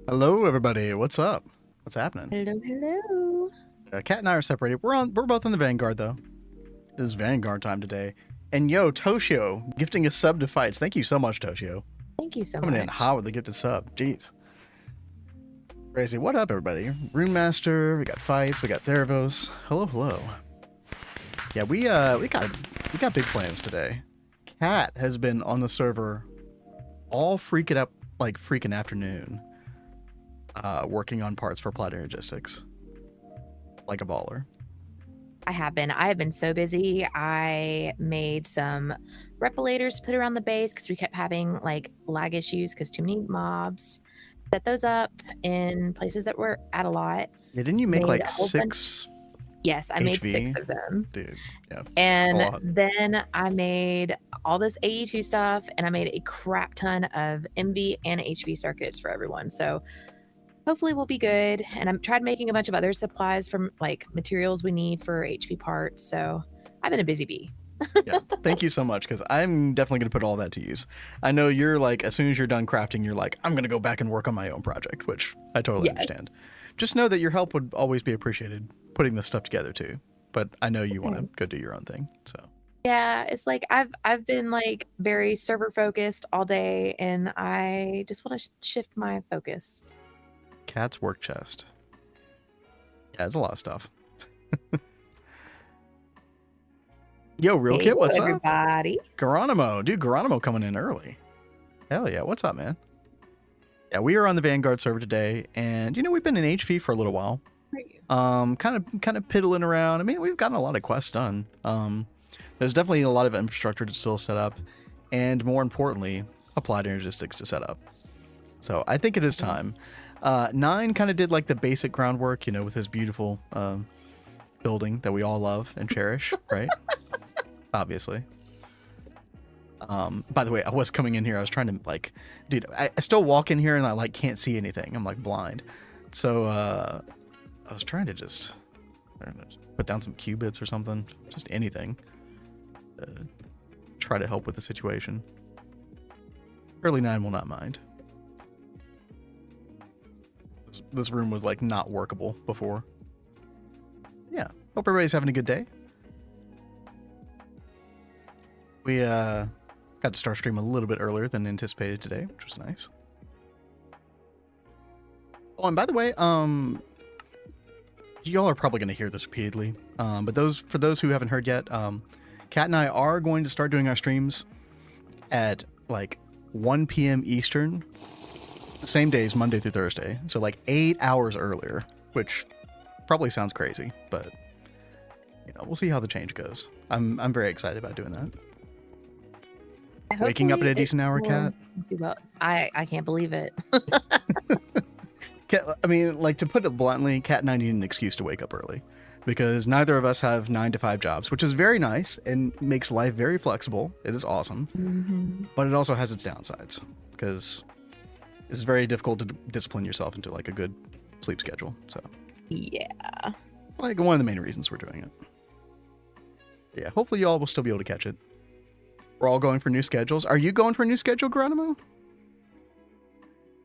Hello, everybody. What's up? What's happening? Hello, hello. Kat and I are separated. We're both on the Vanguard though. It is Vanguard time today. And yo, Toshio gifting a sub to fights. Thank you so much, Toshio. Thank you so Coming much. in hot with the gifted sub. Jeez. Crazy. What up, everybody? Rune Master. We got fights. We got Theravos. Hello, hello. Yeah, we got big plans today. Kat has been on the server all freaking afternoon. Working on parts for Applied Energistics. Like a baller. I have been so busy. I made some repilators to put around the base because we kept having like lag issues because too many mobs. Set those up in places that were at a lot. Yeah, didn't you make Made like a whole 6? Yes, I made 6 of them. Dude, yeah. And then I made all this AE2 stuff, and I made a crap ton of MV and HV circuits for everyone. So hopefully we'll be good. And I'm tried making a bunch of other supplies from like materials we need for HV parts. So I've been a busy bee. Yeah, thank you so much, because I'm definitely going to put all that to use. I know you're like, as soon as you're done crafting, you're like, I'm going to go back and work on my own project, which I totally understand. Just know that your help would always be appreciated putting this stuff together too. But I know you want to go do your own thing. So yeah, it's like I've been like very server focused all day, and I just want to shift my focus. Cat's work chest. Yeah, it's a lot of stuff. Yo, Real Kit, what's everybody? Up? Geronimo. Dude, Geronimo coming in early. Hell yeah, what's up, man? Yeah, we are on the Vanguard server today, and you know, we've been in HV for a little while. Kind of piddling around. I mean, we've gotten a lot of quests done. There's definitely a lot of infrastructure to still set up, and more importantly, Applied Energistics to set up. So I think it is time. Nine kind of did like the basic groundwork, you know, with his beautiful building that we all love and cherish, right? Obviously. By the way, I was coming in here, I was trying to like, dude, I still walk in here and I like can't see anything. I'm like blind. So I was trying to just, I don't know, just put down some qubits or something, just anything. Try to help with the situation. Early 9 will not mind. This room was like not workable before. Yeah, hope everybody's having a good day. We got to start stream a little bit earlier than anticipated today, which was nice. Oh, and by the way, y'all are probably going to hear this repeatedly, but for those who haven't heard yet, Kat and I are going to start doing our streams at like 1 p.m. Eastern, the same days, Monday through Thursday, so like 8 hours earlier, which probably sounds crazy, but you know, we'll see how the change goes. I'm very excited about doing that. Waking up at a decent hour, Kat? Well, I can't believe it. Kat, I mean, like, to put it bluntly, Kat and I need an excuse to wake up early, because neither of us have 9 to 5 jobs, which is very nice and makes life very flexible. It is awesome, but it also has its downsides, because it's very difficult to discipline yourself into like a good sleep schedule. So yeah, it's like one of the main reasons we're doing it. Yeah, hopefully y'all will still be able to catch it. We're all going for new schedules. Are you going for a new schedule, Geronimo?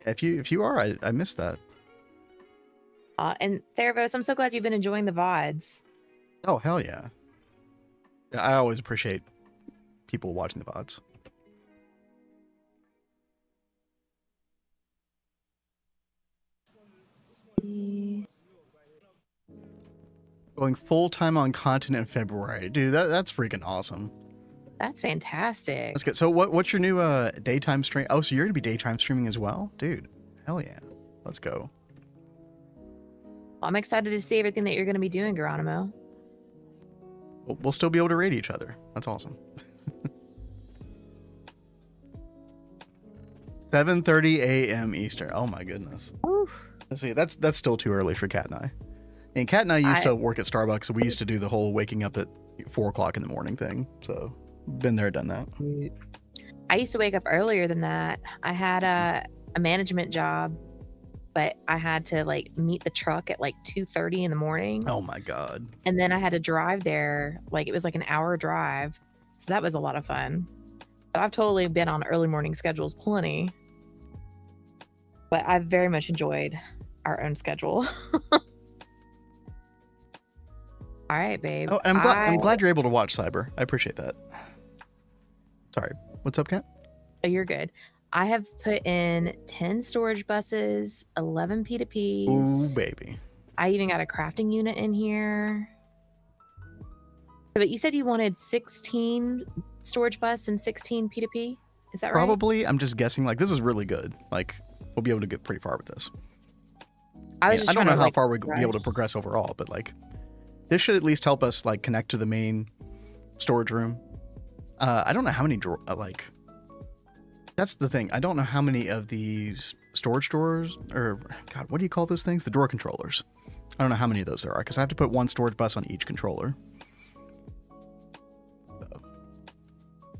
If you are, I missed that. And Theravos, I'm so glad you've been enjoying the VODs. Oh, hell yeah. I always appreciate people watching the VODs. Going full-time on content in February. Dude, that's freaking awesome. That's fantastic. That's good. So what's your new daytime stream? Oh, so you're going to be daytime streaming as well? Dude, hell yeah. Let's go. Well, I'm excited to see everything that you're going to be doing, Geronimo. We'll still be able to raid each other. That's awesome. 7:30 a.m. Eastern. Oh my goodness. Oof. Let's see, that's still too early for Kat and I. And Kat and I used to work at Starbucks, so we used to do the whole waking up at 4 o'clock in the morning thing. So been there, done that. I used to wake up earlier than that. I had a management job, but I had to like meet the truck at like 2:30 in the morning. Oh my God. And then I had to drive there. Like it was like an hour drive. So that was a lot of fun. But I've totally been on early morning schedules plenty. but I've very much enjoyed our own schedule. All right, babe. Oh, I'm glad you're able to watch Cyber. I appreciate that. Sorry. What's up, Kat? Oh, you're good. I have put in 10 storage buses, 11 P2Ps. Ooh, baby. I even got a crafting unit in here. But you said you wanted 16 storage bus and 16 P2P? Is that right? Probably. I'm just guessing. Like, this is really good. Like, we'll be able to get pretty far with this. I don't know how far we'll be able to progress overall, but like, this should at least help us like connect to the main storage room. I don't know how many that's the thing. I don't know how many of these storage drawers, or God, what do you call those things? The drawer controllers. I don't know how many of those there are because I have to put one storage bus on each controller. So,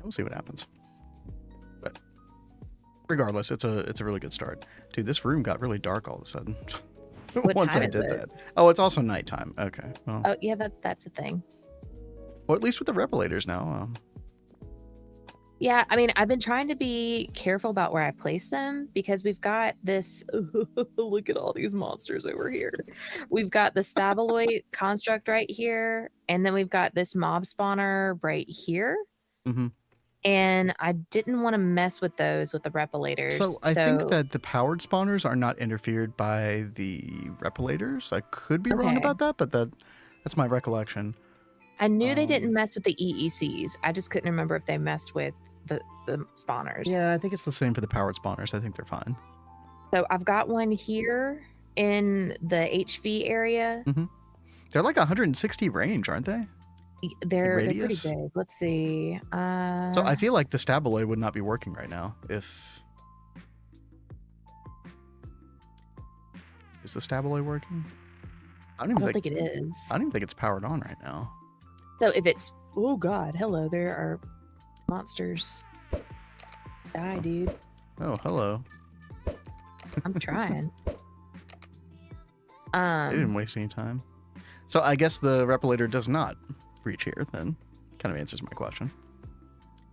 we'll see what happens. But regardless, it's a really good start. Dude, this room got really dark all of a sudden. Once I did that. Oh, it's also nighttime. Okay. Well, oh yeah, that's a thing. Well, at least with the repelators now. Yeah, I mean, I've been trying to be careful about where I place them because we've got this. Look at all these monsters over here. We've got the Stabaloid construct right here, and then we've got this mob spawner right here. Mm-hmm. And I didn't want to mess with those with the repelators. So I think that the powered spawners are not interfered by the repelators. I could be wrong about that, but that's my recollection. I knew they didn't mess with the EECs. I just couldn't remember if they messed with the spawners. Yeah, I think it's the same for the powered spawners. I think they're fine. So I've got one here in the HV area. Mm-hmm. They're like 160 range, aren't they? They're pretty big. Let's see. So I feel like the Stabaloid would not be working right now if... Is the Stabaloid working? I don't think it is. I don't even think it's powered on right now. So if it's... Oh, God. Hello. There are monsters. Die, dude. Oh, hello. I'm trying. They didn't waste any time. So I guess the repelator does not reach here, then. Kind of answers my question.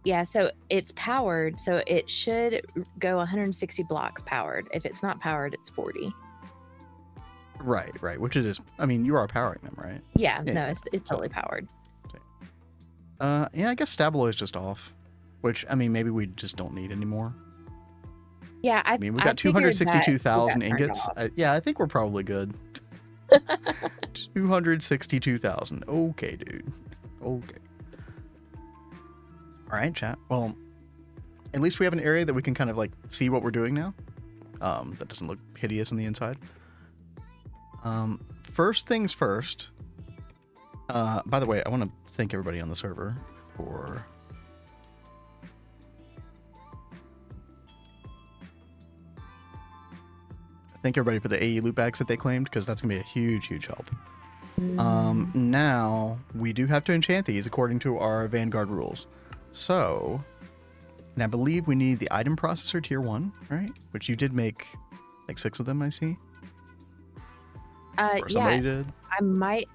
Yeah, so it's powered, so it should go 160 blocks powered. If it's not powered, it's 40. Right, which it is. I mean, you are powering them, right? Yeah, no, it's totally powered. Yeah, I guess Stabaloid is just off, which, I mean, maybe we just don't need anymore. Yeah, I mean, we got 262,000 ingots. I think we're probably good. 262,000. Okay, dude. Okay. All right, chat. Well, at least we have an area that we can kind of like see what we're doing now. That doesn't look hideous on the inside. First things first. By the way, I want to thank everybody on the server for thank everybody for the AE loot bags that they claimed, because that's gonna be a huge help. Now we do have to enchant these according to our Vanguard rules. So, and I believe we need the item processor tier 1, right? Which you did make like 6 of them, I see. Or somebody did. I made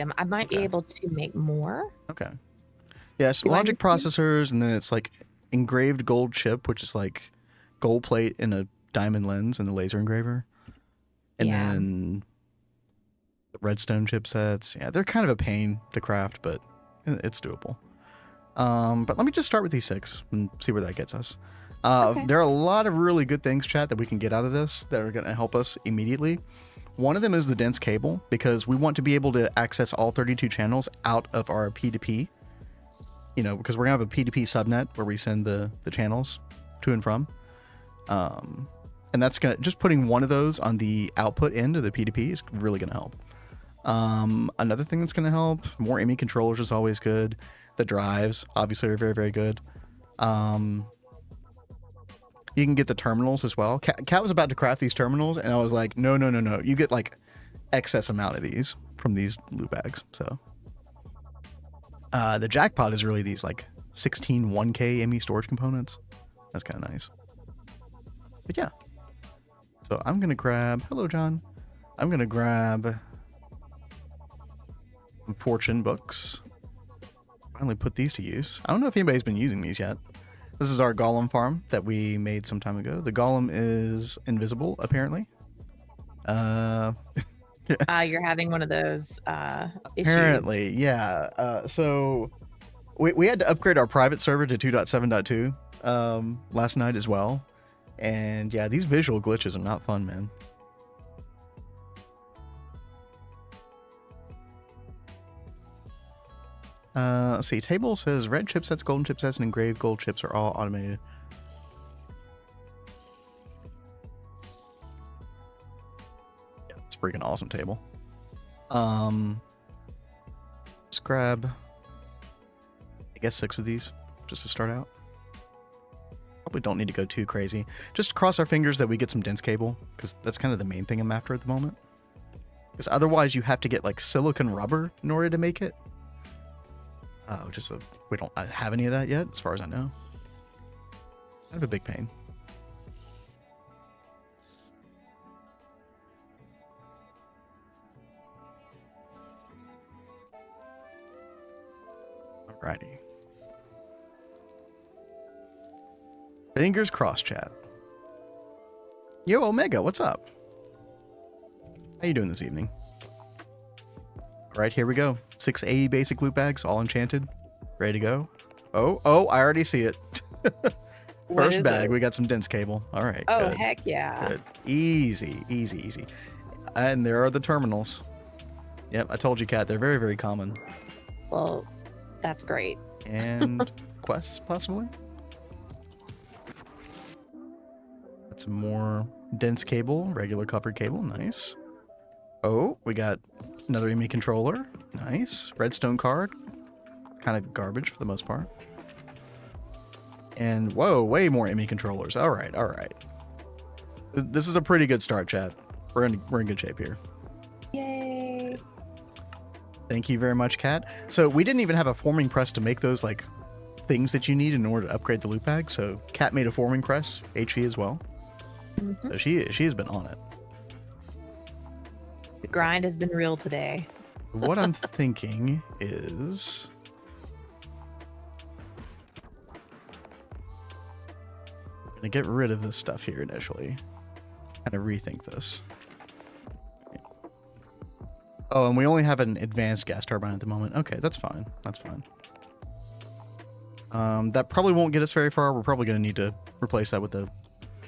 them. I might be able to make more. Okay. Yeah, it's logic processors, and then it's like engraved gold chip, which is like gold plate in a diamond lens and the laser engraver. And then the redstone chipsets. Yeah, they're kind of a pain to craft, but it's doable. But let me just start with these 6 and see where that gets us. There are a lot of really good things, chat, that we can get out of this that are going to help us immediately. One of them is the dense cable, because we want to be able to access all 32 channels out of our P2P. You know, because we're going to have a P2P subnet where we send the channels to and from. And that's going to, just putting one of those on the output end of the P2P is really going to help. Another thing that's going to help, more ME controllers is always good. The drives, obviously, are very, very good. You can get the terminals as well. Kat was about to craft these terminals, and I was like, no. You get, like, excess amount of these from these loot bags, so. The jackpot is really these, like, 16 1K ME storage components. That's kind of nice. But, yeah. So, I'm going to grab... Hello, John. I'm going to grab... some fortune books. Finally put these to use. I don't know if anybody's been using these yet. This is our golem farm that we made some time ago. The golem is invisible, apparently. You're having one of those apparently, issues. Yeah. So we had to upgrade our private server to 2.7.2 last night as well. And yeah, these visual glitches are not fun, man. Let's see. Table says red chipsets, golden chipsets, and engraved gold chips are all automated. Yeah, it's a freaking awesome table. Let's grab, I guess, 6 of these just to start out. Probably don't need to go too crazy. Just cross our fingers that we get some dense cable, because that's kind of the main thing I'm after at the moment. Because otherwise you have to get like silicon rubber in order to make it. We don't have any of that yet, as far as I know. Kind of a big pain. Alrighty. Fingers crossed, chat. Yo, Omega, what's up? How you doing this evening? All right, here we go. 6 AE basic loot bags, all enchanted. Ready to go. Oh, I already see it. First bag, we got some dense cable. All right. Oh, good. heck yeah. Good. Easy. And there are the terminals. Yep, I told you, Kat, they're very, very common. Well, that's great. And quests, possibly? Got some more dense cable, regular covered cable. Nice. Oh, we got another EMI controller. Nice. Redstone card. Kind of garbage for the most part. And whoa, way more EMI controllers. All right. This is a pretty good start, chat. We're in good shape here. Yay. Thank you very much, Kat. So we didn't even have a forming press to make those like things that you need in order to upgrade the loot bag. So Kat made a forming press, HV as well. Mm-hmm. So she has been on it. The grind has been real today. What I'm thinking is I'm gonna get rid of this stuff here initially. Kind of rethink this. Oh, and we only have an advanced gas turbine at the moment. Okay, that's fine. That probably won't get us very far. We're probably gonna need to replace that with the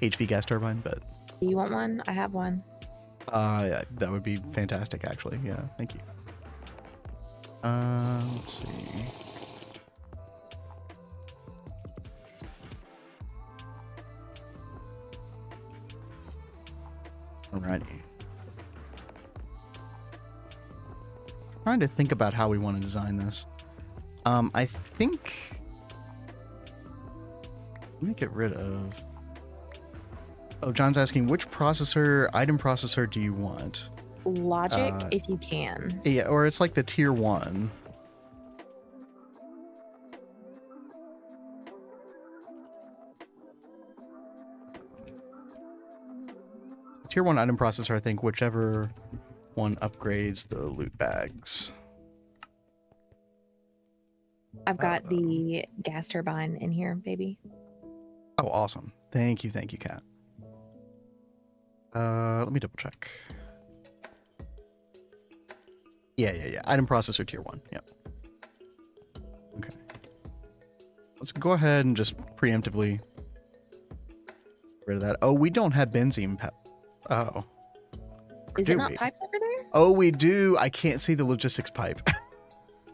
HV gas turbine, but Do you want one? I have one. yeah, that would be fantastic, actually. Yeah, thank you. Let's see. Alrighty. Trying to think about how we want to design this. I think. Let me get rid of. Oh, John's asking which item processor do you want? Logic, if you can. Yeah, or it's like the tier 1. Tier 1 item processor, I think, whichever one upgrades the loot bags. I've got the gas turbine in here, baby. Oh, awesome. Thank you, Kat. Let me double check. Yeah. Item processor tier 1. Yep. Okay. Let's go ahead and just preemptively get rid of that. Oh, we don't have benzene. Oh. Is it not piped over there? Oh, we do. I can't see the logistics pipe.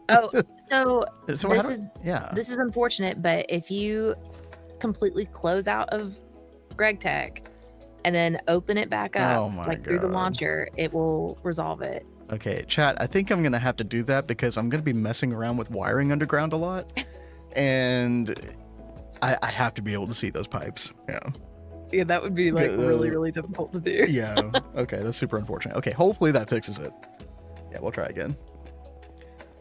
Oh, so this is unfortunate, but if you completely close out of GregTech and then open it back up through the launcher, it will resolve it. Okay, chat, I think I'm going to have to do that because I'm going to be messing around with wiring underground a lot. And I have to be able to see those pipes. Yeah, that would be like really, really difficult to do. Yeah, okay, that's super unfortunate. Okay, hopefully that fixes it. Yeah, we'll try again.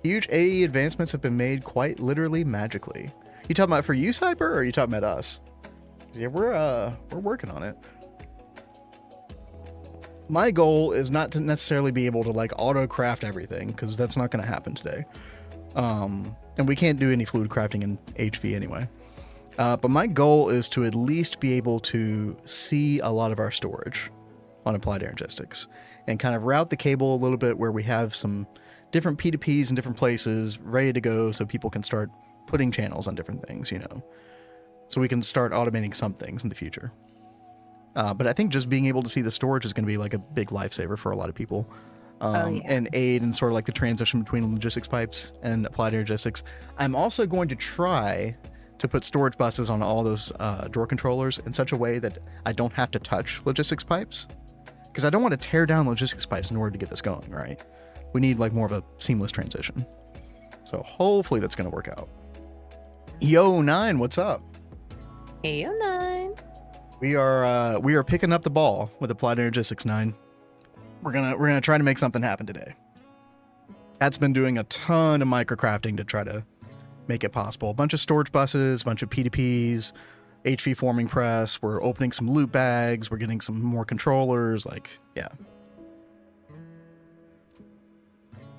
Huge AE advancements have been made quite literally magically. You talking about for you, Cyber, or are you talking about us? Yeah, we're working on it. My goal is not to necessarily be able to like auto craft everything, because that's not going to happen today. And we can't do any fluid crafting in HV anyway. But my goal is to at least be able to see a lot of our storage on Applied Energistics and kind of route the cable a little bit where we have some different P2Ps in different places ready to go so people can start putting channels on different things, you know, so we can start automating some things in the future. But I think just being able to see the storage is going to be like a big lifesaver for a lot of people. And aid in sort of like the transition between logistics pipes and Applied Energistics. I'm also going to try to put storage buses on all those drawer controllers in such a way that I don't have to touch logistics pipes, because I don't want to tear down logistics pipes in order to get this going, right? We need like more of a seamless transition. So hopefully that's going to work out. Yo9, what's up? Hey, Yo9. We are picking up the ball with Applied Energistics 9. We're gonna try to make something happen today. Cat's been doing a ton of microcrafting to try to make it possible. A bunch of storage buses, a bunch of P2Ps, HV forming press. We're opening some loot bags. We're getting some more controllers. Like, yeah.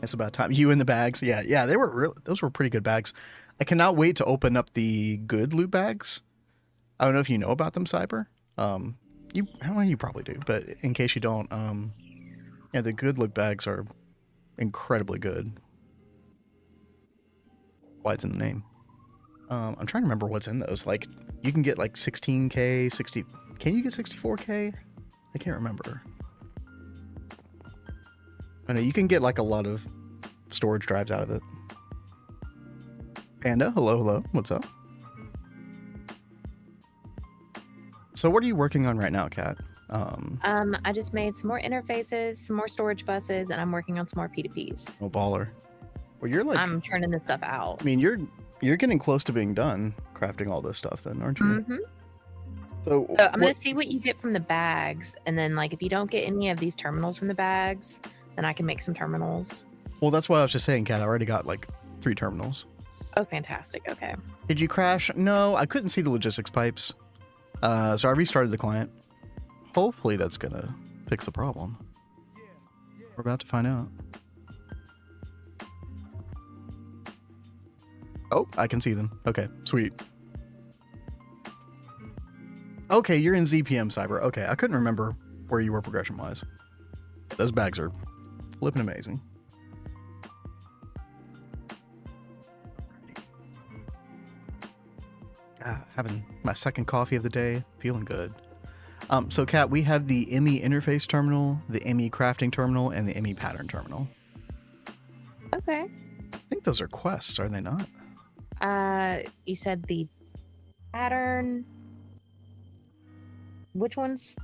It's about time. You in the bags. Yeah, those were pretty good bags. I cannot wait to open up the good loot bags. I don't know if you know about them, Cyber. You probably do, but in case you don't, yeah, the good loot bags are incredibly good. Why it's in the name. I'm trying to remember what's in those. Like, you can get like 16K, 60. Can you get 64K? I can't remember. I know you can get like a lot of storage drives out of it. Panda, hello. What's up? So what are you working on right now, Kat? I just made some more interfaces, some more storage buses, and I'm working on some more P2Ps. Oh, baller. Well, you're like... I'm turning this stuff out. I mean, you're getting close to being done crafting all this stuff then, aren't you? Mm-hmm. So I'm going to see what you get from the bags, and then, like, if you don't get any of these terminals from the bags, then I can make some terminals. Well, that's what I was just saying, Kat. I already got, like, 3 terminals. Oh, fantastic. Okay. Did you crash? No, I couldn't see the logistics pipes. So I restarted the client. Hopefully that's gonna fix the problem. We're about to find out. Oh, I can see them. Okay, sweet. Okay, you're in ZPM, Cyber. Okay, I couldn't remember where you were progression-wise. Those bags are flipping amazing. Having my second coffee of the day, feeling good. So Kat, we have the ME interface terminal, the ME crafting terminal, and the ME pattern terminal. Okay. I think those are quests, are they not? You said the pattern. Which ones?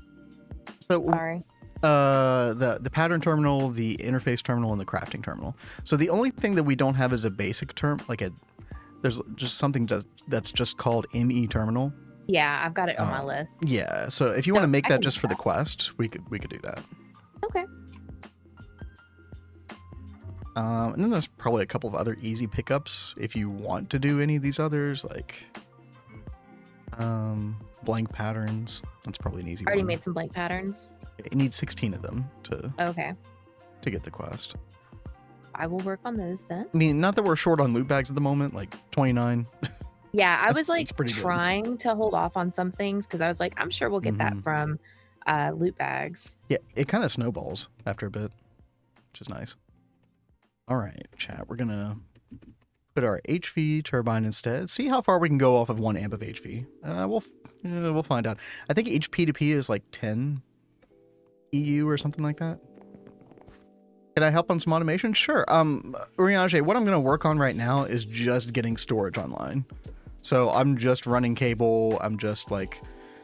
So sorry. The pattern terminal, the interface terminal, and the crafting terminal. So the only thing that we don't have is a basic term, like there's just something that's just called ME terminal. Yeah, I've got it on my list. Yeah, so if you want to make that just for the quest, we could do that. Okay. And then there's probably a couple of other easy pickups if you want to do any of these others, like blank patterns. That's probably an easy one. Already made some blank patterns. You need 16 of them to get the quest. I will work on those then. I mean, not that we're short on loot bags at the moment, like 29. Yeah, I was like trying to hold off on some things because I was like, I'm sure we'll get that from loot bags. Yeah, it kind of snowballs after a bit, which is nice. All right, chat, we're gonna put our HV turbine instead. See how far we can go off of 1 amp of HV. We'll find out. I think HP2P is like 10 EU or something like that. Can I help on some automation? Sure. Uriange, what I'm going to work on right now is just getting storage online. So I'm just running cable. I'm just like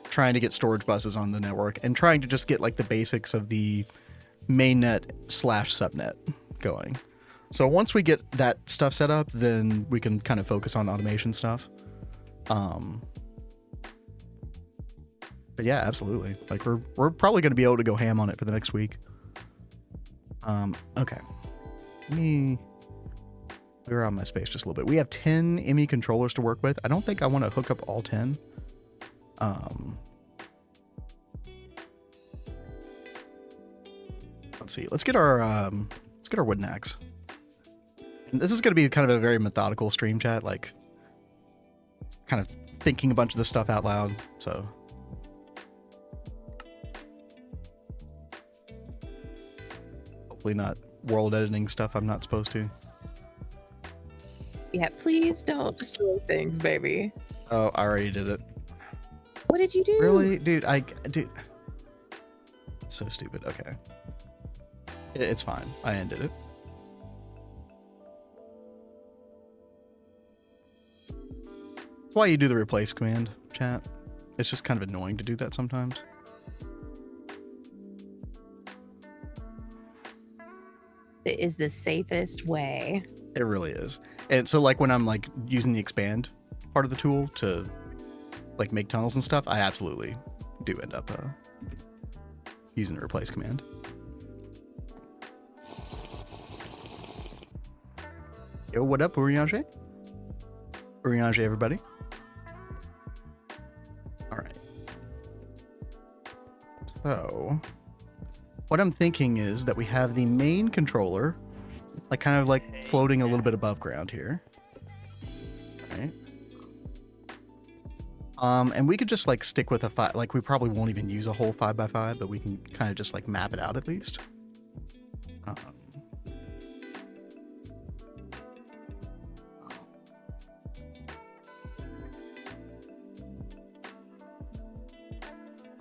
trying to get storage buses on the network and trying to just get like the basics of the mainnet / subnet going. So once we get that stuff set up, then we can kind of focus on automation stuff. But yeah, absolutely. Like we're probably going to be able to go ham on it for the next week. Okay. Let me clear out my space just a little bit. We have 10 ME controllers to work with. I don't think I want to hook up all 10. Let's see. Let's get our wooden axe. And this is going to be kind of a very methodical stream chat, like kind of thinking a bunch of this stuff out loud, so. Hopefully not world editing stuff I'm not supposed to. Yeah, please don't destroy things, baby. Oh, I already did it. What did you do? Really? Dude, dude. It's so stupid. Okay. It's fine. I ended it. That's why you do the replace command, chat. It's just kind of annoying to do that sometimes. It is the safest way. It really is. And so like when I'm like using the expand part of the tool to like make tunnels and stuff, I absolutely do end up using the replace command. Yo, what up, Uriange? Uriange, everybody. All right. So, what I'm thinking is that we have the main controller, like kind of like floating a little bit above ground here. Right. And we could just like stick with a 5, like we probably won't even use a whole 5x5, but we can kind of just like map it out at least.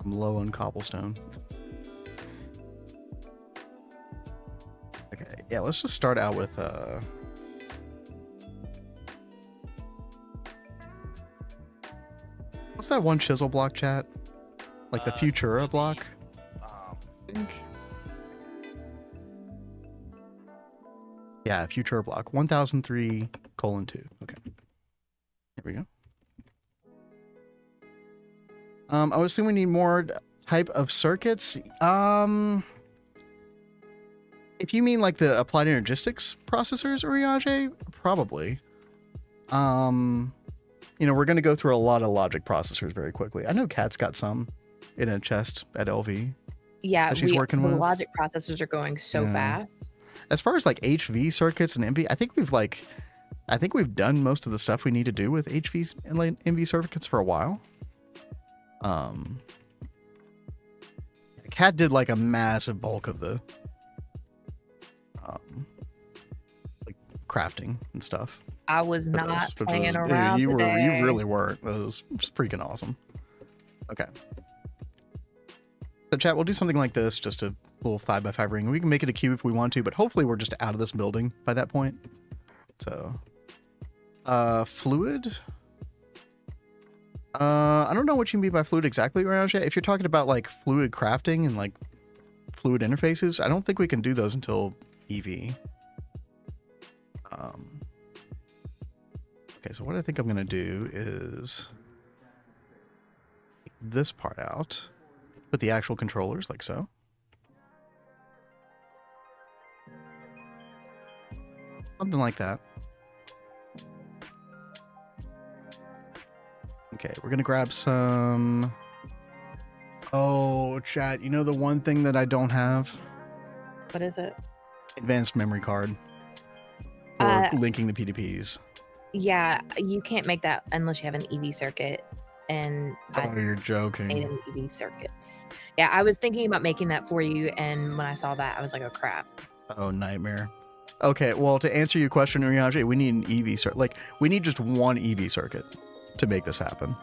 I'm low on cobblestone. Okay, yeah, let's just start out with what's that one chisel block, chat? Like the Futura block? I think. Yeah, Futura block. 1003:2. Okay. Here we go. I would assume we need more type of circuits. If you mean like the Applied Energistics processors, Uriage, probably. You know, we're going to go through a lot of logic processors very quickly. I know Kat's got some in a chest at LV. Yeah, that she's working with. Logic processors are going so fast. As far as like HV circuits and MV, I think we've done most of the stuff we need to do with HV and MV circuits for a while. Kat did like a massive bulk of the like crafting and stuff. I was not playing around today. You really weren't. It was freaking awesome. Okay. So chat, we'll do something like this, just a little 5x5 ring. We can make it a cube if we want to, but hopefully we're just out of this building by that point. So, fluid. I don't know what you mean by fluid exactly, Raj. If you're talking about like fluid crafting and like fluid interfaces, I don't think we can do those until EV. Okay, so what I think I'm gonna do is take this part out, put the actual controllers like so. Something like that. Okay, we're gonna grab some. Oh, chat, you know the one thing that I don't have? What is it? Advanced memory card for linking the P2Ps. Yeah, you can't make that unless you have an EV circuit. And you're joking. Made an EV circuits. Yeah, I was thinking about making that for you, and when I saw that, I was like, oh crap. Oh, nightmare. Okay, well, to answer your question, Uriage, we need an EV circuit. Like, we need just one EV circuit to make this happen.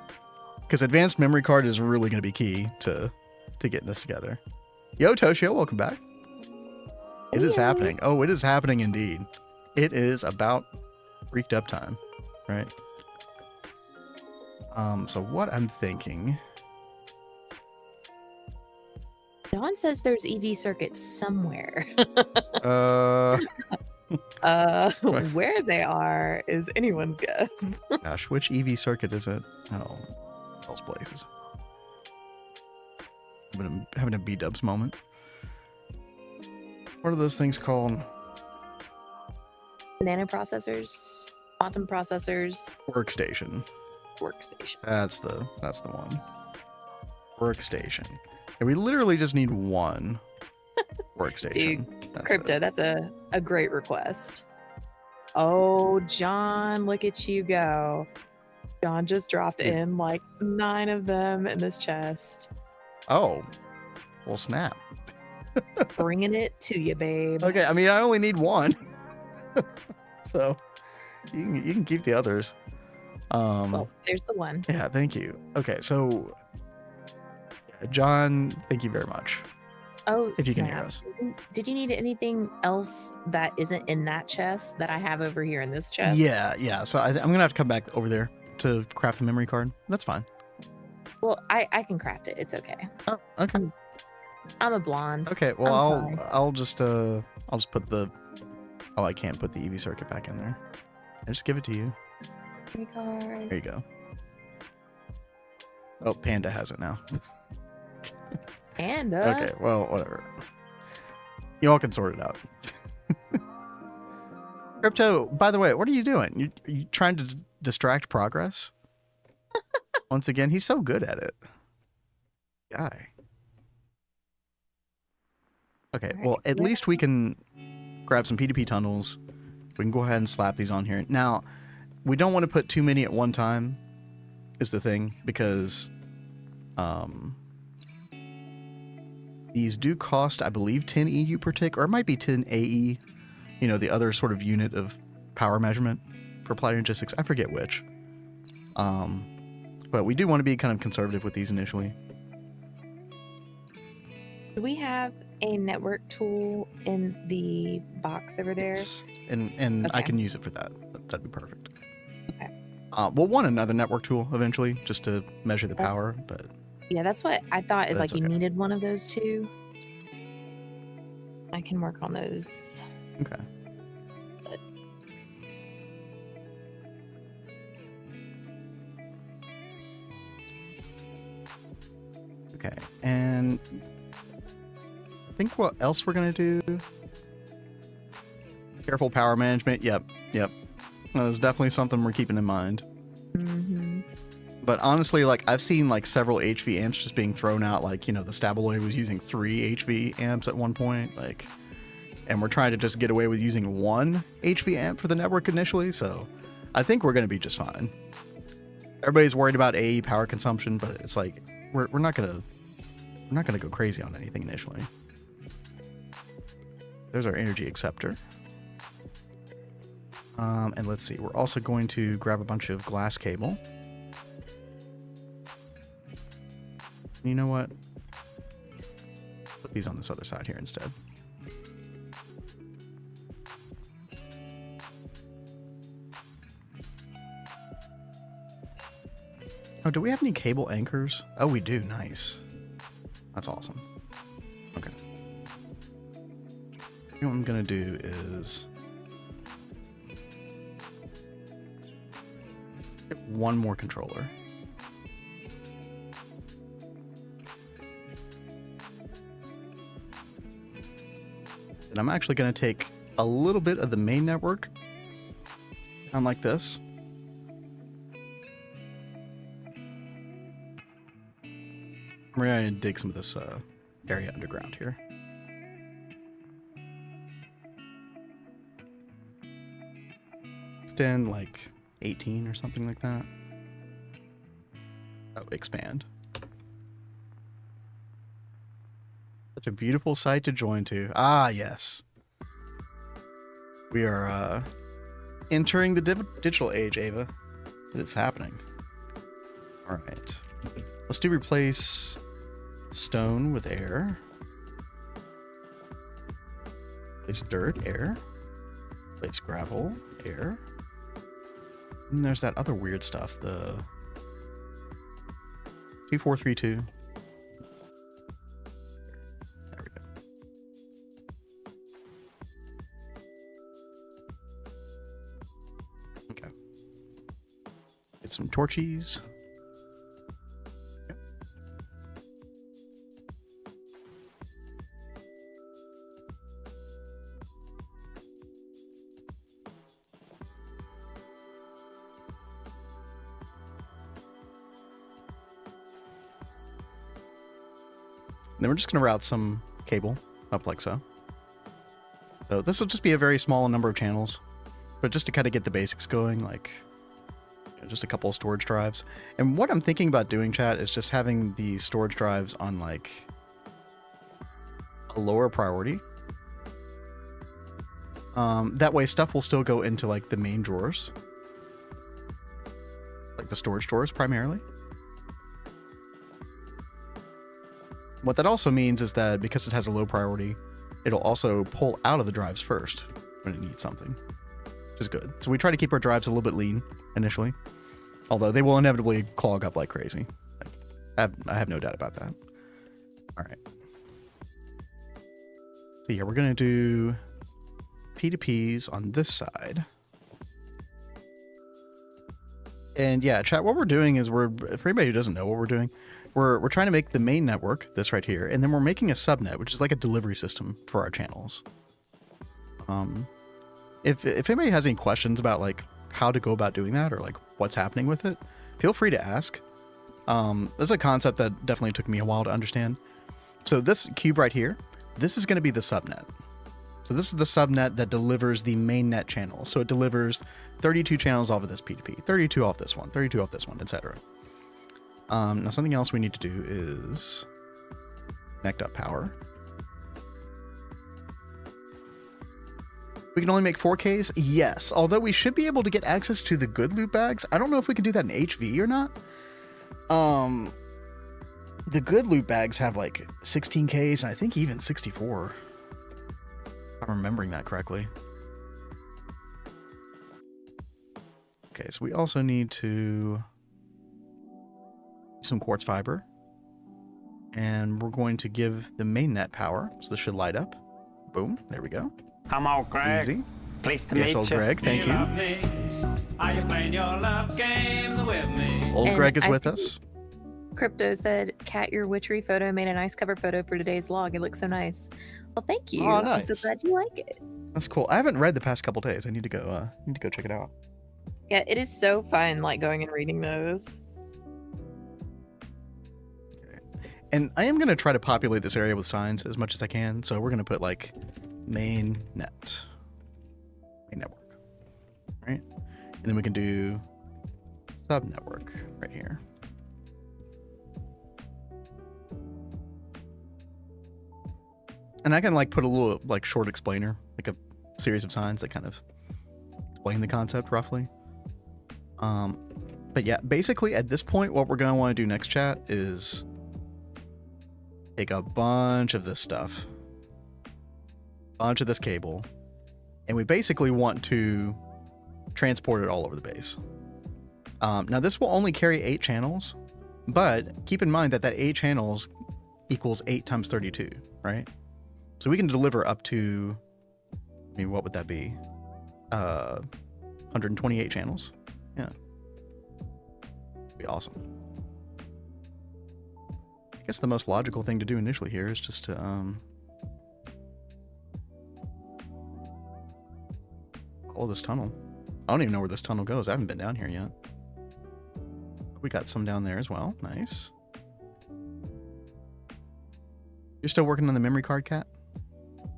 Because advanced memory card is really going to be key to getting this together. Yo, Toshio, welcome back. It is happening. Oh, it is happening indeed. It is about freaked up time, right? So what I'm thinking... John says there's EV circuits somewhere. Where they are is anyone's guess. Gosh, which EV circuit is it? Oh, those places. Having a B-dubs moment. What are those things called? Nanoprocessors, quantum processors. Workstation. That's the one. Workstation. And we literally just need one workstation. Dude, Crypto, that's a great request. Oh, John, look at you go. John just dropped in like 9 of them in this chest. Oh, well, snap. Bringing it to you, babe. Okay, I mean, I only need 1. So you can keep the others. Well, there's the 1. Yeah, thank you. Okay, so John, thank you very much. Oh, if you snap. can hear us. Did you need anything else that isn't in that chest that I have over here in this chest? Yeah. So I'm gonna have to come back over there to craft a memory card. That's fine. Well, I can craft it. It's okay. Oh, okay. I'm a blonde. Okay, well I'll just put the I can't put the EV circuit back in there. I'll just give it to you. Card. There you go. Oh, Panda has it now. Panda. Okay, well, whatever. You all can sort it out. Crypto, by the way, what are you doing? You trying to distract progress? Once again, he's so good at it. Guy. Okay, Right, well, at least we can grab some P2P tunnels. We can go ahead and slap these on here. Now, we don't want to put too many at one time, is the thing, because these do cost, I believe, 10 EU per tick, or it might be 10 AE, the other sort of unit of power measurement for Applied Energistics. I forget which. But we do want to be kind of conservative with these initially. Do we have a network tool in the box over there? Yes. And okay. I can use it for that. That'd be perfect. Okay. We'll want another network tool eventually, just to measure the power, but... Yeah, that's what I thought, is like you okay. needed one of those two. I can work on those. Okay. But... Okay, and I think what else we're going to do... Careful power management. Yep. That's definitely something we're keeping in mind. Mm-hmm. But honestly, like, I've seen like several HV amps just being thrown out. Like, the Stabiloid was using 3 HV amps at one point. Like, and we're trying to just get away with using 1 HV amp for the network initially. So I think we're going to be just fine. Everybody's worried about AE power consumption, but it's like, we're not going to go crazy on anything initially. There's our energy acceptor. And let's see, we're also going to grab a bunch of glass cable. You know what? Put these on this other side here instead. Oh, do we have any cable anchors? Oh, we do. Nice. That's awesome. Okay. What I'm going to do is... get one more controller. And I'm actually going to take a little bit of the main network, kind of like this. We're going to dig some of this area underground here. Extend like 18 or something like that. Oh, expand. Such a beautiful sight to join to. Ah, yes. We are entering the digital age, Ava. It is happening. All right. Let's do replace stone with air. Replace dirt, air. Replace gravel, air. And there's that other weird stuff, the 2432. There we go. Okay. Get some torches. Then we're just going to route some cable up like so. So this will just be a very small number of channels, but just to kind of get the basics going, like just a couple of storage drives. And what I'm thinking about doing, chat, is just having the storage drives on like a lower priority. That way stuff will still go into like the main drawers, like the storage drawers primarily. What that also means is that because it has a low priority, it'll also pull out of the drives first when it needs something, which is good. So we try to keep our drives a little bit lean initially, although they will inevitably clog up like crazy. I have no doubt about that. All right. So yeah, we're going to do P2Ps on this side. And yeah, chat, what we're doing is for anybody who doesn't know what we're doing, we're trying to make the main network, this right here, and then we're making a subnet, which is like a delivery system for our channels. If anybody has any questions about like how to go about doing that or like what's happening with it, feel free to ask. This is a concept that definitely took me a while to understand. So this cube right here, this is going to be the subnet. So this is the subnet that delivers the main net channel. So it delivers 32 channels off of this P2P, 32 off this one, 32 off this one, etc. Now something else we need to do is connect up power. We can only make 4Ks? Yes, although we should be able to get access to the good loot bags. I don't know if we can do that in HV or not. The good loot bags have like 16Ks and I think even 64. If I'm remembering that correctly. Okay, so we also need to some quartz fiber, and we're going to give the main net power, so this should light up. Boom, there we go. I'm old Greg. Easy. Pleased to meet you. Old Greg, thank you. Are you playing your love games with me? Old Greg is with us. Crypto said, Kat, your witchery photo made a nice cover photo for today's log. It looks so nice. Well, thank you. Oh, nice. I'm so glad you like it. That's cool. I haven't read the past couple days. I need to go check it out. Yeah, it is so fun, like going and reading those. And I am going to try to populate this area with signs as much as I can. So we're going to put like main network, right? And then we can do sub network right here. And I can like put a little like short explainer, like a series of signs that kind of explain the concept roughly. But yeah, basically at this point, what we're going to want to do next, chat, is take a bunch of this stuff, bunch of this cable, and we basically want to transport it all over the base. Now this will only carry 8 channels, but keep in mind that 8 channels equals 8 times 32, right? So we can deliver up to, I mean, what would that be? 128 channels. Yeah. Be awesome. I guess the most logical thing to do initially here is just to follow this tunnel. I don't even know where this tunnel goes. I haven't been down here yet. We got some down there as well. Nice. You're still working on the memory card, Kat?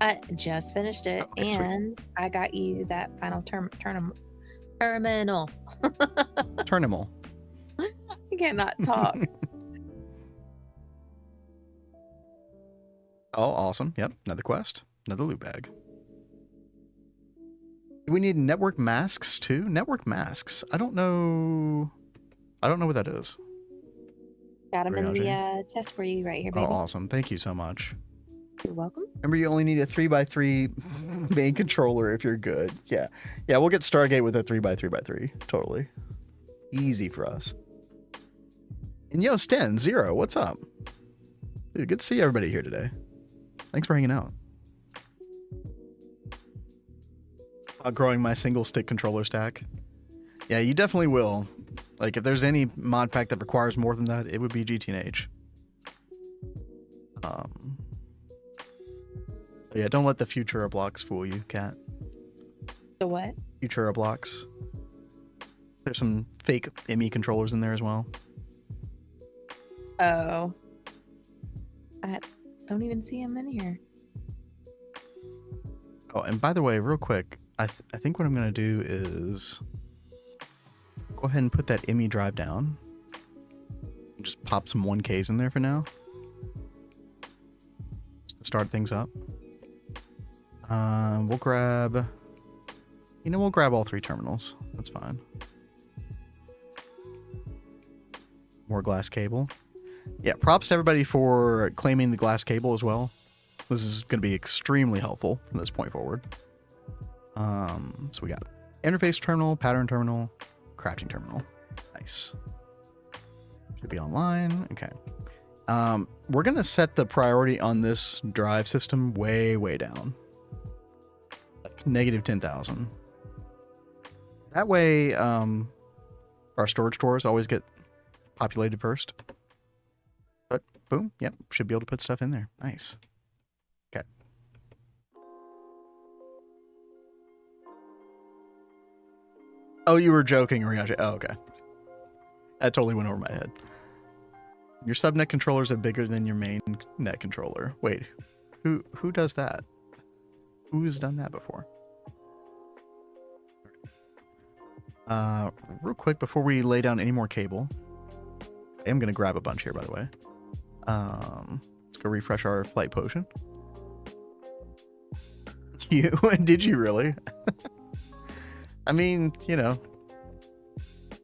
I just finished it, okay, and sweet. I got you that final terminal. Terminal. I cannot talk. Oh, awesome. Yep, another quest. Another loot bag. Do we need network masks too? Network masks. I don't know what that is. Got them in the chest for you right here, baby. Oh, awesome. Thank you so much. You're welcome. Remember, you only need a 3x3 main controller if you're good. Yeah. Yeah, we'll get Stargate with a 3x3x3. Totally. Easy for us. And yo, Sten, Zero, what's up? Dude, good to see everybody here today. Thanks for hanging out. Outgrowing my single stick controller stack. Yeah, you definitely will. Like, if there's any mod pack that requires more than that, it would be GTNH. Yeah, don't let the Futura blocks fool you, Kat. The what? Futura blocks. There's some fake ME controllers in there as well. Oh. I don't even see them in here. Oh, and by the way, real quick, I think what I'm going to do is Go ahead and put that IME drive down. Just pop some 1Ks in there for now. Start things up. We'll grab... You know, we'll grab all 3 terminals. That's fine. More glass cable. Yeah, props to everybody for claiming the glass cable as well. This is going to be extremely helpful from this point forward. So we got interface terminal, pattern terminal, crafting terminal. Nice. Should be online. Okay. We're going to set the priority on this drive system way, way down. Like negative 10,000. That way, our storage drawers always get populated first. But boom, yep, should be able to put stuff in there. Nice. Okay. Oh, you were joking, Riyaji. Oh, okay. That totally went over my head. Your subnet controllers are bigger than your main net controller. Wait, who does that? Who's done that before? Real quick before we lay down any more cable, I am going to grab a bunch here, by the way. Let's go refresh our flight potion. You? Did you really? I mean, you know,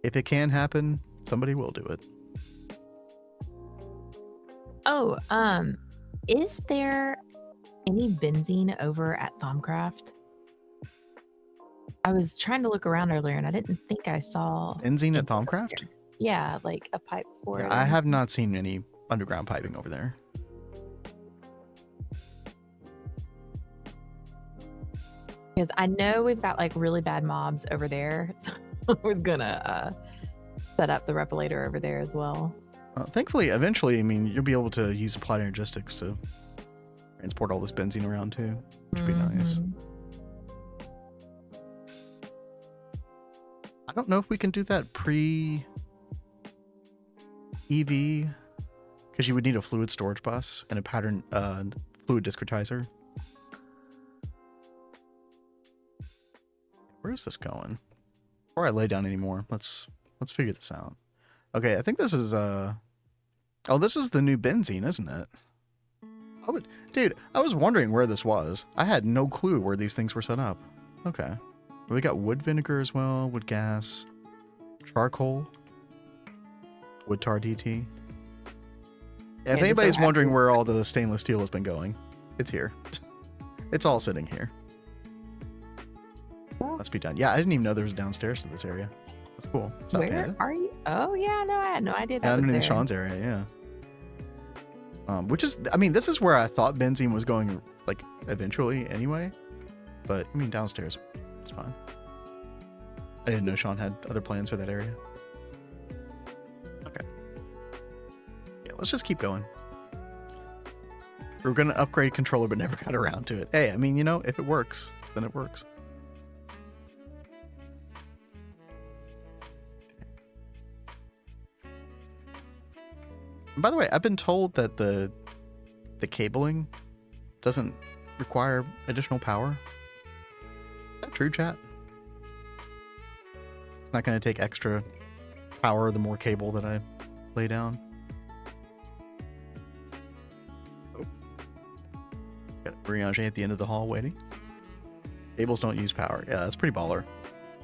if it can happen, somebody will do it. Oh, is there any benzene over at Thaumcraft? I was trying to look around earlier and I didn't think I saw Benzene at Thaumcraft? Yeah, like a pipe for it. I have not seen any underground piping over there. Because I know we've got like really bad mobs over there. So we're gonna set up the replicator over there as well. Thankfully, eventually, I mean, you'll be able to use Applied Energistics to transport all this benzene around too, which would be nice. I don't know if we can do that pre-EV, because you would need a fluid storage bus and a pattern fluid discretizer. Where is this going? Before I lay down any more, let's figure this out. Okay, I think this is oh, this is the new benzene, isn't it? Dude, I was wondering where this was. I had no clue where these things were set up. Okay. We got wood vinegar as well, wood gas, charcoal, wood tar DT. Yeah, if anybody's wondering where all the stainless steel has been going, it's here. It's all sitting here. Must be done. Yeah, I didn't even know there was downstairs to this area. That's cool. It's Where are you? Oh yeah, no, I had no idea that was underneath there. Shawn's area, yeah. Which is, I mean, this is where I thought benzene was going, like, eventually anyway. But, I mean, downstairs, it's fine. I didn't know Shawn had other plans for that area. Okay. Yeah, let's just keep going. We were going to upgrade controller, but never got around to it. Hey, I mean, you know, if it works, then it works. And by the way, I've been told that the cabling doesn't require additional power. Is that true, chat? It's not going to take extra power the more cable that I lay down. Oh. Got Briange at the end of the hall waiting. Cables don't use power. Yeah, that's pretty baller.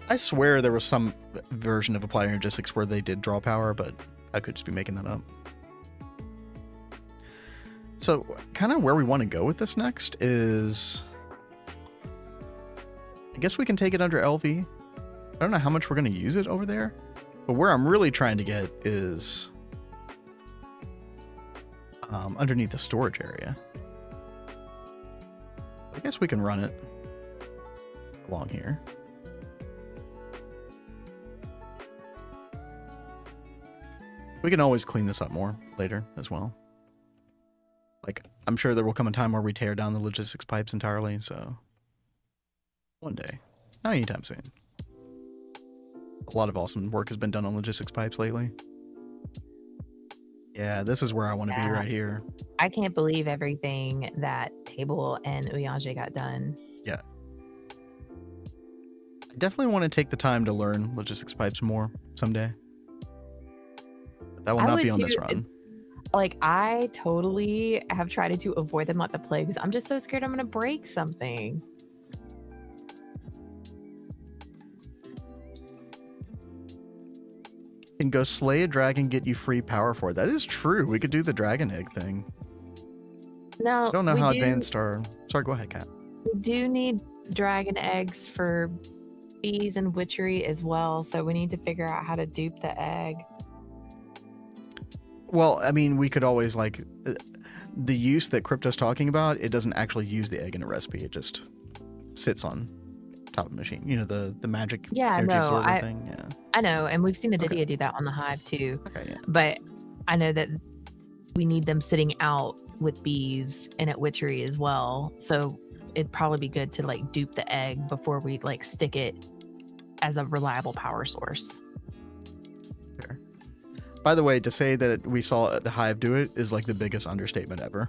I swear there was some version of Applied Energistics where they did draw power, but I could just be making that up. So, kind of where we want to go with this next is... I guess we can take it under LV. I don't know how much we're going to use it over there. But where I'm really trying to get is... underneath the storage area. I guess we can run it along here. We can always clean this up more later as well. Like, I'm sure there will come a time where we tear down the logistics pipes entirely, so... One day. Not anytime soon. A lot of awesome work has been done on logistics pipes lately. Yeah, this is where I want to be right here. I can't believe everything that Table and Uyanje got done. Yeah. I definitely want to take the time to learn logistics pipes more someday. But that will not be on this run. Like, I totally have tried to avoid them like the plague because I'm just so scared I'm going to break something. Can go slay a dragon, get you free power for it. That is true. We could do the dragon egg thing. No, I don't know how advanced our... Sorry, go ahead, Kat. We do need dragon eggs for bees and witchery as well, so we need to figure out how to dupe the egg. Well, I mean, we could always, like, the use that Crypto's talking about, it doesn't actually use the egg in a recipe. It just sits on top of the machine. You know, the magic energy absorber thing. Yeah, I know, and we've seen Adidia do that on the Hive too. Okay, yeah. But I know that we need them sitting out with bees and at witchery as well. So it'd probably be good to like dupe the egg before we like stick it as a reliable power source. Fair. By the way, to say that we saw the Hive do it is like the biggest understatement ever.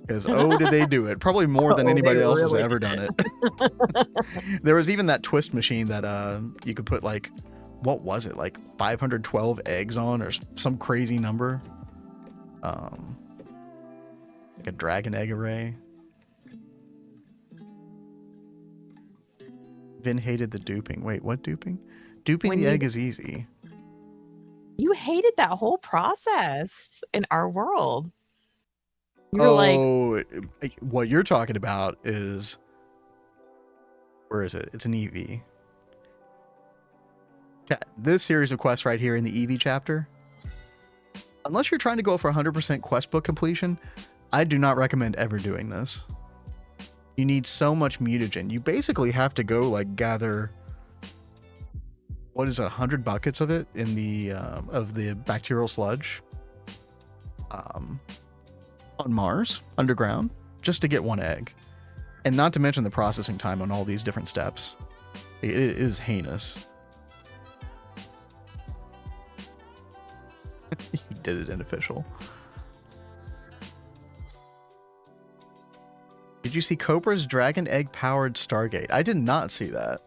Because, oh, did they do it? Probably more than anybody else has ever done it. There was even that twist machine that you could put like, what was it? Like 512 eggs on or some crazy number. Like a dragon egg array. Vin hated the duping. Wait, what duping? Duping the egg is easy. You hated that whole process in our world. You were like, what you're talking about is, where is it? It's an EV. This series of quests right here in the EV chapter, unless you're trying to go for 100% quest book completion, I do not recommend ever doing this. You need so much mutagen. You basically have to go like gather, what is it, 100 buckets of it in the of the bacterial sludge on Mars underground just to get one egg, and not to mention the processing time on all these different steps. It is heinous. You did it unofficial. Did you see Cobra's dragon egg powered Stargate? I did not see that.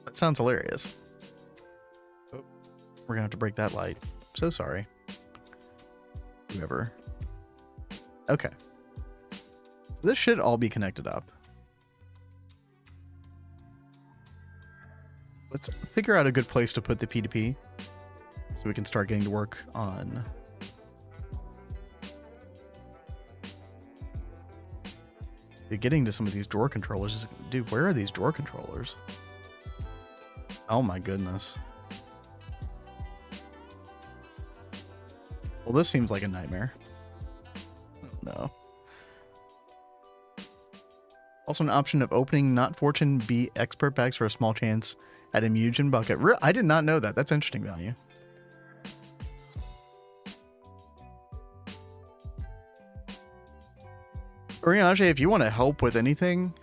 That sounds hilarious. Oh, we're gonna have to break that light. So sorry. Whoever. Okay. So this should all be connected up. Let's figure out a good place to put the P2P so we can start getting to work on getting to some of these drawer controllers. Dude, where are these drawer controllers? Oh my goodness. Well, this seems like a nightmare. No. Also an option of opening not fortune be expert bags for a small chance at a mutagen bucket. I did not know that. That's interesting value. Oriange, if you want to help with anything,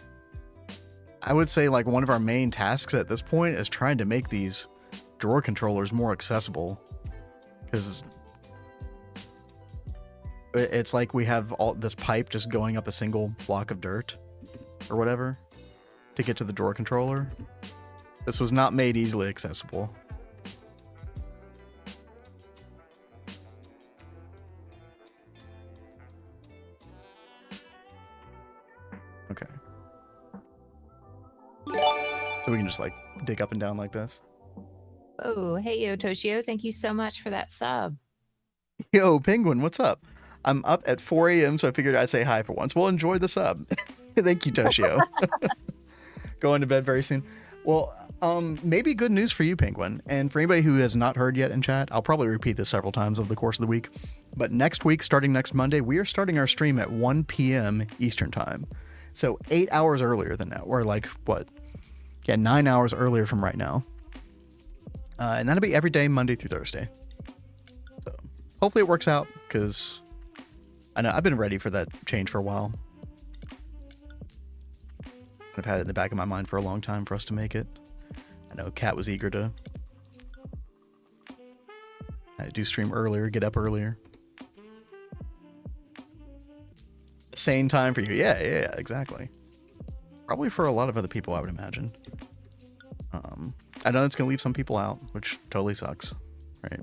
I would say like one of our main tasks at this point is trying to make these drawer controllers more accessible, because it's like we have all this pipe just going up a single block of dirt or whatever to get to the drawer controller. This was not made easily accessible. Okay. So we can just like dig up and down like this. oh, hey, yo, Toshio, thank you so much for that sub. Yo, Penguin, what's up? I'm up at 4 a.m., so I figured I'd say hi for once. Well, enjoy the sub. Thank you, Toshio. Going to bed very soon. Well, maybe good news for you, Penguin. And for anybody who has not heard yet in chat, I'll probably repeat this several times over the course of the week. But next week, starting next Monday, we are starting our stream at 1 p.m. Eastern time. So 8 hours earlier than now. Or like, what? Yeah, 9 hours earlier from right now. And that'll be every day, Monday through Thursday. So hopefully it works out, because I know I've been ready for that change for a while. I've had it in the back of my mind for a long time for us to make it. I know Kat was eager to do stream earlier, get up earlier. Same time for you. Yeah, exactly. Probably for a lot of other people, I would imagine. I know it's gonna leave some people out, which totally sucks, right?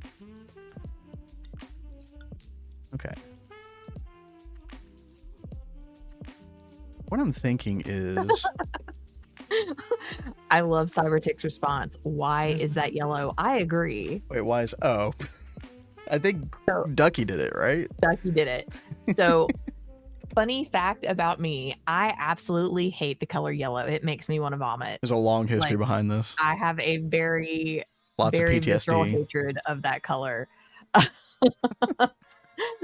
Okay. What I'm thinking is... I love Cybertick's response. Why is that yellow? I agree. Wait, why is... Oh. I think Ducky did it, right? Ducky did it. So, funny fact about me, I absolutely hate the color yellow. It makes me want to vomit. There's a long history behind this. I have a very of visceral PTSD. hatred of that color.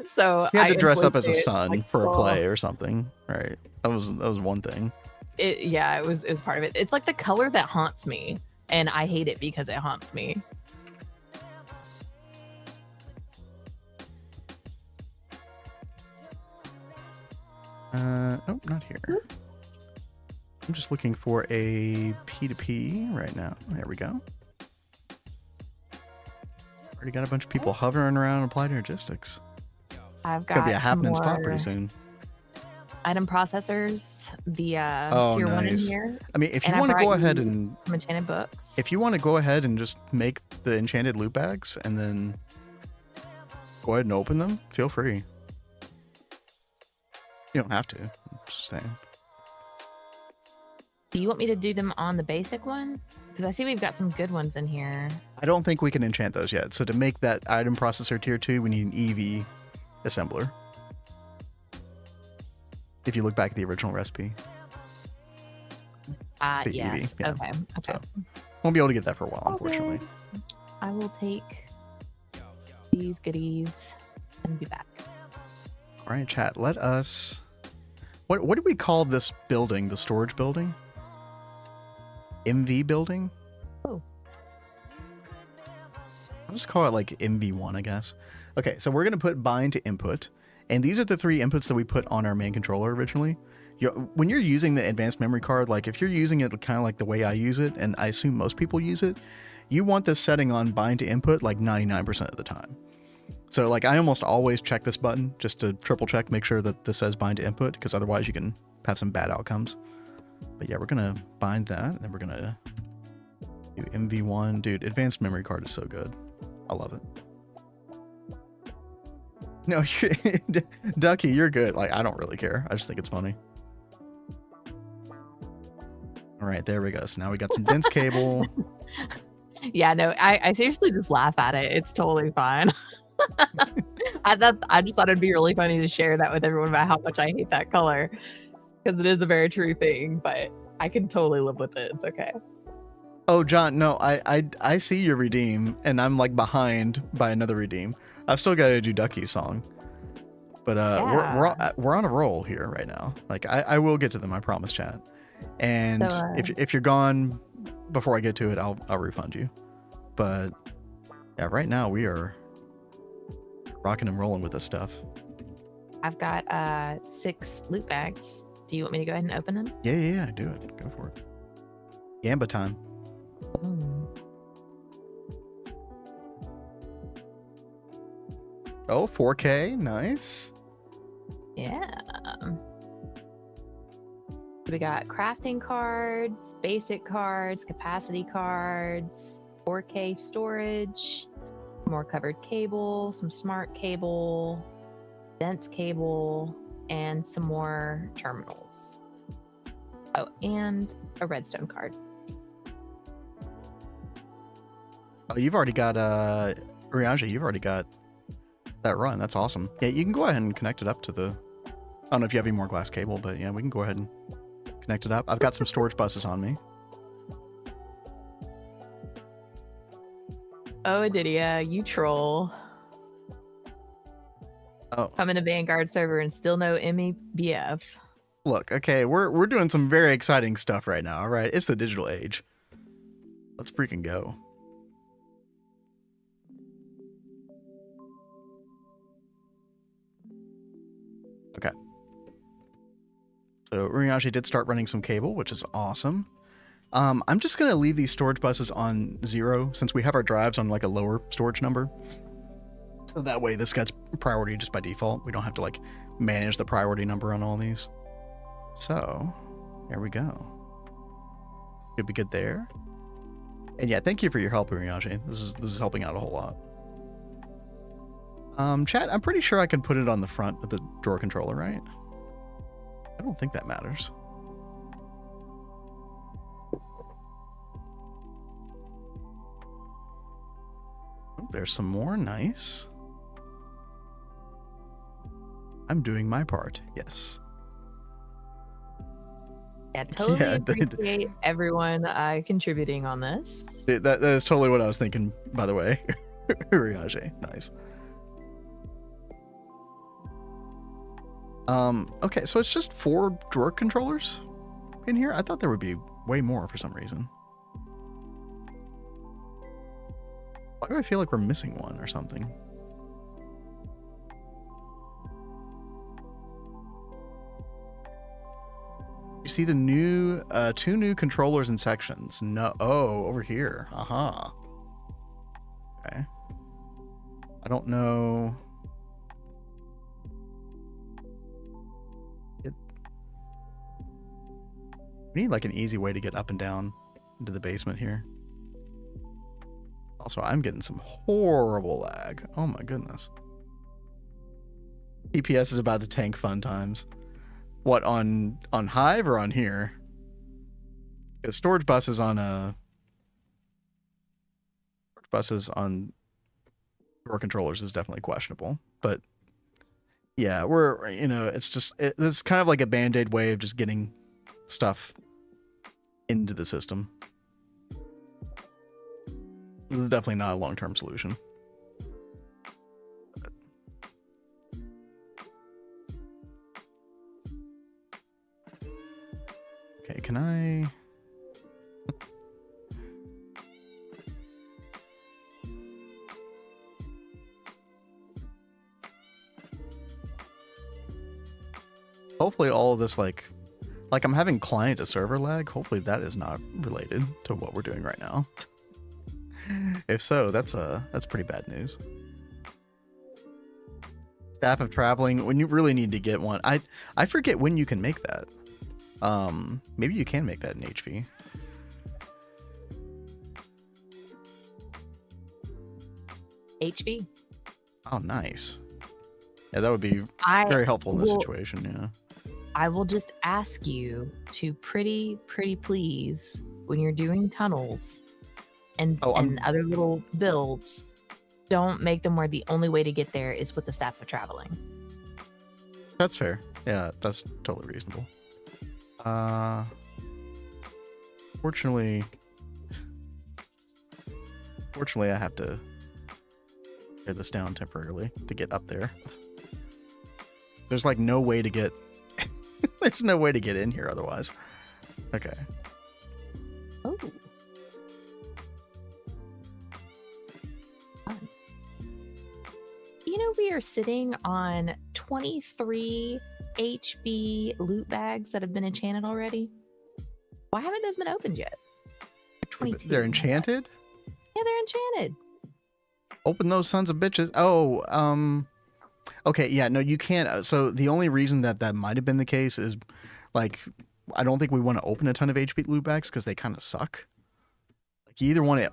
So you had to dress up as a inflicted, sun for a play or something, right? That was one thing. It was part of it. It's like the color that haunts me, and I hate it because it haunts me. Oh, not here. I'm just looking for a P2P right now. There we go. Already got a bunch of people hovering around Applied Energistics. I've got Could be a happening more spot pretty soon. Item processors, the tier 1 in here. I mean, if you want to go ahead and enchanted books. If you want to go ahead and just make the enchanted loot bags and then go ahead and open them, feel free. You don't have to. I'm just saying. Do you want me to do them on the basic one? Because I see we've got some good ones in here. I don't think we can enchant those yet. So to make that item processor tier 2, we need an EV assembler. If you look back at the original recipe. Yes. EV, yeah. Okay. So, won't be able to get that for a while, unfortunately. I will take these goodies and be back. All right, chat. Let us... What do we call this building? The storage building? MV building? Oh. I'll just call it like MV1, I guess. Okay, so we're going to put bind to input. And these are the 3 inputs that we put on our main controller originally. When you're using the advanced memory card, like if you're using it kind of like the way I use it, and I assume most people use it, you want this setting on bind to input like 99% of the time. So like I almost always check this button just to triple check, make sure that this says bind to input, because otherwise you can have some bad outcomes. But yeah, we're going to bind that, and then we're going to do MV1. Dude, advanced memory card is so good. I love it. No, Ducky, you're good. Like, I don't really care. I just think it's funny. All right, there we go. So now we got some dense cable. Yeah, no, I seriously just laugh at it. It's totally fine. I just thought it'd be really funny to share that with everyone about how much I hate that color, because it is a very true thing, but I can totally live with it. It's okay. Oh, John, no, I see your redeem, and I'm like behind by another redeem. I've still got to do Ducky's song, but we're on a roll here right now. Like I will get to them, I promise, chat. And so, if you're gone before I get to it, I'll refund you. But yeah, right now we are rocking and rolling with this stuff. I've got 6 loot bags. Do you want me to go ahead and open them? Yeah, do it. Go for it. Gamba time. Oh, 4K, nice. Yeah. We got crafting cards, basic cards, capacity cards, 4K storage, more covered cable, some smart cable, dense cable, and some more terminals. Oh, and a redstone card. Oh, you've already got Riaja, you've already got that run. That's awesome. Yeah, you can go ahead and connect it up to the... I don't know if you have any more glass cable, but yeah, we can go ahead and connect it up. I've got some storage buses on me. Oh, Adidia, you troll. Oh. Coming to Vanguard server and still no MEBF. Look, okay, we're doing some very exciting stuff right now, all right? It's the digital age. Let's freaking go. Okay. So Uriashi did start running some cable, which is awesome. I'm just going to leave these storage buses on 0 since we have our drives on like a lower storage number. So that way this gets priority just by default. We don't have to like manage the priority number on all these. So there we go. Should be good there. And yeah, thank you for your help, Uriyashi. This is helping out a whole lot. Chat, I'm pretty sure I can put it on the front of the drawer controller, right? I don't think that matters. Oh, there's some more. Nice. I'm doing my part. Yes. Yeah, totally appreciate everyone contributing on this. That is totally what I was thinking, by the way. Uriyashi. Nice. Okay, so it's just 4 drawer controllers in here? I thought there would be way more for some reason. Why do I feel like we're missing one or something? You see the new 2 new controllers and sections. No, oh, over here. Aha. Okay. I don't know. We need like an easy way to get up and down into the basement here. Also, I'm getting some horrible lag. Oh my goodness. TPS is about to tank fun times. What, on Hive or on here? Because storage buses on drawer controllers is definitely questionable. But yeah, we're, you know, it's kind of like a band-aid way of just getting stuff into the system. Definitely not a long-term solution. Okay, can I... Hopefully all of this, like I'm having client to server lag. Hopefully that is not related to what we're doing right now. If so, that's pretty bad news. Staff of traveling, when you really need to get one. I forget when you can make that. Maybe you can make that in HV. HV. Oh, nice. Yeah, that would be very helpful in this situation, yeah. I will just ask you to pretty please, when you're doing tunnels and other little builds, don't make them where the only way to get there is with the staff of traveling. That's fair. Yeah, that's totally reasonable. Fortunately, I have to tear this down temporarily to get up there. There's like no way to get there's no way to get in here otherwise. Okay. Oh. You know, we are sitting on 23 HV loot bags that have been enchanted already. Why haven't those been opened yet? 22. They're enchanted? Yeah, they're enchanted. Open those sons of bitches. Oh, okay, yeah, no, you can't. So the only reason that might have been the case is, like, I don't think we want to open a ton of HP loot bags because they kind of suck. Like, you either want to,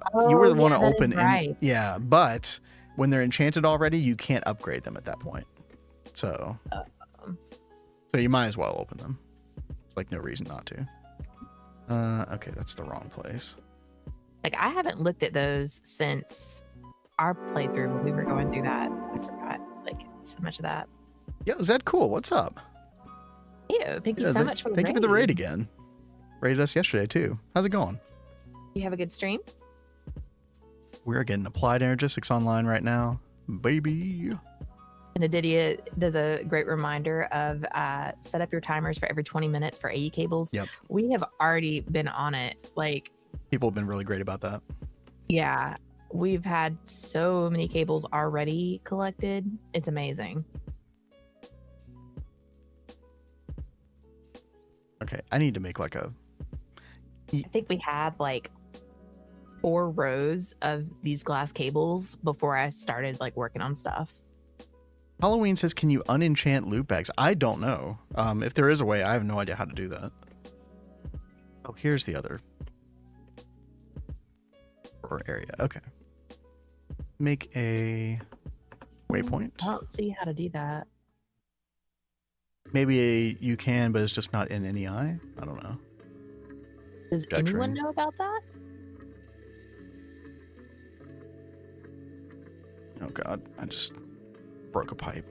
open, right. Yeah, but when they're enchanted already, you can't upgrade them at that point. So you might as well open them. There's like no reason not to. Okay, that's the wrong place. Like, I haven't looked at those since our playthrough when we were going through that. I forgot like so much of that. Yo, Zed, cool. What's up? Ew, thank you so much for the raid. Thank you for the raid again. Raided us yesterday too. How's it going? You have a good stream? We're getting Applied Energistics online right now, baby. And Adidia does a great reminder of set up your timers for every 20 minutes for AE cables. Yep. We have already been on it. Like, people have been really great about that. Yeah. We've had so many cables already collected. It's amazing. Okay, I need to make like a... I think we had like 4 rows of these glass cables before I started like working on stuff. Halloween says, can you unenchant loot bags? I don't know. If there is a way, I have no idea how to do that. Oh, here's the other. or area. Okay. Make a waypoint. I don't see how to do that. Maybe you can, but it's just not in NEI. I don't know. Does anyone know about that? Oh god, I just broke a pipe.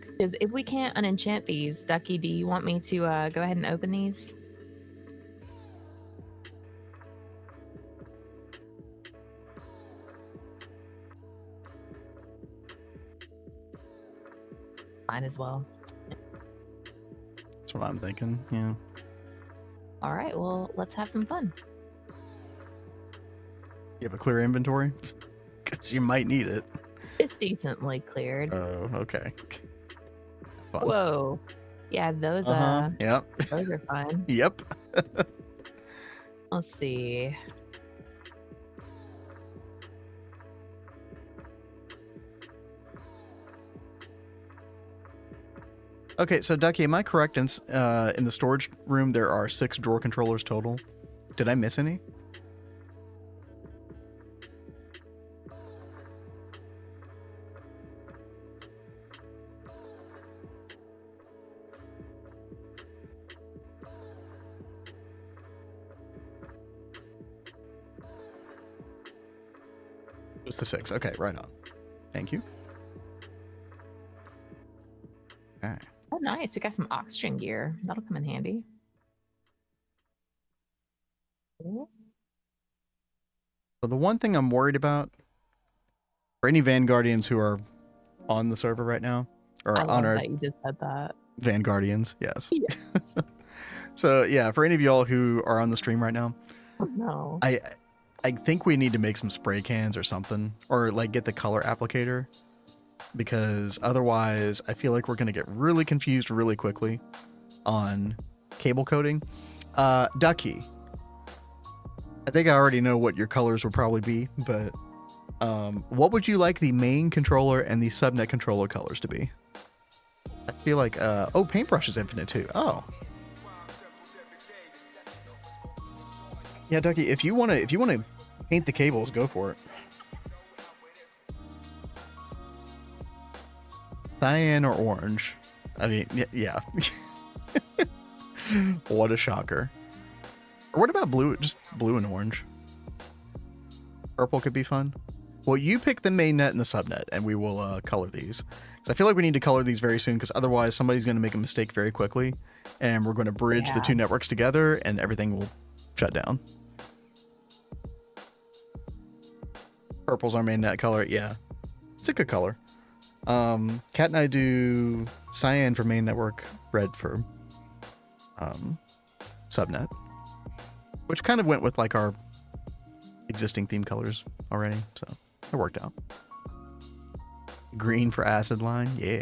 Because if we can't unenchant these, Ducky, do you want me to go ahead and open these? Might as well. That's what I'm thinking, yeah. All right, well, let's have some fun. You have a clear inventory? Because you might need it. It's decently cleared. Oh, okay. Fun. Whoa. Yeah, those Yep. those are fun. Yep. Let's see. Okay, so Ducky, am I correct in the storage room there are 6 drawer controllers total? Did I miss any? Just the 6. Okay, right on. Thank you. Okay. Oh, nice. We got some oxygen gear. That'll come in handy. So the one thing I'm worried about for any Vanguardians who are on the server right now, or I on love our that you just said that. Vanguardians, yes. Yes. So yeah, for any of y'all who are on the stream right now, No. I think we need to make some spray cans or something, or like get the color applicator, because otherwise I feel like we're going to get really confused really quickly on cable coding. Ducky, I think I already know what your colors will probably be, but what would you like the main controller and the subnet controller colors to be? I feel like oh, paintbrush is infinite too. Oh. Yeah, Ducky, if you want to paint the cables, go for it. Cyan or orange? I mean, yeah. What a shocker. Or what about blue? Just blue and orange. Purple could be fun. Well, you pick the mainnet and the subnet, and we will color these. Because I feel like we need to color these very soon, because otherwise somebody's going to make a mistake very quickly, and we're going to bridge the two networks together, and everything will shut down. Purple's our main net color. Yeah, it's a good color. Kat and I do cyan for main network, red for subnet, which kind of went with like our existing theme colors already, so it worked out. Green for acid line, yeah.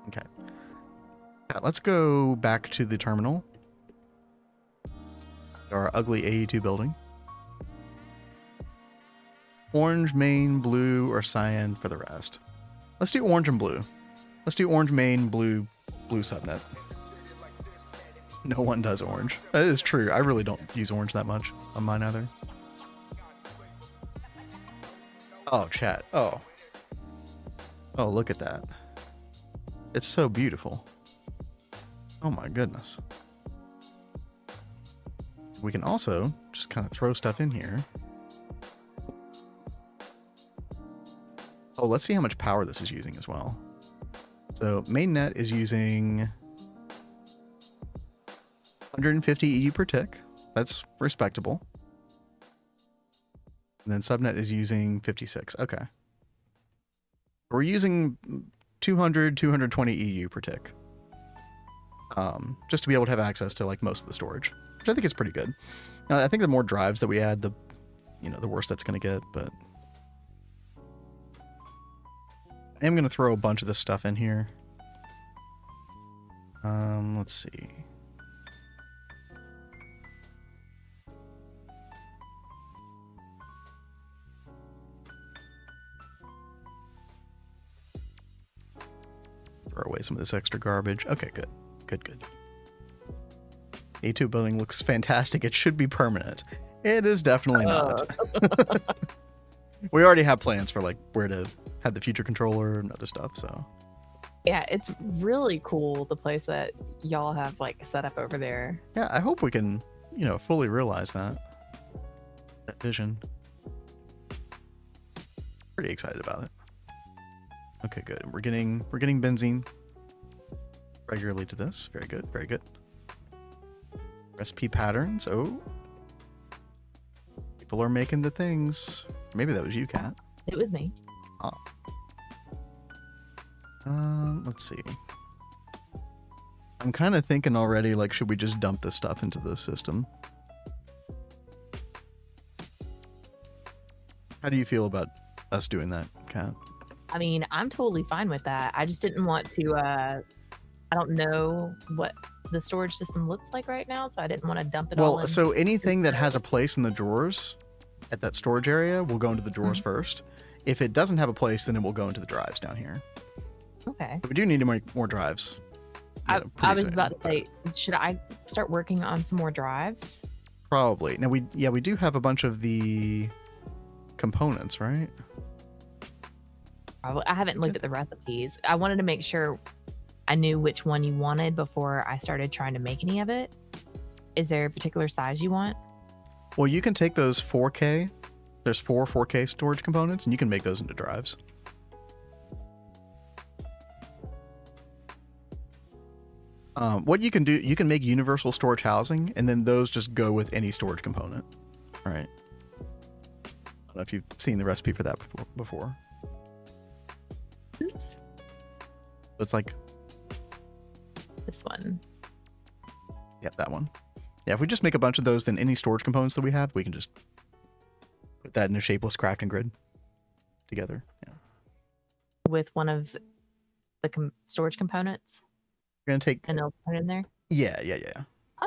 Okay. Now, let's go back to the terminal. Our ugly AE2 building. Orange, main, blue, or cyan for the rest. Let's do orange and blue. Let's do orange main, blue subnet. No one does orange. That is true. I really don't use orange that much on mine either. Oh, chat. Oh. Oh, look at that. It's so beautiful. Oh my goodness. We can also just kind of throw stuff in here. Oh, let's see how much power this is using as well. So mainnet is using 150 EU per tick. That's respectable. And then subnet is using 56. Okay. We're using 220 EU per tick. Just to be able to have access to like most of the storage, which I think is pretty good. I think the more drives that we add, the worse that's going to get, but I am going to throw a bunch of this stuff in here. Let's see. throw away some of this extra garbage. Okay, good. Good. A2 building looks fantastic. It should be permanent. It is definitely not. We already have plans for like where to have the future controller and other stuff, so. Yeah, it's really cool, the place that y'all have like set up over there. Yeah, I hope we can, you know, fully realize that vision. Pretty excited about it. Okay, good. We're getting benzene regularly to this. Very good, very good. Recipe patterns. Oh, people are making the things. Maybe that was you, Kat. It was me. Oh. Let's see. I'm kind of thinking already, like, should we just dump this stuff into the system? How do you feel about us doing that, Kat? I mean, I'm totally fine with that. I just didn't want to, I don't know what the storage system looks like right now, so I didn't want to dump it all in. Well, so anything that has a place in the drawers at that storage area will go into the drawers first. If it doesn't have a place, then it will go into the drives down here. Okay. But we do need to make more drives. I was about to say, should I start working on some more drives? Probably. Now we do have a bunch of the components, right? Probably. I haven't looked at the recipes. I wanted to make sure I knew which one you wanted before I started trying to make any of it. Is there a particular size you want? Well, you can take those 4K. There's 4 4K storage components, and you can make those into drives. What you can do, you can make universal storage housing, and then those just go with any storage component. All right. I don't know if you've seen the recipe for that before. Oops. So it's like This one. Yeah, that one. Yeah, if we just make a bunch of those, then any storage components that we have, we can just put that in a shapeless crafting grid together. Yeah. With one of the storage components? We're going to take... And they'll put it in there? Yeah.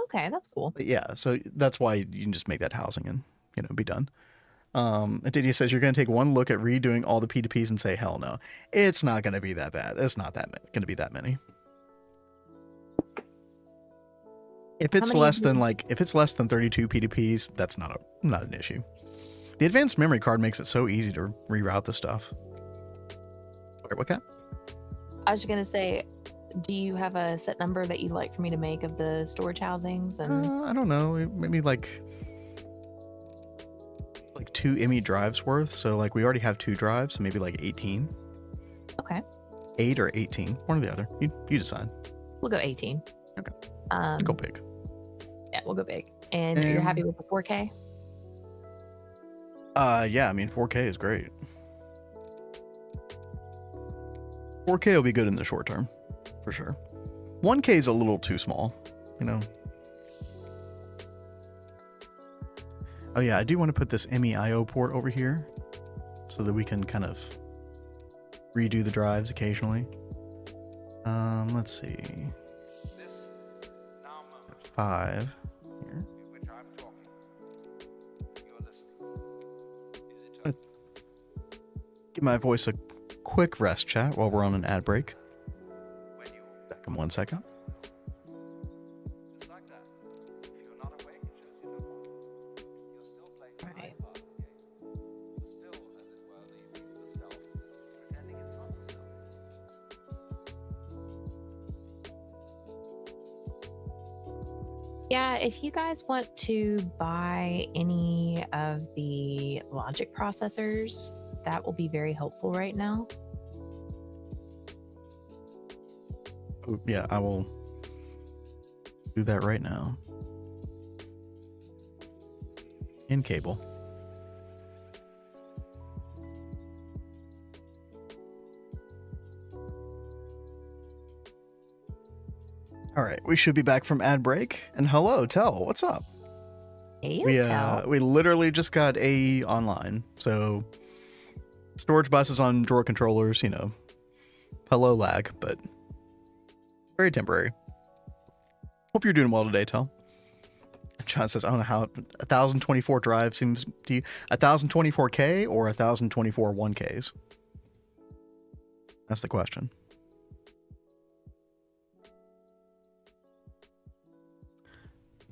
Okay, that's cool. Yeah, so that's why you can just make that housing and, you know, be done. Didier says you're going to take one look at redoing all the P2Ps and say, hell no. It's not going to be that bad. It's not that going to be that many. If it's less than 32 P2Ps, that's not an issue. The advanced memory card makes it so easy to reroute the stuff. What, Kat? I was just going to say, do you have a set number that you'd like for me to make of the storage housings? And I don't know. Maybe like 2 ME drives worth. So like we already have 2 drives, so maybe like 18. Okay. 8 or 18, one or the other. You decide. We'll go 18. Okay. Go big. Yeah, we'll go big. And you're happy with the 4K? Yeah, I mean 4K is great. 4K will be good in the short term, for sure. 1K is a little too small, you know. Oh yeah, I do want to put this MEIO port over here so that we can kind of redo the drives occasionally. Let's see. 5 here. Give my voice a quick rest, chat, while we're on an ad break. Back in 1 second. Yeah, if you guys want to buy any of the logic processors, that will be very helpful right now. Oh, yeah, I will do that right now. In cable. All right, we should be back from ad break. And hello, Tell, what's up? Hey, we literally just got AE online. So storage buses on drawer controllers, you know, hello lag, but very temporary. Hope you're doing well today, Tell. John says, I don't know how 1024 drive seems to you. 1024K or 1024 1Ks? That's the question.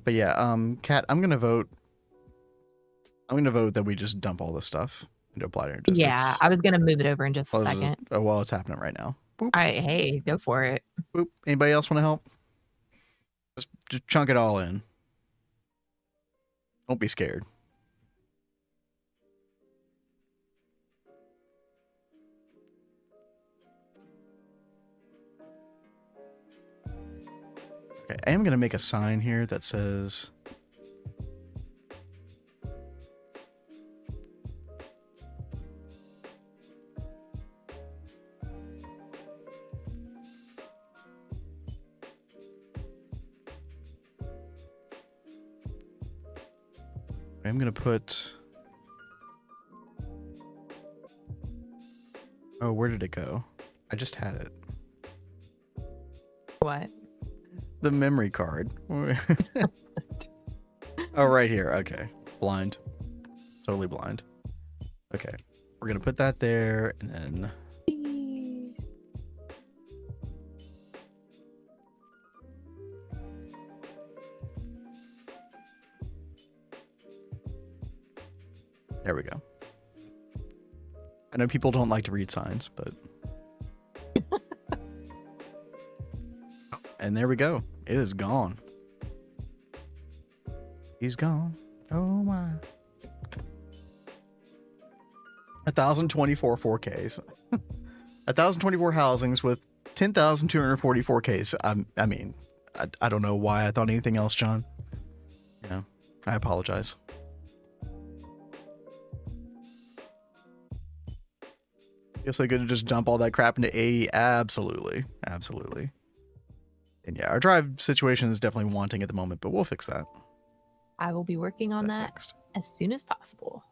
But yeah, Kat, I'm gonna vote that we just dump all this stuff into Applied Energistics. Yeah, I was gonna move it over in just a second. Well, it's happening right now. Boop. All right, hey, go for it. Boop. Anybody else want to help? Just chunk it all in. Don't be scared. Okay, I am going to make a sign here that says... I'm going to put... Oh, where did it go? I just had it. What? The memory card. Oh, right here. Okay. Blind. Totally blind. Okay. We're going to put that there and then... There we go. I know people don't like to read signs, but... And there we go. It is gone. He's gone. Oh my. 1,024 4Ks. 1,024 housings with 10,240 4Ks. I mean, I don't know why I thought anything else, John. You know, I apologize. Feels so good to just dump all that crap into AE. Absolutely. Absolutely. And yeah, our drive situation is definitely wanting at the moment, but we'll fix that. I will be working on that next, as soon as possible.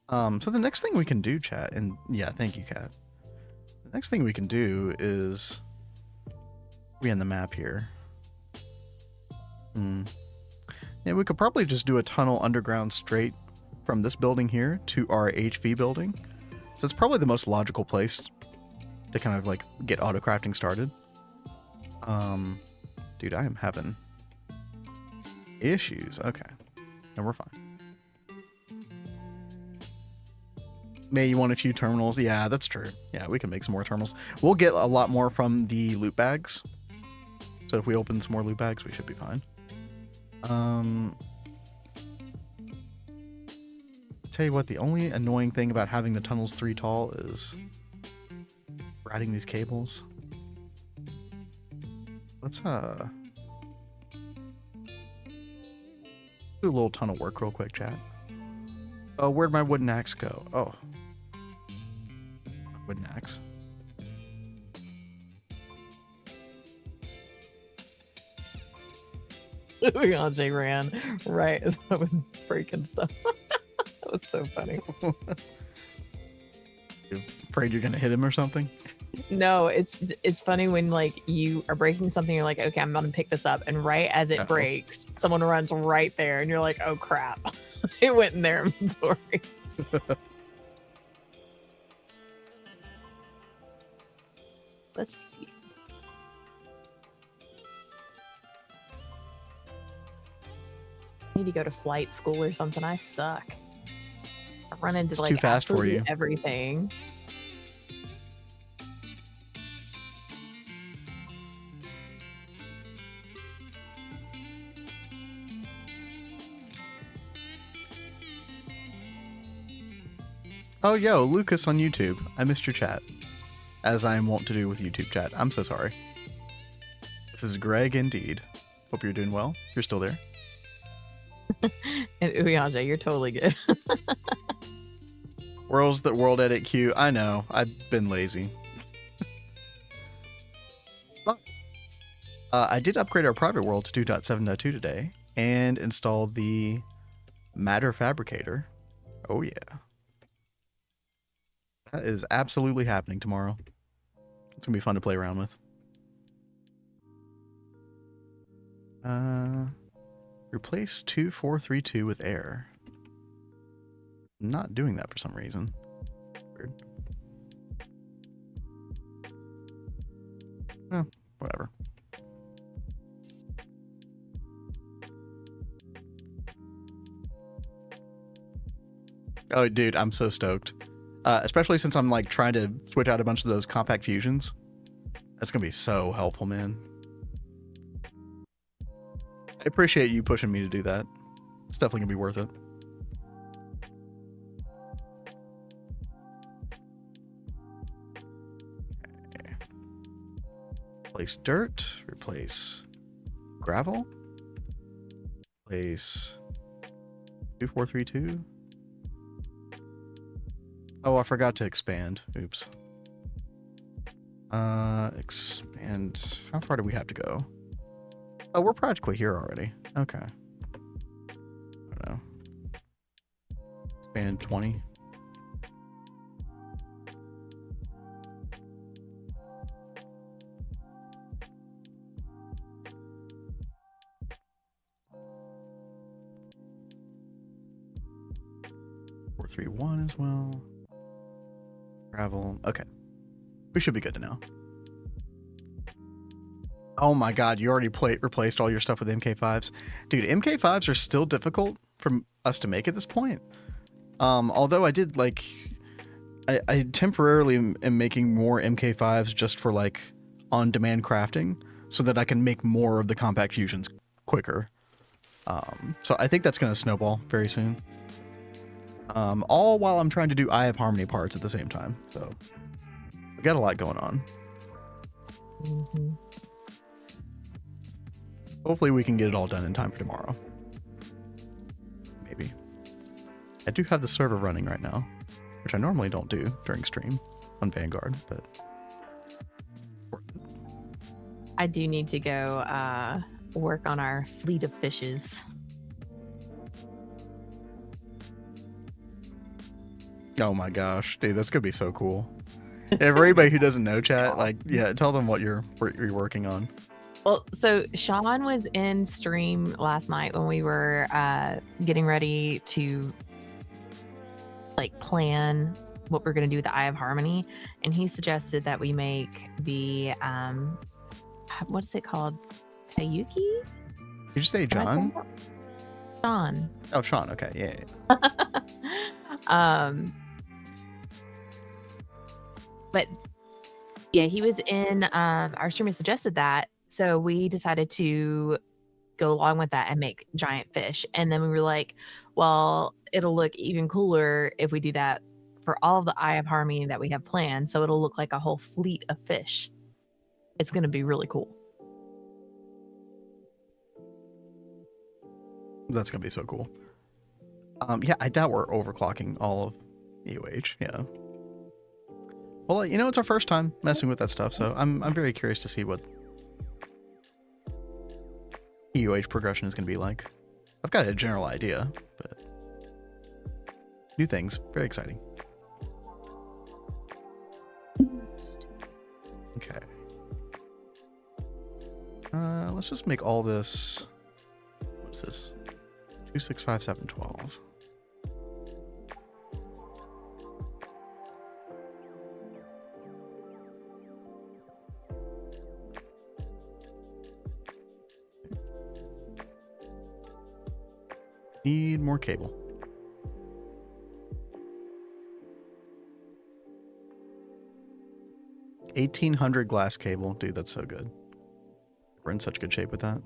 So the next thing we can do, chat, and yeah, thank you, Kat. The next thing we can do is we in the map here. Yeah, we could probably just do a tunnel underground straight from this building here to our HV building. So it's probably the most logical place to kind of like get auto crafting started. Dude, I am having issues. Okay. No, we're fine. May you want a few terminals? Yeah, that's true. Yeah, we can make some more terminals. We'll get a lot more from the loot bags. So if we open some more loot bags, we should be fine. Tell you what, the only annoying thing about having the tunnels 3 tall is riding these cables. Let's do a little tunnel work real quick, chat. Oh, where'd my wooden axe go? Oh, wooden axe. Ajay ran right as I was breaking stuff. That was so funny. You afraid you're gonna hit him or something? No, it's funny when like you are breaking something, you're like, okay, I'm gonna pick this up, and right as it breaks, someone runs right there, and you're like, oh crap, it went in their inventory. Let's see. I need to go to flight school or something. I suck. I run into It's like too fast for you. everything. Oh, yo, Lucas on YouTube. I missed your chat, as I am wont to do with YouTube chat. I'm so sorry. This is Greg indeed. Hope you're doing well. You're still there. And Uyaja, you're totally good. World edit queue. I know. I've been lazy. But I did upgrade our private world to 2.7.2 today and installed the Matter Fabricator. Oh yeah. That is absolutely happening tomorrow. It's gonna be fun to play around with. Replace 2432 with air. I'm not doing that for some reason. Weird. Oh, whatever. Oh, dude, I'm so stoked. Especially since I'm like trying to switch out a bunch of those compact fusions. That's gonna be so helpful, man. I appreciate you pushing me to do that. It's definitely gonna be worth it. Okay. Replace dirt, replace gravel, replace 2432. Oh, I forgot to expand. Oops. Expand. How far do we have to go? Oh, we're practically here already. Okay. I don't know. Expand 20. Four, 3, 1 as well. Gravel. Okay. We should be good to know. Oh my god, you already replaced all your stuff with MK5s. Dude, MK5s are still difficult for us to make at this point. Although I did like... I temporarily am making more MK5s just for like on-demand crafting so that I can make more of the compact fusions quicker. So I think that's going to snowball very soon. All while I'm trying to do Eye of Harmony parts at the same time. So we got a lot going on. Mm-hmm. Hopefully we can get it all done in time for tomorrow. Maybe. I do have the server running right now, which I normally don't do during stream on Vanguard, but I do need to go work on our fleet of fishes. oh my gosh, dude, that's gonna be so cool. For anybody who doesn't know, chat, like, yeah, tell them what you're working on. Well, so Shawn was in stream last night when we were getting ready to like plan what we're gonna do with the Eye of Harmony, and he suggested that we make the what's it called? Tayuki? Did you say John? Shawn. Oh, Shawn. Okay, yeah. But yeah, he was in our stream and suggested that, so we decided to go along with that and make giant fish. And then we were like, well, it'll look even cooler if we do that for all of the Eye of Harmony that we have planned, so it'll look like a whole fleet of fish. It's going to be really cool. That's gonna be so cool. Yeah, I doubt we're overclocking all of EOH. Yeah. Well, you know, it's our first time messing with that stuff, so I'm very curious to see what EOH progression is gonna be like. I've got a general idea, but new things, very exciting. Okay. Let's just make all this. What's this? 2, 6, 5, 7, 12. Need more cable. 1800 glass cable. Dude, that's so good. We're in such good shape with that.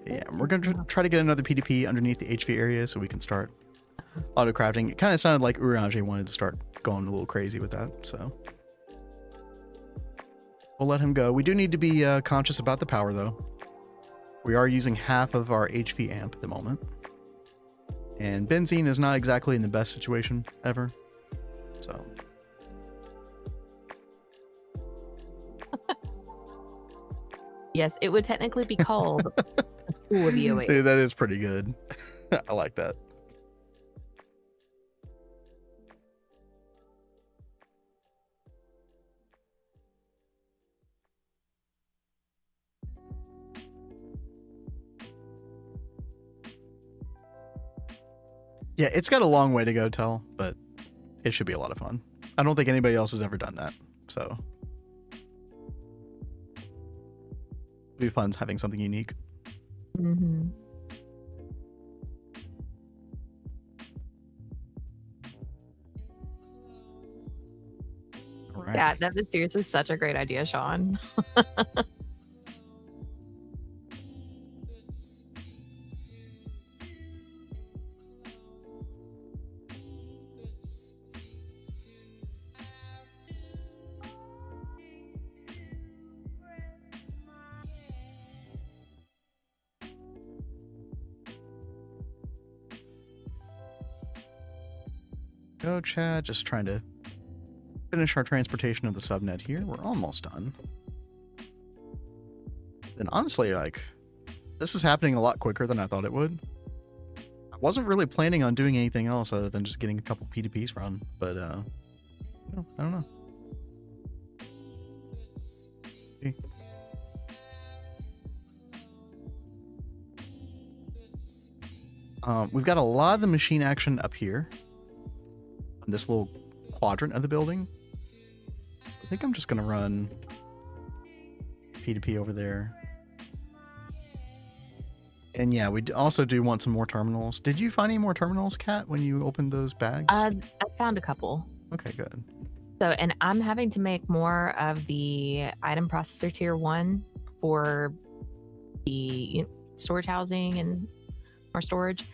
Yeah, we're going to try to get another P2P underneath the HV area so we can start auto crafting. It kind of sounded like Uranger wanted to start going a little crazy with that, so we'll let him go. We do need to be conscious about the power, though. We are using half of our HV amp at the moment. And benzene is not exactly in the best situation ever, so... Yes, it would technically be called a school of EOH. Dude, that is pretty good. I like that. Yeah, it's got a long way to go, Tell, but it should be a lot of fun. I don't think anybody else has ever done that, so... It'll be fun having something unique. Mm-hmm. right. Yeah, that is seriously such a great idea, Shawn. Go, Chad. Just trying to finish our transportation of the subnet here. We're almost done. And honestly, like, this is happening a lot quicker than I thought it would. I wasn't really planning on doing anything else other than just getting a couple P2Ps run, but I don't know. Okay. We've got a lot of the machine action up here on this little quadrant of the building. I think I'm just gonna run P2P over there. And yeah, we also do want some more terminals. Did you find any more terminals, Kat, when you opened those bags? I found a couple. Okay, good. So, and I'm having to make more of the item processor tier 1 for the storage housing and more storage.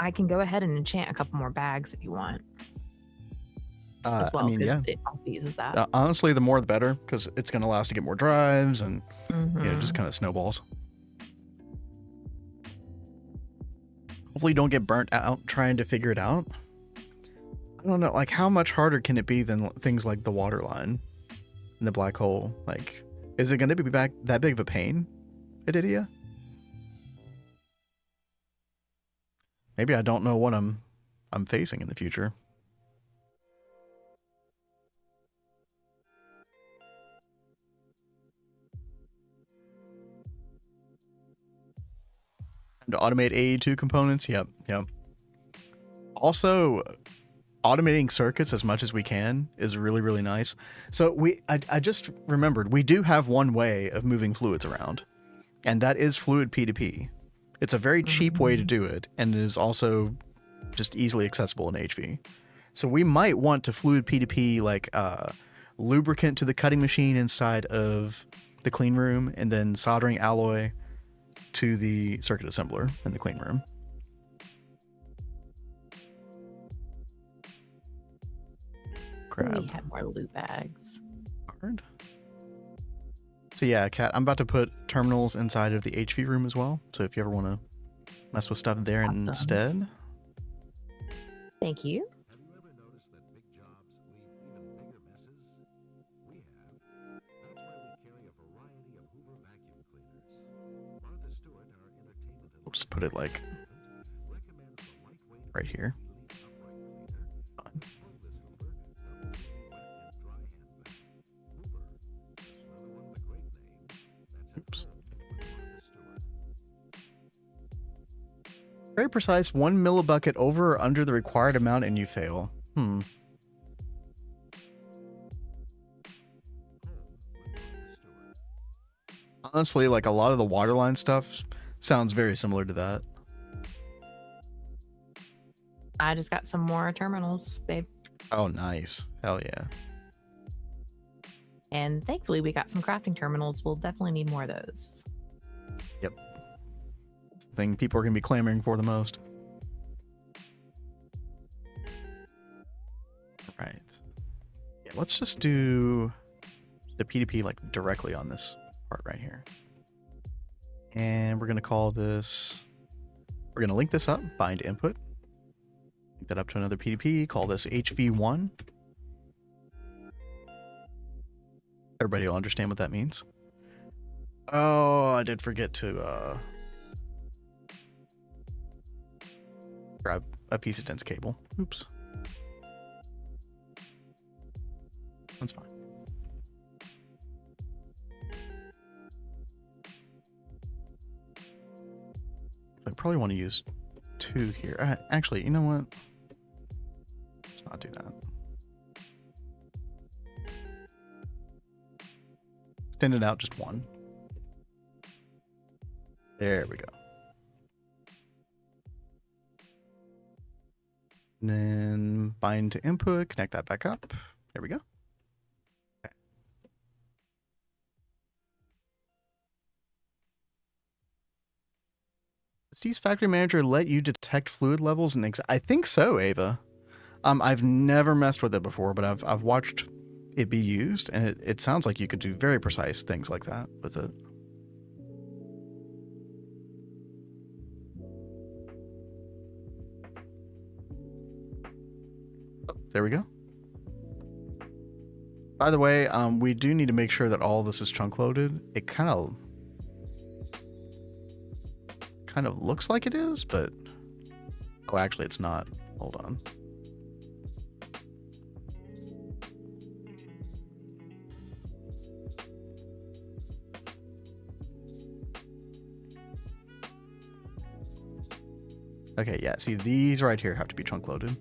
I can go ahead and enchant a couple more bags if you want. As well, I mean, yeah. It also uses that. Honestly, the more the better, because it's going to allow us to get more drives and just kind of snowballs. Hopefully you don't get burnt out trying to figure it out. I don't know, like, how much harder can it be than things like the water line and the black hole? Like, is it going to be that big of a pain, Edidia? Maybe I don't know what I'm facing in the future. To automate AE2 components, yep. Also, automating circuits as much as we can is really, really nice. So I just remembered, we do have one way of moving fluids around, and that is fluid P2P. It's a very cheap way to do it, and it is also just easily accessible in HV. So we might want to fluid P2P like lubricant to the cutting machine inside of the clean room, and then soldering alloy to the circuit assembler in the clean room. Crap. We have more loot bags. Hard. So yeah, Kat, I'm about to put terminals inside of the HV room as well. So if you ever want to mess with stuff there instead. Thank you. Have you ever noticed that big jobs leave even bigger messes? We have. That's why we carry a variety of Hoover vacuum cleaners. Martha Stewart, our entertainment We'll just put it like recommends the lightweight right here. upright cleaner. Oops. Very precise, 1 millibucket over or under the required amount and you fail. Honestly, like a lot of the waterline stuff sounds very similar to that. I just got some more terminals, babe. Oh, nice. Hell yeah. And thankfully we got some crafting terminals. We'll definitely need more of those. Yep. It's the thing people are going to be clamoring for the most. Right. Yeah, let's just do the P2P like directly on this part right here. And we're going to call this, we're going to link this up, bind input. Link that up to another P2P, call this HV1. Everybody will understand what that means. Oh, I did forget to grab a piece of dense cable. Oops. That's fine. I probably want to use 2 here. Actually, you know what? Let's not do that. Extend it out just 1. There we go. And then bind to input, connect that back up. There we go. Steve's Factory Manager let you detect fluid levels and I think so, Ava. I've never messed with it before, but I've watched it be used, and it sounds like you could do very precise things like that with it. Oh, there we go. By the way, we do need to make sure that all this is chunk loaded. It kind of looks like it is, but oh, actually it's not. Hold on. Okay, yeah, see, these right here have to be chunk loaded.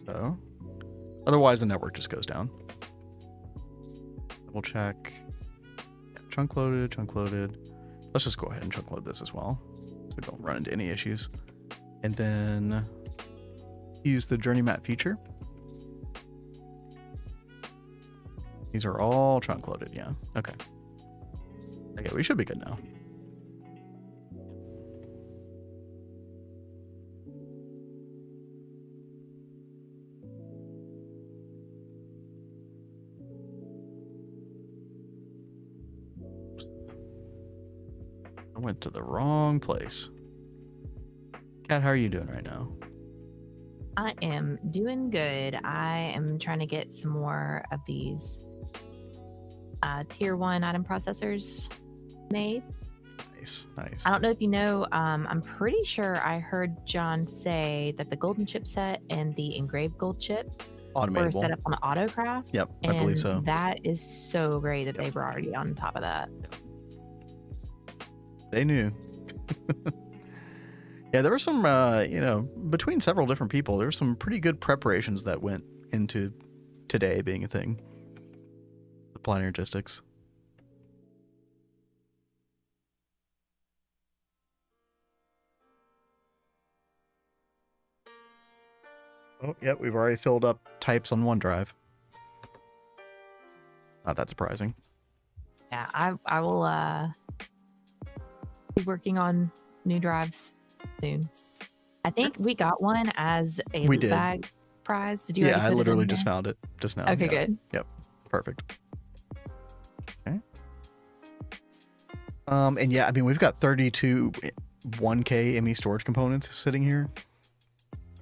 So, otherwise the network just goes down. We'll check. Yeah, chunk loaded, chunk loaded. Let's just go ahead and chunk load this as well, so we don't run into any issues. And then use the journey map feature. These are all chunk loaded, yeah. Okay. Okay, we should be good now. I went to the wrong place. Kat, how are you doing right now? I am doing good. I am trying to get some more of these tier 1 item processors made. Nice, nice. I don't know if you know, I'm pretty sure I heard John say that the golden chipset and the engraved gold chip were set up on AutoCraft. Yep, I believe so. That is so great that they were already on top of that. They knew. Yeah, there were some, you know, between several different people, there were some pretty good preparations that went into today being a thing. Applied Energistics. Oh, yep, we've already filled up types on OneDrive. Not that surprising. Yeah, I will be working on new drives soon. I think we got one as a loot bag prize. Did you? Yeah, I literally just found it just now. Okay, good. Yep, perfect. Okay. And yeah, I mean, we've got 32 1K ME storage components sitting here.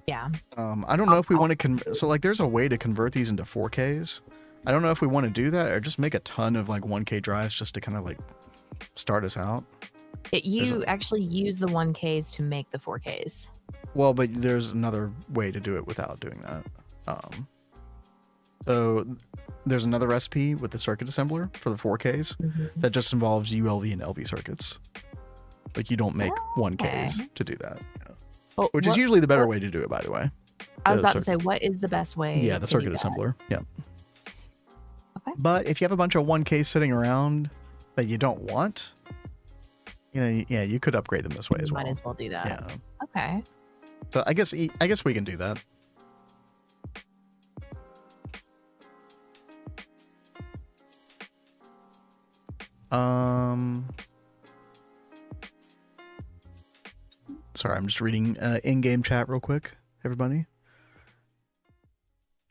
Yeah. I don't know if we want to so like there's a way to convert these into 4Ks. I don't know if we want to do that or just make a ton of like 1K drives just to kind of like start us out. You actually use the 1Ks to make the 4Ks. Well, but there's another way to do it without doing that. So there's another recipe with the circuit assembler for the 4Ks that just involves ULV and LV circuits. Like you don't make 1Ks to do that. Yeah. Well, which is usually the better way to do it, by the way. I was about to say, what is the best way? Yeah, the circuit assembler. Yeah. Okay. But if you have a bunch of 1Ks sitting around that you don't want, you know, yeah, you could upgrade them this way as well. Might as well do that. Yeah. Okay. So I guess we can do that. Sorry, I'm just reading in-game chat real quick, everybody.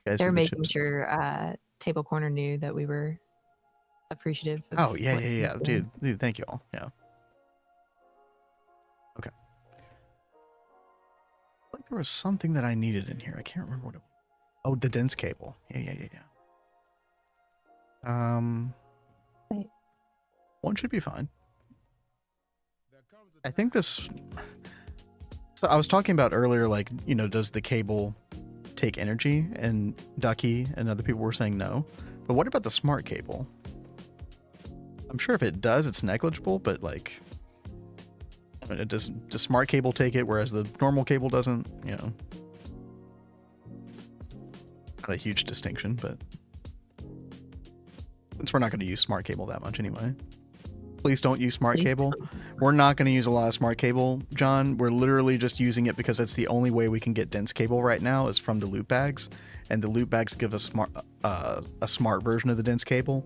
They're making sure TableKorner knew that we were appreciative. Oh, yeah. Dude, thank you all. Yeah. Okay. I think there was something that I needed in here. I can't remember what it was. Oh, the dense cable. Yeah. Wait. One should be fine. I think this... So I was talking about earlier, like, you know, does the cable take energy? And Ducky and other people were saying no. But what about the smart cable? I'm sure if it does, it's negligible, but like... I mean, does smart cable take it, whereas the normal cable doesn't? You know, not a huge distinction, but since we're not going to use smart cable that much anyway, please don't use smart cable. We're not going to use a lot of smart cable, John. We're literally just using it because it's the only way we can get dense cable right now is from the loot bags, and the loot bags give us a smart version of the dense cable.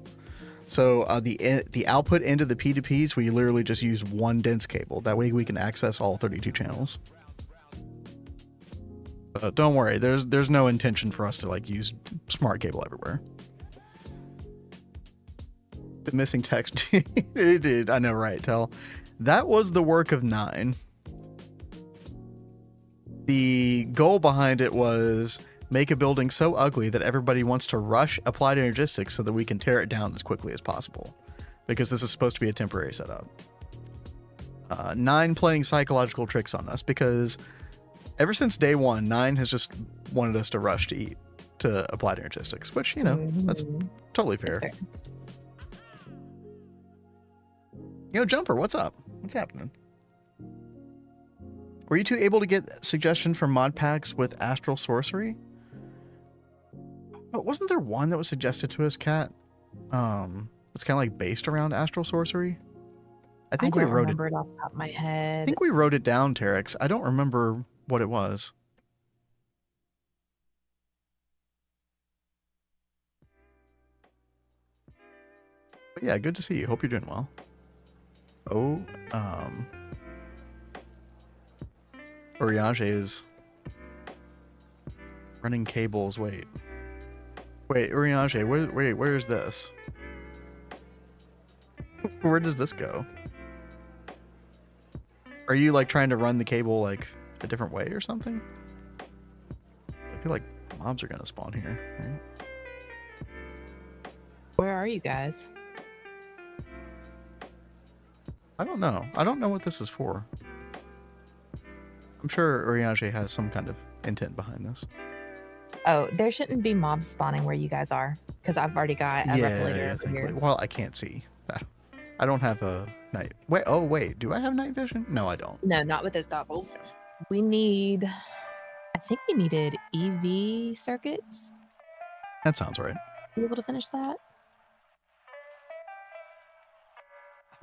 So the output into the P2Ps, we literally just use one dense cable. That way we can access all 32 channels. Don't worry, there's no intention for us to like use smart cable everywhere. The missing text, dude, I know, right? That was the work of 9. The goal behind it was make a building so ugly that everybody wants to rush Applied Energistics so that we can tear it down as quickly as possible. Because this is supposed to be a temporary setup. 9 playing psychological tricks on us because ever since day 1, 9 has just wanted us to rush to Applied Energistics, which, you know, that's totally fair. That's fair. Yo, Jumper, what's up? What's happening? Were you two able to get suggestion for mod packs with Astral Sorcery? But wasn't there one that was suggested to us, Kat? It's kind of like based around Astral Sorcery. I think we wrote it off the top of my head. I think we wrote it down, Terex. I don't remember what it was. But yeah, good to see you. Hope you're doing well. Oh, Oriage is running cables. Wait, Oriage, where is this? Where does this go? Are you like trying to run the cable like a different way or something? I feel like mobs are gonna spawn here, right? Where are you guys? I don't know. I don't know what this is for. I'm sure Oriage has some kind of intent behind this. Oh, there shouldn't be mobs spawning where you guys are, because I've already got a replicator over here. Well, I can't see. I don't have a night. Wait, oh wait, do I have night vision? No, I don't. No, not with those goggles. We need, I think we needed EV circuits. That sounds right. Be able to finish that?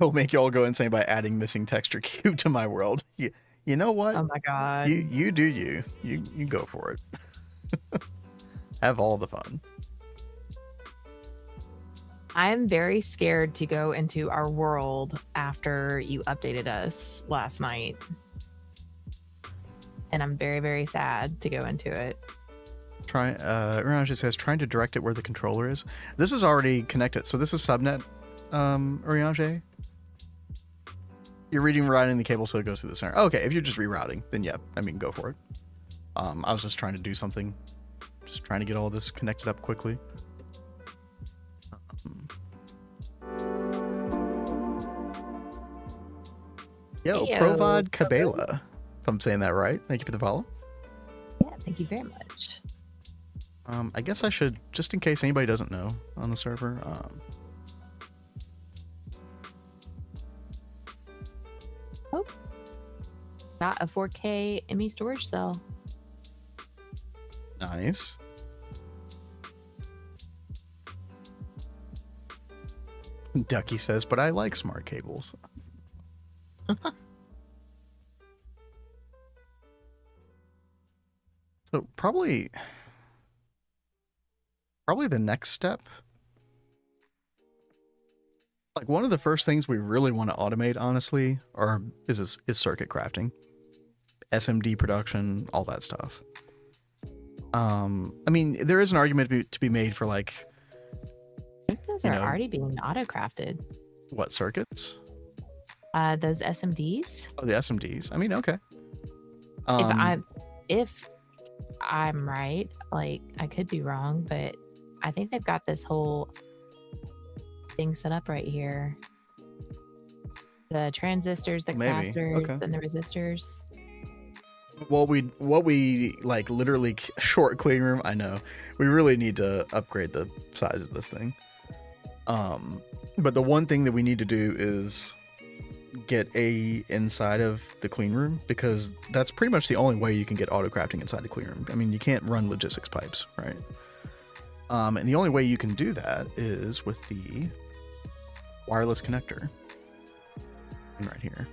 I'll make you all go insane by adding missing texture cube to my world. You know what? Oh my god. You do you. You go for it. Have all the fun. I am very scared to go into our world after you updated us last night. And I'm very, very sad to go into it. Orange says trying to direct it where the controller is. This is already connected. So this is subnet, Oriange. You're rerouting the cable so it goes through the center. Oh, okay, if you're just rerouting, then yeah, I mean, go for it. I was just trying to do something. Just trying to get all this connected up quickly. Yo, Provod Cabela, if I'm saying that right. Thank you for the follow. Yeah, thank you very much. I guess I should, just in case anybody doesn't know on the server. Oh, got a 4K ME storage cell. Nice. Ducky says, but I like smart cables. So probably the next step, like one of the first things we really want to automate, honestly, is circuit crafting, SMD production, all that stuff. I mean, there is an argument to be made for like, I think those are already being auto-crafted. What circuits? Those SMDs. Oh, the SMDs. I mean, okay. If I'm right, like I could be wrong, but I think they've got this whole thing set up right here. The transistors, the capacitors, and the resistors. What we like literally short clean room. I know we really need to upgrade the size of this thing. But the one thing that we need to do is get inside of the clean room, because that's pretty much the only way you can get auto crafting inside the clean room. I mean, you can't run logistics pipes, right? And the only way you can do that is with the wireless connector right here,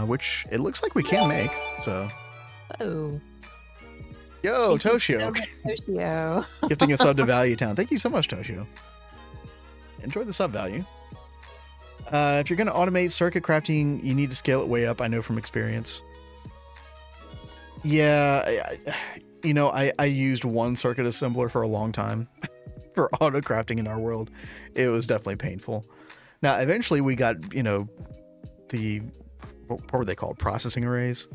which it looks like we can make. So, oh, yo, Toshio, Toshio, gifting a sub to Value Town. Thank you so much, Toshio. Enjoy the sub value. If you're going to automate circuit crafting, you need to scale it way up. I know from experience. Yeah, I used one circuit assembler for a long time for auto crafting in our world. It was definitely painful. Now, eventually we got, what were they called? Processing arrays.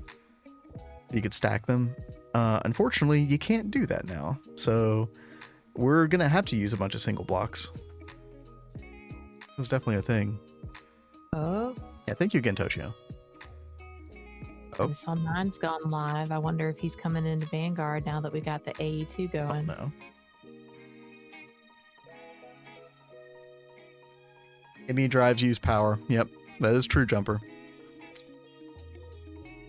You could stack them. Unfortunately, you can't do that now. So we're going to have to use a bunch of single blocks. That's definitely a thing. Oh. Yeah, thank you again, Toshio. I saw Nine's gone live. I wonder if he's coming into Vanguard now that we got the AE2 going. Oh, no. ME drives use power. Yep, that is true, Jumper.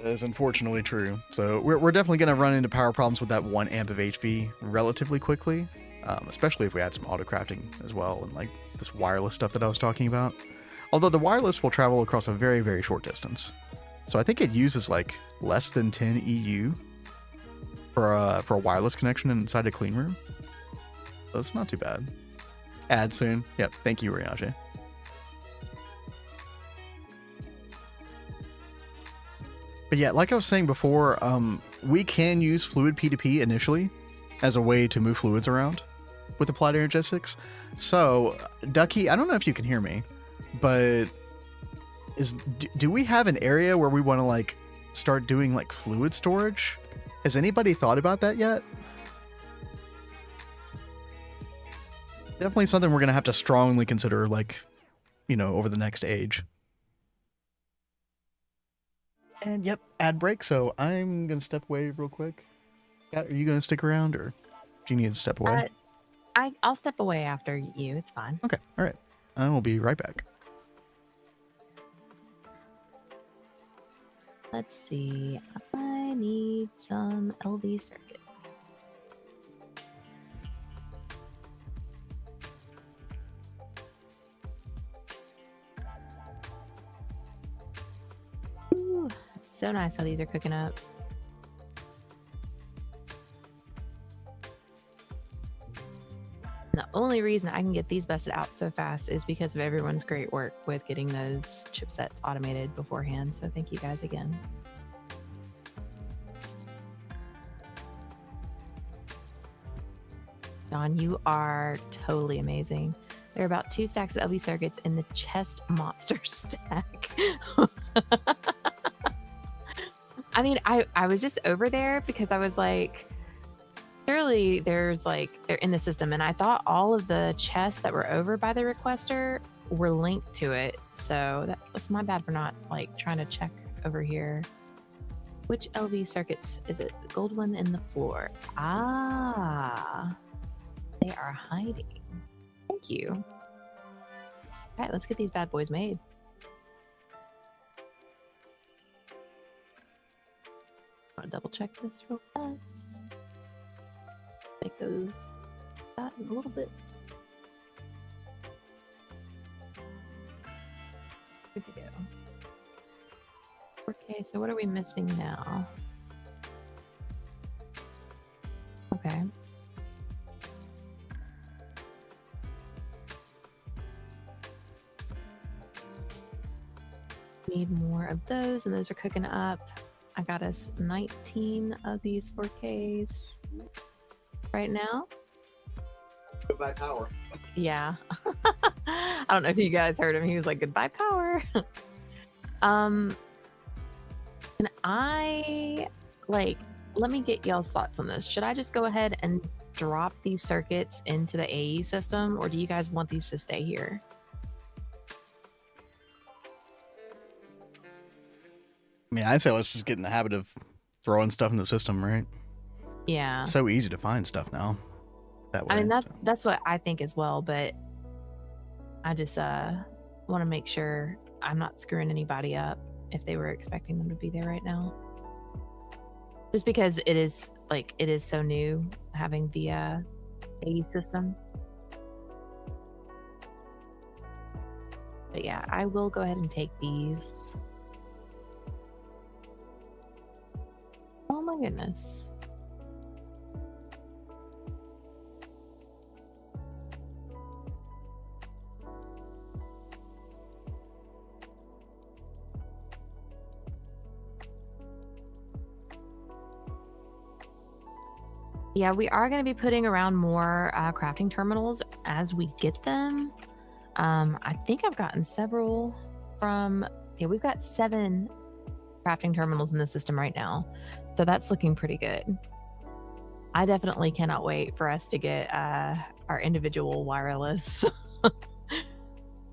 That is unfortunately true. So we're definitely going to run into power problems with that 1 amp of HV relatively quickly, especially if we add some auto crafting as well and like this wireless stuff that I was talking about. Although the wireless will travel across a very, very short distance. So I think it uses like less than 10 EU for a wireless connection inside a clean room. So it's not too bad. Add soon. Yep. Thank you, Riaje. But yeah, like I was saying before, we can use fluid P2P initially as a way to move fluids around with Applied Energistics. So, Ducky, I don't know if you can hear me, but do we have an area where we want to like start doing like fluid storage? Has anybody thought about that yet? Definitely something we're going to have to strongly consider, like, over the next age. And yep, ad break. So I'm going to step away real quick. Kat, are you going to stick around or do you need to step away? I'll step away after you. It's fine. Okay. All right. I will be right back. Let's see. I need some LV circuit. Ooh, it's so nice how these are cooking up. The only reason I can get these busted out so fast is because of everyone's great work with getting those chipsets automated beforehand. So thank you guys again. Shawn, you are totally amazing. There are about 2 stacks of LV circuits in the chest monster stack. I mean, I was just over there because I was like, surely there's like, they're in the system. And I thought all of the chests that were over by the requester were linked to it. So that's my bad for not like trying to check over here. Which LV circuits is it? The gold one in the floor. Ah, they are hiding. Thank you. All right, let's get these bad boys made. I'm gonna double check this real fast. Make those that a little bit. Good to go. Okay, so what are we missing now? Okay. Need more of those, and those are cooking up. I got us 19 of these 4Ks right now. Goodbye, power. Yeah. I don't know if you guys heard him. He was like, goodbye, power. And I, like, let me get y'all's thoughts on this. Should I just go ahead and drop these circuits into the AE system, or do you guys want these to stay here? I mean, I'd say let's just get in the habit of throwing stuff in the system, right? Yeah. It's so easy to find stuff now. That way. I mean, that's what I think as well, but I just want to make sure I'm not screwing anybody up if they were expecting them to be there right now. Just because it is so new having the AE system. But yeah, I will go ahead and take these. Oh my goodness. Yeah, we are going to be putting around more crafting terminals as we get them. I think I've gotten several from, yeah, we've got 7 crafting terminals in the system right now. So that's looking pretty good. I definitely cannot wait for us to get our individual wireless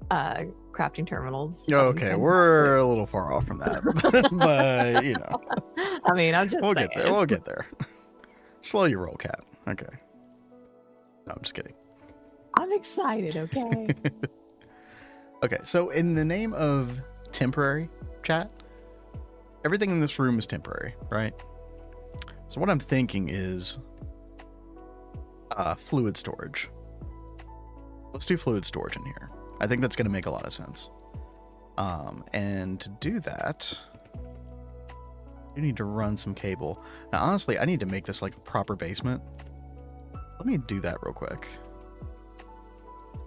crafting terminals. Okay, we're a little far off from that, but you know. I mean, I'm just we'll saying. get there. We'll get there. Slow your roll, cat. Okay. No, I'm just kidding. I'm excited, okay? Okay, so in the name of temporary, chat, everything in this room is temporary, right? So what I'm thinking is fluid storage. Let's do fluid storage in here. I think that's going to make a lot of sense. And to do that, you need to run some cable. Now, honestly, I need to make this like a proper basement. Let me do that real quick.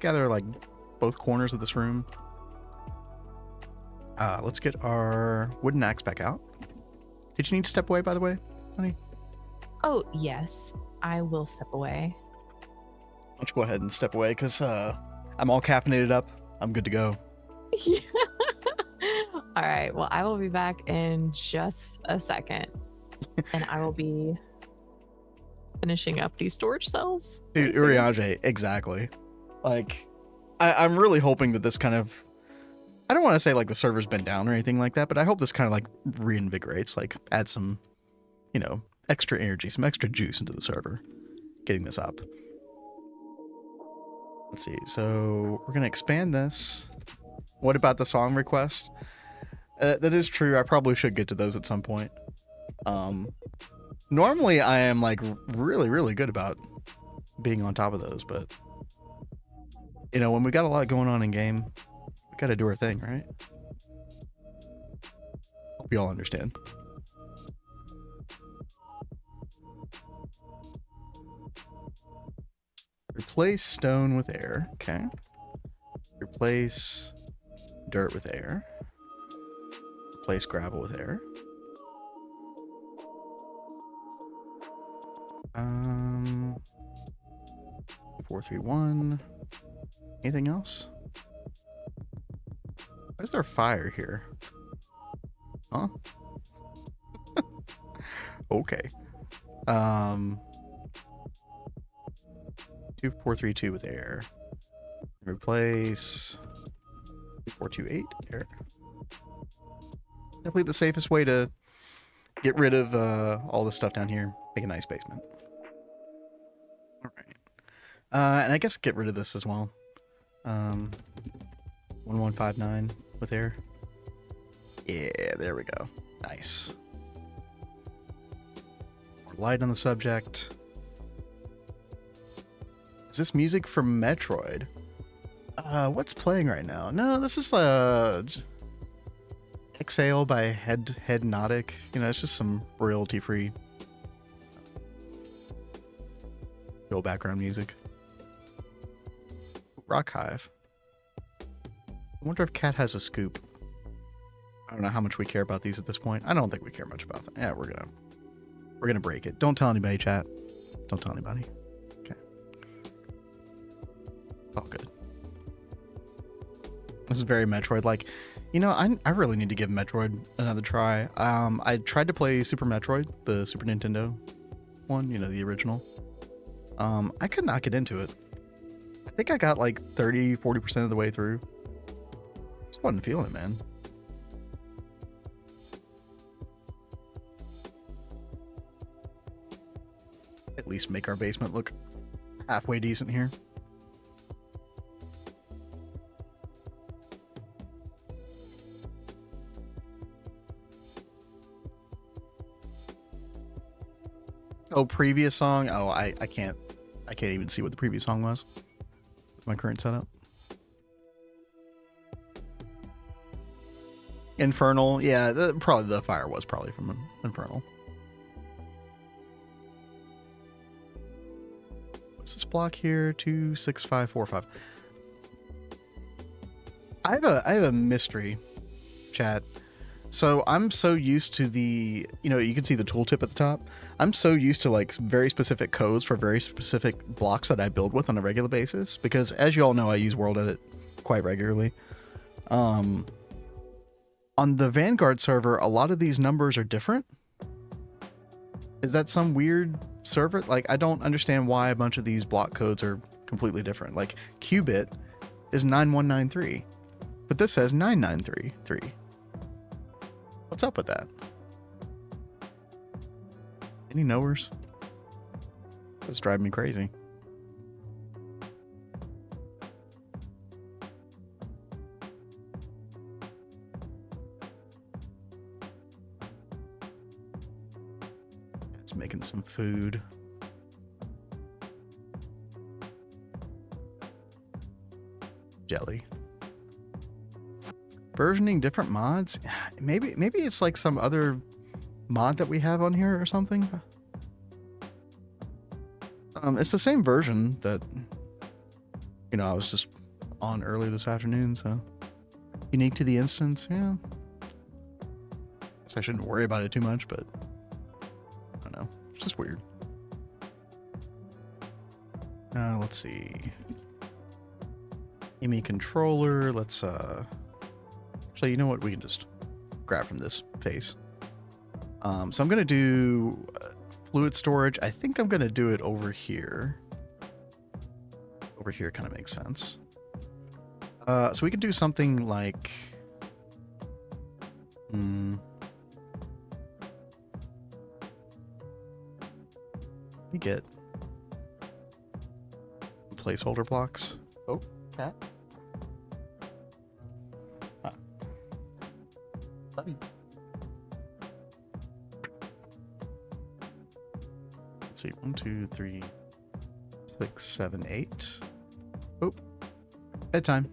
Gather like both corners of this room. Let's get our wooden axe back out. Did you need to step away, by the way, honey? Oh, yes. I will step away. Why don't you go ahead and step away, because I'm all caffeinated up. I'm good to go. Yeah. All right. Well, I will be back in just a second. And I will be finishing up these storage cells. Dude, Uriage, exactly. Like, I'm really hoping that this kind of... I don't want to say, like, the server's been down or anything like that, but I hope this kind of, like, reinvigorates, like, add some, you know, extra energy, some extra juice into the server. Getting this up. Let's see. So, we're going to expand this. What about the song request? That is true. I probably should get to those at some point. Normally, I am, like, really, really good about being on top of those, but... You know, when we got a lot going on in game, we gotta do our thing, right? Hope you all understand. Replace stone with air. Okay. Replace dirt with air. Replace gravel with air. 431. Anything else? Why is there fire here? Huh? Okay. 2432 with air. Replace 2428 air. Definitely the safest way to get rid of all this stuff down here. Make a nice basement. All right. And I guess get rid of this as well. 1159 with air. Yeah, there we go. Nice. More light on the subject. Is this music from Metroid? What's playing right now? No, this is Exhale by Headnotic. You know, it's just some royalty-free background music. Rock Hive. I wonder if Cat has a scoop. I don't know how much we care about these at this point. I don't think we care much about them. Yeah, we're gonna break it. Don't tell anybody, chat. Don't tell anybody. Okay. All good. This is very Metroid-like. You know, I really need to give Metroid another try. I tried to play Super Metroid, the Super Nintendo one, you know, the original. I could not get into it. I think I got like 30-40% of the way through. Just wasn't feeling it, man. At least make our basement look halfway decent here. Oh, previous song? Oh, I can't even see what the previous song was with my current setup. Infernal, yeah, probably the fire was probably from Infernal. What's this block here? 26545. I have a mystery, chat. So I'm so used to the, you can see the tooltip at the top. I'm so used to like very specific codes for very specific blocks that I build with on a regular basis, because as you all know, I use World Edit quite regularly. On the Vanguard server, a lot of these numbers are different. Is that some weird server? Like, I don't understand why a bunch of these block codes are completely different. Like, qubit is 9193, but this says 9933. What's up with that? Any knowers? It's driving me crazy. It's making some food. Jelly. Versioning different mods? Maybe it's like some other mod that we have on here or something. It's the same version that I was just on early this afternoon, so unique to the instance. Yeah, guess I shouldn't worry about it too much, but I don't know, it's just weird. Let's see, EMI controller. Let's actually, you know what, we can just grab from this face. So I'm gonna do fluid storage. I think I'm gonna do it over here. Over here kind of makes sense. So we can do something like let me get placeholder blocks. Oh, cat. Love you. Let's see, 1, 2, 3, 6, 7, 8. Oh, bedtime.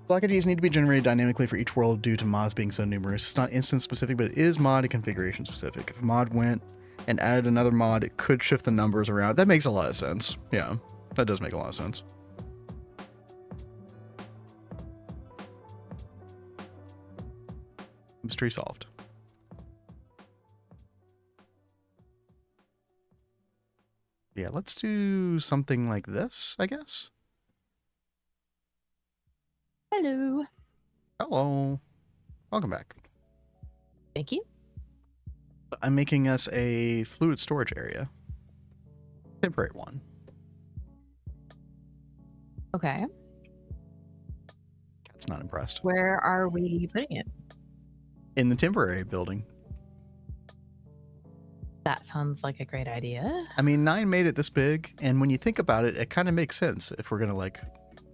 Block IDs need to be generated dynamically for each world due to mods being so numerous. It's not instance specific, but it is mod and configuration specific. If a mod went and added another mod, it could shift the numbers around. That makes a lot of sense. Yeah, that does make a lot of sense. Mystery solved. Yeah, let's do something like this, I guess. Hello. Hello. Welcome back. Thank you. I'm making us a fluid storage area. Temporary one. Okay. Cat's not impressed. Where are we putting it? In the temporary building. That sounds like a great idea. I mean, 9 made it this big, and when you think about it, it kind of makes sense if we're going to like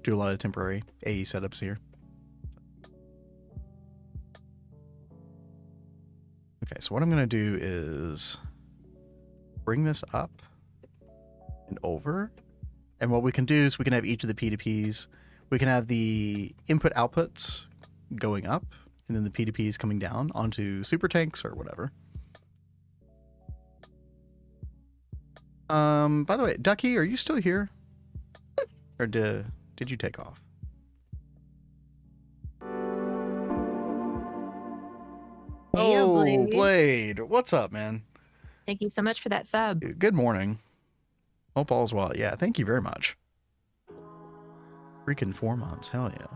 do a lot of temporary AE setups here. Okay, so what I'm going to do is bring this up and over. And what we can do is we can have each of the P2Ps. We can have the input outputs going up, and then the P2Ps coming down onto super tanks or whatever. By the way, Ducky, are you still here? Or did you take off? Hey, oh, Blade. What's up, man? Thank you so much for that sub. Good morning. Hope all's well. Yeah, thank you very much. Freaking 4 months. Hell yeah.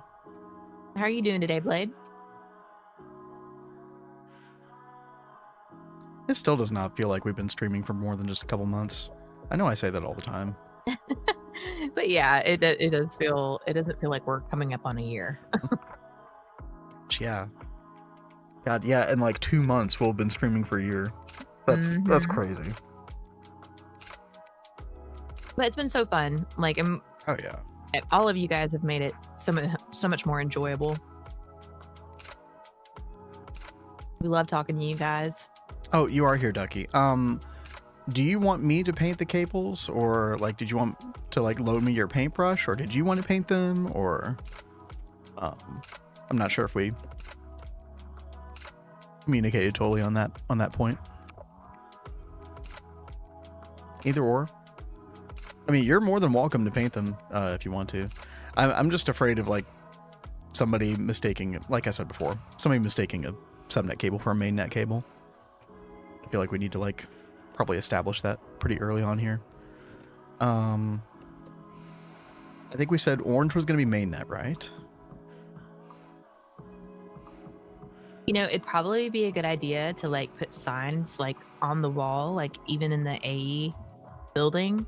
How are you doing today, Blade? It still does not feel like we've been streaming for more than just a couple months. I know I say that all the time. But yeah, it doesn't feel like we're coming up on a year. Yeah. God, yeah, in like 2 months we'll have been streaming for a year. That's crazy. But it's been so fun. Like, oh yeah. All of you guys have made it so much more enjoyable. We love talking to you guys. Oh, you are here, Ducky. Do you want me to paint the cables, or like, did you want to like load me your paintbrush, or did you want to paint them, or I'm not sure if we communicated totally on that point. Either or. I mean, you're more than welcome to paint them if you want to. I'm just afraid of like somebody mistaking, like I said before, somebody mistaking a subnet cable for a mainnet cable. I feel like we need to like probably establish that pretty early on here. I think we said orange was going to be mainnet, right? You know, it'd probably be a good idea to like put signs like on the wall, like even in the AE building,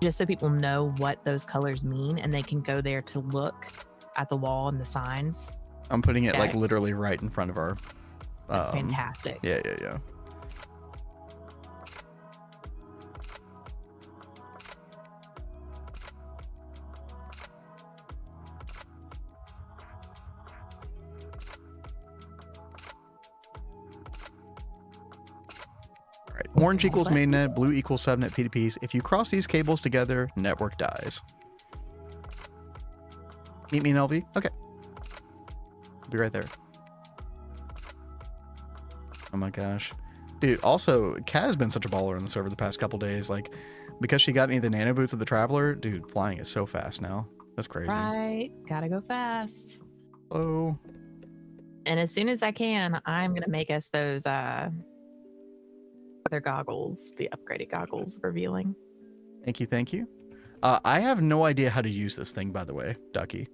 just so people know what those colors mean and they can go there to look at the wall and the signs. I'm putting it like literally right in front of our. That's fantastic. Yeah. All right. Orange equals mainnet, blue equals subnet P2Ps. If you cross these cables together, network dies. Meet me in LV? Okay. I'll be right there. Oh my gosh. Dude, also, Kat has been such a baller on the server the past couple days. Like, because she got me the nano boots of the Traveler, dude, flying is so fast now. That's crazy. Right. Gotta go fast. Oh. And as soon as I can, I'm going to make us those other goggles, the upgraded goggles revealing. Thank you. I have no idea how to use this thing, by the way, Ducky.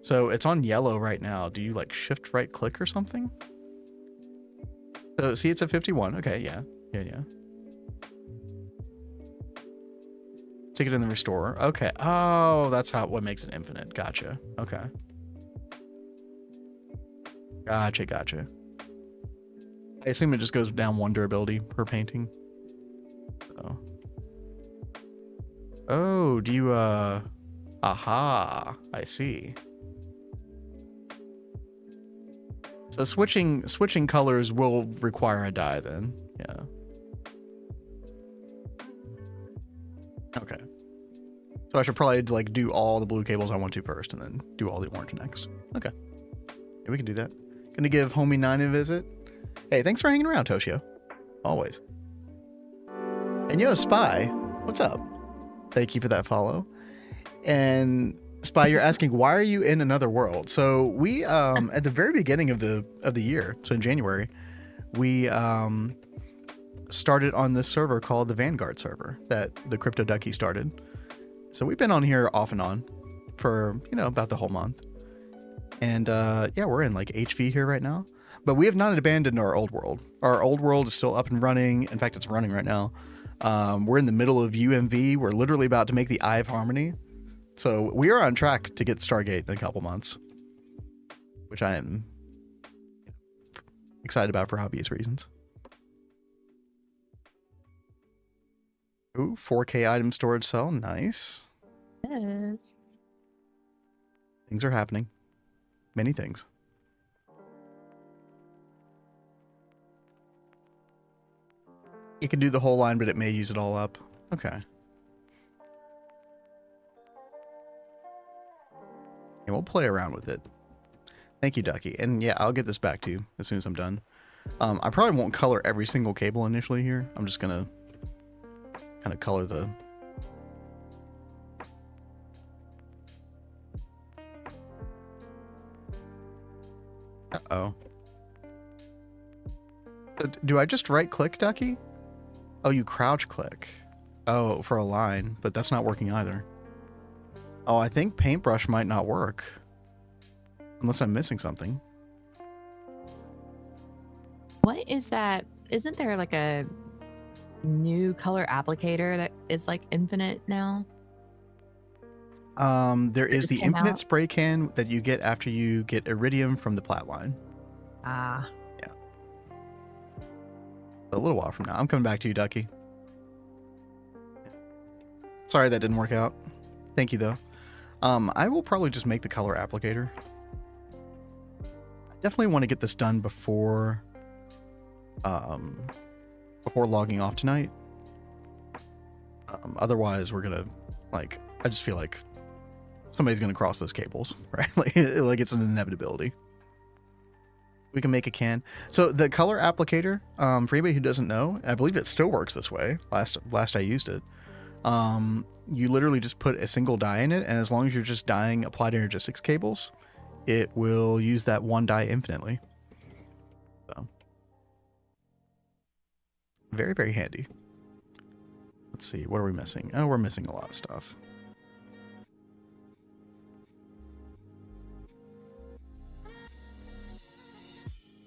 So it's on yellow right now. Do you like shift right click or something? So see, it's at 51. Okay, yeah. Stick it in the restore. Okay. Oh, that's what makes it infinite. Gotcha. Okay. Gotcha. I assume it just goes down one durability per painting. So. Oh, do you aha, I see. So switching colors will require a dye then. Yeah. Okay. So I should probably like do all the blue cables I want to first and then do all the orange next. Okay. Yeah, we can do that. Gonna give homie 9 a visit. Hey, thanks for hanging around, Toshio. Always. And yo, Spy, what's up? Thank you for that follow. And Spy, you're asking, why are you in another world? So we at the very beginning of the year, so in January, we started on this server called the Vanguard server that the CryptoDucky started. So we've been on here off and on for, you know, about the whole month. And yeah, we're in like HV here right now. But we have not abandoned our old world. Our old world is still up and running. In fact, it's running right now. We're in the middle of UMV. We're literally about to make the Eye of Harmony. So we are on track to get Stargate in a couple months, which I am excited about for obvious reasons. Ooh, 4K item storage cell. Nice. Yes. Things are happening. Many things. You can do the whole line, but it may use it all up. Okay. And we'll play around with it. Thank you, Ducky. And yeah, I'll get this back to you as soon as I'm done. I probably won't color every single cable initially here. I'm just gonna kind of color the... Uh-oh. Do I just right click, Ducky? Oh, you crouch click. Oh, for a line, but that's not working either. Oh, I think paintbrush might not work. Unless I'm missing something. What is that? Isn't there like a new color applicator that is like infinite now? There is the infinite spray can that you get after you get iridium from the plat line. Ah. Yeah. A little while from now. I'm coming back to you, Ducky. Sorry that didn't work out. Thank you, though. I will probably just make the color applicator. I definitely want to get this done before logging off tonight. Otherwise, we're gonna like. I just feel like somebody's gonna cross those cables, right? like it's an inevitability. We can make a can. So the color applicator, for anybody who doesn't know, I believe it still works this way. Last I used it. You literally just put a single dye in it, and as long as you're just dyeing Applied Energistics cables, it will use that one die infinitely. So very, very handy. Let's see, what are we missing? Oh, we're missing a lot of stuff.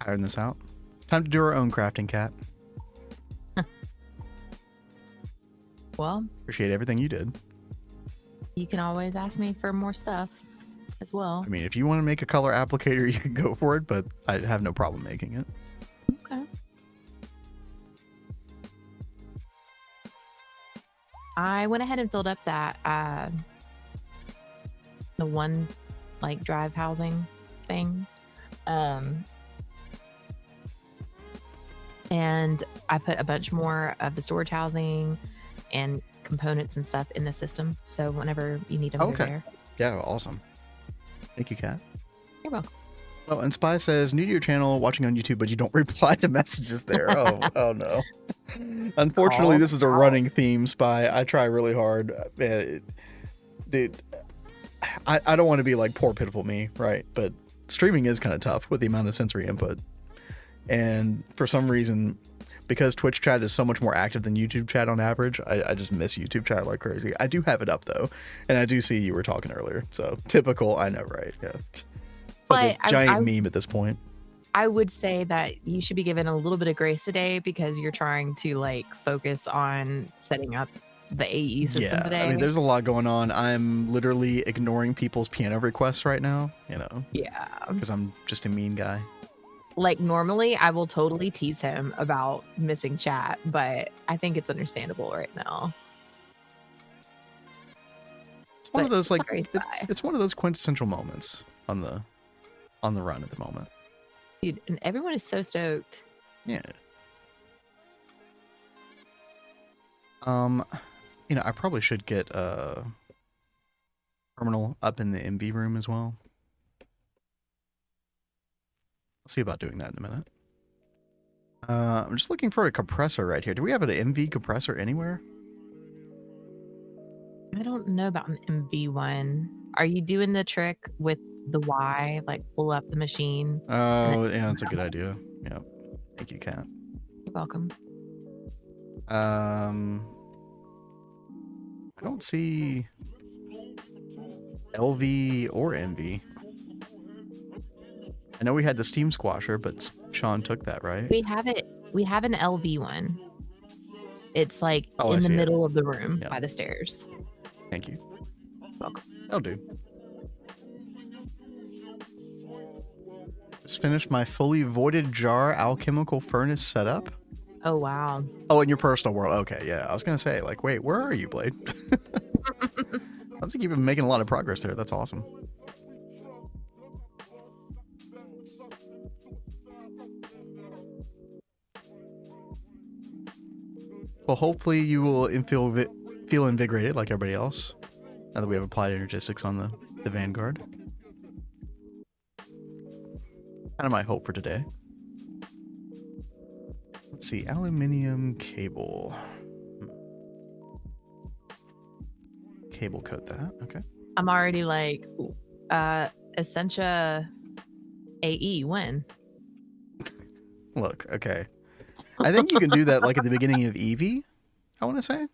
Iron this out. Time to do our own crafting, Cat. Well, Appreciate everything you did. you can always ask me for more stuff as well. I mean, if you want to make a color applicator, you can go for it, but I have no problem making it. Okay. I went ahead and filled up that the one like drive housing thing. And I put a bunch more of the storage housing and components and stuff in the system. So whenever you need them, Okay. they're there. Yeah, awesome. Thank you, Kat. You're welcome. Oh, and Spy says, new to your channel, watching on YouTube, but you don't reply to messages there. Oh no. Unfortunately, this is a running theme, Spy. I try really hard. Dude, I don't want to be like poor, pitiful me, right? But streaming is kind of tough with the amount of sensory input. And for some reason, because Twitch chat is so much more active than YouTube chat on average, I just miss YouTube chat like crazy. I do have it up, though. And I do see you were talking earlier. So typical, I know, right? Yeah. It's like a giant meme at this point. I would say that you should be given a little bit of grace today because you're trying to like focus on setting up the AE system today. I mean, there's a lot going on. I'm literally ignoring people's piano requests right now, you know? Yeah. Because I'm just a mean guy. Like normally I will totally tease him about missing chat, but I think it's understandable right now. It's one of those like sorry, it's one of those quintessential moments on the run at the moment. Dude, and everyone is so stoked. Yeah. You know, I probably should get a terminal up in the MV room as well. I'll see about doing that in a minute. I'm just looking for a compressor right here. Do we have an MV compressor anywhere? I don't know about an MV one. Are you doing the trick with the Y, like pull up the machine? Oh, yeah, that's a good idea. Yeah. Thank you, Kat. You're welcome. I don't see LV or MV. I know we had the Steam Squasher, but Shawn took that, right? We have it. We have an LV one. It's like Oh, in the middle of the room by the stairs. Thank you. Welcome. That'll do. Just finished my fully voided jar alchemical furnace setup. Oh, wow. Oh, in your personal world. Okay, yeah. I was going to say, like, wait, where are you, Blade? Sounds like you've been making a lot of progress there. That's awesome. Well, hopefully you will feel invigorated like everybody else now that we have Applied Energistics on the Vanguard. Kind of my hope for today. Let's see, aluminium cable. Cable coat that, okay. I'm already like, Essentia AE, when? Look, okay. I think you can do that like at the beginning of Eevee, I want to say.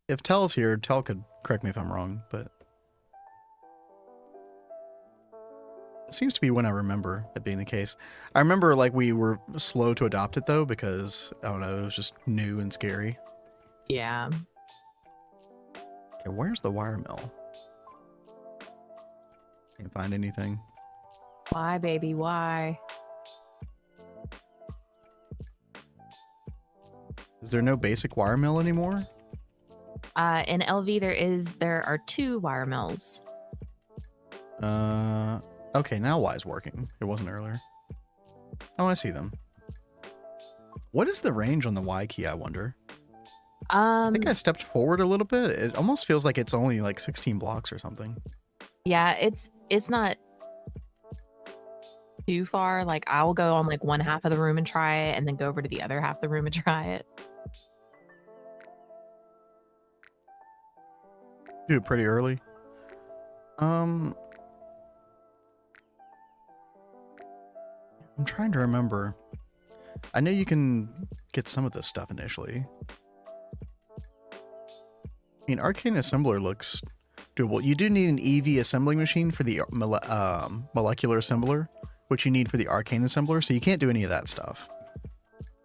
If Tel's here, Tel could correct me if I'm wrong, but it seems to be when I remember it being the case. I remember like we were slow to adopt it though, because I don't know, it was just new and scary. Yeah. Okay, where's the wire mill? Can't find anything. Why, baby? Why? Is there no basic wire mill anymore? In LV there are 2 wire mills. Okay, now Y is working. It wasn't earlier. Oh, I see them. What is the range on the Y key, I wonder? I think I stepped forward a little bit. It almost feels like it's only like 16 blocks or something. Yeah, it's not too far. Like I'll go on like one half of the room and try it, and then go over to the other half of the room and try it. Do it pretty early. trying to remember. I know you can get some of this stuff initially. I mean, Arcane Assembler looks doable. You do need an EV assembling machine for the molecular assembler, which you need for the Arcane Assembler, so you can't do any of that stuff.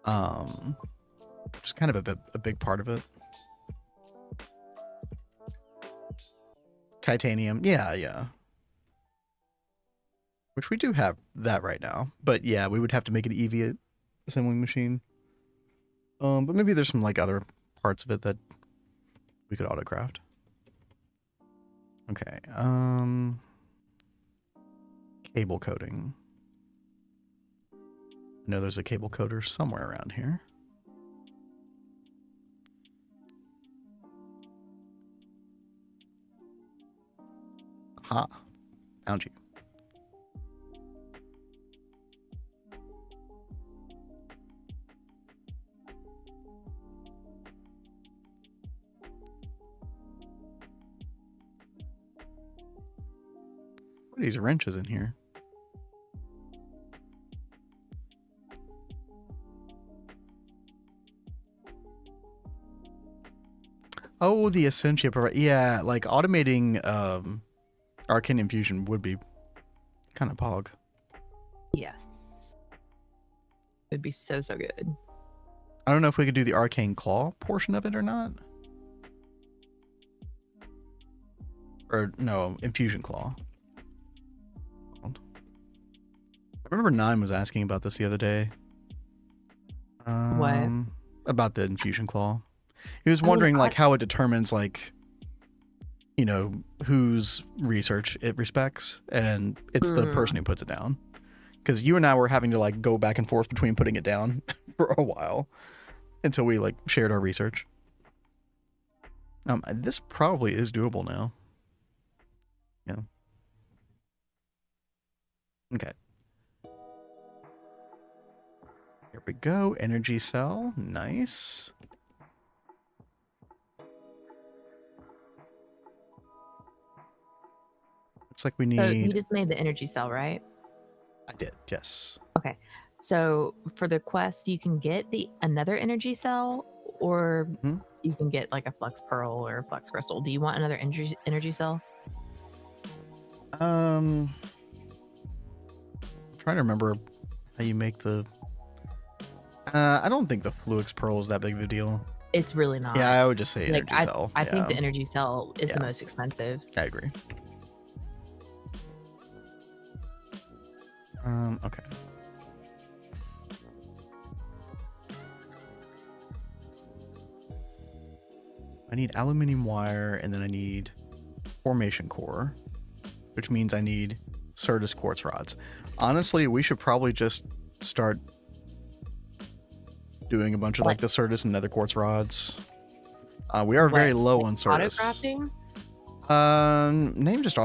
Which is kind of a big part of it. Titanium, yeah. Which we do have that right now. But yeah, we would have to make an EV assembling machine. But maybe there's some like other parts of it that we could autocraft. Okay. Cable coding. I know there's a cable coder somewhere around here. Aha. Found you. What are these wrenches in here? Oh, the Essentia. Yeah, like automating Arcane Infusion would be kind of pog. Yes. It'd be so good. I don't know if we could do the Arcane Claw portion of it or not. Or, no, Infusion Claw. I remember Nine was asking about this the other day. What? About the Infusion Claw. He was wondering, like, how it determines, like, you know, whose research it respects, and it's the person who puts it down. Because you and I were having to, like, go back and forth between putting it down for a while until we, like, shared our research. This probably is doable now. Yeah. Okay. Here we go. Energy cell. Nice. Looks like we need... So you just made the energy cell, right? I did, yes. Okay. So for the quest, you can get another energy cell, or you can get like a flux pearl or a flux crystal. Do you want another energy cell? I'm trying to remember how you make the... I don't think the Fluix Pearl is that big of a deal. It's really not. Yeah, I would just say energy cell. I think the energy cell is the most expensive. I agree. Okay. I need aluminium wire, and then I need formation core, which means I need Certus quartz rods. Honestly, we should probably just start doing a bunch of like the Certus and nether quartz rods. We are very low on Certus. Auto crafting? Name just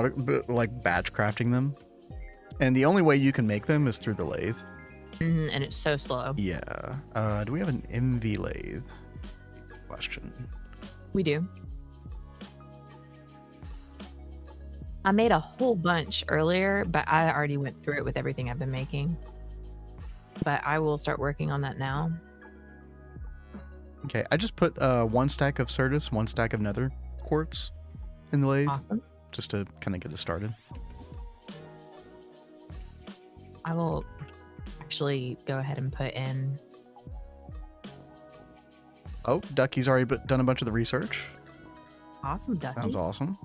like batch crafting them. And the only way you can make them is through the lathe. And it's so slow. Yeah. Do we have an MV lathe? Question. We do. I made a whole bunch earlier, but I already went through it with everything I've been making. But I will start working on that now. Okay, I just put 1 stack of Certus, 1 stack of nether quartz in the lathe. Awesome. Just to kind of get it started. I will actually go ahead and put in... Oh, Ducky's already done a bunch of the research. Awesome, Ducky. Sounds awesome.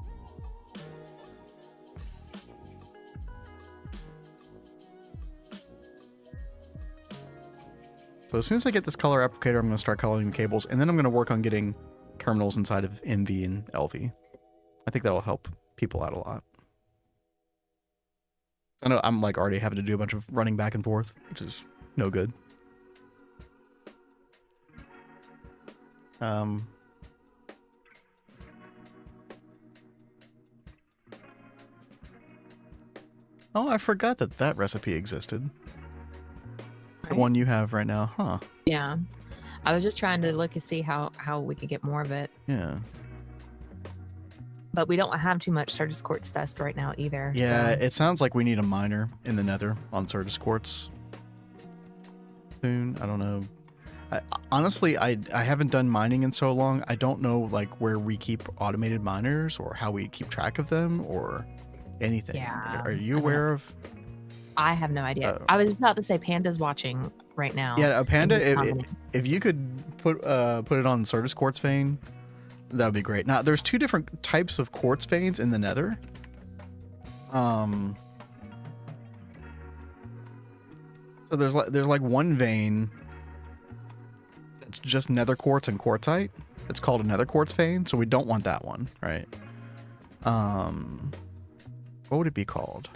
So as soon as I get this color applicator, I'm going to start coloring the cables, and then I'm going to work on getting terminals inside of MV and LV. I think that'll help people out a lot. I know I'm like already having to do a bunch of running back and forth, which is no good. Oh, I forgot that recipe existed. Right. The one you have right now, huh? Yeah. I was just trying to look and see how we could get more of it. Yeah. But we don't have too much Certus quartz dust right now either. Yeah, so. It sounds like we need a miner in the nether on Certus quartz. soon. I don't know. Honestly, I haven't done mining in so long. I don't know like where we keep automated miners or how we keep track of them or anything. Yeah, Are you aware of? I have no idea. I was just about to say Panda's watching right now. Yeah, Panda. and he's commenting. If you could put it on Certus quartz vein, that would be great. Now, there's two different types of quartz veins in the Nether. So there's like one vein that's just nether quartz and quartzite. It's called a nether quartz vein, so we don't want that one, right? What would it be called?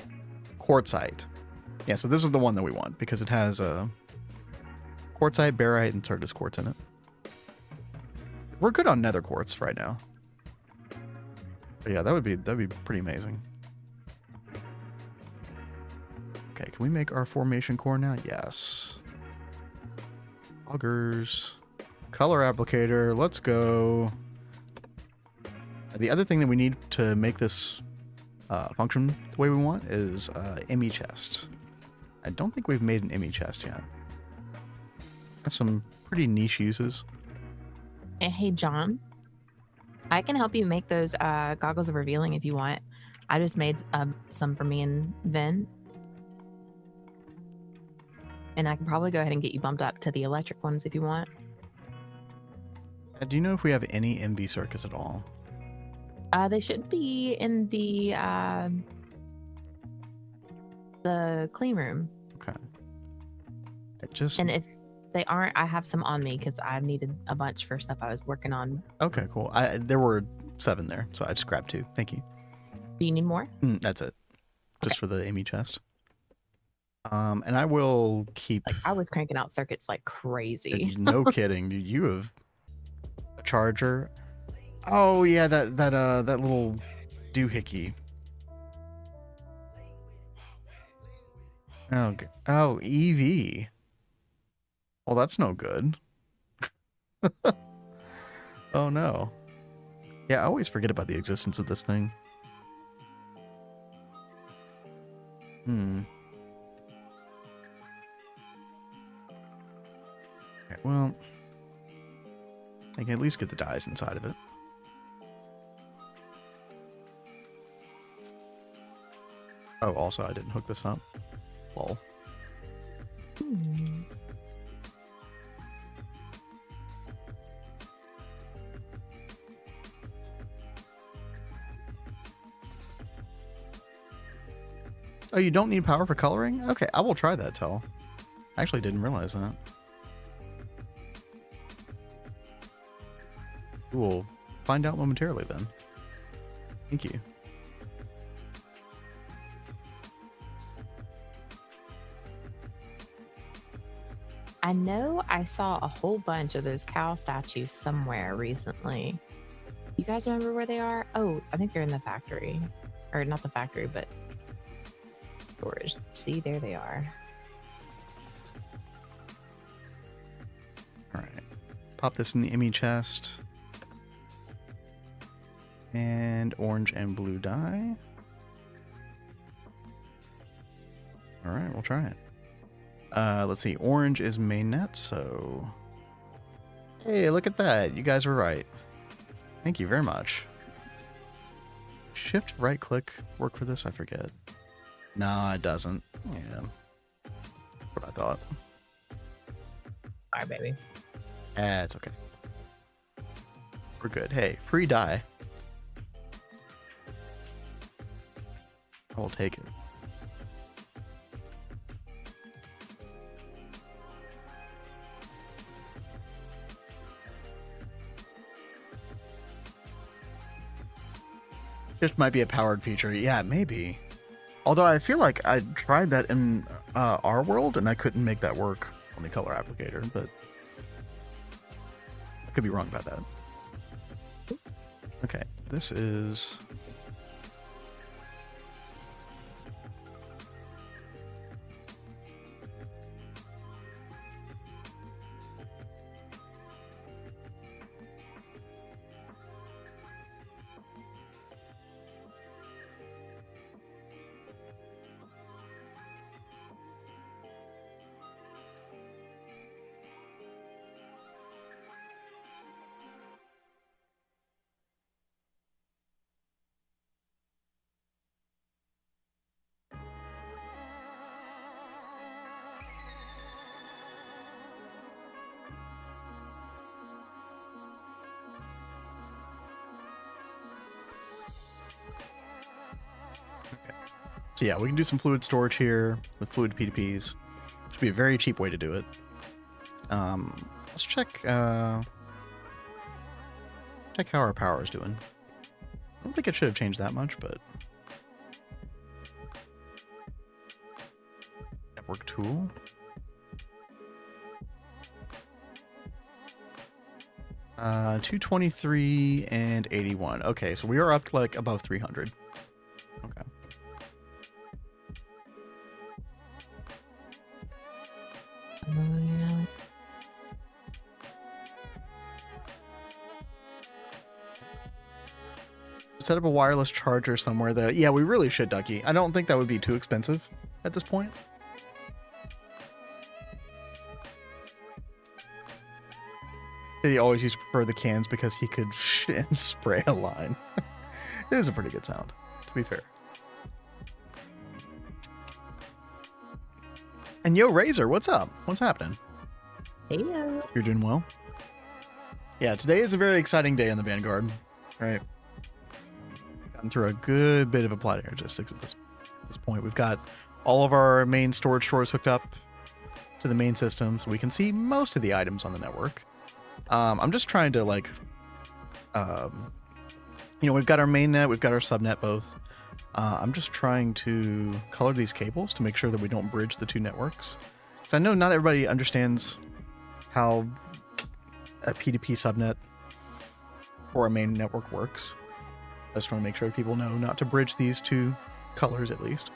Quartzite. Yeah, so this is the one that we want because it has quartzite, barite, and Certus quartz in it. We're good on nether quartz right now. But yeah, that'd be pretty amazing. Okay, can we make our formation core now? Yes. Augers. Color applicator. Let's go. The other thing that we need to make this function the way we want is ME chest. I don't think we've made an ME chest yet. That's some pretty niche uses. Hey, John. I can help you make those goggles of revealing if you want. I just made some for me and Vin. And I can probably go ahead and get you bumped up to the electric ones if you want. Do you know if we have any MV circuits at all? They should be in the clean room. Okay. And if they aren't, I have some on me because I needed a bunch for stuff I was working on. Okay, cool. There were 7 there, so I just grabbed 2. Thank you. Do you need more? That's it. Just for the ME chest. And I will keep. Like, I was cranking out circuits like crazy. No kidding, dude. You have a charger. Oh yeah, that little doohickey. Oh, EV. Well, that's no good. Oh no. Yeah, I always forget about the existence of this thing. Okay, well, I can at least get the dyes inside of it. Oh, also, I didn't hook this up. Lol. Oh, you don't need power for coloring? Okay, I will try that, Tell. I actually didn't realize that. We'll find out momentarily then. Thank you. I know I saw a whole bunch of those cow statues somewhere recently. You guys remember where they are? Oh, I think they're in the factory. Or not the factory, but storage. See, there they are. Alright. Pop this in the ME chest. And orange and blue dye. Alright, we'll try it. Let's see. Orange is mainnet, so... Hey, look at that. You guys were right. Thank you very much. Shift right click work for this? I forget. No, it doesn't. Yeah. What I thought. Sorry, baby. It's okay. We're good. Hey, free dye. I'll take it. Shift might be a powered feature. Yeah, maybe. Although I feel like I tried that in our world and I couldn't make that work on the color applicator, but I could be wrong about that. Okay, this is... So yeah, we can do some fluid storage here with fluid P2Ps. Should be a very cheap way to do it. Let's check how our power is doing. I don't think it should have changed that much, but network tool. Uh, 223 and 81. Okay, so we are up to like above 300. Okay. Yeah. Set up a wireless charger somewhere that, yeah, we really should, Ducky. I don't think that would be too expensive at this point. He always used to prefer the cans because he could and spray a line. It is a pretty good sound, to be fair. And yo, Razor, what's up? What's happening? Heyo. You're doing well? Yeah, today is a very exciting day in the Vanguard, right? Gotten through a good bit of Applied Energistics at this point. We've got all of our main storage stores hooked up to the main system, so we can see most of the items on the network. I'm just trying to, like, we've got our mainnet, we've got our subnet both. I'm just trying to color these cables to make sure that we don't bridge the two networks. So I know not everybody understands how a P2P subnet or a main network works. I just want to make sure people know not to bridge these two colors at least.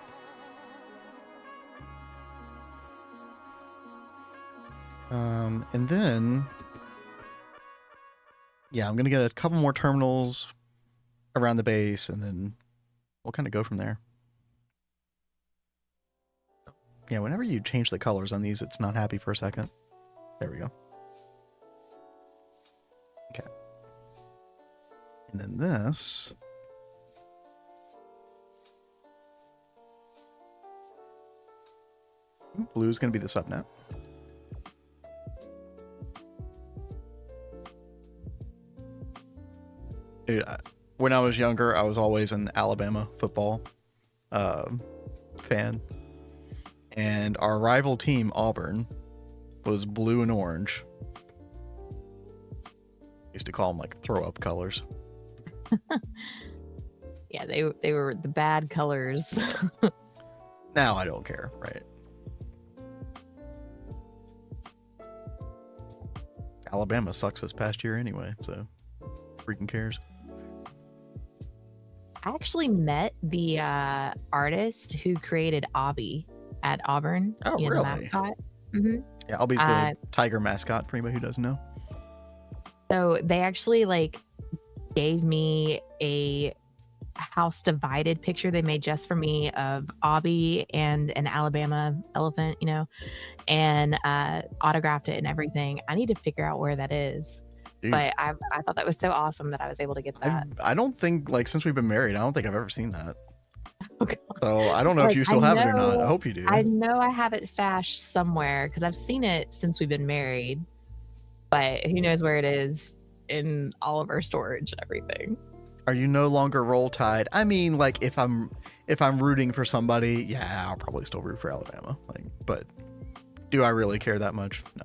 And then, yeah, I'm going to get a couple more terminals around the base, and then we'll kind of go from there. Yeah, whenever you change the colors on these, it's not happy for a second. There we go. Okay. And then this. Blue is going to be the subnet. Dude, when I was younger, I was always an Alabama football fan. And our rival team, Auburn, was blue and orange. Used to call them like throw-up colors. Yeah, they were the bad colors. Now I don't care, right? Alabama sucks this past year anyway, so freaking cares. I actually met the artist who created Obby at Auburn. Oh, you know, really? the mascot. Mm-hmm. Yeah, Obby's the tiger mascot for anybody who doesn't know. So they actually like gave me a house divided picture they made just for me of Obby and an Alabama elephant, you know, and autographed it and everything. I need to figure out where that is. Dude. But I thought that was so awesome that I was able to get that. I don't think, like, since we've been married, I don't think I've ever seen that. Okay. So I don't know if you still have it or not. I hope you do. I know I have it stashed somewhere because I've seen it since we've been married, but who knows where it is in all of our storage and everything. Are you no longer Roll Tide? I mean, like, if I'm rooting for somebody, yeah, I'll probably still root for Alabama. Like, but do I really care that much? No.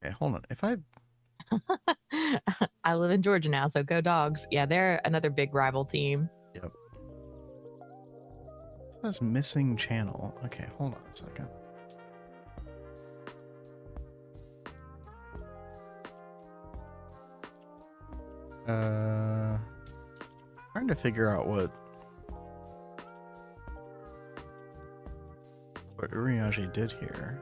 Okay, hold on. If I live in Georgia now, so go Dogs. Yeah, they're another big rival team. Yep. It says missing channel. Okay, hold on a second. Trying to figure out what Uriage did here.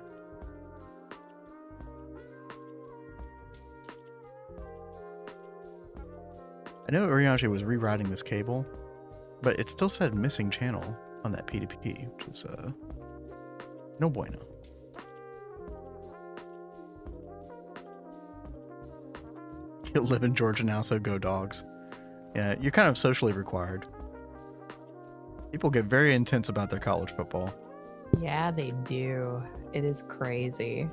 I know Uriage was rewriting this cable, but it still said missing channel on that P2P, which is no bueno. You live in Georgia now, so go dogs. Yeah, you're kind of socially required. People get very intense about their college football. Yeah, they do. It is crazy.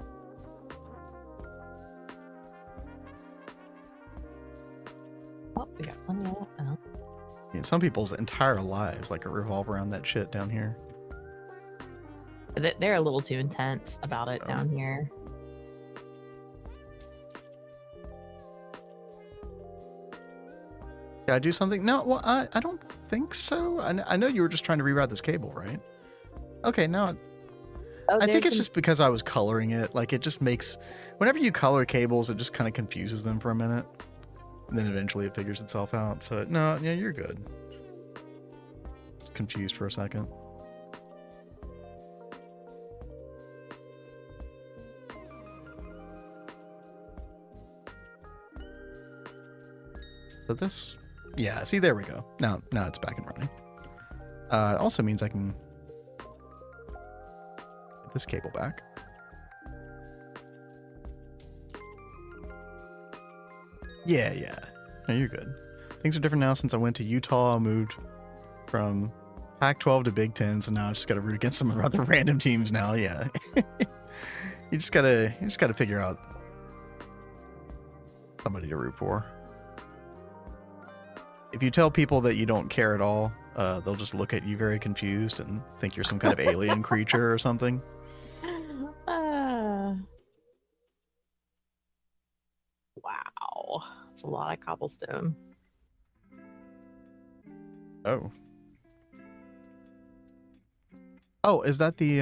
Oh, we got plenty of that now. Yeah, some people's entire lives like revolve around that shit down here. They're a little too intense about it down here. Did I do something? No, well, I don't think so. I know you were just trying to reroute this cable, right? Okay, no. I think it's just because I was coloring it. Like, it just makes... Whenever you color cables, it just kind of confuses them for a minute. And then eventually it figures itself out. So, no, yeah, you're good. Just confused for a second. So this... Yeah, see, there we go. Now it's back and running. It also means I can get this cable back. Yeah. No, you're good. Things are different now since I went to Utah. I moved from Pac-12 to Big Ten, so now I just got to root against some other random teams now. Yeah. You just gotta figure out somebody to root for. If you tell people that you don't care at all, they'll just look at you very confused and think you're some kind of alien creature or something. Wow. It's a lot of cobblestone. Oh. Oh, is that the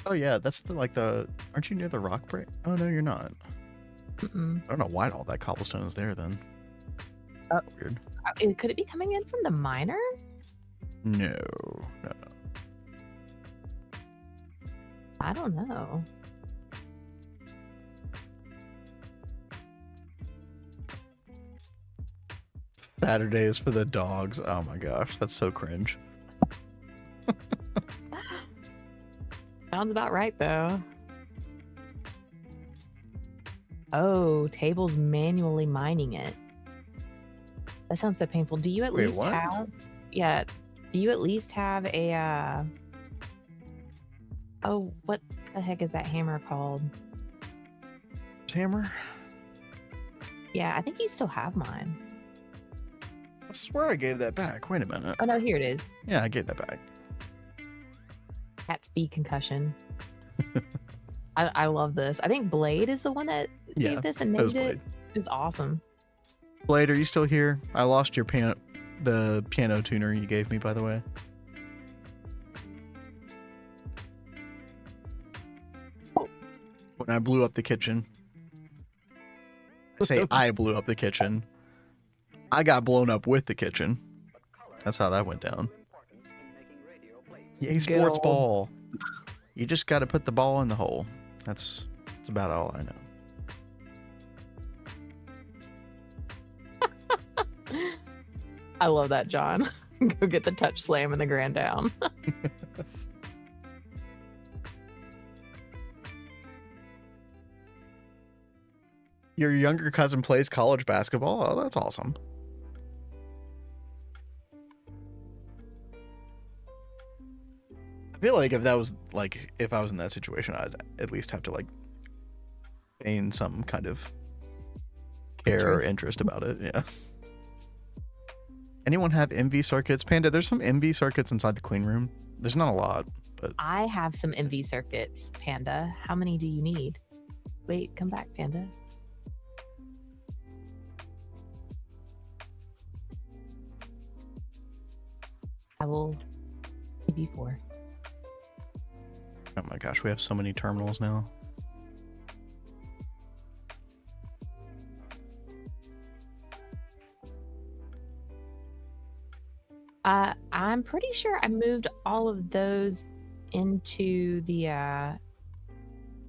Oh yeah, that's the aren't you near the rock break? Oh no, you're not. Mm-mm. I don't know why all that cobblestone is there then. Weird. Could it be coming in from the miner? No. I don't know. Saturdays for the dogs. Oh my gosh, that's so cringe. Sounds about right though. Oh, Table's manually mining it. That sounds so painful. Do you at least have... Yeah. Do you at least have a... Oh, what the heck is that hammer called? Hammer? Yeah, I think you still have mine. I swear I gave that back. Wait a minute. Oh, no, here it is. Yeah, I gave that back. Cat speed concussion. I love this. I think Blade is the one that gave this and named it. It was awesome. Blade, are you still here? I lost your the piano tuner you gave me, by the way. When I blew up the kitchen. I say I blew up the kitchen. I got blown up with the kitchen. That's how that went down. Yay, sports ball. You just got to put the ball in the hole. That's about all I know. I love that, John. Go get the touch slam and the grand down. Your younger cousin plays college basketball? Oh, that's awesome. I feel like if I was in that situation, I'd at least have to gain some kind of care or interest about it. Yeah. Anyone have MV circuits? Panda, there's some MV circuits inside the clean room. There's not a lot, but I have some MV circuits, Panda. How many do you need? Wait, come back, Panda. I will give you 4. Oh my gosh, we have so many terminals now. I'm pretty sure I moved all of those into the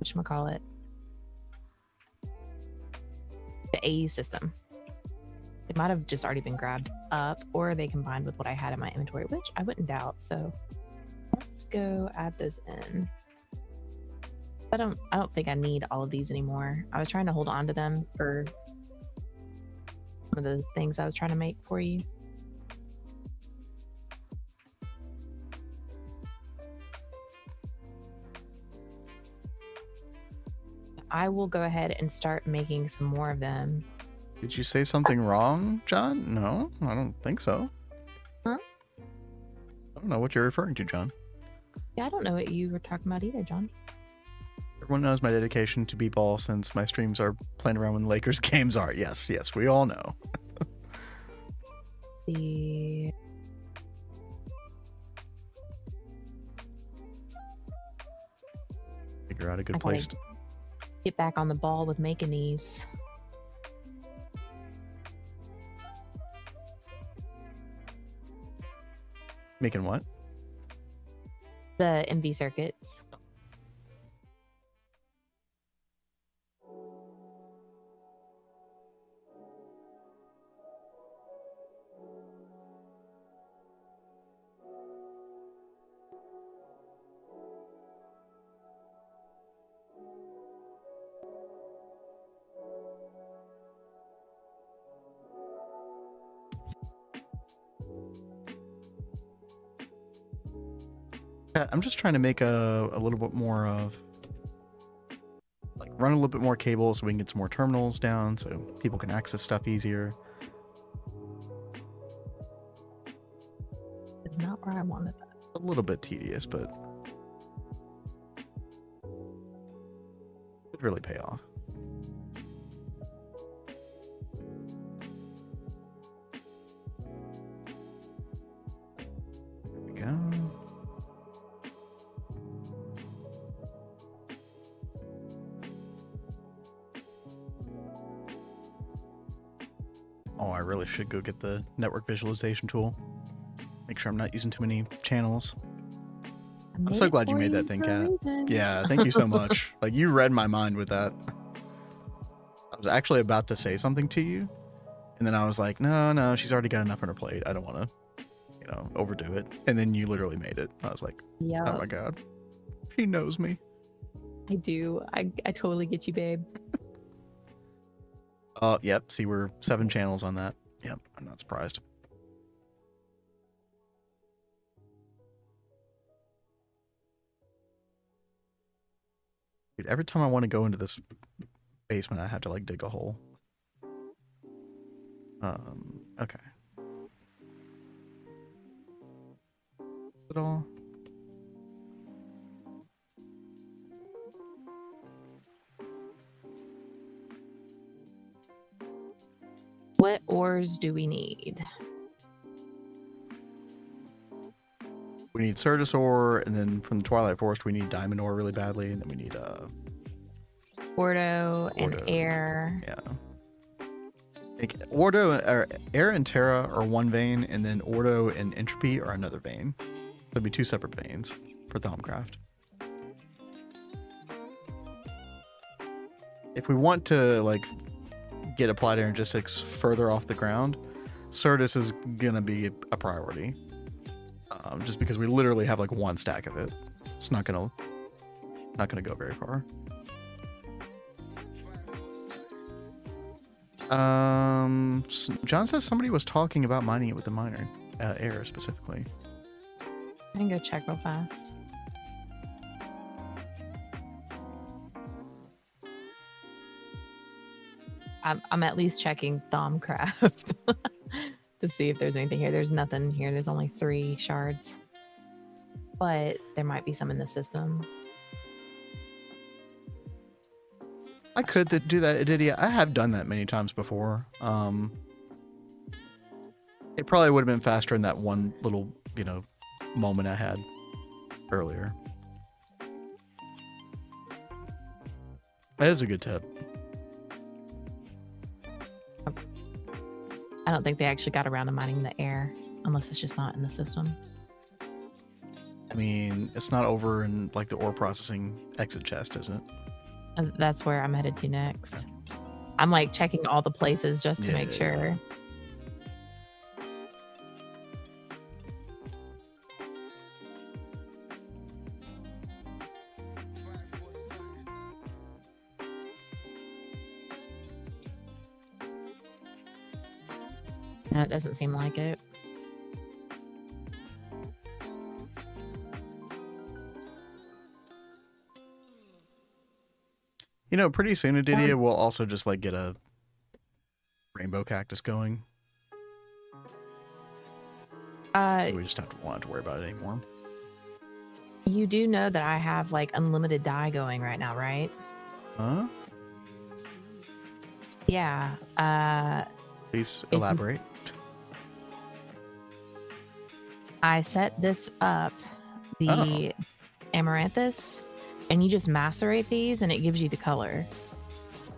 whatchamacallit? The AE system. It might have just already been grabbed up, or they combined with what I had in my inventory, which I wouldn't doubt. So let's go add those in. I don't think I need all of these anymore. I was trying to hold on to them for one of those things I was trying to make for you. I will go ahead and start making some more of them. Did you say something wrong, John? No, I don't think so. Huh? I don't know what you're referring to, John. Yeah, I don't know what you were talking about either, John. Everyone knows my dedication to b-ball since my streams are playing around when Lakers games are. Yes, we all know. The Figure out a good place to... get back on the ball with making these. Making what? The MV circuits. I'm just trying to make a little bit more of, like, run a little bit more cable so we can get some more terminals down so people can access stuff easier. It's not where I wanted that. A little bit tedious, but could really pay off. There we go. Oh, I really should go get the network visualization tool. Make sure I'm not using too many channels. I'm so glad you made that thing, Kat. Yeah, thank you so much. Like, you read my mind with that. I was actually about to say something to you, and then I was like, no, she's already got enough on her plate. I don't want to, overdo it. And then you literally made it. I was like, yeah. Oh my god. He knows me. I do. I totally get you, babe. Yep. See, we're 7 channels on that. Yep. I'm not surprised. Dude, every time I want to go into this basement, I have to, like, dig a hole. Okay. At all? What ores do we need? We need Certus ore, and then from the Twilight Forest, we need diamond ore really badly, and then we need Ordo and air. Yeah. Like, air and Terra are one vein, and then Ordo and Entropy are another vein. There'll be 2 separate veins for Thelmcraft. If we want to, like, get Applied Energistics further off the ground, Certus is gonna be a priority. Just because we literally have like 1 stack of it. It's not gonna go very far. John says somebody was talking about mining it with the miner, air specifically. I can go check real fast. I'm at least checking Thelmcraft to see if there's anything here. There's nothing here. There's only 3 shards, but there might be some in the system. I could do that, Adidia. I have done that many times before. It probably would have been faster in that one little, moment I had earlier. That is a good tip. I don't think they actually got around to mining the air, unless it's just not in the system. I mean, it's not over in, like, the ore processing exit chest, is it? That's where I'm headed to next. I'm, like, checking all the places just to make sure. No, it doesn't seem like it. You know, pretty soon, Adidia, we'll also just like get a rainbow cactus going. We just want to worry about it anymore. You do know that I have like unlimited dye going right now, right? Huh? Yeah. Please elaborate. I set this up, the amaranthus, and you just macerate these and it gives you the color.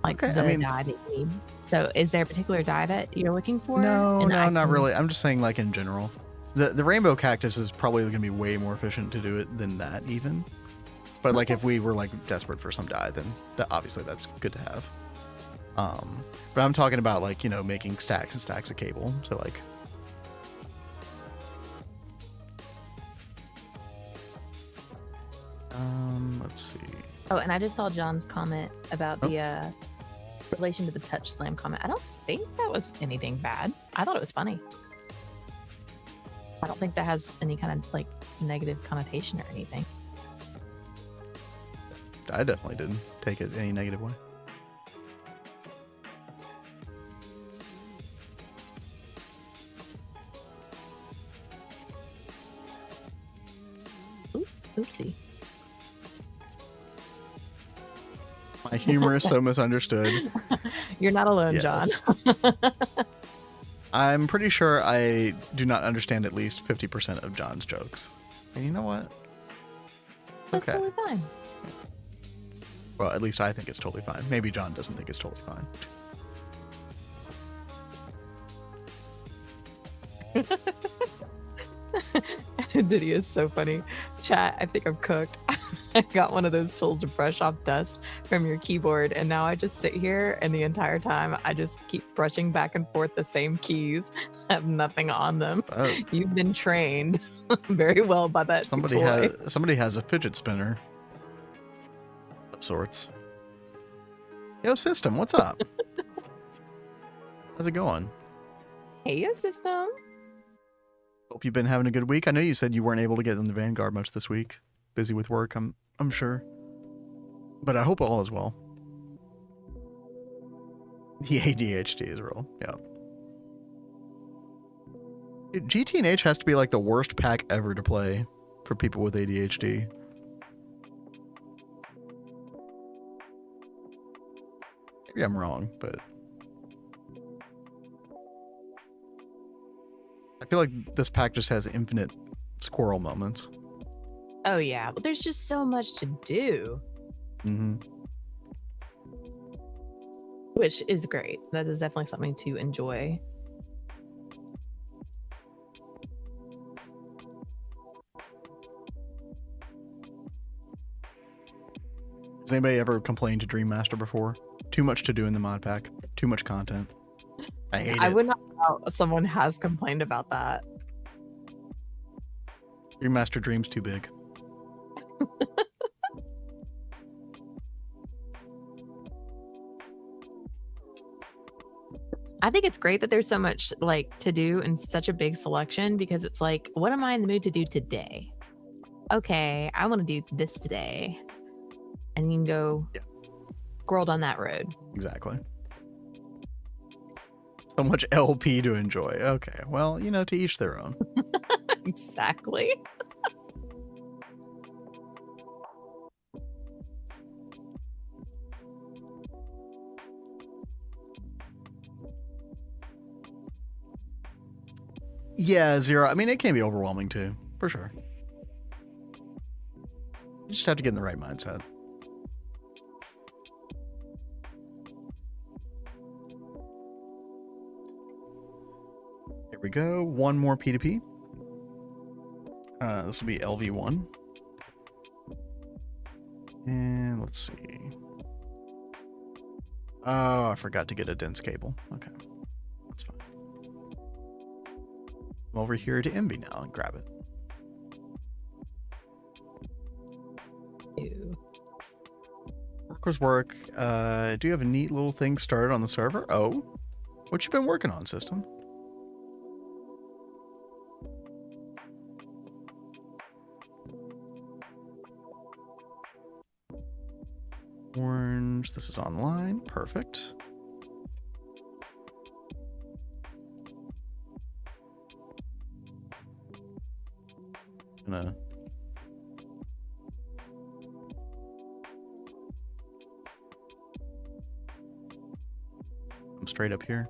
Like the dye that you need. So is there a particular dye that you're looking for? No, not really. I'm just saying like in general. The rainbow cactus is probably going to be way more efficient to do it than that even. But like if we were like desperate for some dye, then obviously that's good to have. But I'm talking about like, you know, making stacks and stacks of cable. So like let's see. Oh, and I just saw John's comment about the relation to the touch slam comment. I don't think that was anything bad. I thought it was funny. I don't think that has any kind of like negative connotation or anything. I definitely didn't take it any negative way. Oopsie. My humor is so misunderstood. You're not alone, yes. John. I'm pretty sure I do not understand at least 50% of John's jokes. And you know what? That's okay. totally fine. Well, at least I think it's totally fine. Maybe John doesn't think it's totally fine. Diddy is so funny. Chat, I think I'm cooked. I got one of those tools to brush off dust from your keyboard, and now I just sit here, and the entire time I just keep brushing back and forth the same keys. I have nothing on them. Oh. You've been trained very well by that toy. Somebody has a fidget spinner of sorts. Yo, System, what's up? How's it going? Hey, yo, System. Hope you've been having a good week. I know you said you weren't able to get in the Vanguard much this week. Busy with work, I'm sure. But I hope all is well. The ADHD is real, yeah. Dude, GTNH has to be like the worst pack ever to play for people with ADHD. Maybe I'm wrong, but I feel like this pack just has infinite squirrel moments. Oh yeah, but there's just so much to do. Mm-hmm. Which is great. That is definitely something to enjoy. Has anybody ever complained to Dream Master before? Too much to do in the mod pack. Too much content. I hate it. I would not doubt someone has complained about that. Dream Master Dream's too big. I think it's great that there's so much like to do and such a big selection, because it's like, what am I in the mood to do today? Okay, I want to do this today. And you can go squirrel down that road. Exactly. So much LP to enjoy. Okay, well, you know, to each their own. Exactly. Yeah, Zero. I mean, it can be overwhelming too, for sure. You just have to get in the right mindset. Here we go. One more P2P. This will be LV1. And let's see. Oh, I forgot to get a dense cable. Okay. That's fine. I'm over here to Envy now and grab it. Ew. Workers work. Do you have a neat little thing started on the server? Oh, what you been working on, System? Orange. This is online. Perfect. Gonna come straight up here.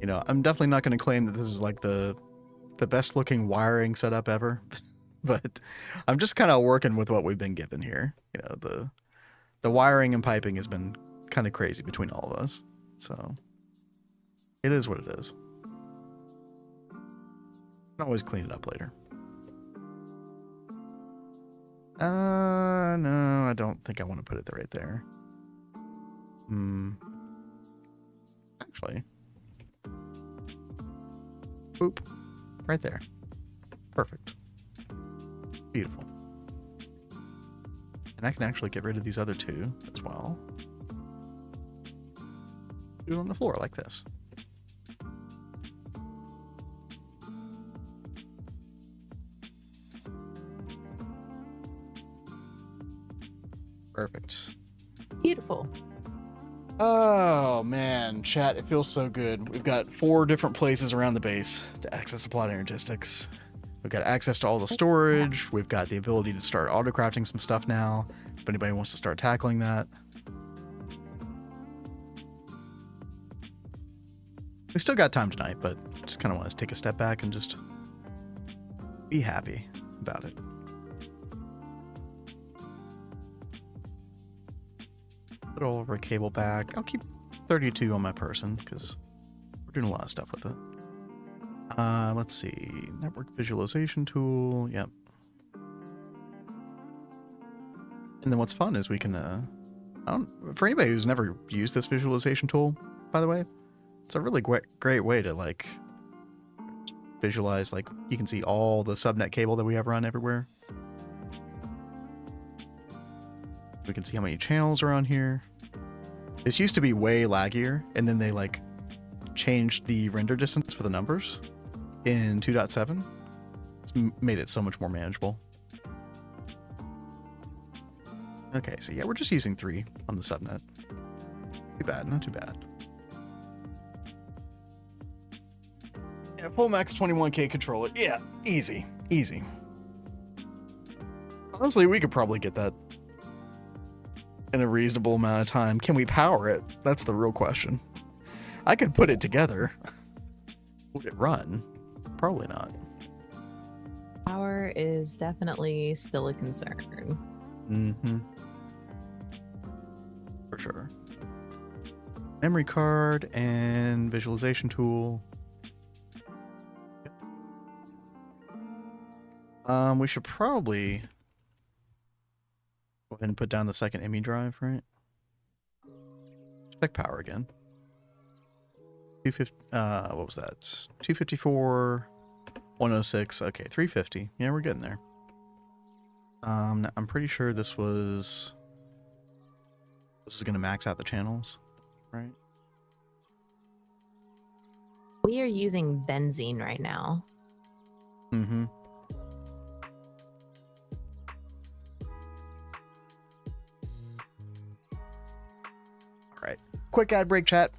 You know, I'm definitely not going to claim that this is like the best looking wiring setup ever, but I'm just kind of working with what we've been given here. You know, the wiring and piping has been kind of crazy between all of us, so it is what it is. Can always clean it up later. No, I don't think I want to put it right there. Actually. Boop. Right there. Perfect. Beautiful. And I can actually get rid of these other two as well. Do it on the floor like this. Perfect. Beautiful. Oh man, chat, it feels so good. We've got 4 different places around the base to access Applied Energistics. We've got access to all the storage. We've got the ability to start auto-crafting some stuff now, if anybody wants to start tackling that. We still got time tonight, but just kind of want to take a step back and just be happy about it. Put all of our cable back. I'll keep 32 on my person because we're doing a lot of stuff with it. Let's see. Network visualization tool. Yep. And then what's fun is we can, for anybody who's never used this visualization tool, by the way, it's a really great way to like visualize, like you can see all the subnet cable that we have run everywhere. We can see how many channels are on here. This used to be way laggier, and then they like changed the render distance for the numbers in 2.7. It's made it so much more manageable. Okay, so yeah, we're just using 3 on the subnet. Too bad, not too bad. Yeah, full max 21K controller. Yeah, easy, easy. Honestly, we could probably get that in a reasonable amount of time. Can we power it? That's the real question. I could put it together. Would it run? Probably not. Power is definitely still a concern. Mm-hmm. For sure. Memory card and visualization tool. We should probably go ahead and put down the second ME drive, right? Check power again. 250. What was that? 254, 106. Okay, 350. Yeah, we're getting there. I'm pretty sure this is gonna max out the channels, right? We are using benzene right now. Mm-hmm. All right. Quick ad break, chat.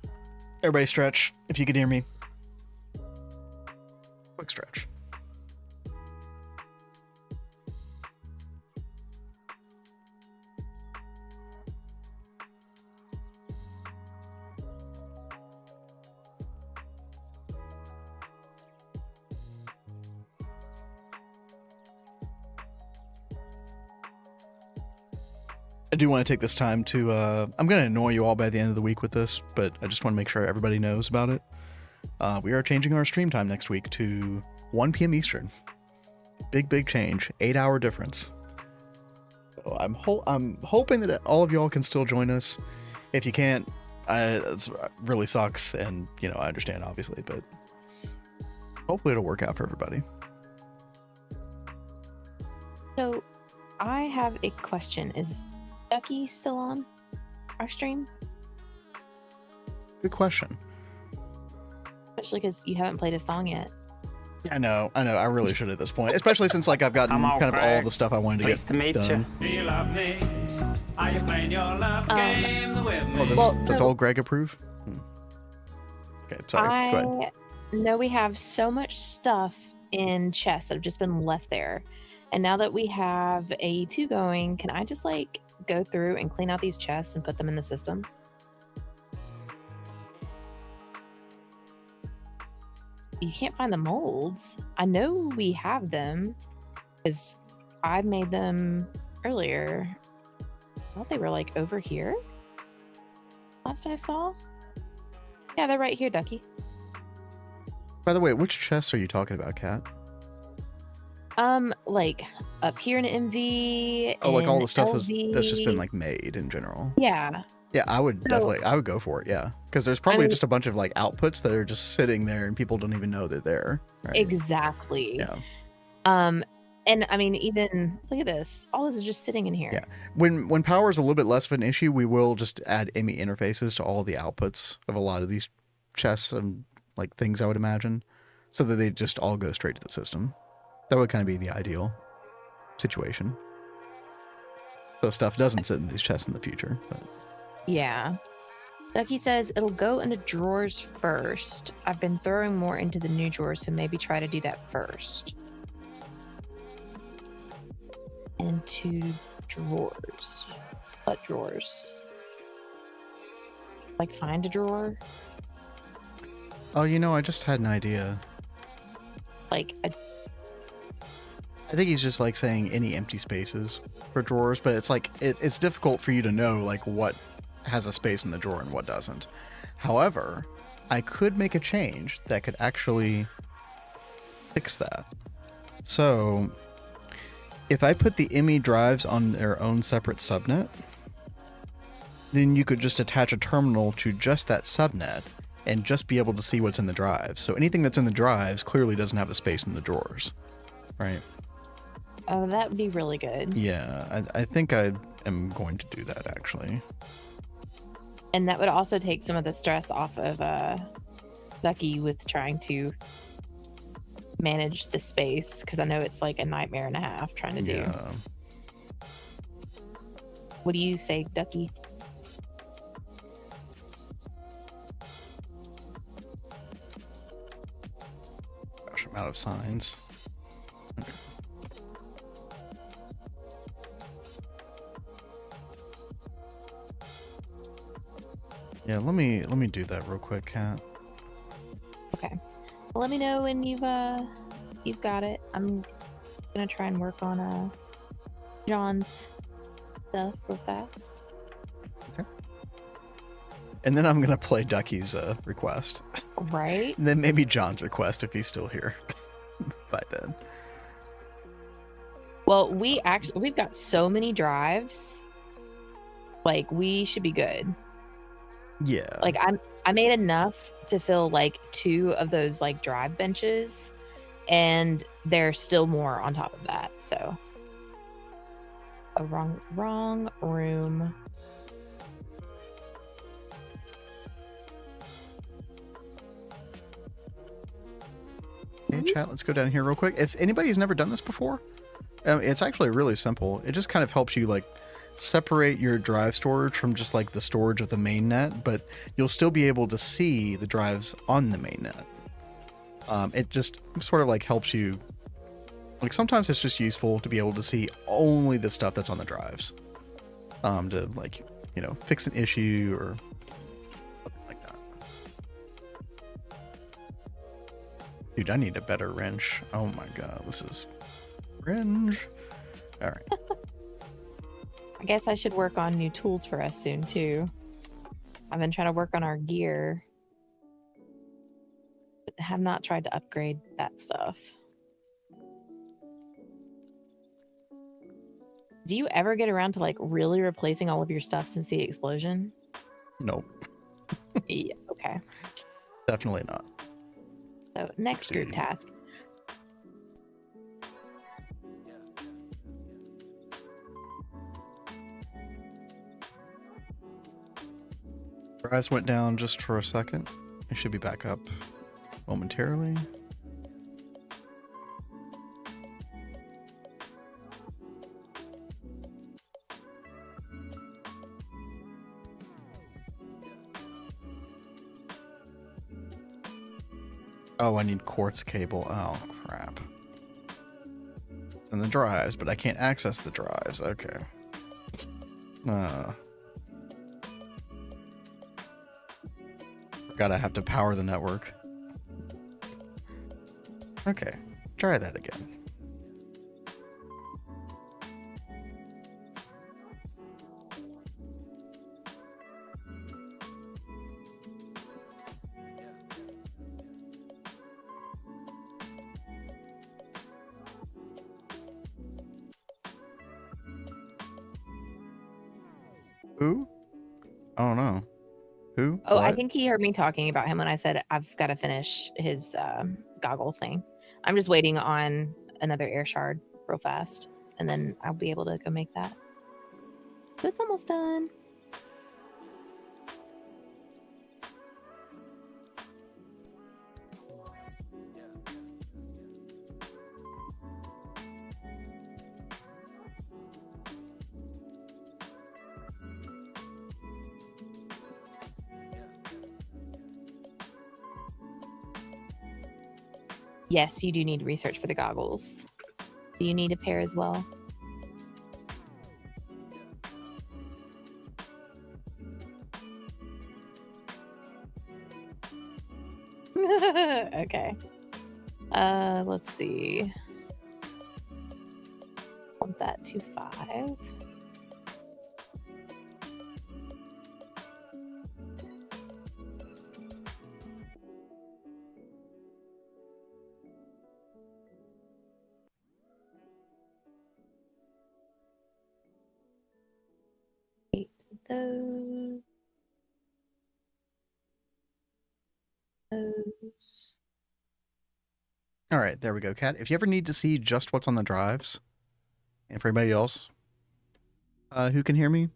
Everybody stretch, if you can hear me. Quick stretch. I do want to take this time to, I'm going to annoy you all by the end of the week with this, but I just want to make sure everybody knows about it. We are changing our stream time next week to 1 p.m. Eastern. Big change. 8-hour difference. So I'm hoping that all of y'all can still join us. If you can't, it really sucks, and, you know, I understand, obviously, but hopefully it'll work out for everybody. So, I have a question. Is Ducky still on our stream? Good question. Especially because you haven't played a song yet. I know. I really should at this point, especially since like I've gotten I'm all kind of all Craig. the stuff I wanted to Pleased get to meet done. Do you love me? Are you playing your love game with me? Oh, does Well, all Greg approve? Okay, sorry. Go ahead. I know we have so much stuff in chests that have just been left there. And now that we have AE2 going, can I just like go through and clean out these chests and put them in the system? You can't find the molds. I know we have them because I made them earlier. I thought they were like over here. Last I saw. Yeah, they're right here, Ducky. By the way, which chests are you talking about, Kat? Like up here in MV. Oh, like all in the stuff that's just been LV. like made in general. Yeah. Yeah, I would go for it. Yeah, because there's probably just a bunch of like outputs that are just sitting there and people don't even know they're there. Right? Exactly. Yeah. And I mean, even look at this. All this is just sitting in here. Yeah. When power is a little bit less of an issue, we will just add IMI interfaces to all the outputs of a lot of these chests and like things, I would imagine, so that they just all go straight to the system. That would kind of be the ideal situation. So stuff doesn't sit in these chests in the future. But... Yeah. Ducky says it'll go into drawers first. I've been throwing more into the new drawers, so maybe try to do that first. Into drawers. What drawers? Like find a drawer? Oh, I just had an idea. Like a... I think he's just like saying any empty spaces for drawers, but it's like it's difficult for you to know like what has a space in the drawer and what doesn't. However, I could make a change that could actually fix that. So if I put the IMI drives on their own separate subnet, then you could just attach a terminal to just that subnet and just be able to see what's in the drives. So anything that's in the drives clearly doesn't have a space in the drawers, right? Oh, that would be really good. Yeah, I think I am going to do that, actually. And that would also take some of the stress off of Ducky with trying to manage the space, because I know it's like a nightmare and a half trying to do. What do you say, Ducky? Gosh, I'm out of signs. Okay. Yeah, let me do that real quick, Kat. Okay. Well, let me know when you've got it. I'm gonna try and work on John's stuff real fast. Okay. And then I'm gonna play Ducky's request. Right. And then maybe John's request if he's still here by then. Well, we've got so many drives. Like, we should be good. Yeah. Like, I made enough to fill like 2 of those like drive benches, and there's still more on top of that. So, wrong room. Okay, chat, let's go down here real quick. If anybody's never done this before, it's actually really simple. It just kind of helps you like separate your drive storage from just like the storage of the main net, but you'll still be able to see the drives on the main net. It just sort of like helps you, like sometimes it's just useful to be able to see only the stuff that's on the drives, to like, fix an issue or something like that. Dude, I need a better wrench. Oh my god, this is cringe. All right. I guess I should work on new tools for us soon too. I've been trying to work on our gear, but have not tried to upgrade that stuff. Do you ever get around to like really replacing all of your stuff since the explosion? Nope. Yeah, okay. Definitely not. So next group task. Drives went down just for a second. It should be back up. momentarily. Oh, I need quartz cable. Oh, crap. It's in the drives, but I can't access the drives. Okay. Forgot I have to power the network. Okay, try that again. Who? I don't know. Who? Oh, I What? think he heard me talking about him when I said I've got to finish his goggle thing. I'm just waiting on another air shard real fast, and then I'll be able to go make that. So it's almost done. Yes, you do need research for the goggles. Do you need a pair as well? Okay. Let's see. Want that to 5. Those. All right, there we go, Kat. If you ever need to see just what's on the drives, and for anybody else who can hear me,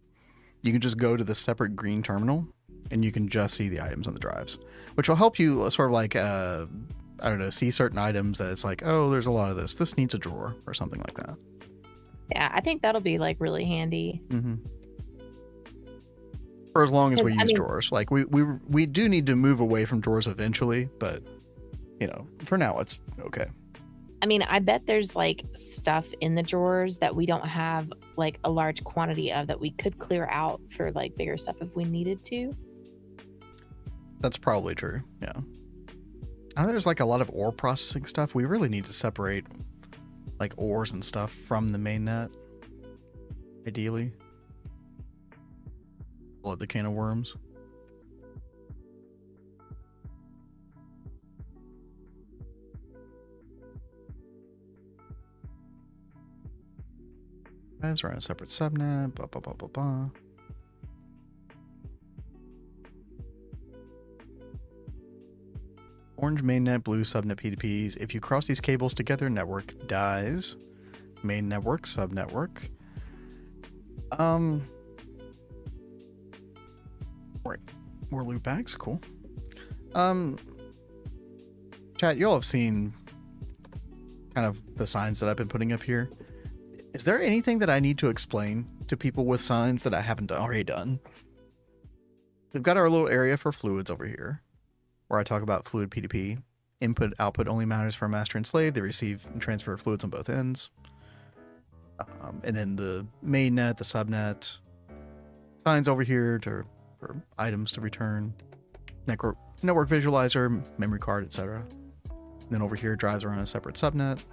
you can just go to the separate green terminal, and you can just see the items on the drives, which will help you sort of like, I don't know, see certain items that it's like, oh, there's a lot of this. This needs a drawer or something like that. Yeah, I think that'll be like really handy. Mm-hmm. For as long as we use drawers. Like we do need to move away from drawers eventually, but you know, for now it's okay. I mean, I bet there's like stuff in the drawers that we don't have like a large quantity of that we could clear out for like bigger stuff if we needed to. That's probably true. Yeah. I know there's like a lot of ore processing stuff. We really need to separate like ores and stuff from the mainnet. Ideally. Blow the can of worms. Guys, we're on a separate subnet. Blah, blah, blah, blah, blah. Orange mainnet, blue subnet P2Ps. If you cross these cables together, network dies. Main network, subnetwork. Right. More loot bags, cool. Chat, y'all have seen kind of the signs that I've been putting up here. Is there anything that I need to explain to people with signs that I haven't already done? We've got our little area for fluids over here, where I talk about fluid P2P. Input, output only matters for master and slave. They receive and transfer fluids on both ends. And then the mainnet, the subnet, signs over here for items to return, network visualizer, memory card, etc. Then over here, drives are on a separate subnet.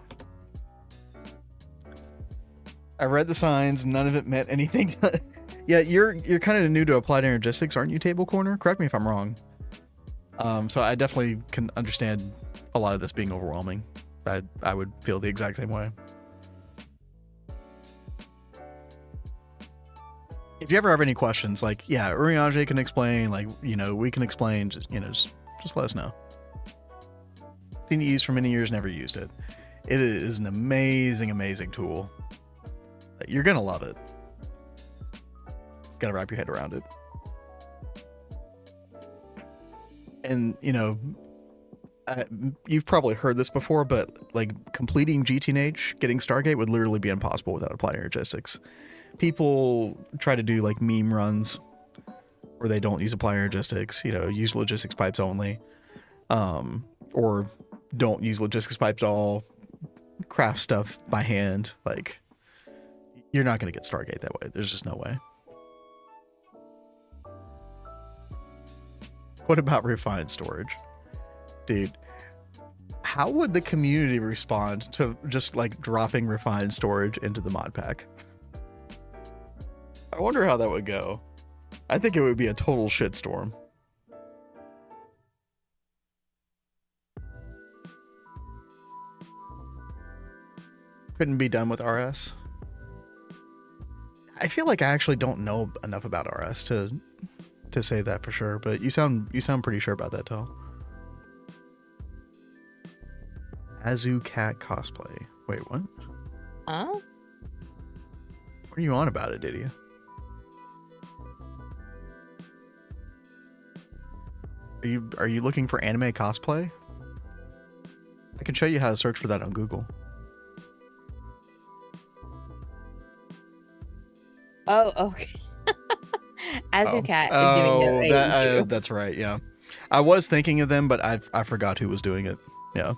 I read the signs. None of it meant anything. Yeah, you're kind of new to Applied Energistics, aren't you, TableKorner? Correct me if I'm wrong. So I definitely can understand a lot of this being overwhelming. I would feel the exact same way. If you ever have any questions, like, yeah, Uriange can explain, like, you know, we can explain, just let us know. Seen it used for many years, never used it. It is an amazing, amazing tool. You're going to love it. Just got to wrap your head around it. And, you know, you've probably heard this before, but like completing GTNH, getting Stargate would literally be impossible without Applied Energistics. People try to do like meme runs where they don't use Applied Energistics, use logistics pipes only, or don't use logistics pipes at all, craft stuff by hand. Like, you're not going to get Stargate that way. There's just no way. What about refined storage? Dude, how would the community respond to just like dropping refined storage into the mod pack? I wonder how that would go. I think it would be a total shitstorm. Couldn't be done with RS. I feel like I actually don't know enough about RS to say that for sure, but you sound pretty sure about that, Tal. Azu Cat cosplay. Wait, what? Huh? What are you on about it, idiot? Are you looking for anime cosplay? I can show you how to search for that on Google. Oh, okay. Azucat is doing it. That's right. Yeah, I was thinking of them, but I forgot who was doing it. Yeah.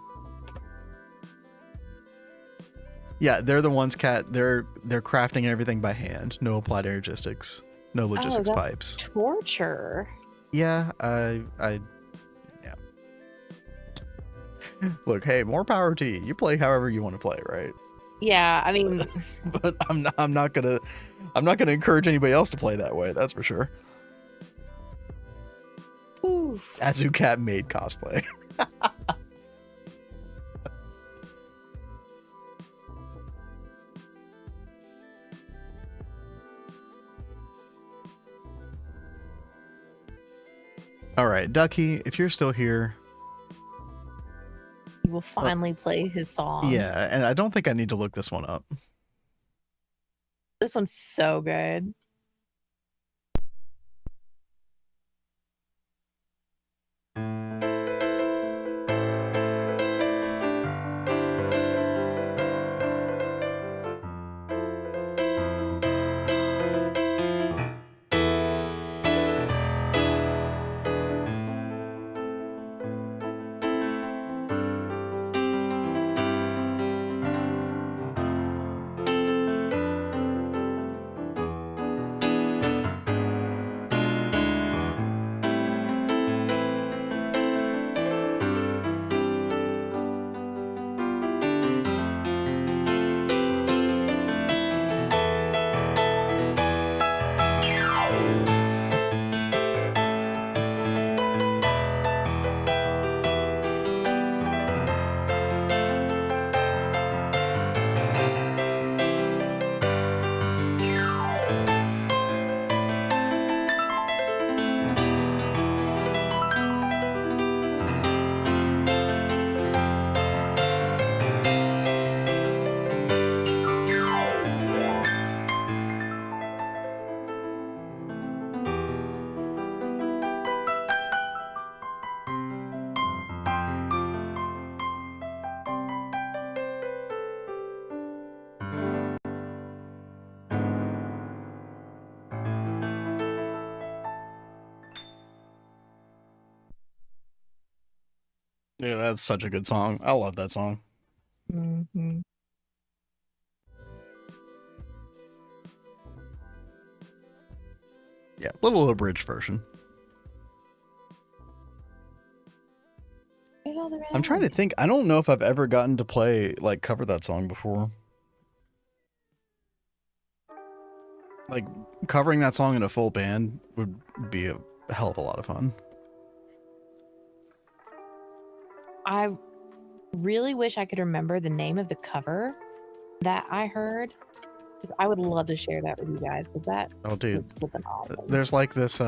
Yeah, they're the ones, Cat. They're crafting everything by hand. No Applied Energistics. No logistics pipes. Torture. Yeah, yeah. Look, hey, more power to you. You play however you want to play, right? Yeah, I mean, but I'm not gonna encourage anybody else to play that way. That's for sure. Azucat made cosplay. All right, Ducky, if you're still here, he will finally play his song. Yeah, and I don't think I need to look this one up. This one's so good. Yeah, that's such a good song. I love that song. Mm-hmm. Yeah, little abridged version. I'm trying to think. I don't know if I've ever gotten to play, like, cover that song before. Like, covering that song in a full band would be a hell of a lot of fun. I really wish I could remember the name of the cover that I heard. I would love to share that with you guys, because that was flipping awesome. There's like this,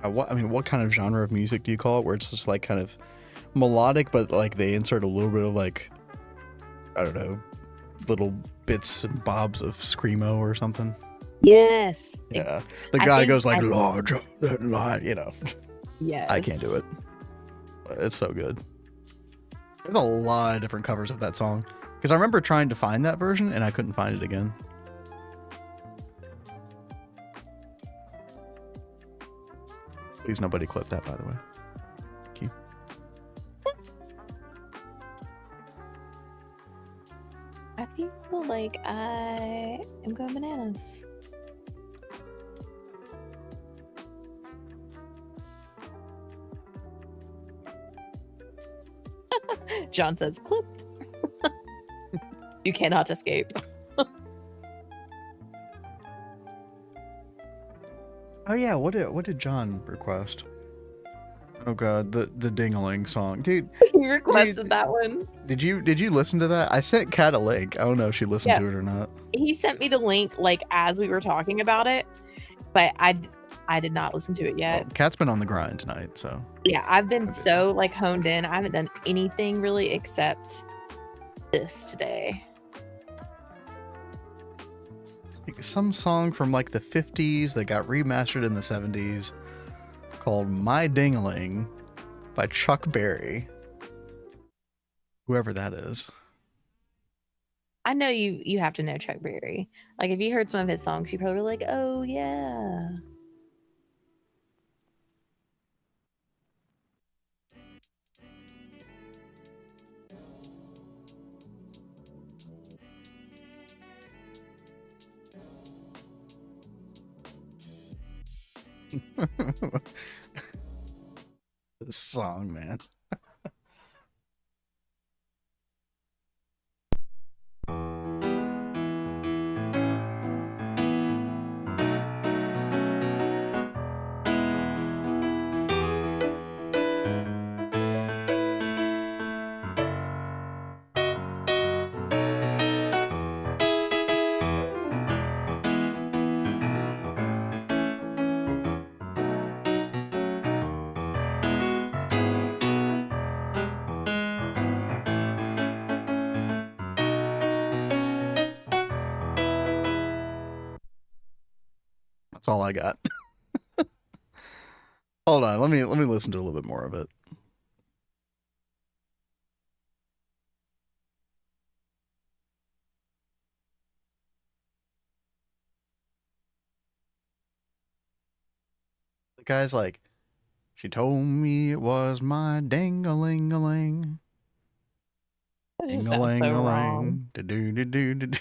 what kind of genre of music do you call it? Where it's just like kind of melodic, but like they insert a little bit of like, I don't know, little bits and bobs of screamo or something. Yes. Yeah. The guy goes like, large, you know. Yes. I can't do it. It's so good. There's a lot of different covers of that song. Because I remember trying to find that version and I couldn't find it again. Please nobody clip that, by the way. Thank you. I feel like I am going bananas. John says, clipped. You cannot escape. Oh yeah, what did John request? Oh god, the Ding-a-ling song. Dude, He requested that one. did you listen to that? I sent Kat a link. I don't know if she listened to it or not. He sent me the link like as we were talking about it, but I did not listen to it yet. Well, Kat's been on the grind tonight, so. Yeah, I've been so like honed in. I haven't done anything really except this today. It's like some song from like the 50s that got remastered in the 70s called My Ding-a-ling by Chuck Berry. Whoever that is. I know you have to know Chuck Berry. Like if you heard some of his songs, you probably were like, oh yeah. This song, man. That's all I got. Hold on, let me listen to a little bit more of it. The guy's like, she told me it was my ding-a-ling-a-ling. That just sounds so wrong. Do-do-do-do-do.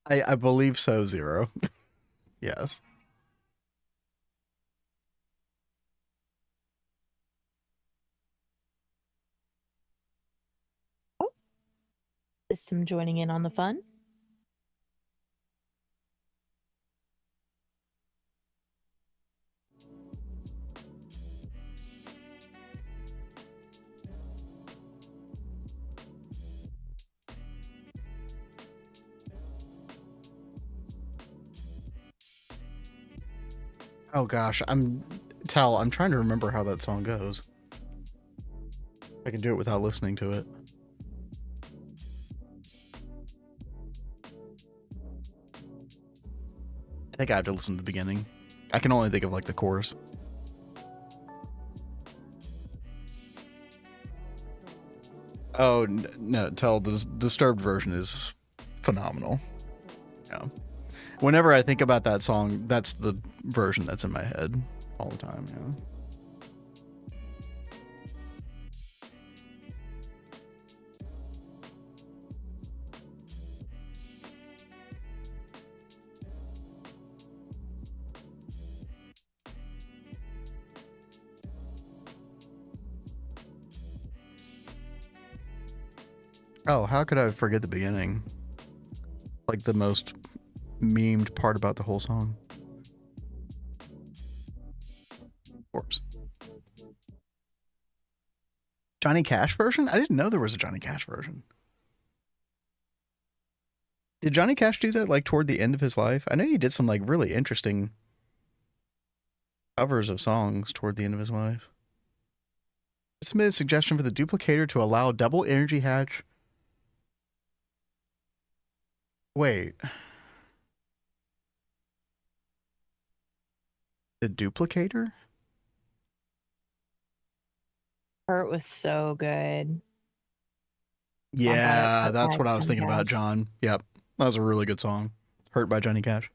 I believe so, Zero. Yes. System joining in on the fun. Oh gosh, I'm trying to remember how that song goes. I can do it without listening to it. I think I have to listen to the beginning. I can only think of like the chorus. Oh no, the Disturbed version is phenomenal. Yeah. Whenever I think about that song, that's the version that's in my head all the time. Yeah. Oh, how could I forget the beginning? Like the most memed part about the whole song. Of course. Johnny Cash version? I didn't know there was a Johnny Cash version. Did Johnny Cash do that like toward the end of his life? I know he did some like really interesting covers of songs toward the end of his life. Submitted a suggestion for the duplicator to allow double energy hatch. Wait. The duplicator? Hurt was so good. Yeah, that's what I was thinking about, John. Yep. That was a really good song. Hurt by Johnny Cash.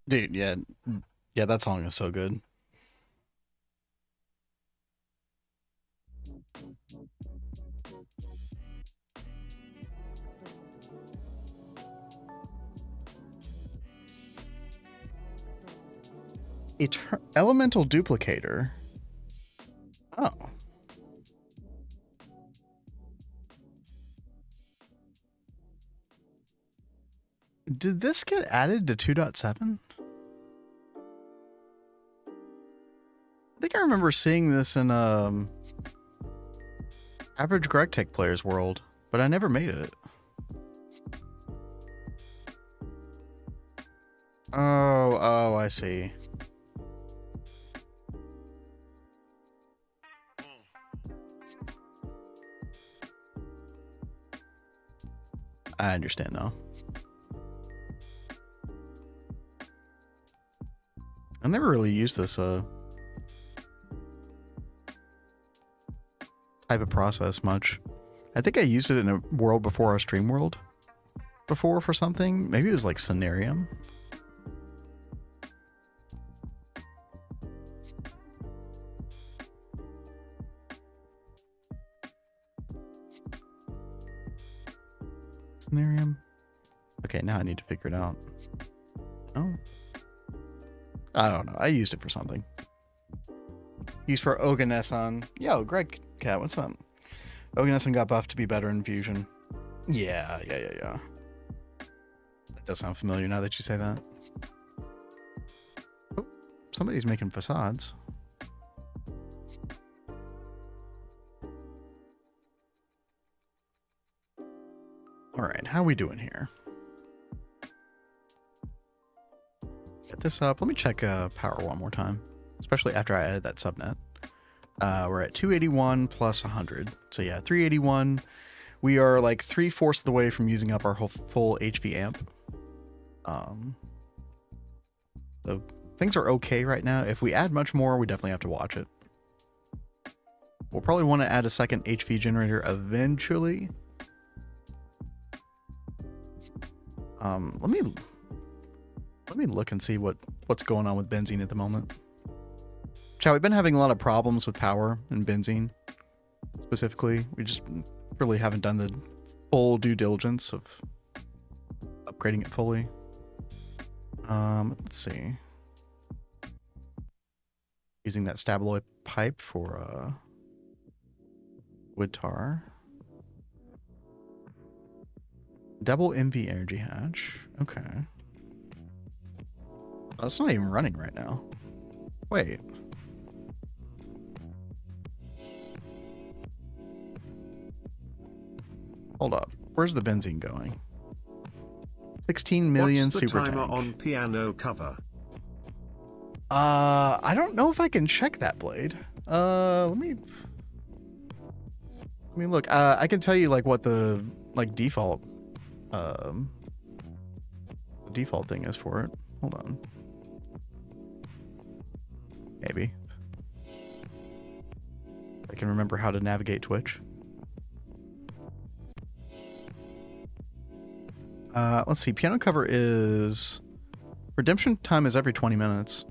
Dude, yeah. Yeah, that song is so good. Elemental duplicator. Oh. Did this get added to 2.7? I think I remember seeing this in Average Greg Tech Player's world, but I never made it. Oh, I see. I understand now. I never really used this type of process much. I think I used it in a world before our stream world before for something. Maybe it was like Scenarium. Scenarium. Okay, now I need to figure it out. Oh. I don't know. I used it for something. Used for Oganesson. Yo, Greg Cat, what's up? Oganesson got buffed to be better in Fusion. Yeah. That does sound familiar now that you say that. Oh, somebody's making facades. Alright, how we doing here? Get this up. Let me check power one more time, especially after I added that subnet. We're at 281 plus 100. So yeah, 381. We are like 3/4 of the way from using up our whole full HV amp. So things are okay right now. If we add much more, we definitely have to watch it. We'll probably want to add a second HV generator eventually. Let me look and see what's going on with benzene at the moment. Chat, we've been having a lot of problems with power and benzene specifically. We just really haven't done the full due diligence of upgrading it fully. Let's see. Using that stabaloid pipe for wood tar. Double MV energy hatch. Okay. Oh, it's not even running right now. Wait. Hold up. Where's the benzene going? 16 million What's the super timer tank. on piano cover? I don't know if I can check that, Blade. Let me look. I can tell you like what the default thing is for it. Hold on. Maybe. I can remember how to navigate Twitch. Let's see. Piano cover is redemption time is every 20 minutes,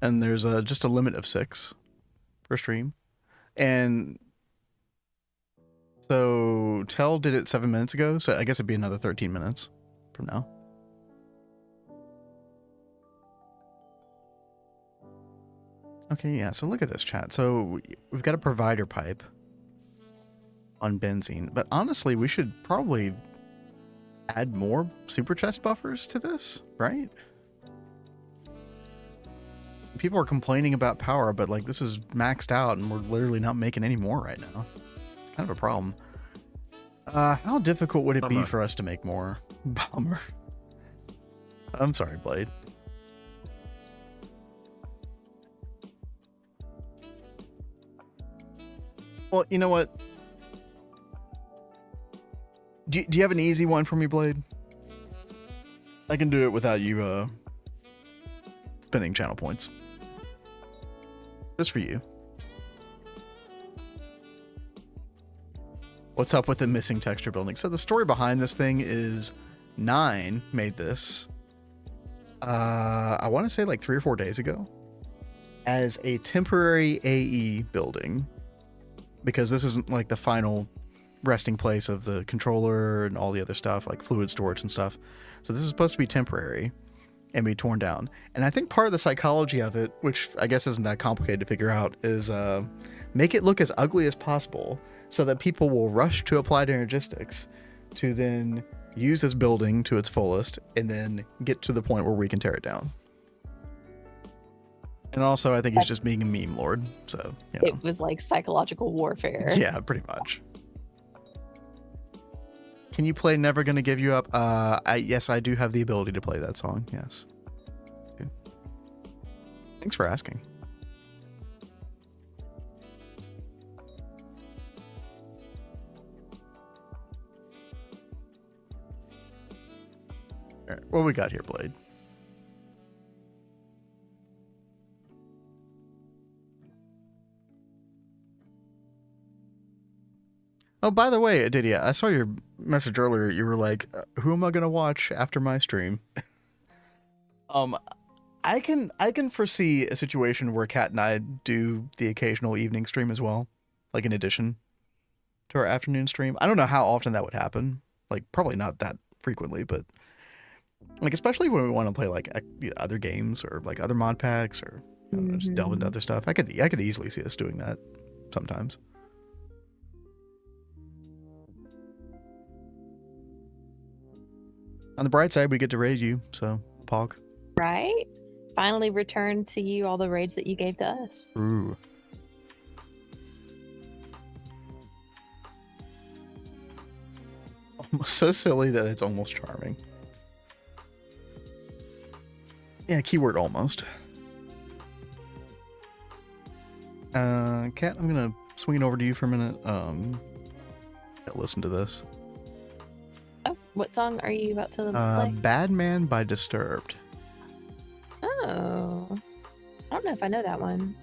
and there's just a limit of 6 per stream. And so Tell did it 7 minutes ago, so I guess it'd be another 13 minutes from now. Okay, yeah. So look at this chat. So we've got a provider pipe on benzene, but honestly, we should probably add more super chest buffers to this, right? People are complaining about power, but like this is maxed out and we're literally not making any more right now. It's kind of a problem. How difficult would it be for us to make more? Bummer. I'm sorry, Blade. Well, you know what? Do you have an easy one for me, Blade? I can do it without you spending channel points. Just for you. What's up with the missing texture building? So the story behind this thing is 9 made this. I want to say like 3 or 4 days ago as a temporary AE building, because this isn't like the final resting place of the controller and all the other stuff like fluid storage and stuff. So this is supposed to be temporary and be torn down. And I think part of the psychology of it, which I guess isn't that complicated to figure out, is make it look as ugly as possible so that people will rush to Applied Energistics to then use this building to its fullest and then get to the point where we can tear it down. And also, I think he's just being a meme lord. So, you know. It was like psychological warfare. Yeah, pretty much. Can you play Never Gonna Give You Up? Yes, I do have the ability to play that song. Yes. Good. Thanks for asking. All right, what we got here, Blade? Oh, by the way, Adidia, I saw your message earlier. You were like, "Who am I gonna watch after my stream?" I can foresee a situation where Kat and I do the occasional evening stream as well, like in addition to our afternoon stream. I don't know how often that would happen. Like, probably not that frequently, but like especially when we want to play like other games or like other mod packs or you know, just delve into other stuff. I could easily see us doing that sometimes. On the bright side, we get to raid you, so Pog. Right? Finally returned to you all the raids that you gave to us. Ooh. Almost so silly that it's almost charming. Yeah, keyword almost. Kat, I'm gonna swing it over to you for a minute. Listen to this. Oh, what song are you about to play? Bad Man by Disturbed. Oh. I don't know if I know that one.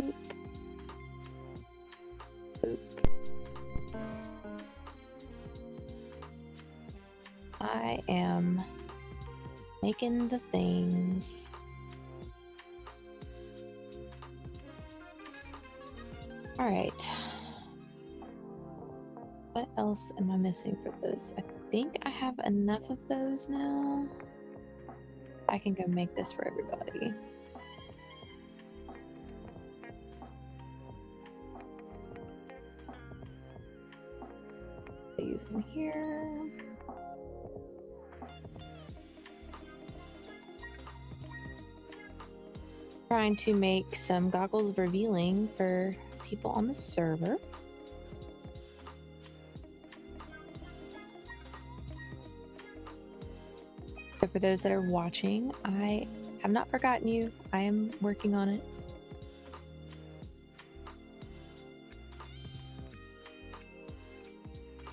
Boop. Boop. I am making the things. All right. What else am I missing for this? I think I have enough of those now. I can go make this for everybody. these in here. Trying to make some goggles revealing for people on the server. So for those that are watching, I have not forgotten you. I am working on it.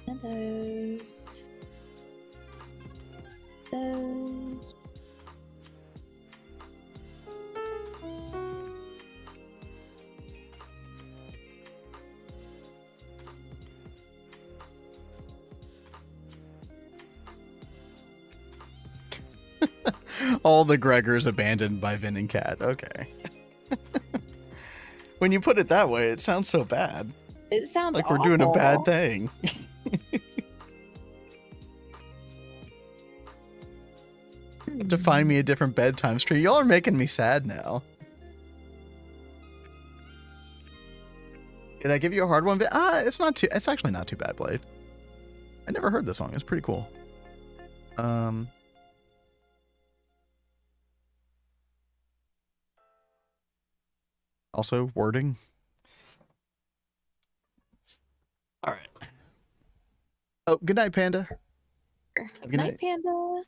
And those. All the Gregors abandoned by Vin and Cat. Okay. When you put it that way, it sounds so bad. It sounds like awful. we're doing a bad thing. Have to find me a different bedtime stream. Y'all are making me sad now. Did I give you a hard one? It's not too. It's actually not too bad, Blade. I never heard this song. It's pretty cool. Also, wording. All right. Oh, good night, Panda. Good night, Panda.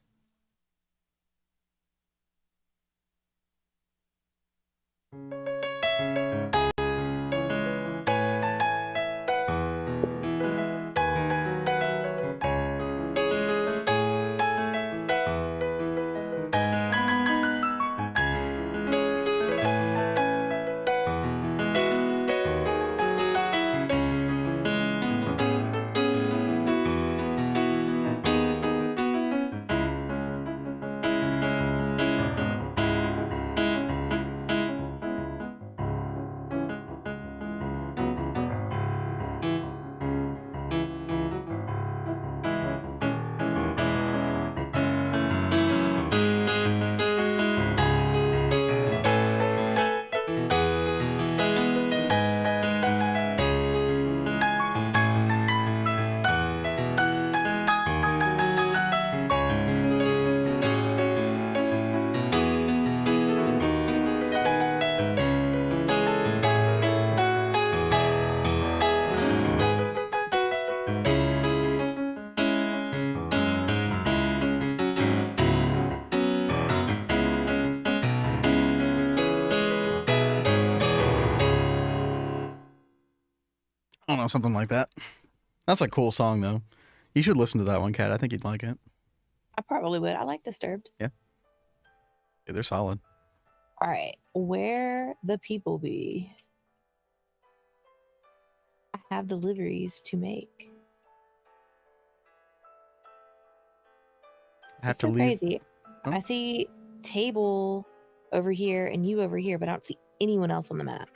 I don't know, something like that. That's a cool song, though. You should listen to that one, Kat. I think you'd like it. I probably would. I like Disturbed. Yeah, they're solid. All right. Where the people be? I have deliveries to make. I have It's to so leave. crazy. Huh? I see Table over here and you over here, but I don't see anyone else on the map.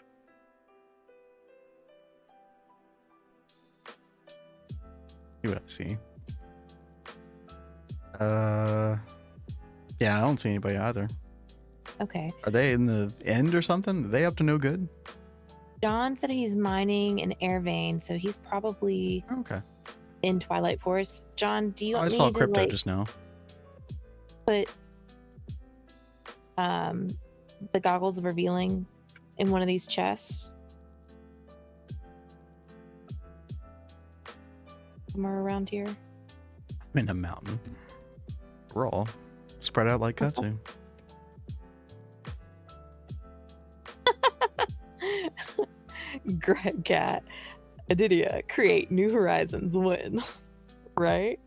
See what I see. Yeah, I don't see anybody either. Okay. Are they in the end or something? Are they up to no good? John said he's mining an air vein, so he's probably Okay. in Twilight Forest. John, do you I want saw me to crypto like, just now. put the goggles of revealing in one of these chests? Somewhere around here. I'm in a mountain. We're all spread out like Katsu. Greg Cat, Adidia, create new horizons, win. Right?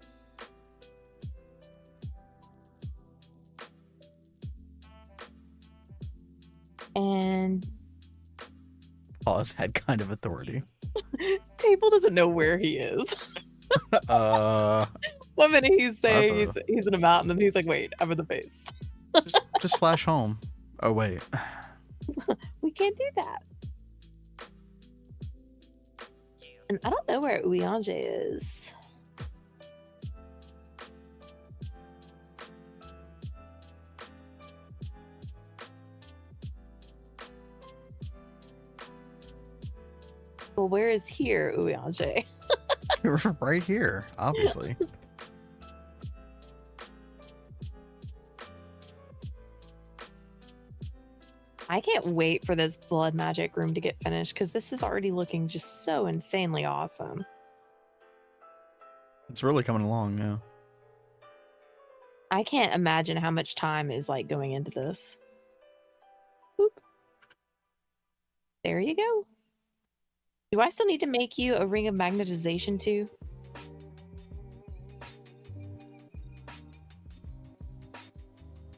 And Paws had kind of authority. Table doesn't know where he is. One minute he's saying he's in a mountain, and he's like, wait, I'm in the base. just slash home. Oh wait. We can't do that. And I don't know where Uyange is. Well, where is here, Uyange? Right here, obviously. I can't wait for this blood magic room to get finished because this is already looking just so insanely awesome. It's really coming along now. I can't imagine how much time is like going into this. Boop. There you go. Do I still need to make you a ring of magnetization too?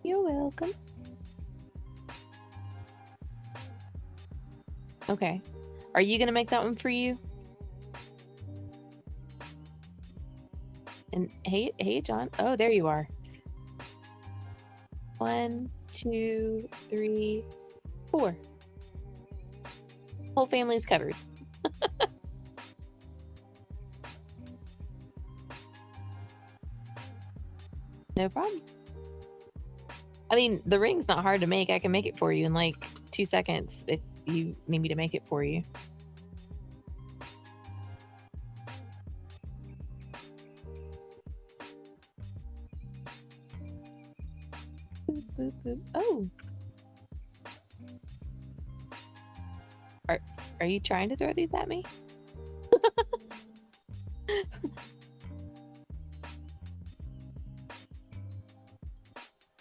You're welcome. Okay. Are you going to make that one for you? And hey, John. Oh, there you are. 1, 2, 3, 4. Whole family's covered. No problem. I mean, the ring's not hard to make. I can make it for you in like 2 seconds if you need me to make it for you. Boop, boop, boop. Oh. Are you trying to throw these at me?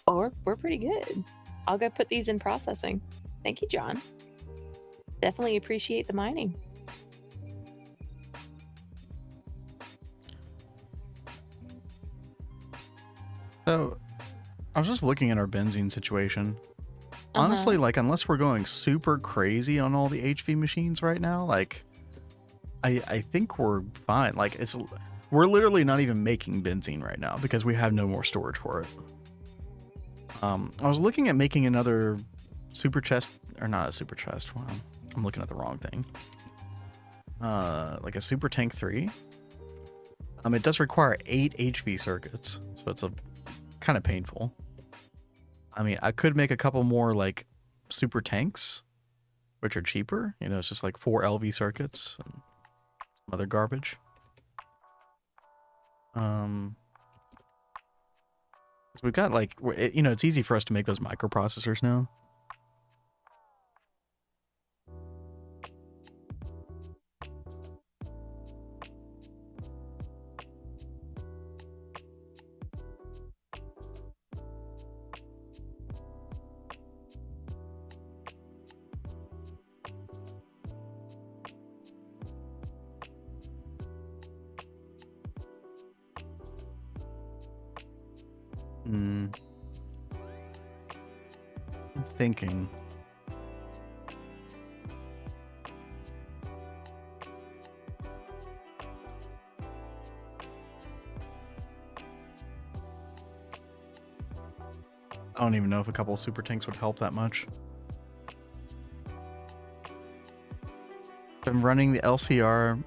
Or we're pretty good. I'll go put these in processing. Thank you, John. Definitely appreciate the mining. So, I was just looking at our benzene situation. Honestly, like, unless we're going super crazy on all the HV machines right now, like, I think we're fine. Like, we're literally not even making benzene right now because we have no more storage for it. I was looking at making another super chest, or not a super chest. Wow, I'm looking at the wrong thing. Like a super tank 3. It does require 8 HV circuits, so it's a kind of painful. I mean, I could make a couple more like super tanks, which are cheaper. You know, it's just like 4 LV circuits and some other garbage. So we've got like, you know, it's easy for us to make those microprocessors now. I'm thinking. I don't even know if a couple of super tanks would help that much. I'm running the LCR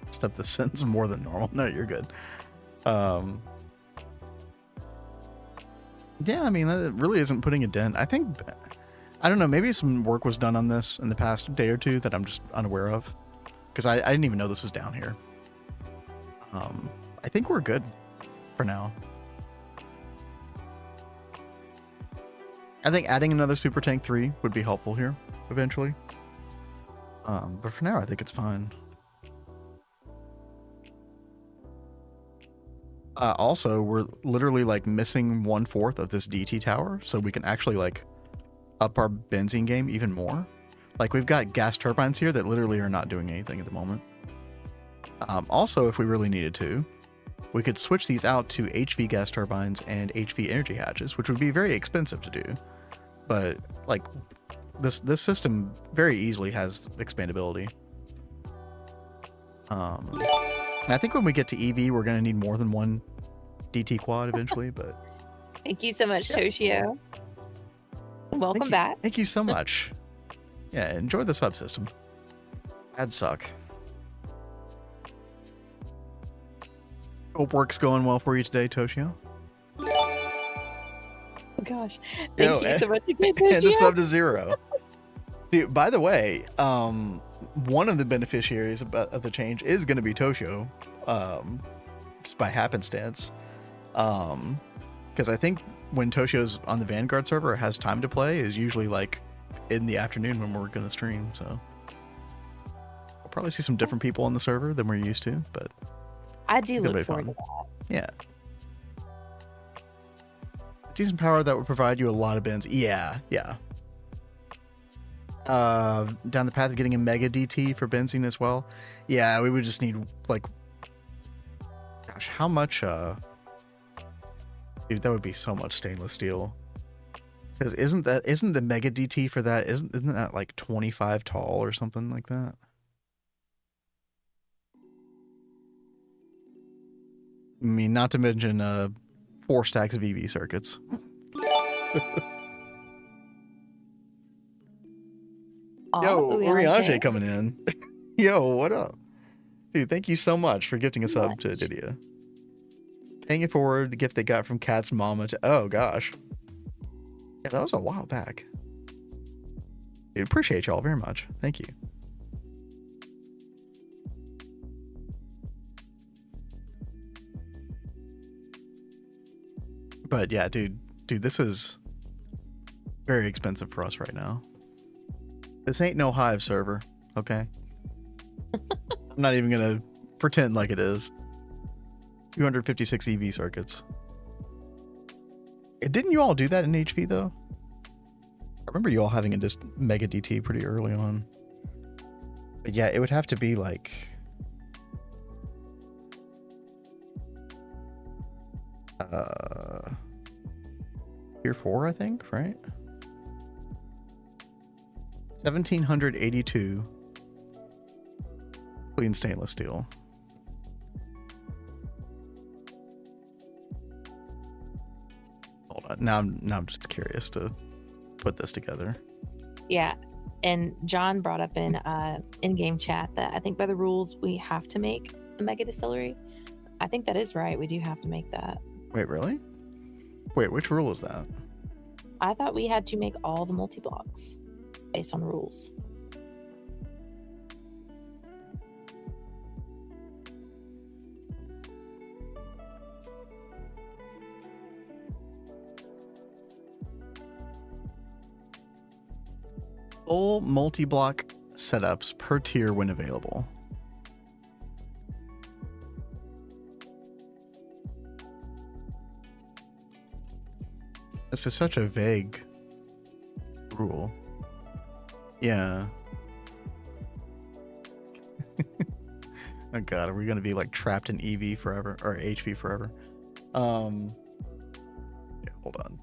stuff that sends more than normal. No, you're good. Yeah, I mean, that really isn't putting a dent. I think, I don't know, maybe some work was done on this in the past day or two that I'm just unaware of. Because I didn't even know this was down here. I think we're good for now. I think adding another Super Tank 3 would be helpful here, eventually. But for now, I think it's fine. Also, we're literally like missing 1/4 of this DT tower, so we can actually like up our benzene game even more. Like we've got gas turbines here that literally are not doing anything at the moment. Also, if we really needed to, we could switch these out to HV gas turbines and HV energy hatches, which would be very expensive to do. But like this system very easily has expandability. I think when we get to EV, we're going to need more than one DT quad eventually, but... Thank you so much, Toshio. Welcome back. Thank you so much. Yeah, enjoy the subsystem. Ads suck. Hope work's going well for you today, Toshio. Oh gosh. Thank you so much again, Toshio. And a sub to 0. Dude, by the way, one of the beneficiaries of the change is going to be Toshio, just by happenstance. Because I think when Toshio's on the Vanguard server, it has time to play is usually like in the afternoon when we're going to stream. So we'll probably see some different people on the server than we're used to, but I do it'll look be forward fun. to that. Yeah. Decent power that would provide you a lot of bins. Yeah. Down the path of getting a mega DT for benzene as well. Yeah, we would just need like, gosh, how much? Dude, that would be so much stainless steel. Because isn't the mega DT for that? Isn't that like 25 tall or something like that? I mean, not to mention 4 stacks of EV circuits. Yo, Uriage coming in. Yo, what up? Dude, thank you so much for gifting a sub to Didia. Paying it forward, the gift they got from Cat's mama to... Oh, gosh. Yeah, that was a while back. Dude, appreciate y'all very much. Thank you. But yeah, dude, this is very expensive for us right now. This ain't no Hive server, okay? I'm not even gonna pretend like it is. 256 EV circuits. Didn't you all do that in HV though? I remember you all having a just mega DT pretty early on. But yeah, it would have to be like... Tier 4, I think, right? 1782 clean stainless steel. Hold on. Now I'm just curious to put this together. Yeah. And John brought up in game chat that I think by the rules we have to make a mega distillery. I think that is right. We do have to make that. Wait, really? Wait, which rule is that? I thought we had to make all the multi-blocks based on rules. Full multi-block setups per tier when available. This is such a vague rule. Yeah. Oh god, are we gonna be like trapped in EV forever or HV forever? Yeah, hold on.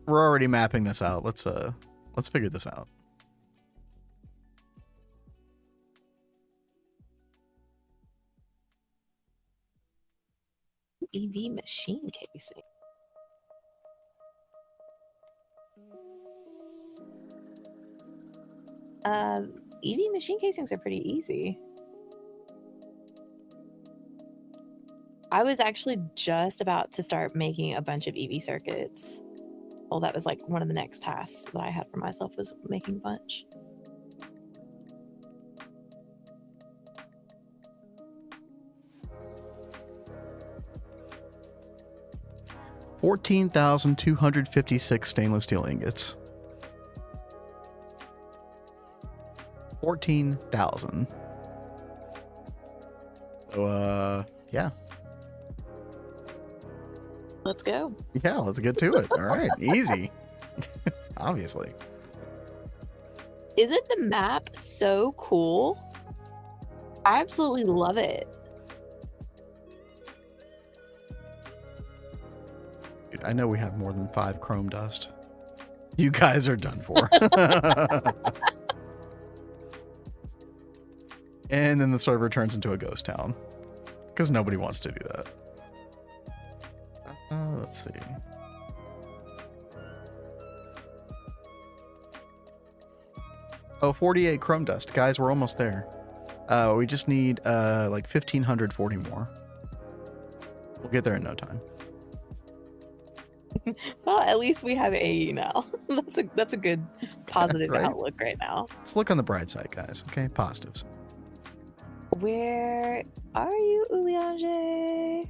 We're already mapping this out. Let's figure this out. EV machine casing. EV machine casings are pretty easy. I was actually just about to start making a bunch of EV circuits. Well, that was like one of the next tasks that I had for myself, was making a bunch. $14,256 stainless steel ingots. 14,000. So, yeah. Let's go. Yeah, let's get to it. All right, easy. Obviously. Isn't the map so cool? I absolutely love it. Dude, I know we have more than 5 chrome dust. You guys are done for. And then the server turns into a ghost town. Because nobody wants to do that. Let's see. Oh, 48 chrome dust. Guys, we're almost there. We just need like 1,540 more. We'll get there in no time. Well, at least we have AE now. That's a good positive Right? outlook right now. Let's look on the bright side, guys. Okay, positives. Where are you, Uliange?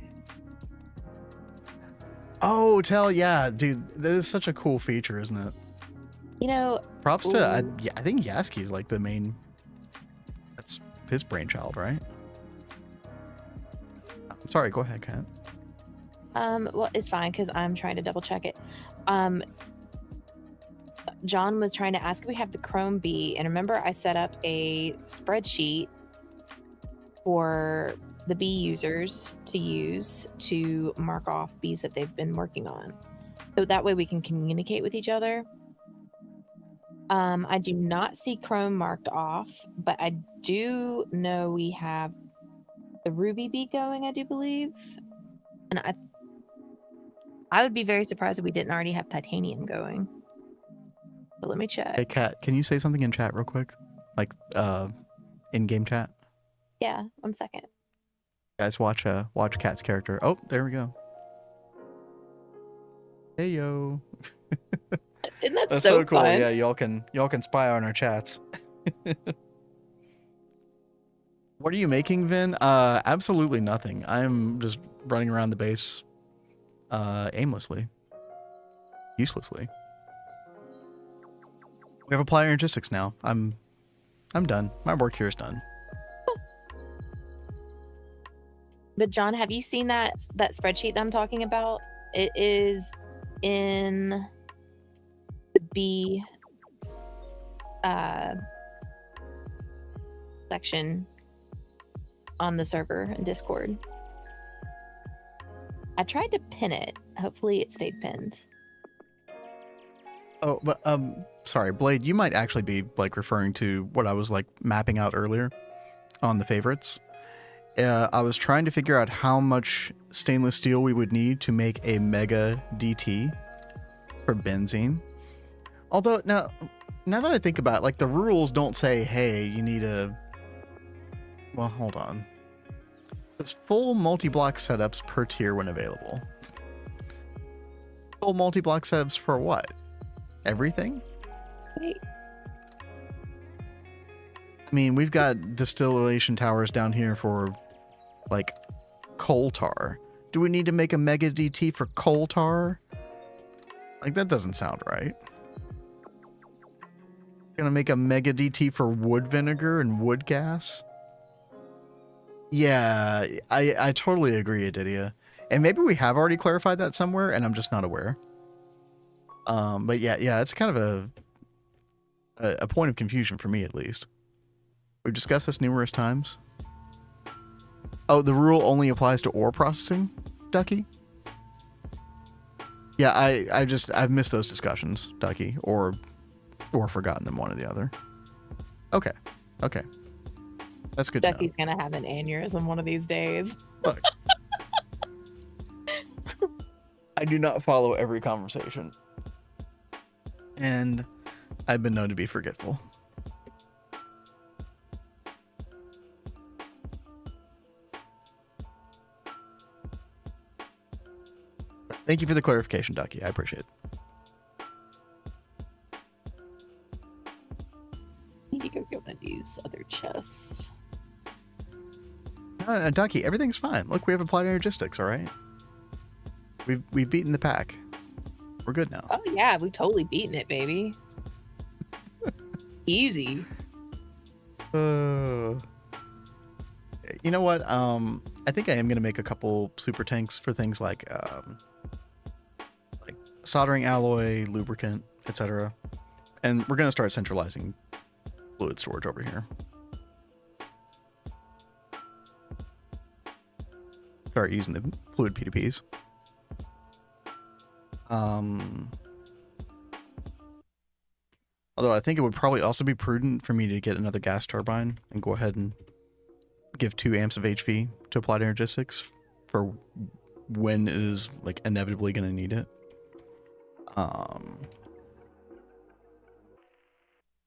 Oh, yeah, dude, that is such a cool feature, isn't it? You know, Props to, I ooh. think Yasski is like the main, that's his brainchild, right? Sorry, go ahead, Kat. Well, it's fine because I'm trying to double check it. John was trying to ask if we have the Chrome bee, and remember I set up a spreadsheet for the bee users to use to mark off bees that they've been working on. So that way we can communicate with each other. I do not see Chrome marked off, but I do know we have the Ruby bee going, I do believe. And I would be very surprised if we didn't already have Titanium going. But let me check. Hey, Kat, can you say something in chat real quick? Like, in-game chat? Yeah, 1 second. Guys, watch Kat's character. Oh, there we go. Hey, yo. Isn't that That's so so cool. fun? Yeah, y'all can spy on our chats. What are you making, Vin? Absolutely nothing. I'm just running around the base aimlessly. Uselessly. We have Applied Energistics now. I'm done. My work here is done. But John, have you seen that spreadsheet that I'm talking about? It is in the B section on the server in Discord. I tried to pin it. Hopefully it stayed pinned. Oh, but sorry, Blade, you might actually be like referring to what I was like mapping out earlier on the favorites. I was trying to figure out how much stainless steel we would need to make a mega DT for benzene. Although now that I think about it, like the rules don't say, hey, you need a, well, hold on. It's full multi-block setups per tier when available. Full multi-block setups for what? Everything? Wait. I mean, we've got distillation towers down here for, like, coal tar. Do we need to make a mega DT for coal tar? Like, that doesn't sound right. Gonna make a mega DT for wood vinegar and wood gas? Yeah, I totally agree, Adidia. And maybe we have already clarified that somewhere, and I'm just not aware. But yeah, it's kind of a point of confusion for me, at least. We've discussed this numerous times. Oh, the rule only applies to ore processing, Ducky? Yeah, I've missed those discussions, Ducky, or forgotten them, one or the other. Okay. That's good. Ducky's gonna have an aneurysm one of these days. Look, I do not follow every conversation, and I've been known to be forgetful. Thank you for the clarification, Ducky. I appreciate it. I need to go get one of these other chests. Ducky, everything's fine. Look, we have Applied Energistics, all right? We've beaten the pack. We're good now. Oh yeah, we've totally beaten it, baby. Easy. You know what? I think I am gonna make a couple super tanks for things like soldering alloy, lubricant, etc. And we're gonna start centralizing fluid storage over here. Start using the fluid P2Ps. Although I think it would probably also be prudent for me to get another gas turbine and go ahead and give 2 amps of HV to Applied Energistics for when it is like inevitably going to need it.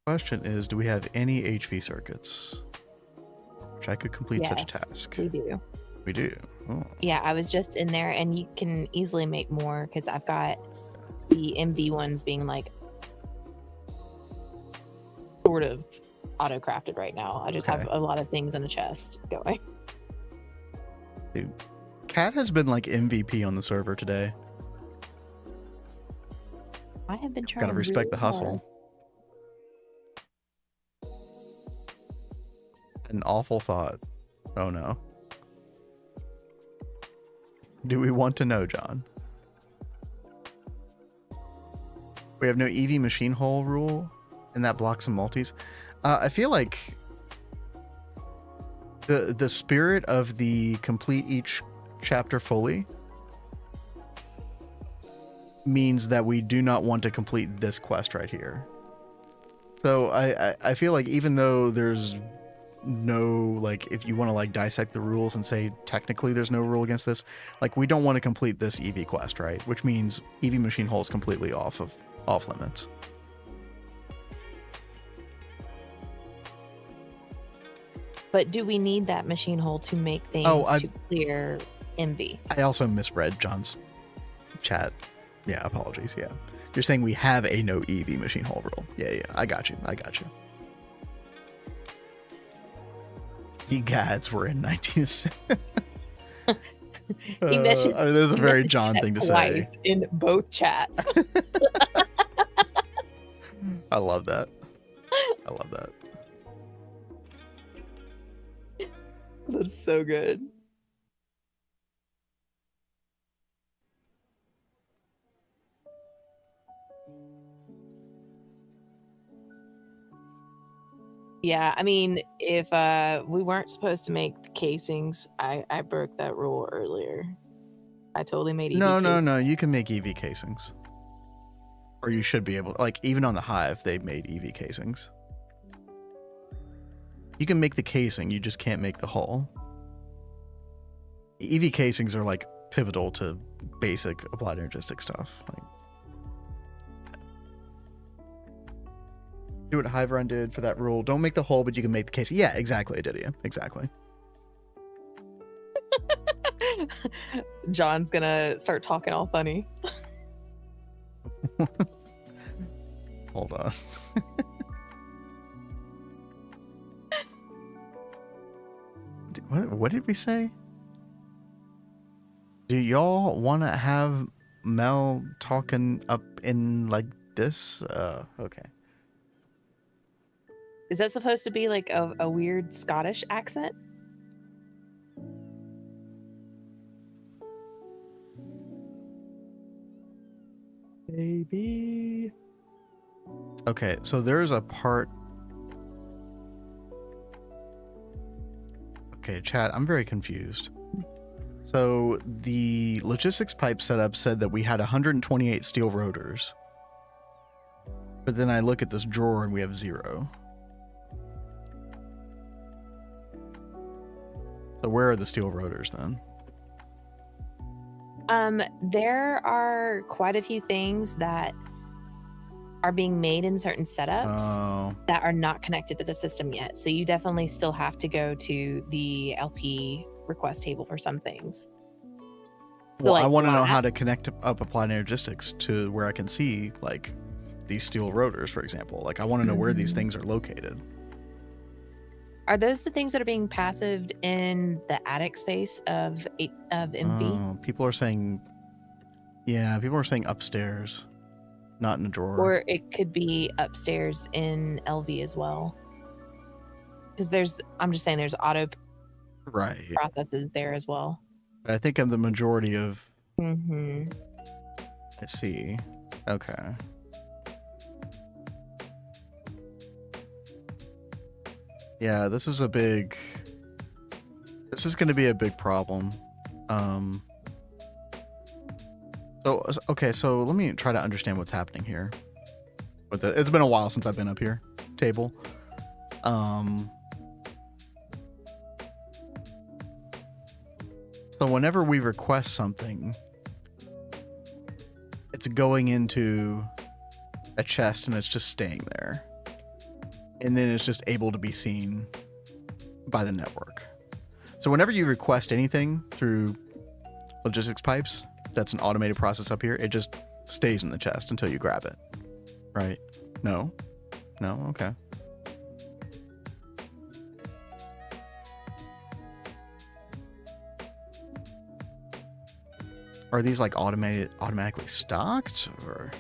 Question is, do we have any HV circuits? Which I could complete such a task. We do. We do. Oh. Yeah, I was just in there, and you can easily make more because I've got the MV ones being like sort of auto crafted right now. I just have a lot of things in the chest going. Dude, Cat has been like MVP on the server today. I have been trying. Gotta respect really the hustle. An awful thought. Oh no. Do we want to know, John? We have no EV machine hole rule, and that blocks some multis. I feel like the spirit of the complete each chapter fully means that we do not want to complete this quest right here. So I feel like even though there's no, like, if you want to like dissect the rules and say technically there's no rule against this, like, we don't want to complete this EV quest, right? Which means EV machine hole is completely off limits. But do we need that machine hole to make things to clear MV? I also misread John's chat. Yeah, apologies. Yeah, you're saying we have a no EV machine hole rule. Yeah, I got you. The gads were in 19. He mentioned, I mean, there's a very John thing to say in both chats. I love that. That's so good. Yeah, I mean, if we weren't supposed to make the casings, I broke that rule earlier. I totally made EV casings. No, you can make EV casings. Or you should be able to, like, even on the Hive, they've made EV casings. You can make the casing, you just can't make the hull. EV casings are like pivotal to basic Applied Energistics stuff. Like, do what Hive Run did for that rule. Don't make the hull, but you can make the casing. Yeah, exactly, Didia. Exactly. John's gonna start talking all funny. Hold on. What did we say? Do y'all want to have Mel talking up in like this? Okay. Is that supposed to be like a weird Scottish accent? Maybe. Okay, so there's a part. Okay, chat, I'm very confused. So the logistics pipe setup said that we had 128 steel rotors. But then I look at this drawer and we have 0. So where are the steel rotors then? There are quite a few things that are being made in certain setups that are not connected to the system yet. So you definitely still have to go to the LP request table for some things. Well, like, I want to know how to connect up Applied Energistics to where I can see like these steel rotors, for example. Like, I want to know where these things are located. Are those the things that are being passived in the attic space of MV? People are saying, yeah, people are saying upstairs, not in a drawer. Or it could be upstairs in LV as well. Because I'm just saying there's auto processes there as well. I think I'm the majority of. I see. Okay. Yeah, this is going to be a big problem. So let me try to understand what's happening here. It's been a while since I've been up here, table. So whenever we request something, it's going into a chest and it's just staying there. And then it's just able to be seen by the network. So whenever you request anything through logistics pipes, that's an automated process up here, it just stays in the chest until you grab it. Right? No? Okay. Are these like automatically stocked, or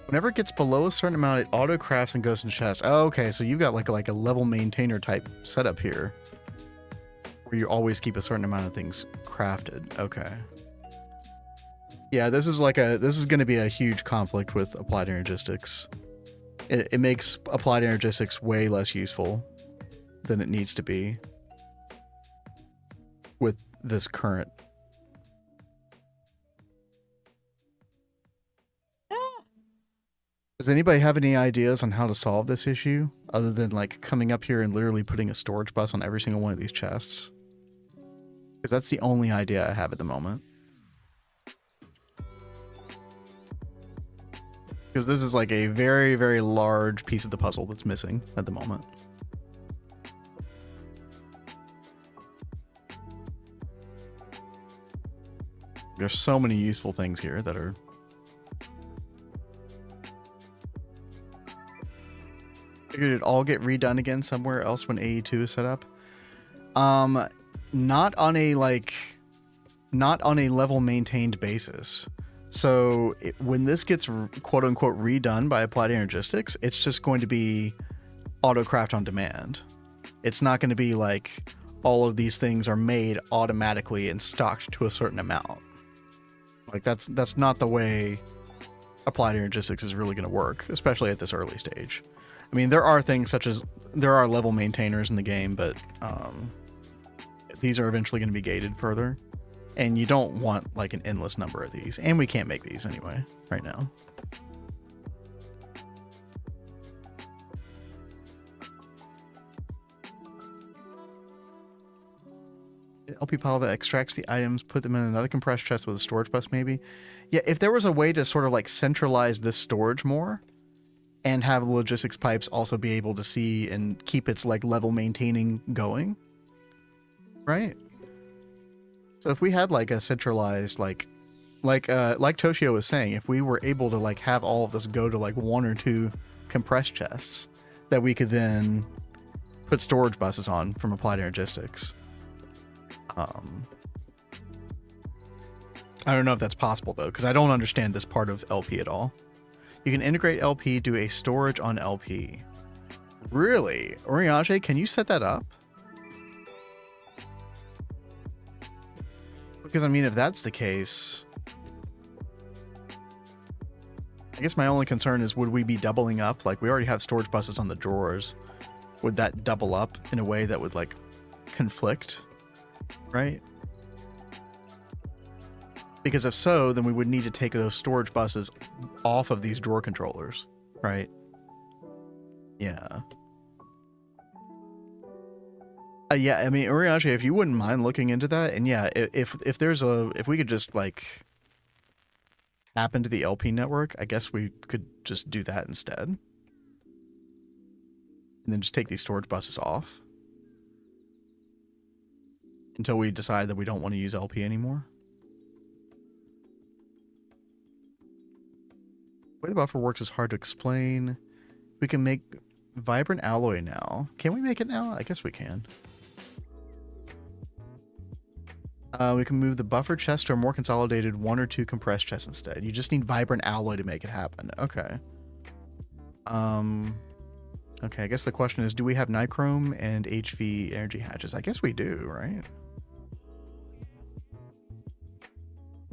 whenever it gets below a certain amount, it auto crafts and goes in chest? Oh, okay, so you've got like a level maintainer type setup here, where you always keep a certain amount of things crafted. Okay. Yeah, this is going to be a huge conflict with Applied Energistics. It makes Applied Energistics way less useful than it needs to be with this current. Does anybody have any ideas on how to solve this issue other than like coming up here and literally putting a storage bus on every single one of these chests? Because that's the only idea I have at the moment. Because this is like a very, very large piece of the puzzle that's missing at the moment. There's so many useful things here that are... Figured it'd all get redone again somewhere else when AE2 is set up. Not on a level maintained basis. So when this gets quote unquote redone by Applied Energistics, it's just going to be autocraft on demand. It's not going to be like all of these things are made automatically and stocked to a certain amount. Like that's not the way Applied Energistics is really going to work, especially at this early stage. I mean, there are things such as there are level maintainers in the game, but these are eventually going to be gated further. And you don't want like an endless number of these. And we can't make these anyway right now. LP pile that extracts the items, put them in another compressed chest with a storage bus maybe. Yeah, if there was a way to sort of like centralize this storage more and have logistics pipes also be able to see and keep its like level maintaining going, right? So if we had like a centralized like Toshio was saying, if we were able to like have all of this go to like 1 or 2 compressed chests that we could then put storage buses on from Applied Energistics. I don't know if that's possible though, because I don't understand this part of LP at all. You can integrate LP, do a storage on LP. Really? Oriage, can you set that up? Because I mean, if that's the case, I guess my only concern is, would we be doubling up? Like, we already have storage buses on the drawers. Would that double up in a way that would like conflict? Right? Because if so, then we would need to take those storage buses off of these drawer controllers, right? Yeah. Yeah, I mean, Uriashi, if you wouldn't mind looking into that, and yeah, if we could just like tap into the LP network, I guess we could just do that instead. And then just take these storage buses off until we decide that we don't want to use LP anymore. The way the buffer works is hard to explain. We can make vibrant alloy now. Can we make it now? I guess we can. We can move the buffer chest to a more consolidated 1 or 2 compressed chests instead. You just need vibrant alloy to make it happen. Okay. Okay, I guess the question is, do we have nichrome and HV energy hatches? I guess we do, right?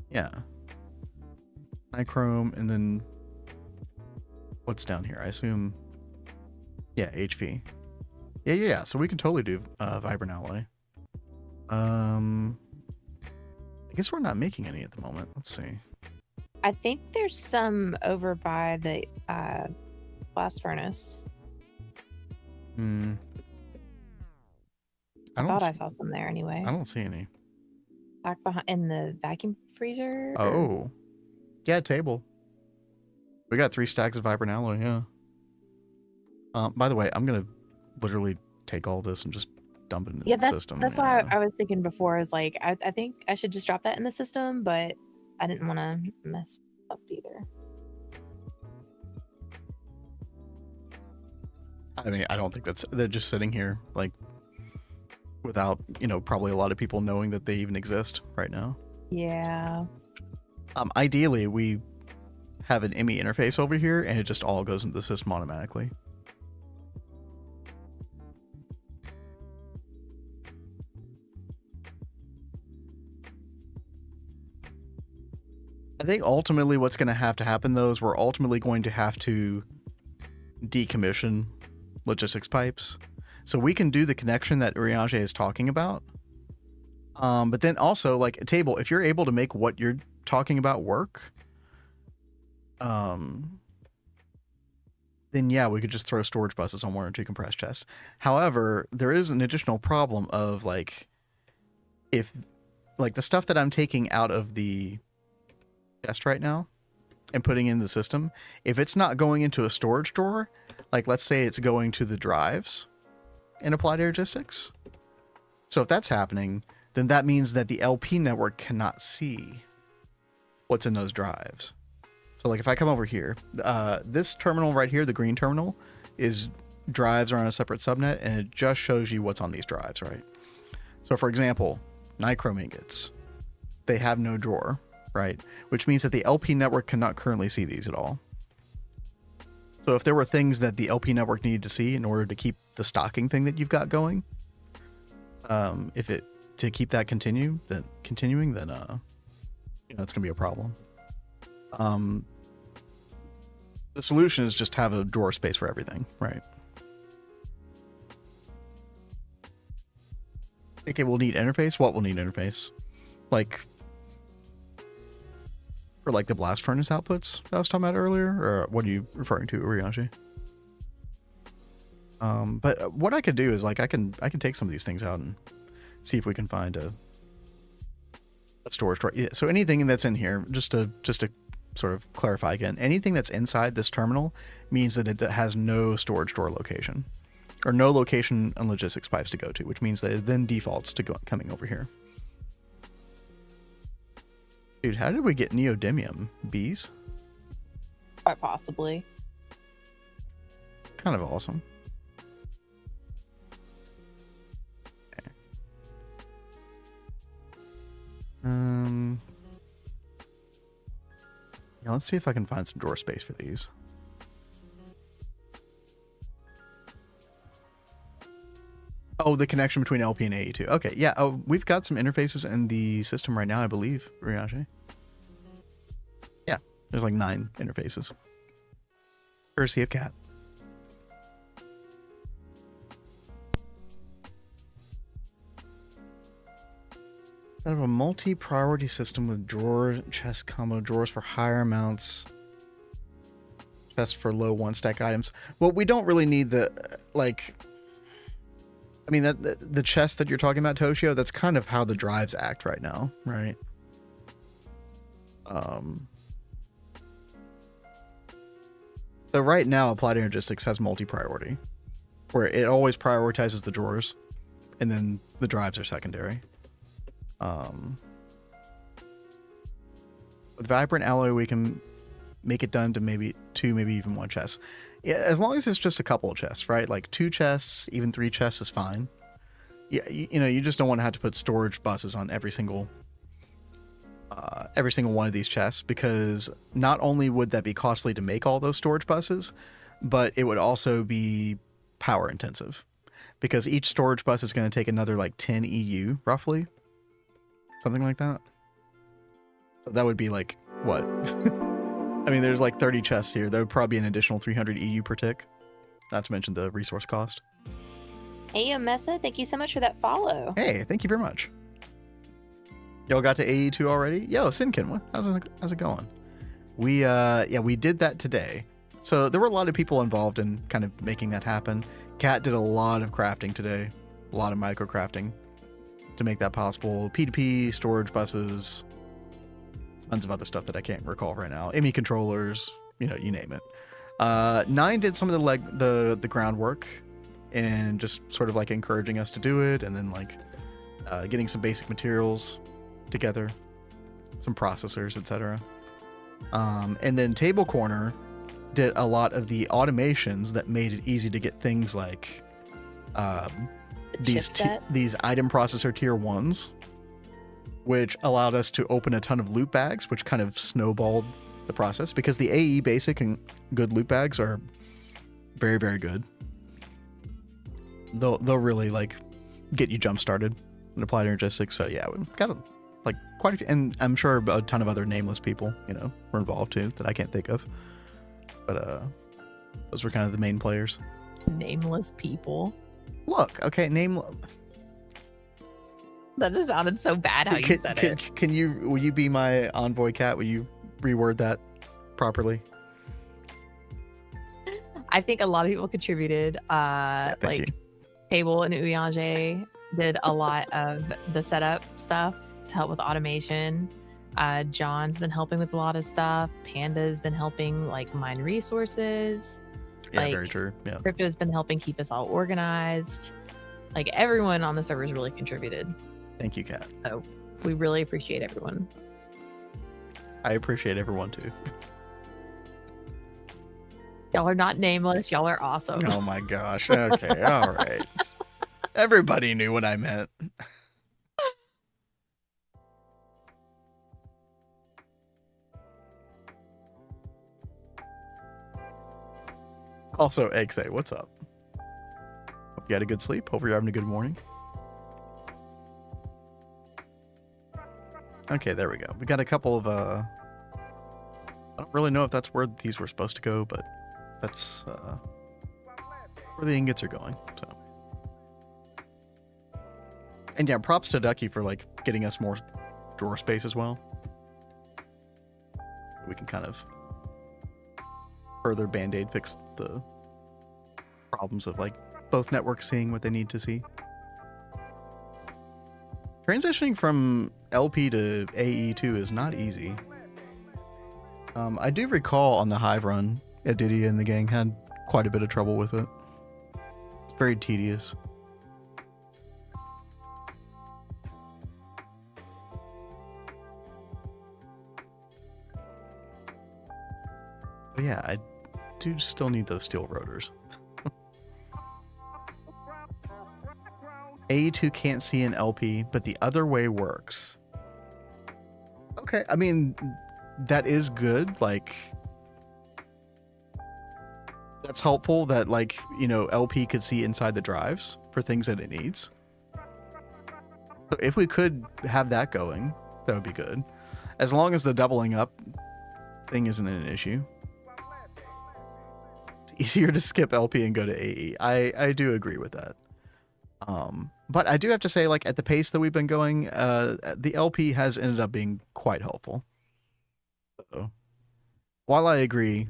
Yeah. Nichrome, and then what's down here? I assume, yeah, HV. Yeah. So we can totally do vibrant alloy. I guess we're not making any at the moment. Let's see. I think there's some over by the blast furnace. I thought I saw some there anyway. I don't see any. Back behind in the vacuum freezer. Oh, yeah, table. We got 3 stacks of vibrant alloy. Yeah. By the way, I'm gonna literally take all this and just dump it into the system. That's why I was thinking before. Is like I think I should just drop that in the system, but I didn't want to mess up either. I mean, I don't think they're just sitting here like without, probably a lot of people knowing that they even exist right now. Yeah. Ideally, we have an ME interface over here, and it just all goes into the system automatically. I think ultimately what's going to have to happen, though, is we're ultimately going to have to decommission logistics pipes. So we can do the connection that Uriage is talking about. But then also, like, a table, if you're able to make what you're talking about work, then yeah, we could just throw storage buses on 1 or 2 compressed chests. However, there is an additional problem of, like, if, like, the stuff that I'm taking out of the chest right now and putting in the system, if it's not going into a storage drawer, like, let's say it's going to the drives in Applied Energistics. So if that's happening, then that means that the LP network cannot see what's in those drives. So like if I come over here, this terminal right here, the green terminal, is drives are on a separate subnet, and it just shows you what's on these drives, right? So for example, nichrome ingots, they have no drawer, right? Which means that the LP network cannot currently see these at all. So if there were things that the LP network needed to see in order to keep the stocking thing that you've got going, to keep that continuing, then it's gonna be a problem. The solution is just have a drawer space for everything, right? I think it will need interface. What will need interface? Like for like the blast furnace outputs that I was talking about earlier, or what are you referring to, Uriage? But what I could do is like I can take some of these things out and see if we can find a storage drawer. Yeah, so anything that's in here, just to sort of clarify again, anything that's inside this terminal means that it has no storage drawer location, or no location on logistics pipes to go to, which means that it then defaults to coming over here. Dude, how did we get neodymium bees? Quite possibly. Kind of awesome. Okay. Yeah, let's see if I can find some drawer space for these. Oh, the connection between LP and AE2. Okay, yeah. Oh, we've got some interfaces in the system right now, I believe, Uriage. Yeah, there's like 9 interfaces. Courtesy of Cat. Instead of a multi-priority system with drawer chest combo, drawers for higher amounts, chests for low 1-stack items. Well, we don't really need the, like... I mean, the chest that you're talking about, Toshio, that's kind of how the drives act right now, right? So right now, Applied Energistics has multi-priority, where it always prioritizes the drawers, and then the drives are secondary. With Vibrant Alloy, we can make it done to maybe 2, maybe even 1 chest. Yeah, as long as it's just a couple of chests, right? Like 2 chests, even 3 chests is fine. Yeah, you just don't want to have to put storage buses on every single one of these chests, because not only would that be costly to make all those storage buses, but it would also be power intensive, because each storage bus is going to take another like 10 EU roughly, something like that. So that would be like what? I mean, there's like 30 chests here. That would probably be an additional 300 EU per tick, not to mention the resource cost. Hey, Mesa, thank you so much for that follow. Hey, thank you very much. Y'all got to AE2 already? Yo, Sinkin, how's it going? We did that today. So there were a lot of people involved in kind of making that happen. Kat did a lot of crafting today, a lot of micro crafting to make that possible. P2P, storage buses, tons of other stuff that I can't recall right now. ME controllers, you name it. 9 did some of the groundwork and just sort of like encouraging us to do it, and then like getting some basic materials together, some processors, etc. And then TableKorner did a lot of the automations that made it easy to get things like these item processor tier 1s which allowed us to open a ton of loot bags, which kind of snowballed the process because the AE basic and good loot bags are very, very good. They'll really like get you jump started in Applied Energistics. So yeah, we've got like quite a few, and I'm sure a ton of other nameless people, you know, were involved too that I can't think of. But those were kind of the main players. Nameless people. Look, okay, That just sounded so bad how you said it. Will you be my envoy, Cat? Will you reword that properly? I think a lot of people contributed. Like you. Table and Uyange did a lot of the setup stuff to help with automation. John's been helping with a lot of stuff. Panda's been helping like mine resources. Yeah, like, very true. Yeah. Crypto's been helping keep us all organized. Like everyone on the servers really contributed. Thank you, Kat. So we really appreciate everyone. I appreciate everyone too. Y'all are not nameless. Y'all are awesome. Oh my gosh. Okay. All right. Everybody knew what I meant. Also, Egg say, what's up? Hope you had a good sleep. Hope you're having a good morning. Okay, there we go. We got a couple of I don't really know if that's where these were supposed to go, but that's where the ingots are going. So, and yeah, props to Ducky for like getting us more drawer space as well. We can kind of further band-aid fix the problems of like both networks seeing what they need to see. Transitioning from LP to AE2 is not easy. I do recall on the Hive run, Edidia and the gang had quite a bit of trouble with it. It's very tedious. But yeah, I do still need those steel rotors. AE2 can't see an LP, but the other way works. Okay, I mean, that is good. Like, that's helpful that, like, you know, LP could see inside the drives for things that it needs. So if we could have that going, that would be good. As long as the doubling up thing isn't an issue. It's easier to skip LP and go to AE. I do agree with that. But I do have to say, like, at the pace that we've been going, the LP has ended up being quite helpful. So, while I agree,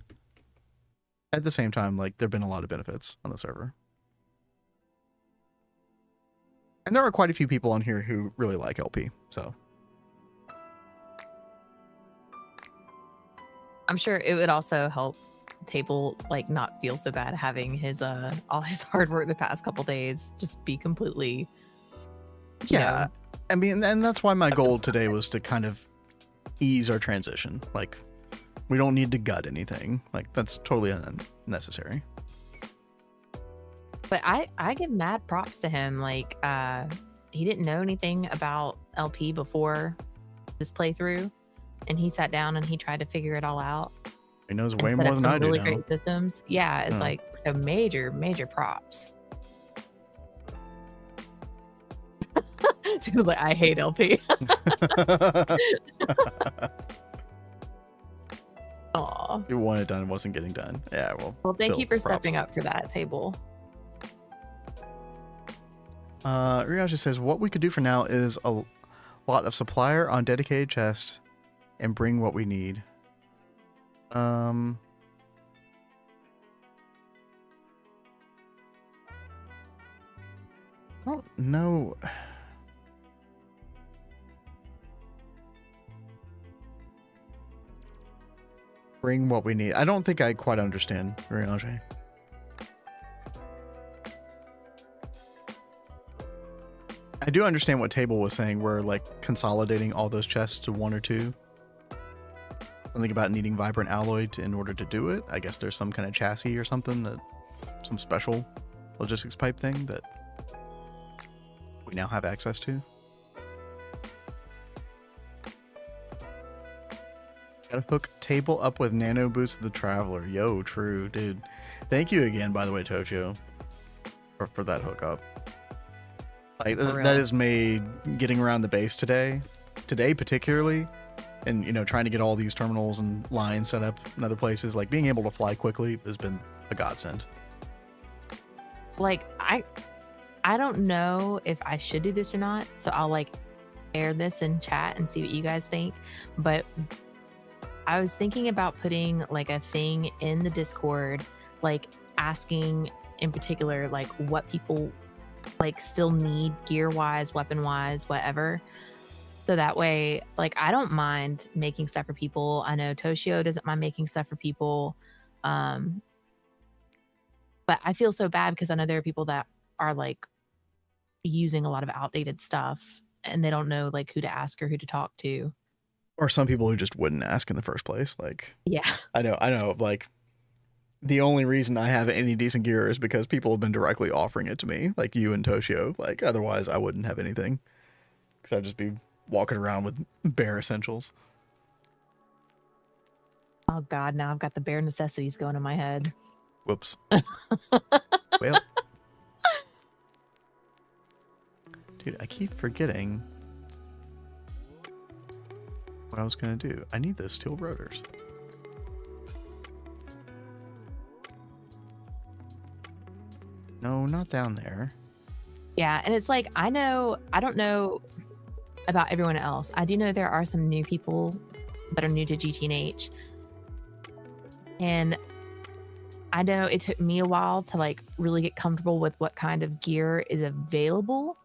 at the same time, like, there have been a lot of benefits on the server. And there are quite a few people on here who really like LP, so. I'm sure it would also help Table like not feel so bad having his all his hard work the past couple days just be completely yeah, I mean, and that's why my goal today was to kind of ease our transition. Like, we don't need to gut anything. Like, that's totally unnecessary. But I give mad props to him. Like, he didn't know anything about LP before this playthrough, and he sat down and he tried to figure it all out. He knows way more than I do now. Great systems. Yeah, it's like some major props. She was like, I hate LP. Aw. You wanted it done, it wasn't getting done. Yeah, well, thank you for stepping up for that, Table. Ryasha says, what we could do for now is a lot of supplier on dedicated chest and bring what we need. I don't know. Bring what we need. I don't think I quite understand, Riange. I do understand what Table was saying. We're like consolidating all those chests to one or two. Something about needing vibrant alloy in order to do it. I guess there's some kind of chassis or something, that some special logistics pipe thing that we now have access to. Gotta hook table up with nano boots of the traveler. Yo, true, dude. Thank you again, by the way, Toshio, for that hookup. Like that has made getting around the base today particularly, and you know, trying to get all these terminals and lines set up in other places, like being able to fly quickly has been a godsend. Like I don't know if I should do this or not, so I'll like air this in chat and see what you guys think. But I was thinking about putting like a thing in the Discord, like asking in particular like what people like still need gear wise, weapon wise, whatever. So that way, like, I don't mind making stuff for people. I know Toshio doesn't mind making stuff for people. But I feel so bad because I know there are people that are like using a lot of outdated stuff and they don't know like who to ask or who to talk to. Or some people who just wouldn't ask in the first place. Like, yeah, I know. Like, the only reason I have any decent gear is because people have been directly offering it to me, like you and Toshio. Like, otherwise I wouldn't have anything, because I'd just be walking around with bare essentials. Oh God, now I've got the bare necessities going in my head. Whoops. Well, dude, I keep forgetting what I was gonna do. I need those steel rotors. No, not down there. Yeah, and it's like, I don't know about everyone else. I do know there are some new people that are new to GTNH. And I know it took me a while to like really get comfortable with what kind of gear is available.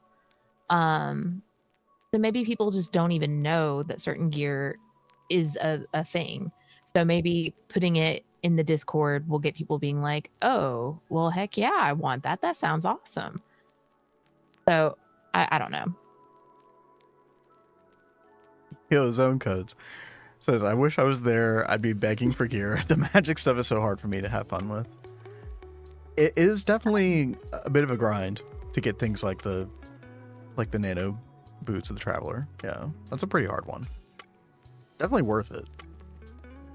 So maybe people just don't even know that certain gear is a thing. So maybe putting it in the Discord will get people being like, oh, well, heck yeah, I want that. That sounds awesome. So I don't know. Yo, zone codes says, I wish I was there. I'd be begging for gear. The magic stuff is so hard for me to have fun with. It is definitely a bit of a grind to get things like the nano boots of the traveler. Yeah, that's a pretty hard one. Definitely worth it.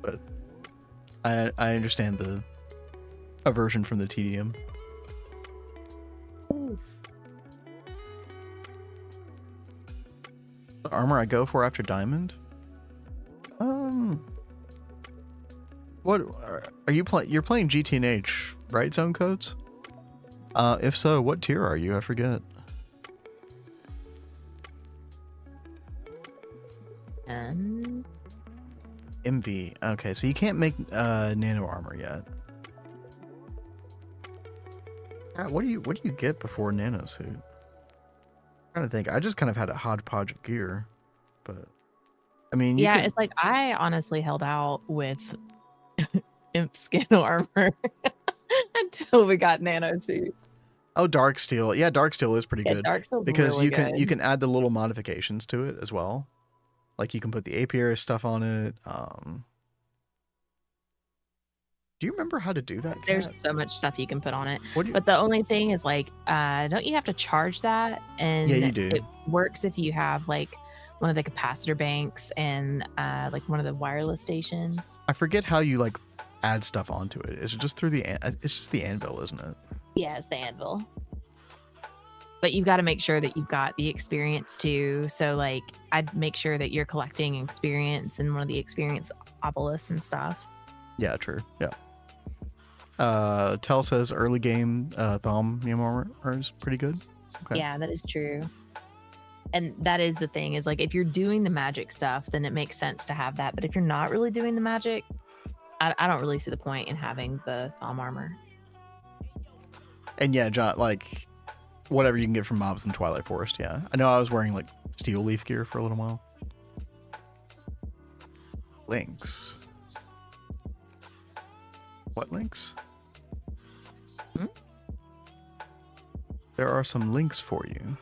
But I understand the aversion from the tedium. The armor I go for after diamond? What are you playing? You're playing GTNH, right? Zone codes? If so, what tier are you? I forget. MV. Okay, so you can't make nano armor yet. What do you get before nano suit? I'm trying to think. I just kind of had a hodgepodge of gear, but I mean, yeah, it's like I honestly held out with imp skin armor until we got nano suit. Oh, dark steel. Yeah, dark steel is pretty good. Dark steel's because really you can add the little modifications to it as well. Like you can put the apiary stuff on it. Do you remember how to do that, Kat? There's so much stuff you can put on it. But the only thing is like, don't you have to charge that? And yeah, you do. It works if you have like one of the capacitor banks and like one of the wireless stations. I forget how you like add stuff onto it. Is it just through it's just the anvil, isn't it? Yeah, it's the anvil. But you've got to make sure that you've got the experience too. So like, I'd make sure that you're collecting experience in one of the experience obelisks and stuff. Yeah, true. Yeah. Tell says early game Thom armor is pretty good. Okay. Yeah, that is true. And that is the thing, is like if you're doing the magic stuff, then it makes sense to have that. But if you're not really doing the magic, I don't really see the point in having the Thom armor. And yeah, John, like whatever you can get from mobs in Twilight Forest. Yeah, I know I was wearing like steel leaf gear for a little while. Links. What links? There are some links for you.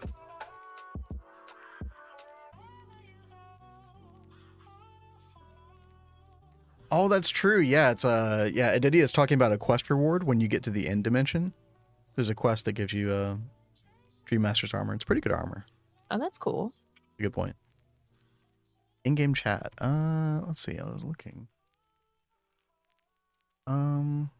Oh, that's true. Yeah, it's yeah, Adidia is talking about a quest reward when you get to the end dimension. There's a quest that gives you Dream Master's armor. It's pretty good armor. Oh, that's cool. Good point. In-game chat. Let's see. I was looking. I'm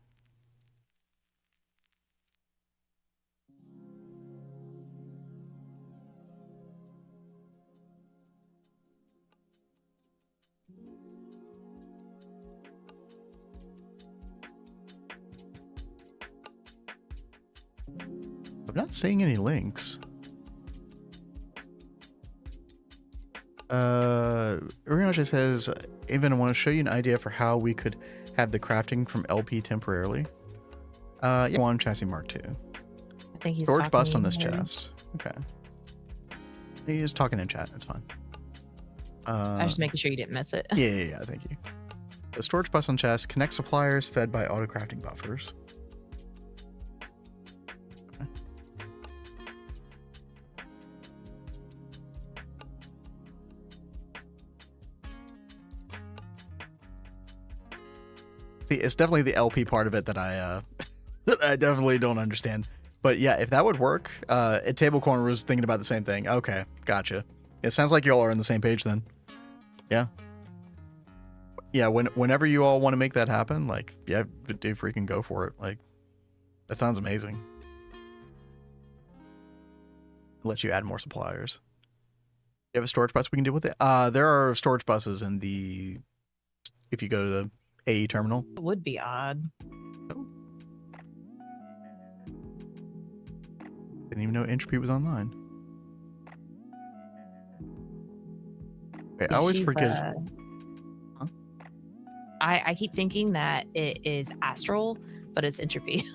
not seeing any links. Uriansha says, Evan, I want to show you an idea for how we could have the crafting from LP temporarily. Yeah, one chassis mark 2. I think he's Storage bust on talking this here. chest. Okay. He is talking in chat. It's fine. I was just making sure you didn't miss it. Yeah, thank you. The storage bus on chest, connect suppliers fed by auto crafting buffers. Okay. See, it's definitely the LP part of it that I that I definitely don't understand. But yeah, if that would work, at TableKorner was thinking about the same thing. Okay, gotcha. It sounds like y'all are on the same page then. Yeah. Yeah, whenever you all want to make that happen, like, yeah, do freaking go for it. Like, that sounds amazing. Let you add more suppliers. You have a storage bus we can deal with it? There are storage buses in the, if you go to the AE terminal. It would be odd. Oh. Didn't even know Entropy was online. Okay, I always forget. I keep thinking that it is Astral, but it's Entropy.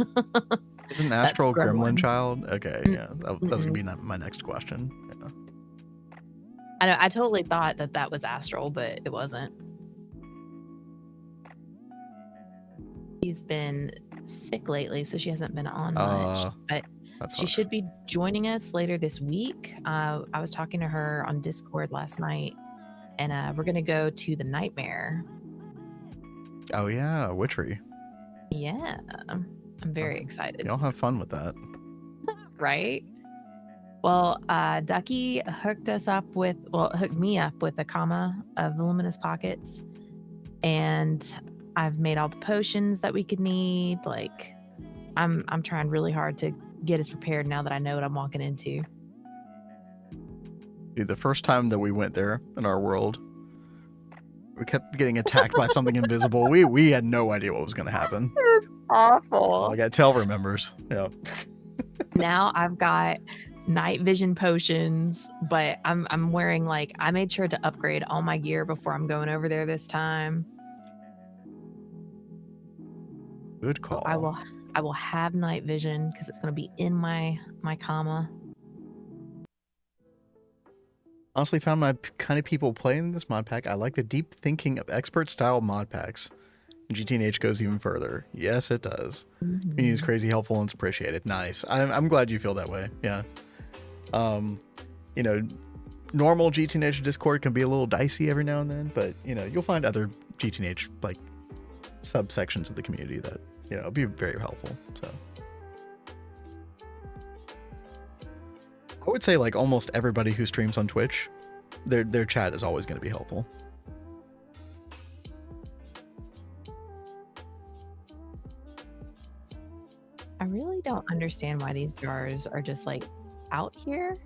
Isn't Astral Gremlin Child? Okay, yeah. That was going to be my next question. Yeah. I know, I totally thought that was Astral, but it wasn't. She's been sick lately, so she hasn't been on much. But she should be joining us later this week. I was talking to her on Discord last night, and we're going to go to the Nightmare. Oh yeah, Witchery. Yeah, I'm very excited. Y'all have fun with that. Right? Well, Ducky hooked me up with a comma of luminous pockets, and I've made all the potions that we could need. Like, I'm trying really hard to get us prepared now that I know what I'm walking into. Dude, the first time that we went there in our world, we kept getting attacked by something invisible. We had no idea what was going to happen. It was awful. Like Tell remembers. Yeah. Now I've got night vision potions, but I'm wearing, like, I made sure to upgrade all my gear before I'm going over there this time. Good call. I will have night vision because it's going to be in my comma. Honestly, found my kind of people playing this mod pack. I like the deep thinking of expert style mod packs. GTNH goes even further. Yes, it does. Community is crazy helpful and it's appreciated. Nice. I'm glad you feel that way. Yeah. You know, normal GTNH Discord can be a little dicey every now and then, but you know, you'll find other GTNH like subsections of the community that, you know, be very helpful. So I would say like almost everybody who streams on Twitch, their chat is always going to be helpful. I really don't understand why these jars are just like out here.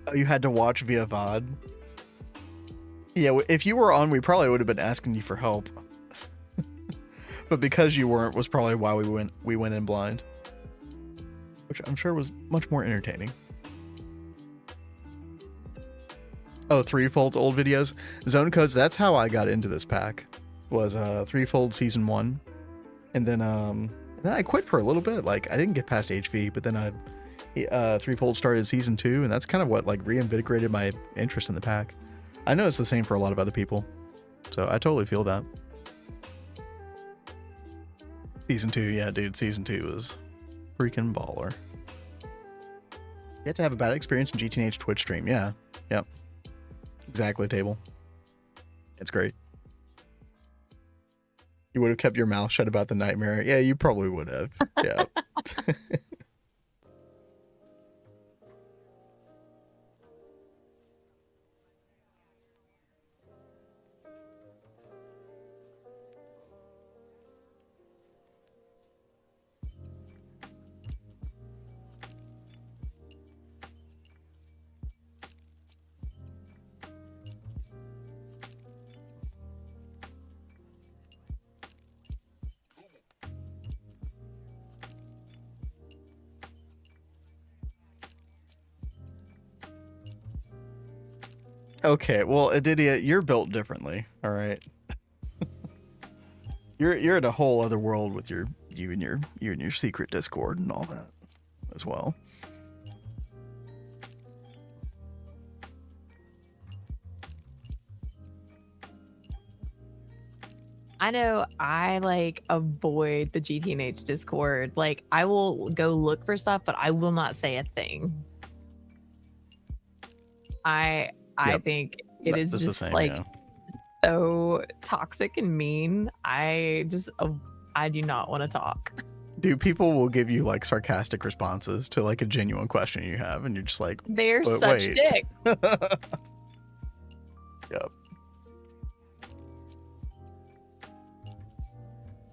Oh, you had to watch via VOD? Yeah, if you were on, we probably would have been asking you for help. But because you weren't was probably why we went in blind. Which I'm sure was much more entertaining. Oh, Threefold's old videos. Zone Codes, that's how I got into this pack. Was Threefold Season 1. And then I quit for a little bit. Like, I didn't get past HV, but then Threefold started Season 2, and that's kind of what like reinvigorated my interest in the pack. I know it's the same for a lot of other people. So I totally feel that. Season 2, yeah, dude, Season 2 was freaking baller. You had to have a bad experience in GTNH Twitch stream, yeah. Yep. Exactly, Table. It's great. You would have kept your mouth shut about the nightmare. Yeah, you probably would have. Yeah. Okay, well, Adidia, you're built differently. All right. You're in a whole other world with you and your secret Discord and all that as well. I know I like avoid the GTNH Discord. Like I will go look for stuff, but I will not say a thing. I think it is just like so toxic and mean. I do not want to talk. Dude, people will give you like sarcastic responses to like a genuine question you have, and you're just like, they're such dicks. Yep.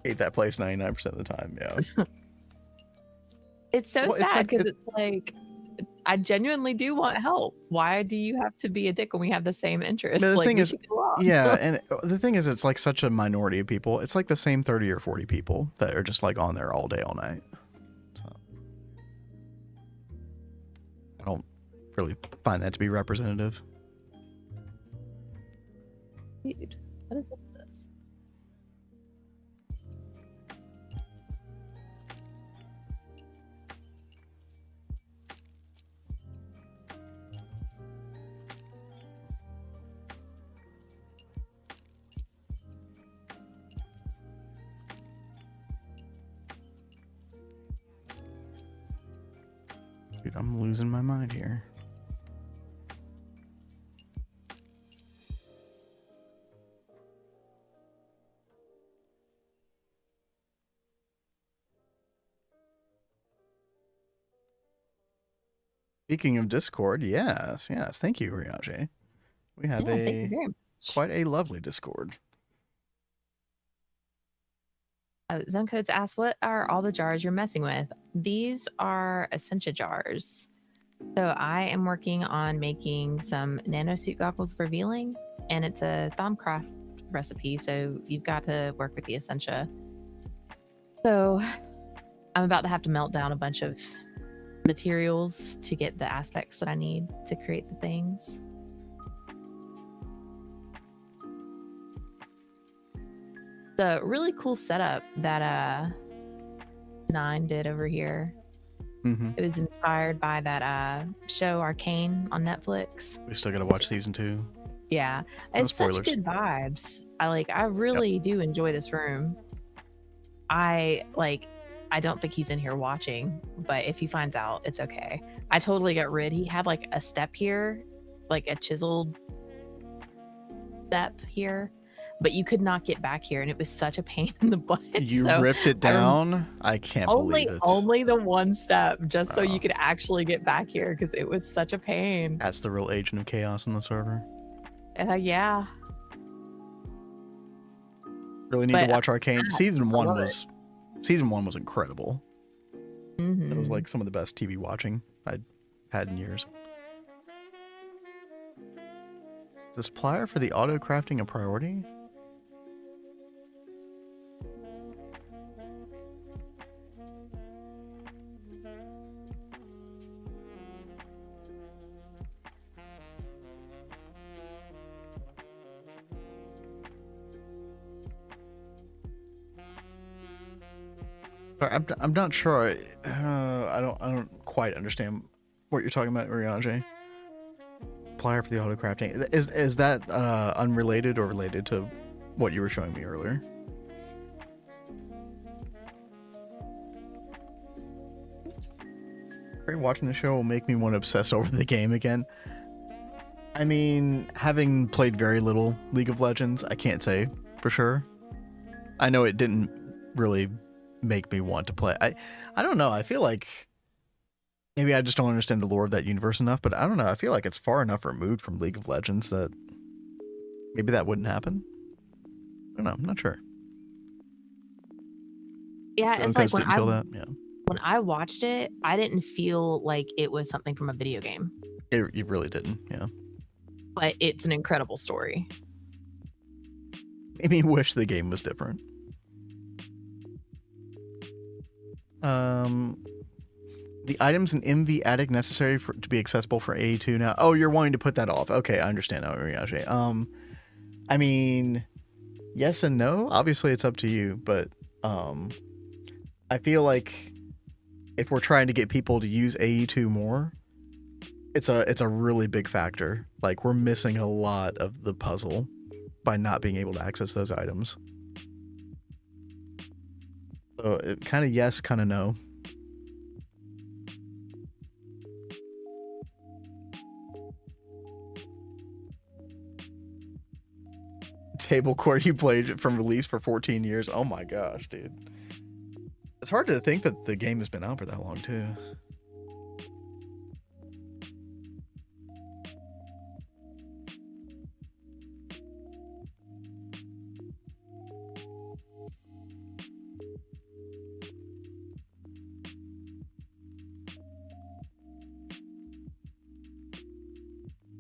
Hate that place 99% of the time. Yeah. It's so sad because it's like I genuinely do want help. Why do you have to be a dick when we have the same interests? The like, thing is, yeah, and the thing is, it's like such a minority of people. It's like the same 30 or 40 people that are just like on there all day, all night. So I don't really find that to be representative. Dude, what is this? Dude, I'm losing my mind here. Speaking of Discord, yes. Thank you, Riaje. We have quite a lovely Discord. Zone Codes asks, what are all the jars you're messing with? These are Essentia jars. So I am working on making some nanosuit goggles for Vealing, and it's a Thaumcraft recipe, so you've got to work with the Essentia. So I'm about to have to melt down a bunch of materials to get the aspects that I need to create the things. The really cool setup that Nine did over here. Mm-hmm. It was inspired by that show Arcane on Netflix. We still gotta watch season 2. Yeah, it's such good vibes. I really do enjoy this room. I don't think he's in here watching, but if he finds out, it's okay. I totally got rid. He had like a step here, like a chiseled step here, but you could not get back here, and it was such a pain in the butt. You ripped it down? I can't believe it. Only the one step, just so you could actually get back here, because it was such a pain. That's the real agent of chaos in the server. Yeah. Really need to watch Arcane. Season 1 was incredible. Mm-hmm. It was like some of the best TV watching I'd had in years. Is the supplier for the auto crafting a priority? I'm not sure. I don't quite understand what you're talking about, Uriage. Supplier for the auto crafting. Is that unrelated or related to what you were showing me earlier? Watching the show will make me want to obsess over the game again. I mean, having played very little League of Legends, I can't say for sure. I know it didn't really make me want to play. I don't know. I feel like maybe I just don't understand the lore of that universe enough, but I don't know. I feel like it's far enough removed from League of Legends that maybe that wouldn't happen. I don't know. I'm not sure. Yeah, it's like when I watched it, I didn't feel like it was something from a video game. You really didn't, yeah. But it's an incredible story. Made me wish the game was different. The items in MV attic necessary to be accessible for AE2 now. Oh, you're wanting to put that off. Okay, I understand now, Riage. I mean, yes and no. Obviously, it's up to you, but I feel like if we're trying to get people to use AE2 more, it's a really big factor. Like, we're missing a lot of the puzzle by not being able to access those items. So, kind of yes, kind of no. TableKorner you played from release for 14 years. Oh my gosh, dude. It's hard to think that the game has been out for that long, too.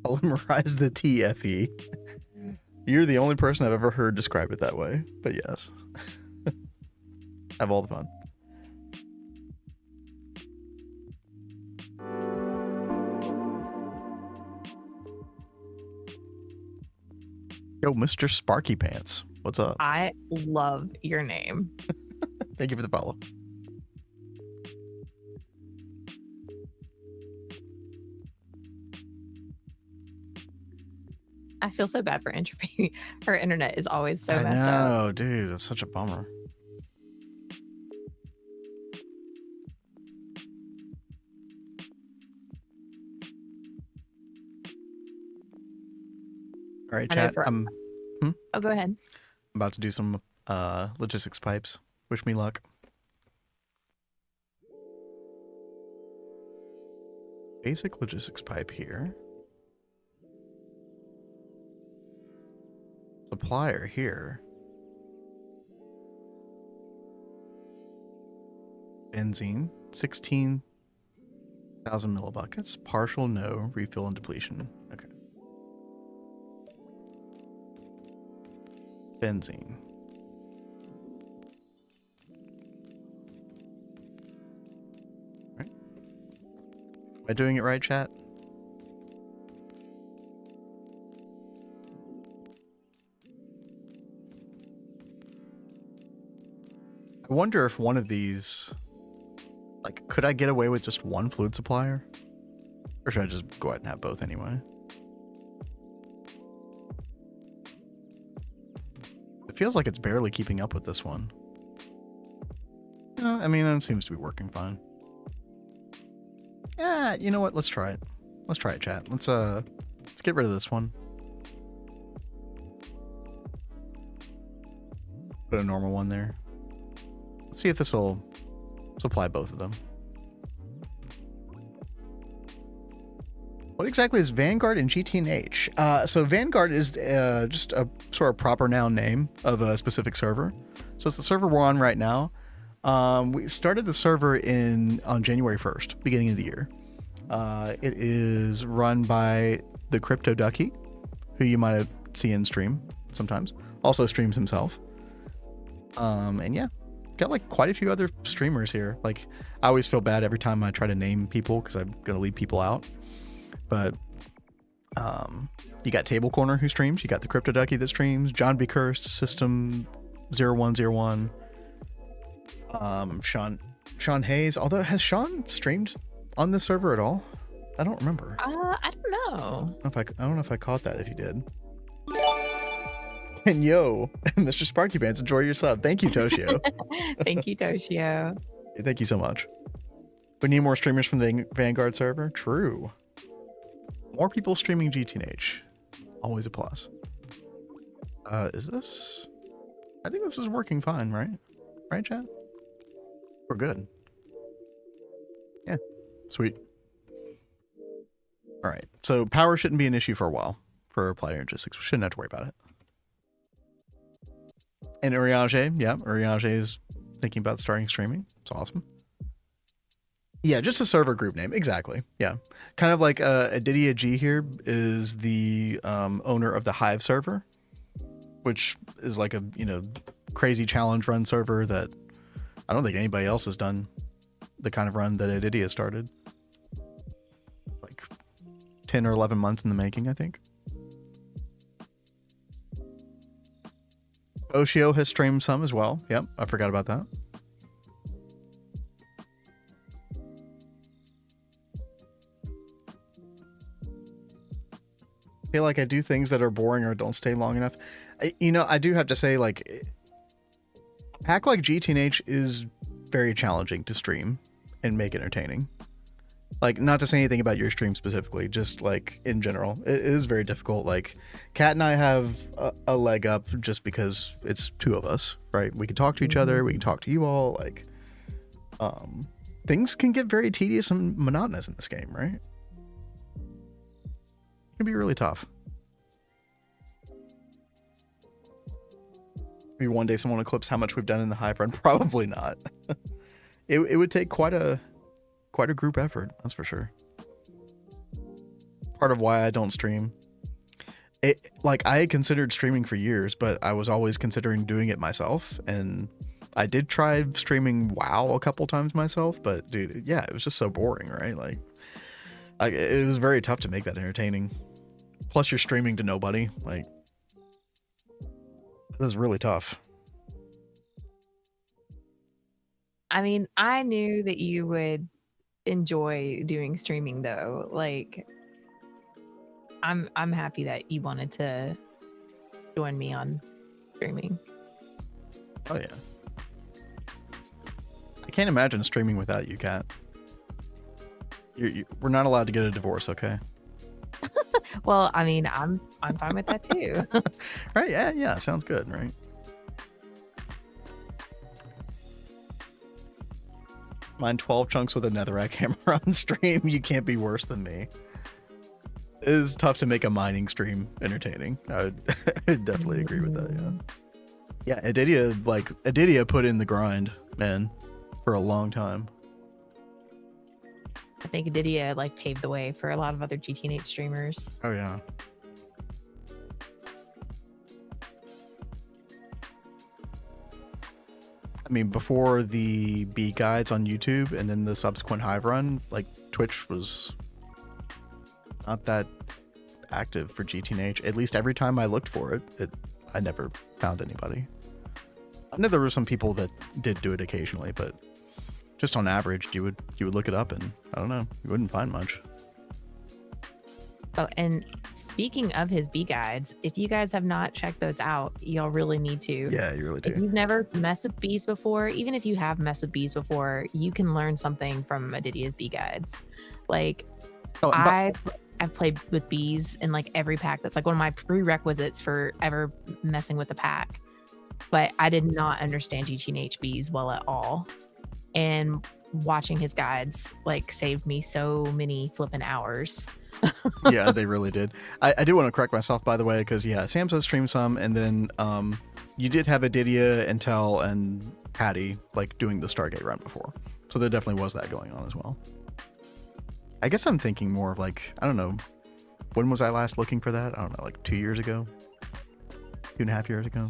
Polymerize the TFE. You're the only person I've ever heard describe it that way, but yes. Have all the fun. Yo, Mr. Sparky Pants. What's up? I love your name. Thank you for the follow. I feel so bad for Entropy. Her internet is always so messed up. I know, dude. That's such a bummer. All right, chat. Oh, go ahead. I'm about to do some logistics pipes. Wish me luck. Basic logistics pipe here. Supplier here. Benzene, 16,000 millibuckets. Partial no, refill and depletion. Okay. Benzene. Right. Am I doing it right, chat? I wonder if one of these, like, could I get away with just one fluid supplier? Or should I just go ahead and have both anyway? It feels like it's barely keeping up with this one. I mean, it seems to be working fine. Yeah, you know what? Let's try it. Let's try it, chat. Let's get rid of this one. Put a normal one there. Let's see if this will supply both of them. What exactly is Vanguard and GTNH? So Vanguard is just a sort of proper noun name of a specific server. So it's the server we're on right now. We started the server on January 1st, beginning of the year. It is run by the CryptoDucky, who you might see in stream sometimes. Also streams himself. And yeah, got like quite a few other streamers here. Like, I always feel bad every time I try to name people because I'm gonna leave people out. But you got TableKorner who streams. You got the CryptoDucky that streams. JohnBCursed, System 0101. Shawn Hayes. Although, has Shawn streamed on this server at all? I don't remember. I don't know. I don't know if I caught that. If you did. And yo, Mr. Sparky Pants, enjoy your sub. Thank you, Toshio. Thank you, Toshio. Thank you so much. We need more streamers from the Vanguard server. True. More people streaming GTNH. Always a plus. Is this? I think this is working fine, right? Right, chat? We're good. Yeah. Sweet. All right. So power shouldn't be an issue for a while for Applied Energistics. We shouldn't have to worry about it. And Uriage, yeah, Uriage is thinking about starting streaming. It's awesome. Yeah, just a server group name. Exactly. Yeah. Kind of like Adidia G here is the owner of the Hive server, which is like a, crazy challenge run server that I don't think anybody else has done the kind of run that Adidia started. Like 10 or 11 months in the making, I think. Toshio has streamed some as well. Yep, I forgot about that. I feel like I do things that are boring or don't stay long enough. I do have to say, like, hack like GTNH is very challenging to stream and make entertaining. Like, not to say anything about your stream specifically, just like in general, it is very difficult. Like, Kat and I have a leg up just because it's two of us, right? We can talk to each other, we can talk to you all. Like, things can get very tedious and monotonous in this game, right? It can be really tough. Maybe one day someone will eclipse how much we've done in the Hive run. Probably not. It would take quite a group effort, that's for sure. Part of why I don't stream. Like, I had considered streaming for years, but I was always considering doing it myself, and I did try streaming WoW a couple times myself, but dude, yeah, it was just so boring, right? Like, it was very tough to make that entertaining. Plus, you're streaming to nobody. Like, it was really tough. I mean, I knew that you would enjoy doing streaming, though. Like, I'm happy that you wanted to join me on streaming. Oh yeah. I can't imagine streaming without you, Kat. We're not allowed to get a divorce, okay? Well, I mean, I'm fine with that too. Right? Yeah. Sounds good, right? Mine 12 chunks with a netherrack hammer on stream. You can't be worse than me. It is tough to make a mining stream entertaining. I would definitely agree with that. Yeah. Yeah, Adidia put in the grind, man, for a long time. I think Adidia like paved the way for a lot of other GTNH streamers. Oh yeah. I mean, before the B guides on YouTube and then the subsequent Hive run, like, Twitch was not that active for GTNH. At least every time I looked for it, I never found anybody. I know there were some people that did do it occasionally, but just on average, you would look it up and I don't know, you wouldn't find much. Oh, and speaking of his bee guides, if you guys have not checked those out, y'all really need to. Yeah, you really do. If you've never messed with bees before, even if you have messed with bees before, you can learn something from Adidia's bee guides. Like, I've played with bees in like every pack. That's like one of my prerequisites for ever messing with the pack. But I did not understand GTNH bees well at all. And watching his guides like saved me so many flipping hours. Yeah, they really did. I do want to correct myself, by the way, because yeah, Sam says stream some, and then you did have Adidia, Intel, and Patty like doing the Stargate run before, so there definitely was that going on as well. I guess I'm thinking more of like, I don't know, when was I last looking for that? I don't know, like 2 years ago, 2.5 years ago.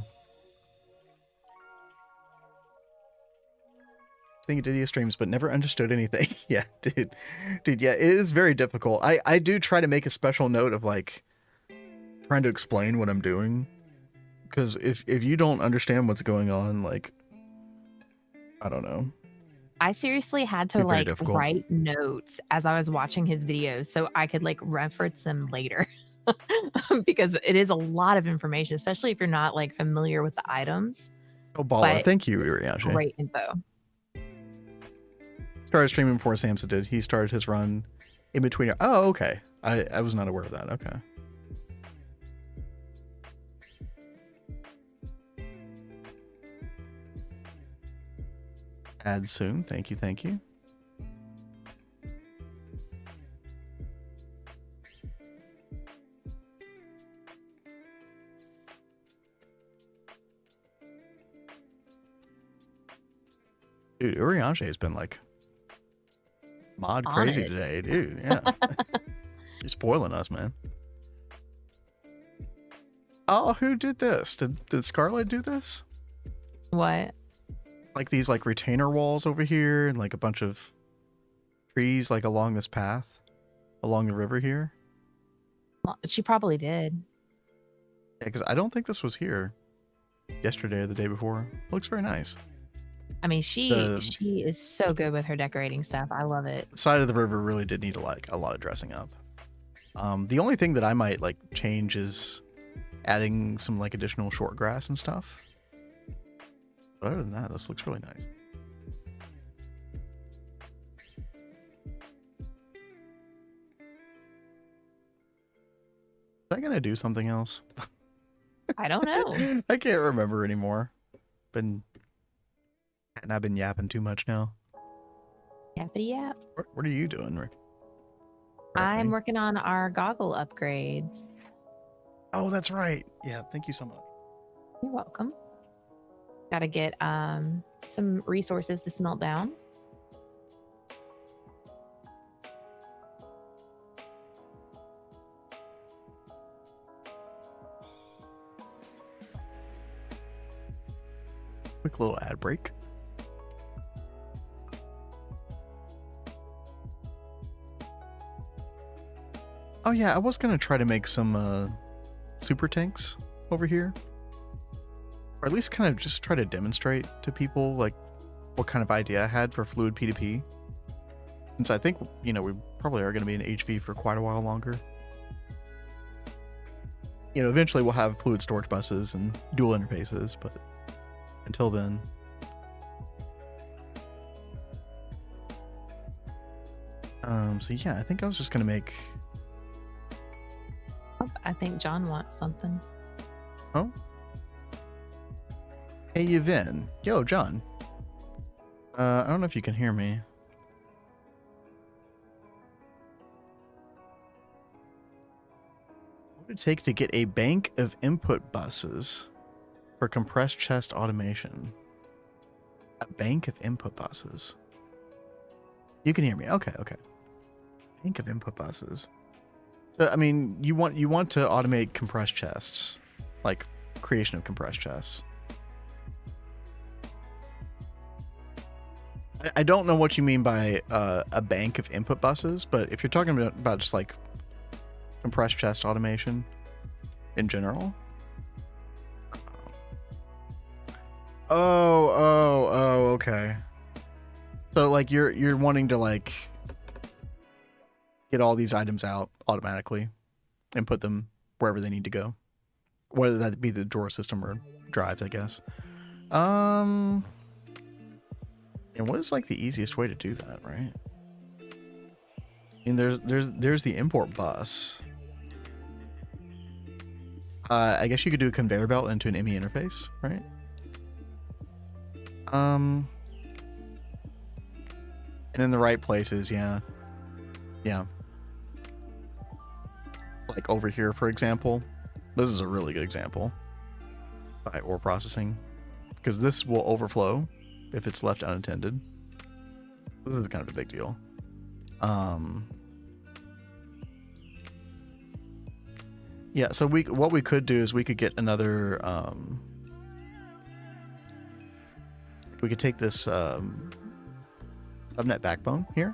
I think Adidia streams, but never understood anything. Yeah, dude, yeah, it is very difficult. I do try to make a special note of like trying to explain what I'm doing, because if you don't understand what's going on, like, I don't know. I seriously had to like write notes as I was watching his videos so I could like reference them later. Because it is a lot of information, especially if you're not like familiar with the items. Oh, baller. Thank you, Uriashi. Great info. Started streaming before Samsa did. He started his run in between. Oh, okay. I was not aware of that. Okay. Add soon. Thank you. Thank you. Dude, Urianshe has been like mod crazy today, dude. Yeah. You're spoiling us, man. Oh, who did this? Did Scarlet do this? What? Like these like retainer walls over here and like a bunch of trees like along this path, along the river here? Well, she probably did. Yeah, because I don't think this was here yesterday or the day before. Looks very nice. I mean, she is so good with her decorating stuff. I love it. The side of the river really did need a lot of dressing up. The only thing that I might like change is adding some like additional short grass and stuff. But other than that, this looks really nice. Was I gonna do something else? I don't know. I can't remember anymore. I've been yapping too much now. Yappity yap. What are you doing, Rick? I'm working on our goggle upgrades. Oh, that's right. Yeah, thank you so much. You're welcome. Got to get some resources to smelt down. Quick little ad break. Oh yeah, I was gonna try to make some super tanks over here, or at least kind of just try to demonstrate to people like what kind of idea I had for fluid P2P, since I think, you know, we probably are going to be in HV for quite a while longer. You know, eventually we'll have fluid storage buses and dual interfaces, but until then. So yeah, I think I was just gonna make. Oh, I think John wants something. Oh. Hey, Yvonne. Yo, John. I don't know if you can hear me. What would it take to get a bank of input buses for compressed chest automation? A bank of input buses. You can hear me. Okay, okay. Bank of input buses. So, I mean, you want to automate compressed chests, like creation of compressed chests. I don't know what you mean by a bank of input buses, but if you're talking about just like compressed chest automation in general. Oh, okay. So like you're wanting to like get all these items out automatically and put them wherever they need to go, whether that be the drawer system or drives, I guess. And what is like the easiest way to do that, right? I mean, there's the import bus. I guess you could do a conveyor belt into an ME interface, right? And in the right places, yeah. Like over here, for example. This is a really good example by ore processing, because this will overflow if it's left unattended. This is kind of a big deal. Yeah, so what we could do is we could get another we could take this subnet backbone here,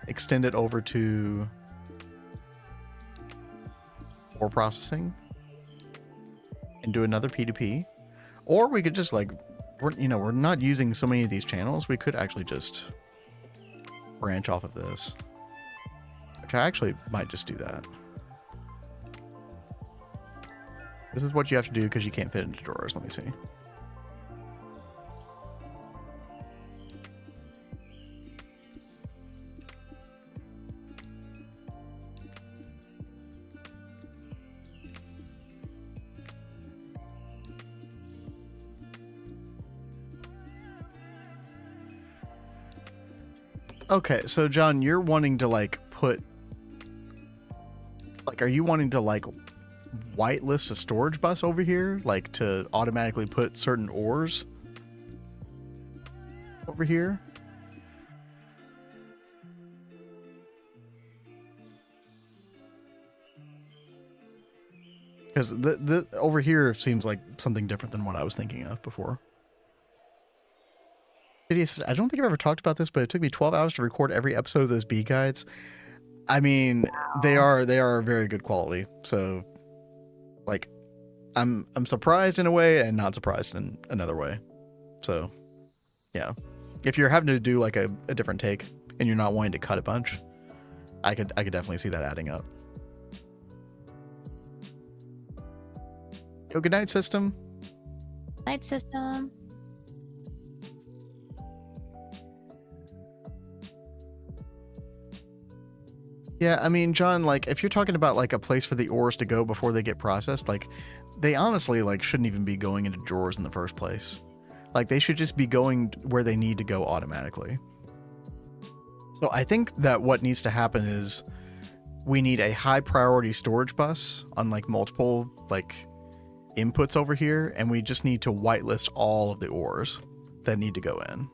extend it over to ore processing, and do another P2P. Or we could just like, we're not using so many of these channels. We could actually just branch off of this, which I actually might just do that. This is what you have to do because you can't fit into drawers. Let me see. Okay, so John, you're wanting to like put, like, are you wanting to like whitelist a storage bus over here, like to automatically put certain ores over here? Because the over here seems like something different than what I was thinking of before. I don't think I've ever talked about this, but it took me 12 hours to record every episode of those bee guides. I mean, they are very good quality. So, like, I'm surprised in a way and not surprised in another way. So, yeah, if you're having to do like a different take and you're not wanting to cut a bunch, I could definitely see that adding up. Yo, good night, system. Night system. Yeah, I mean, John, like, if you're talking about like a place for the ores to go before they get processed, like, they honestly like shouldn't even be going into drawers in the first place. Like, they should just be going where they need to go automatically. So I think that what needs to happen is we need a high priority storage bus on like multiple like inputs over here, and we just need to whitelist all of the ores that need to go in.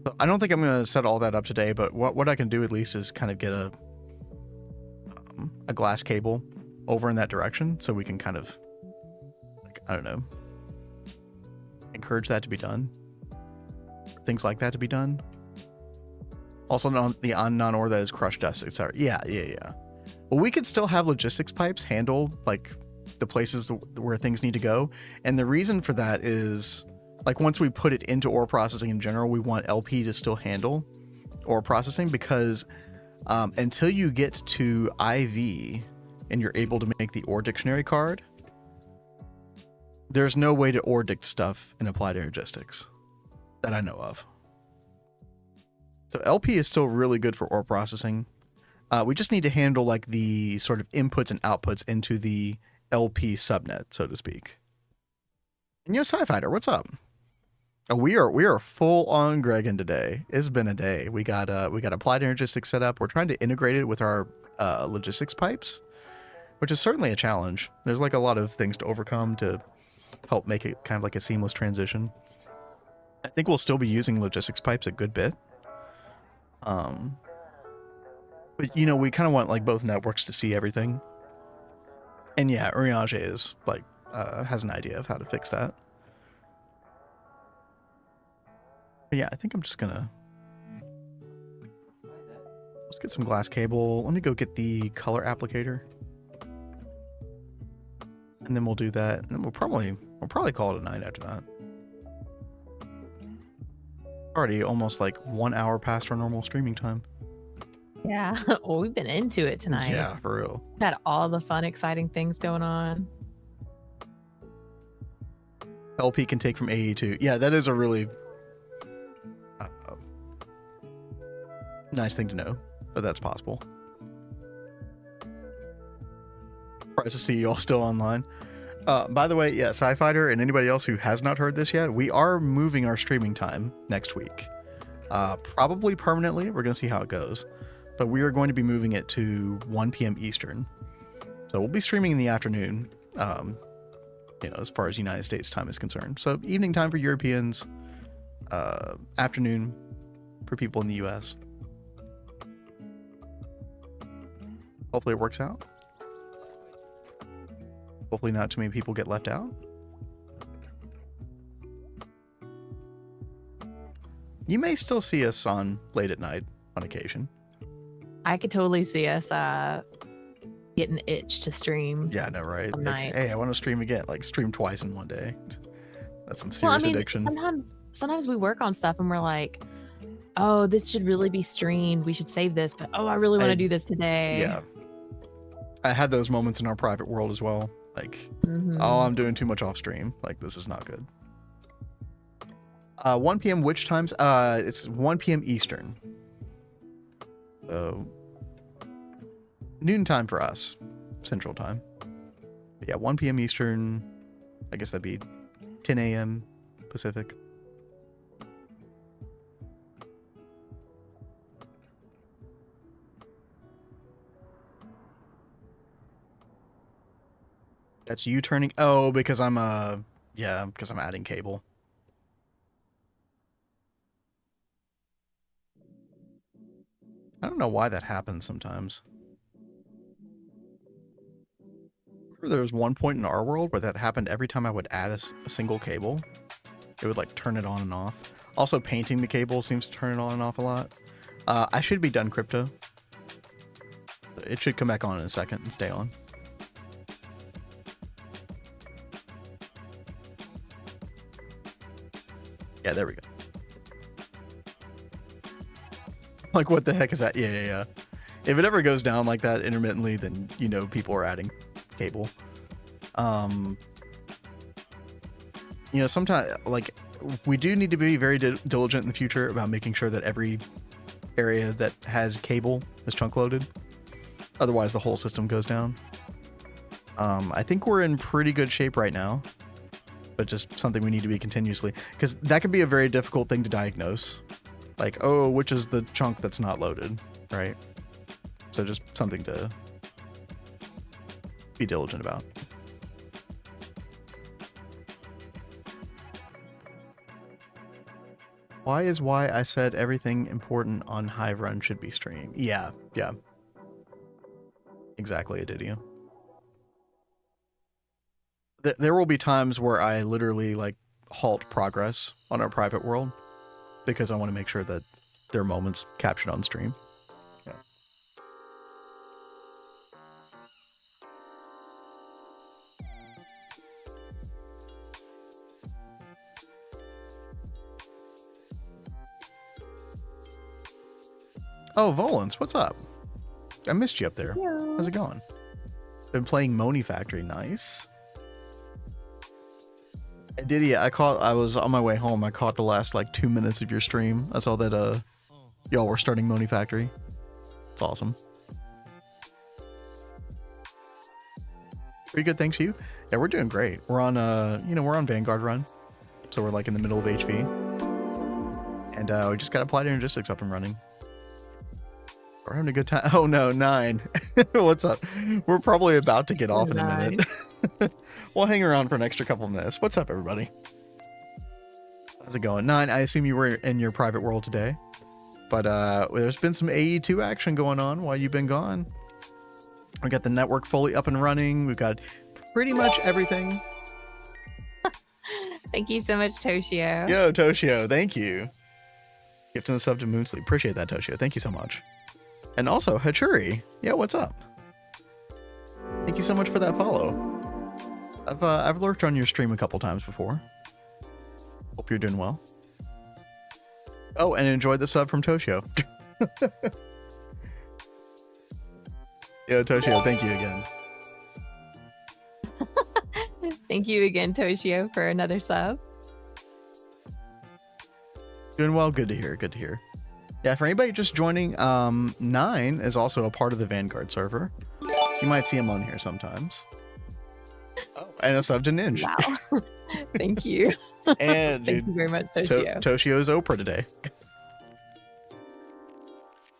So I don't think I'm going to set all that up today, but what I can do at least is kind of get a glass cable over in that direction so we can kind of, like, I don't know, encourage that to be done. Things like that to be done. Also, the unknown ore that is crushed dust, etc. Yeah. Well, we could still have logistics pipes handle like the places where things need to go, and the reason for that is, like, once we put it into ore processing in general, we want LP to still handle ore processing, because until you get to IV and you're able to make the ore dictionary card, there's no way to ore dict stuff in Applied Energistics that I know of. So LP is still really good for ore processing. We just need to handle like the sort of inputs and outputs into the LP subnet, so to speak. And yo, Sci-Fighter, what's up? Oh, we are full on Gregan today. It's been a day. We got Applied Energistics set up. We're trying to integrate it with our logistics pipes, which is certainly a challenge. There's like a lot of things to overcome to help make it kind of like a seamless transition. I think we'll still be using logistics pipes a good bit. But you know, we kind of want like both networks to see everything. And yeah, Uriage is like has an idea of how to fix that. But yeah, I think I'm just gonna, let's get some glass cable. Let me go get the color applicator, and then we'll do that, and then we'll probably call it a night after that. Already almost like 1 hour past our normal streaming time. Yeah. Well, we've been into it tonight. Yeah, for real. Had all the fun, exciting things going on. LP can take from AE2. Yeah, that is a really nice thing to know that that's possible. Surprised to see you all still online. By the way, yeah, Sci-Fighter and anybody else who has not heard this yet, we are moving our streaming time next week. Probably permanently. We're going to see how it goes. But we are going to be moving it to 1 p.m. Eastern. So we'll be streaming in the afternoon, you know, as far as United States time is concerned. So evening time for Europeans, afternoon for people in the US. Hopefully it works out. Hopefully not too many people get left out. You may still see us on late at night on occasion. I could totally see us get an itch to stream. Yeah, I know, right? Some Like, nights. hey, I want to stream again. Like, stream twice in one day. That's some serious addiction. Sometimes we work on stuff and we're like, oh, this should really be streamed. We should save this, but oh, I really want to do this today. Yeah. I had those moments in our private world as well. Like, oh, I'm doing too much off stream. Like, this is not good. 1 p.m. which times? It's 1 p.m. Eastern. So, noon time for us. Central time. But yeah, 1 p.m. Eastern. I guess that'd be 10 a.m. Pacific. That's you turning. Oh, because I'm yeah, because I'm adding cable. I don't know why that happens sometimes. There was one point in our world where that happened every time I would add a single cable. It would like turn it on and off. Also, painting the cable seems to turn it on and off a lot. I should be done crypto. It should come back on in a second and stay on. Yeah, there we go. Like, what the heck is that? Yeah. If it ever goes down like that intermittently, then you know people are adding cable. You know, sometimes, like, we do need to be very diligent in the future about making sure that every area that has cable is chunk loaded. Otherwise, the whole system goes down. I think we're in pretty good shape right now, but just something we need to be continuously, because that could be a very difficult thing to diagnose. Like, oh, which is the chunk that's not loaded, right? So just something to be diligent about. Why is why I said everything important on Hive Run should be streamed? Yeah. Exactly, Adidio. There will be times where I literally like halt progress on our private world because I want to make sure that there are moments captured on stream. Yeah. Oh, Volans, what's up? I missed you up there. Hello. How's it going? Been playing Moni Factory. Nice. I did, yeah. I was on my way home. I caught the last like 2 minutes of your stream. I saw that y'all were starting Moni Factory. It's awesome. Pretty good, thanks you. Yeah, we're doing great. We're on we're on Vanguard run. So we're like in the middle of HV. And we just got Applied Energistics up and running. We're having a good time. Oh no, 9. What's up? We're probably about to get off in a minute. We'll hang around for an extra couple of minutes. What's up, everybody? How's it going? 9, I assume you were in your private world today. But there's been some AE2 action going on while you've been gone. We got the network fully up and running. We've got pretty much everything. Thank you so much, Toshio. Yo, Toshio, thank you. Gifting the sub to Moonsleep. Appreciate that, Toshio. Thank you so much. And also, Hachuri. Yeah, what's up? Thank you so much for that follow. I've lurked on your stream a couple times before. Hope you're doing well. Oh, and enjoyed the sub from Toshio. Yo, Toshio, thank you again. Thank you again, Toshio, for another sub. Doing well. Good to hear. Good to hear. Yeah, for anybody just joining, 9 is also a part of the Vanguard server. So you might see him on here sometimes. Oh, and a sub to Ninja. Wow. Thank you. And Thank you very much, Toshio. Toshio's Oprah today.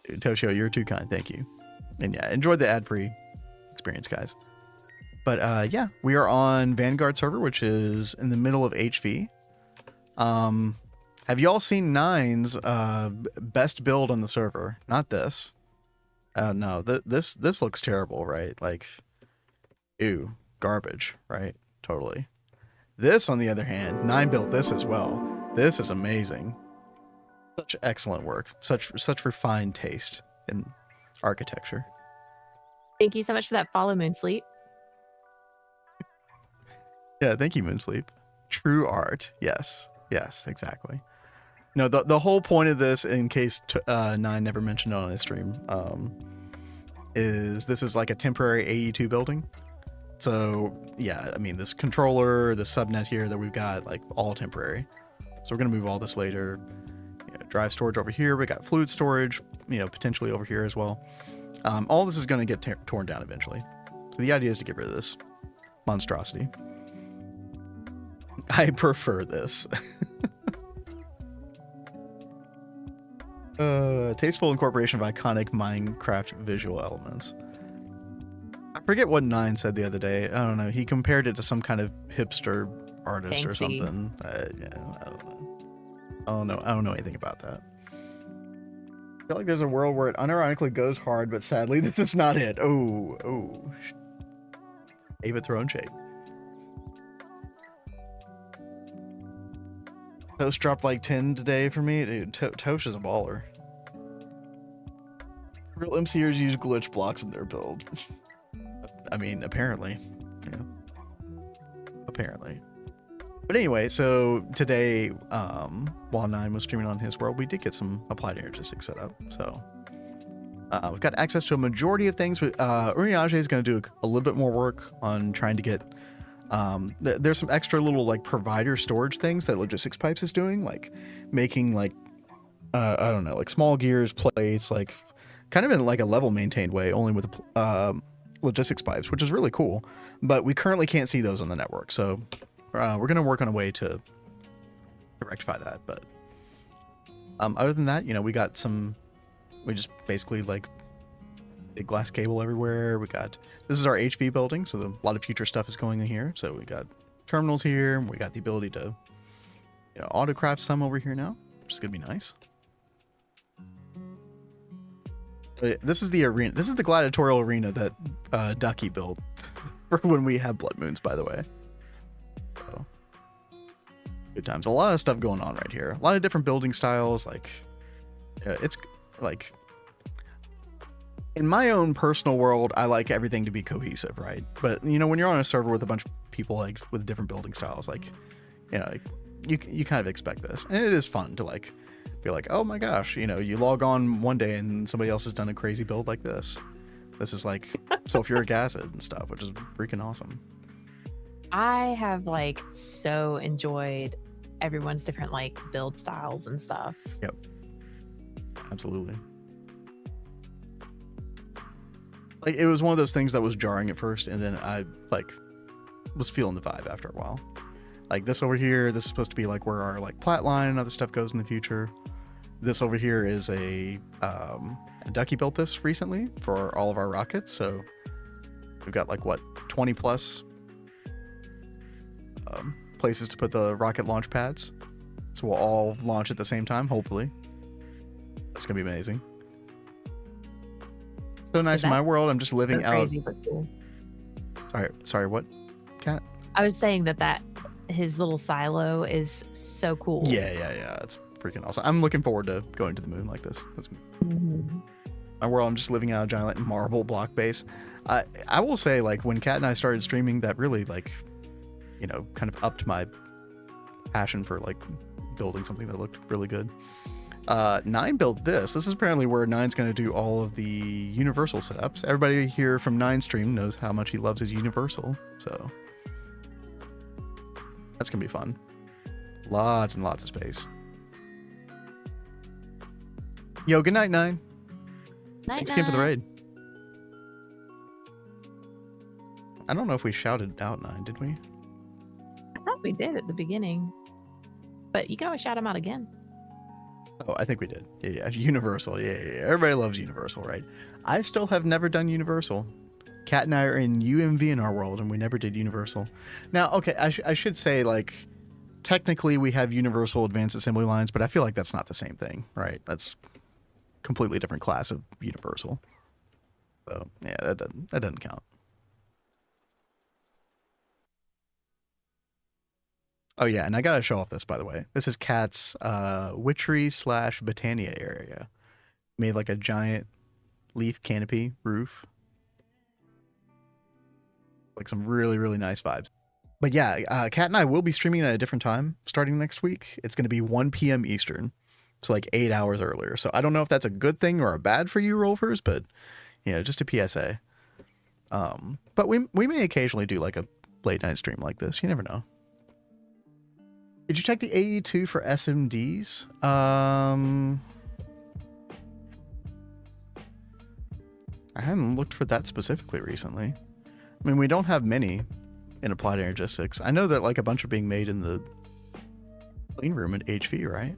Dude, Toshio, you're too kind. Thank you. And yeah, enjoy the ad-free experience, guys. But yeah, we are on Vanguard server, which is in the middle of HV. Have you all seen 9's best build on the server? Not this. No, this looks terrible, right? Like, ew, garbage, right? Totally. This, on the other hand, 9 built this as well. This is amazing. Such excellent work. Such refined taste in architecture. Thank you so much for that follow, Moonsleep. Yeah, thank you, Moonsleep. True art. Yes, exactly. No, the whole point of this, in case 9 never mentioned it on his stream, is this is like a temporary AE2 building. So yeah, I mean, this controller, the subnet here that we've got, like all temporary. So we're gonna move all this later. Drive storage over here. We got fluid storage, potentially over here as well. All this is gonna get torn down eventually. So the idea is to get rid of this monstrosity. I prefer this. Tasteful incorporation of iconic Minecraft visual elements. I forget what 9 said the other day. I don't know. He compared it to some kind of hipster artist or something. Yeah, I don't know. I don't know anything about that. I feel like there's a world where it unironically goes hard, but sadly, this is not it. Oh. Ava Throne Shake. Toast dropped like 10 today for me. Dude, Tosh is a baller. Real MCers use glitch blocks in their build. I mean, apparently. Yeah. Apparently. But anyway, so today, while Nine was streaming on his world, we did get some Applied Energistics set up. So we've got access to a majority of things. Uriage is going to do a little bit more work on trying to get... there's some extra little like provider storage things that Logistics Pipes is doing, like making like, I don't know, like small gears, plates, like kind of in like a level maintained way, only with Logistics Pipes, which is really cool. But we currently can't see those on the network. So we're going to work on a way to rectify that. But other than that, you know, we just basically like big glass cable everywhere. This is our HV building, so a lot of future stuff is going in here. So we got terminals here. We got the ability to, you know, autocraft some over here now, which is gonna be nice. This is the arena. This is the gladiatorial arena that Ducky built for when we have blood moons, by the way. So good times. A lot of stuff going on right here. A lot of different building styles. Like it's like. In my own personal world, I like everything to be cohesive, right? But, you know, when you're on a server with a bunch of people, like, with different building styles, like, you know, like, you kind of expect this. And it is fun to, like, be like, oh my gosh, you know, you log on one day and somebody else has done a crazy build like this. This is, like, sulfuric acid and stuff, which is freaking awesome. I have, like, so enjoyed everyone's different, like, build styles and stuff. Yep. Absolutely. Like, it was one of those things that was jarring at first, and then I, like, was feeling the vibe after a while. Like, this over here, this is supposed to be, like, where our, like, plat line and other stuff goes in the future. This over here is a Ducky built this recently for all of our rockets, so we've got, like, what, 20 plus places to put the rocket launch pads. So we'll all launch at the same time, hopefully. That's going to be amazing. So nice in my world. I'm just living out. Crazy, but cool. Sorry, what, Cat? I was saying that his little silo is so cool. Yeah. It's freaking awesome. I'm looking forward to going to the moon like this. That's my world. I'm just living out a giant marble block base. I will say, like, when Cat and I started streaming, that really, like, you know, kind of upped my passion for, like, building something that looked really good. Nine built this. This is apparently where Nine's going to do all of the Universal setups. Everybody here from Nine Stream knows how much he loves his Universal, so that's going to be fun. Lots and lots of space. Yo, good night, Nine. Thanks again for the raid. I don't know if we shouted out Nine, did we? I thought we did at the beginning, but you can always shout him out again. Oh, I think we did. Yeah. Universal. Yeah. Everybody loves Universal, right? I still have never done Universal. Kat and I are in UMV in our world, and we never did Universal. Now, okay, I should say, like, technically we have Universal Advanced Assembly Lines, but I feel like that's not the same thing, right? That's a completely different class of Universal. So, yeah, that doesn't count. Oh yeah, and I gotta show off this, by the way. This is Kat's witchery / Botania area. Made like a giant leaf canopy roof. Like some really, really nice vibes. But yeah, Kat and I will be streaming at a different time starting next week. It's gonna be 1 p.m. Eastern. So like 8 hours earlier. So I don't know if that's a good thing or a bad for you Rolfers, but you know, just a PSA. But we may occasionally do like a late night stream like this. You never know. Did you check the AE2 for SMDs? I haven't looked for that specifically recently. I mean, we don't have many in Applied Energistics. I know that like a bunch are being made in the clean room at HV, right?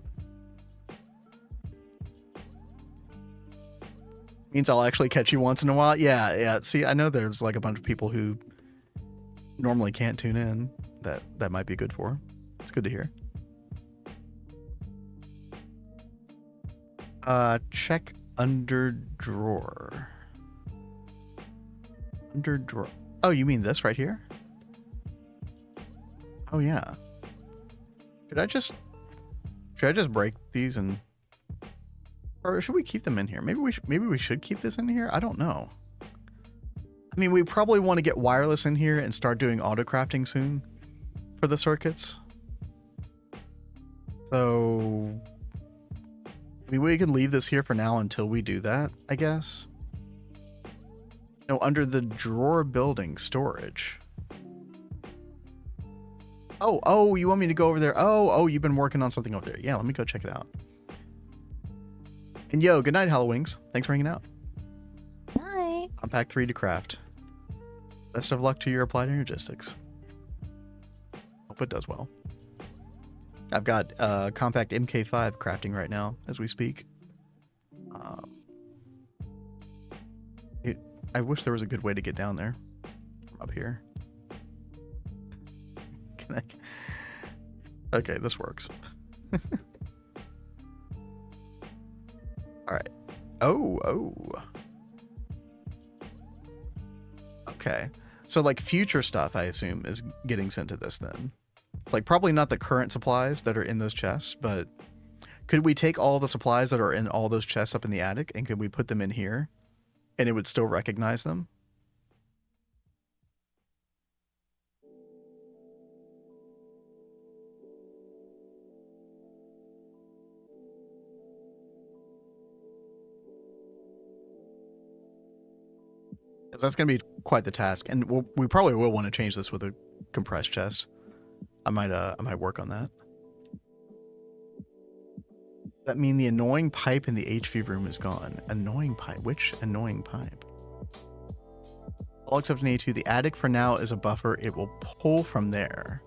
Means I'll actually catch you once in a while. Yeah. See, I know there's like a bunch of people who normally can't tune in that might be good for. It's good to hear. Check under drawer. Under drawer. Oh, you mean this right here? Oh yeah. Should I just break these and, or should we keep them in here? Maybe we should keep this in here. I don't know. I mean, we probably want to get wireless in here and start doing auto crafting soon for the circuits. So, I mean, we can leave this here for now until we do that, I guess. No, under the drawer building storage. Oh, you want me to go over there? Oh, you've been working on something over there. Yeah, let me go check it out. And yo, good night, Hallowings. Thanks for hanging out. Bye. Unpack 3 to craft. Best of luck to your Applied Energistics. Hope it does well. I've got compact MK5 crafting right now as we speak. I wish there was a good way to get down there from up here. Can I? Okay, this works. All right. Oh. Okay. So like future stuff, I assume, is getting sent to this then. It's like probably not the current supplies that are in those chests, but could we take all the supplies that are in all those chests up in the attic and could we put them in here and it would still recognize them? Because that's going to be quite the task, and we probably will want to change this with a compressed chest. I might work on that. Does that mean the annoying pipe in the HV room is gone? Annoying pipe? Which annoying pipe? All except in A2. The attic for now is a buffer. It will pull from there.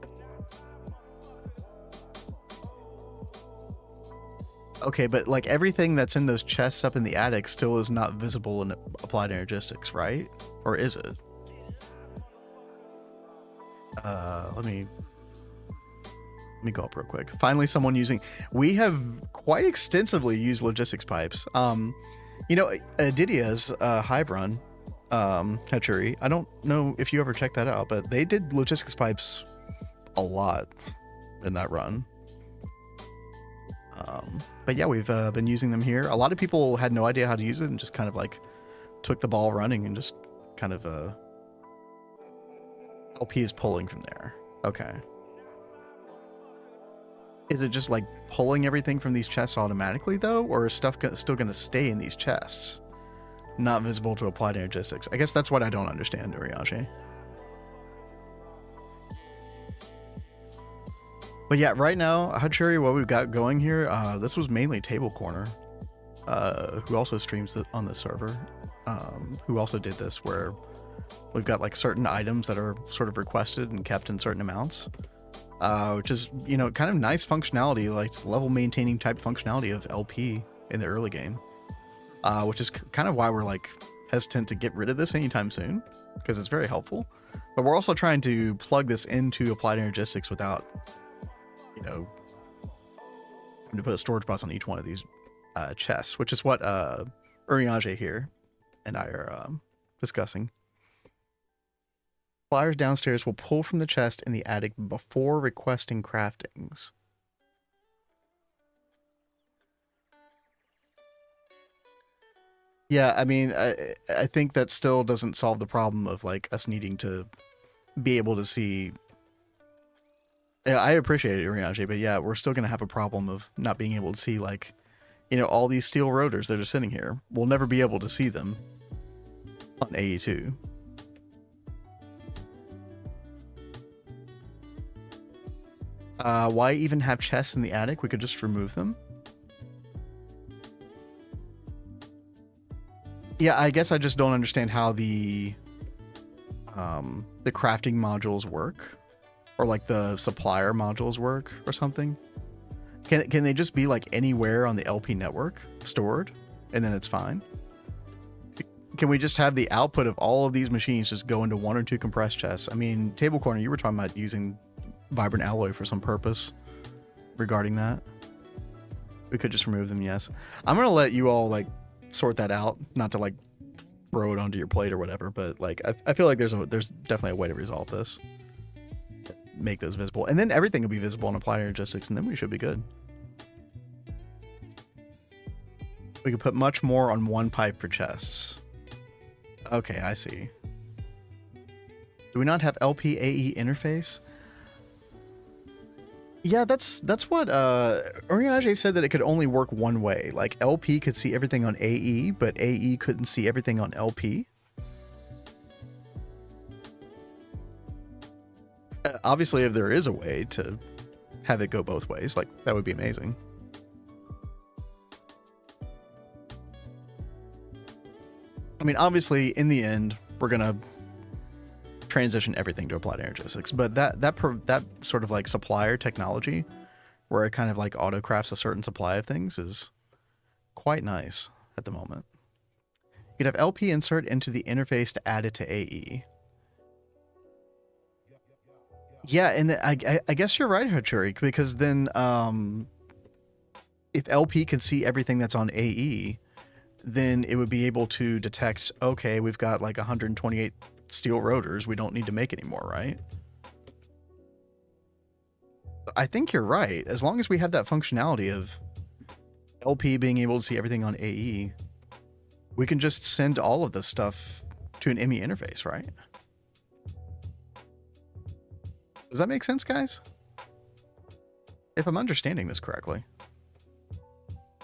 Okay, but like everything that's in those chests up in the attic still is not visible in Applied Energistics, right? Or is it? Let me go up real quick. Finally, someone using. We have quite extensively used logistics pipes. You know, Didia's Hive Run, Hatchery. I don't know if you ever checked that out, but they did logistics pipes a lot in that run. But yeah, we've been using them here. A lot of people had no idea how to use it and just kind of like took the ball running and just kind of LP is pulling from there. Okay. Is it just like pulling everything from these chests automatically though, or is stuff still going to stay in these chests, not visible to Applied Energistics? I guess that's what I don't understand, Uriage. But yeah, right now, Hatchery, what we've got going here, this was mainly TableKorner, who also streams on the server, who also did this where we've got like certain items that are sort of requested and kept in certain amounts, which is, you know, kind of nice functionality, like level maintaining type functionality of LP in the early game, which is kind of why we're like hesitant to get rid of this anytime soon, because it's very helpful. But we're also trying to plug this into Applied Energistics without, you know, having to put a storage box on each one of these chests, which is what Uriage here and I are discussing. Flyers downstairs will pull from the chest in the attic before requesting craftings. Yeah, I mean, I think that still doesn't solve the problem of like us needing to be able to see. Yeah, I appreciate it, Uriage, but yeah, we're still going to have a problem of not being able to see, like, you know, all these steel rotors that are sitting here. We'll never be able to see them on AE2. Why even have chests in the attic? We could just remove them. Yeah, I guess I just don't understand how the crafting modules work. Or like the supplier modules work or something. Can they just be like anywhere on the LP network stored and then it's fine? Can we just have the output of all of these machines just go into 1 or 2 compressed chests? I mean, TableKorner, you were talking about using vibrant alloy for some purpose regarding that. We could just remove them, yes. I'm going to let you all like sort that out, not to like throw it onto your plate or whatever. But like, I feel like there's definitely a way to resolve this. Make those visible, and then everything will be visible on Applied Energistics, and then we should be good. We could put much more on one pipe for chests. Okay, I see. Do we not have LP AE interface? Yeah, that's what Oriage said, that it could only work one way. Like LP could see everything on AE, but AE couldn't see everything on LP. Obviously, if there is a way to have it go both ways, like that would be amazing. I mean, obviously, in the end, we're gonna transition everything to Applied Energistics, but that sort of like supplier technology, where it kind of like auto crafts a certain supply of things, is quite nice at the moment. You could have LP insert into the interface to add it to AE. Yeah, and I guess you're right, Hachuri, because then if LP can see everything that's on AE, then it would be able to detect, okay, we've got like 128 steel rotors, we don't need to make anymore, right? I think you're right. As long as we have that functionality of LP being able to see everything on AE, we can just send all of this stuff to an ME interface, right? Does that make sense, guys? If I'm understanding this correctly.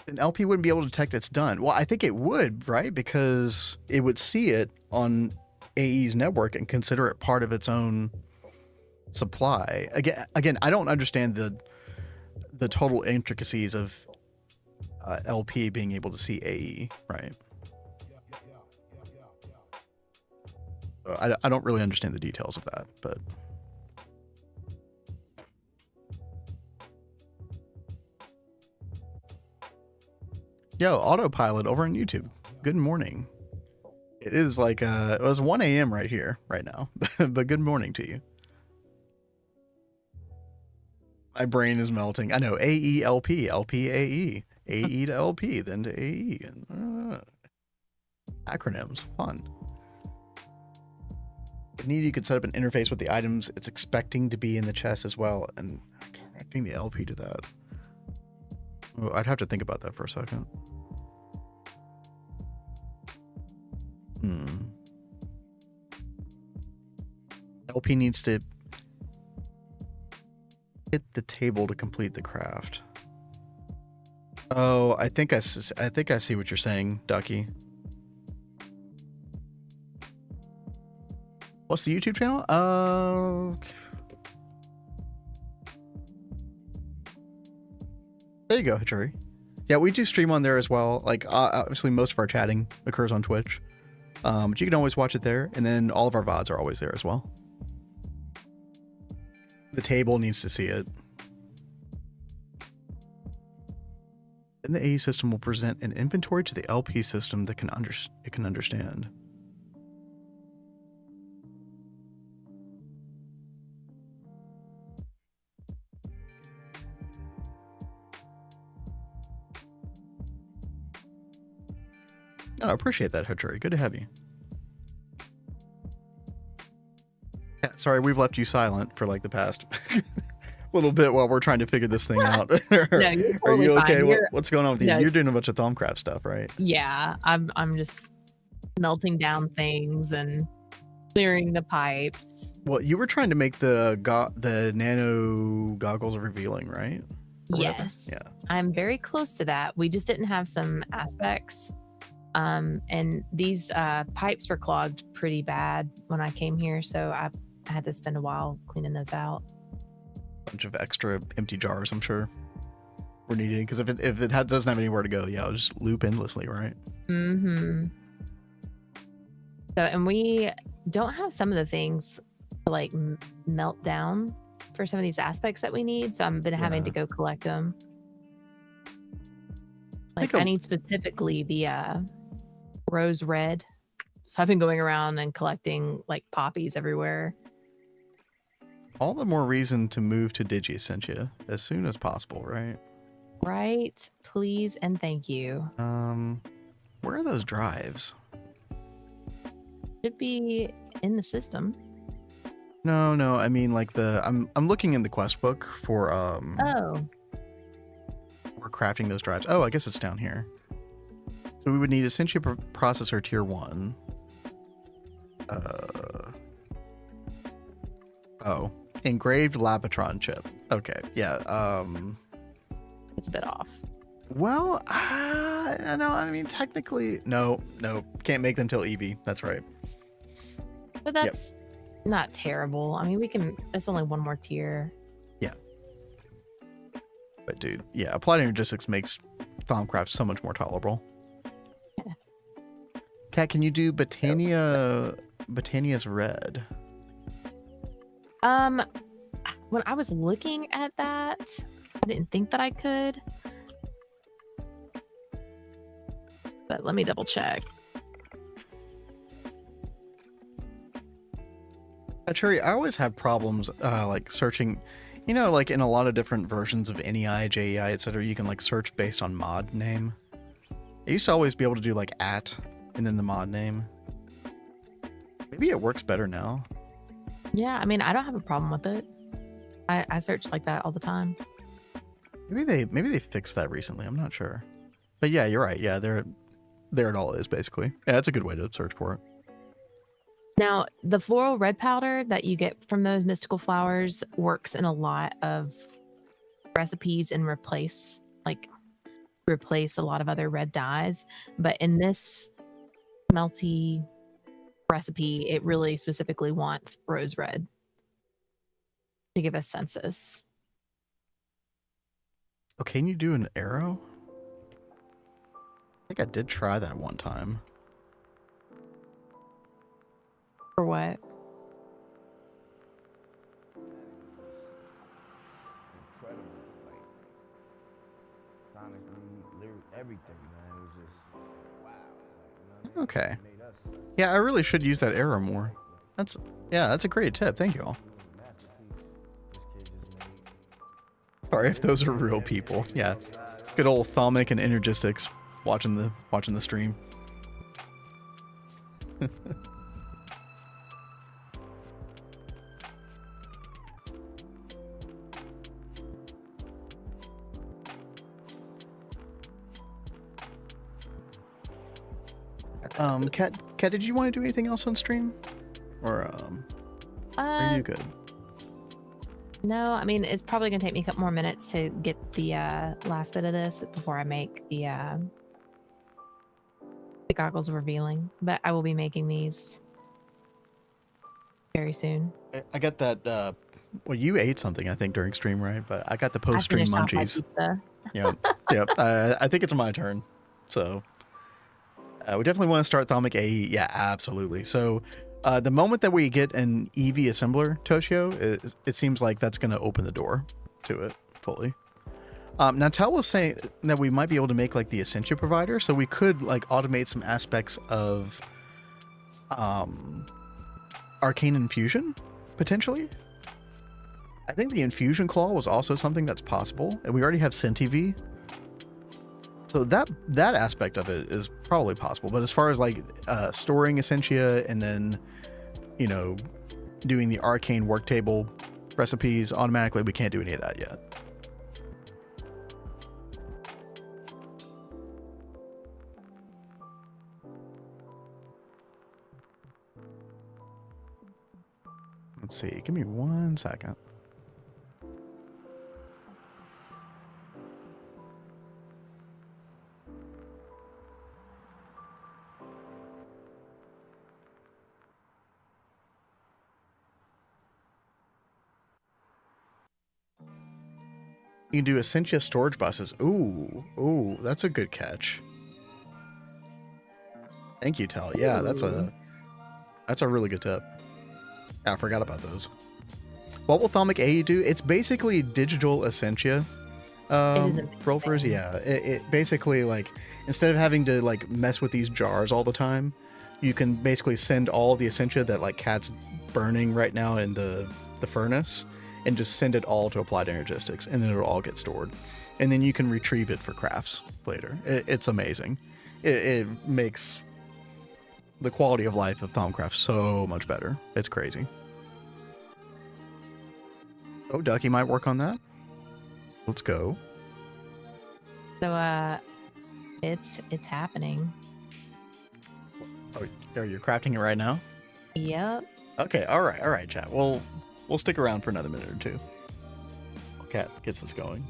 Then LP wouldn't be able to detect it's done. Well, I think it would, right? Because it would see it on AE's network and consider it part of its own supply. Again, I don't understand the total intricacies of LP being able to see AE, right? So I don't really understand the details of that, but... Yo, autopilot over on YouTube. Good morning. It is like it was 1 a.m. right here, right now. But good morning to you. My brain is melting. I know. AELP, LPAE, AE to LP, then to AE. Acronyms, fun. If needed, you could set up an interface with the items it's expecting to be in the chest as well, and connecting the LP to that. Oh, I'd have to think about that for a second. LP needs to hit the table to complete the craft. Oh, I think I see what you're saying, Ducky. What's the YouTube channel? There you go, Hachuri. Yeah, we do stream on there as well. Like, obviously, most of our chatting occurs on Twitch. But you can always watch it there. And then all of our VODs are always there as well. The table needs to see it. Then the AE system will present an inventory to the LP system that it can understand. Oh, I appreciate that, Hachuri. Good to have you. Yeah, sorry, we've left you silent for like the past little bit while we're trying to figure this thing out. No, you're totally Are you okay? fine. What's going on with you? No. You're doing a bunch of Thaumcraft stuff, right? Yeah, I'm just melting down things and clearing the pipes. Well, you were trying to make the nano goggles revealing, right? Yes. Yeah. I'm very close to that. We just didn't have some aspects. And these pipes were clogged pretty bad when I came here, so I had to spend a while cleaning those out. Bunch of extra empty jars, I'm sure, we're needing, because if it doesn't have anywhere to go, yeah, it'll just loop endlessly, right? Mm-hmm. So, and we don't have some of the things to like melt down for some of these aspects that we need, so I've been having to go collect them. Like I need specifically the rose red, so I've been going around and collecting like poppies everywhere. All the more reason to move to Digiessentia as soon as possible, right? Right, please and thank you. Where are those drives? Should be in the system. No, I mean like I'm looking in the quest book for Oh, we're crafting those drives. Oh, I guess it's down here. So we would need Essentia processor tier 1. Oh, engraved Labotron chip. Okay, yeah. it's a bit off. Well, no, I mean technically, no, can't make them till EV. That's right. But that's not terrible. I mean, we can. That's only one more tier. Yeah. But dude, yeah, Applied Energistics makes Thaumcraft so much more tolerable. Yes. Kat, can you do Botania's red? When I was looking at that, I didn't think that I could. But let me double check. Cherry, I always have problems like searching, you know, like in a lot of different versions of NEI, JEI, etc. You can like search based on mod name. I used to always be able to do like @ and then the mod name. Maybe it works better now. Yeah, I mean, I don't have a problem with it. I search like that all the time. Maybe they fixed that recently. I'm not sure. But yeah, you're right. Yeah, there it all is basically. Yeah, that's a good way to search for it. Now, the floral red powder that you get from those mystical flowers works in a lot of recipes and replace a lot of other red dyes. But in this melty recipe, it really specifically wants rose red to give us census. Oh, can you do an arrow? I think I did try that one time. For what? Incredible, like sonically, lyric, everything, man. It was just wow. Like, you know what I mean? Okay. It made us Yeah, I really should use that arrow more. That's a great tip. Thank you all. masterpiece. This kid just made. Sorry if those are real people. Yeah. Good old Thalmic and Energistics watching the stream. Kat, did you want to do anything else on stream? Or are you good? No, I mean, it's probably going to take me a couple more minutes to get the last bit of this before I make the goggles revealing. But I will be making these very soon. I got that. Well, you ate something, I think, during stream, right? But I got the I post-stream finished off my munchies. pizza. Yep. I think it's my turn. So we definitely want to start Thalmic AE. Yeah, absolutely. So the moment that we get an EV assembler, Toshio, it seems like that's going to open the door to it fully. Now, Tal was saying that we might be able to make like the Essentia provider, so we could like automate some aspects of Arcane Infusion, potentially. I think the Infusion Claw was also something that's possible, and we already have CentiV. So that aspect of it is probably possible. But as far as like storing Essentia and then, you know, doing the arcane work table recipes automatically, we can't do any of that yet. Let's see. Give me 1 second. You can do Essentia storage buses. Ooh, that's a good catch. Thank you, Tal. Yeah, that's a really good tip. I forgot about those. What will Thalmic AE do? It's basically digital Essentia rollers. Yeah, it basically, like, instead of having to like mess with these jars all the time, you can basically send all the Essentia that like Kat's burning right now in the furnace, and just send it all to Applied Energistics, and then it'll all get stored, and then you can retrieve it for crafts later. It's amazing. It makes the quality of life of Thaumcraft so much better. It's crazy. Oh, Ducky might work on that. Let's go. So it's happening. Oh, you're crafting it right now? Yep. Okay, all right, chat. We'll stick around for another minute or two. Cat gets us going.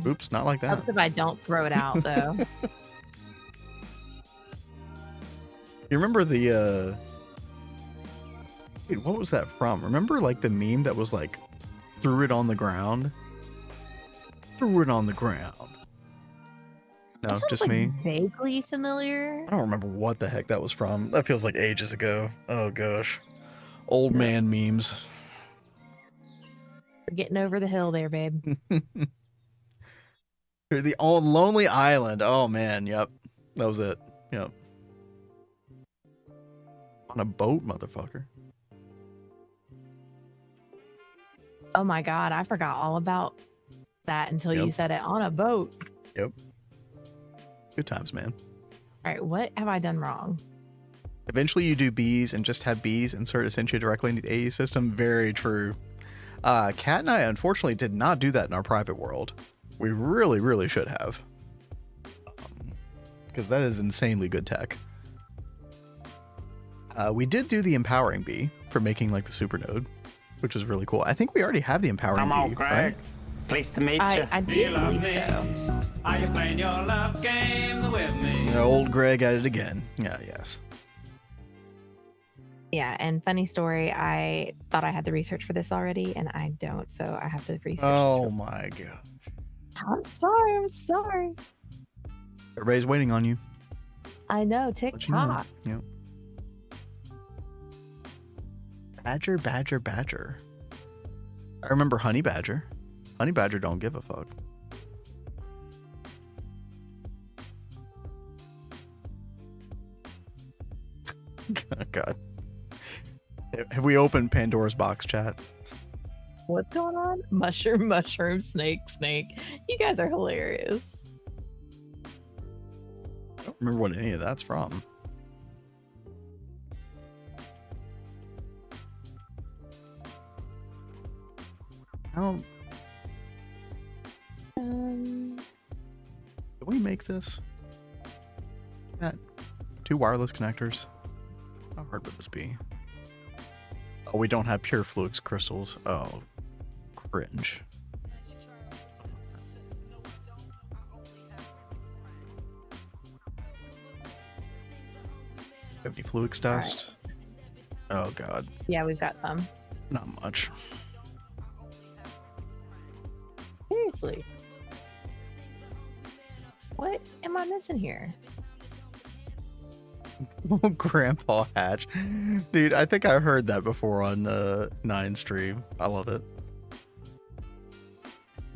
Oops, not like that. Helps if I don't throw it out though. You remember the Wait, what was that from? Remember like the meme that was like threw it on the ground? Threw it on the ground. No, That sounds, just like, me. Vaguely familiar. I don't remember what the heck that was from. That feels like ages ago. Oh gosh. Old man memes. We're getting over the hill there, babe. You're the old lonely island. Oh man, yep. That was it. Yep. On a boat, motherfucker. Oh my god, I forgot all about that until you said it. On a boat. Yep. Good times, man. All right, what have I done wrong? Eventually you do bees and just have bees insert Essentia directly into the AE system. Very true. Kat and I unfortunately did not do that in our private world. We really, really should have. Because that is insanely good tech. We did do the empowering bee for making like the super node, which is really cool. I think we already have the empowering I'm bee, all Greg. right? Pleased to meet you. I do believe so. Are you playing your love games with me? Yeah, old Greg at it again. Yeah, yes. Yeah, and funny story, I thought I had the research for this already, and I don't, so I have to research. Oh my god. I'm sorry. Everybody's waiting on you. I know, Let TikTok. you know. Yep. Badger. I remember Honey Badger. Honey Badger don't give a fuck. God. Have we opened Pandora's box, chat? What's going on? Mushroom, snake. You guys are hilarious. I don't remember what any of that's from. How can we make this? Got 2 wireless connectors. How hard would this be? Oh, we don't have pure flux crystals. Oh, cringe. 50 flux dust. Oh god. Yeah, we've got some. Not much. Seriously. What am I missing here? Grandpa Hatch. Dude, I think I heard that before on 9 stream. I love it.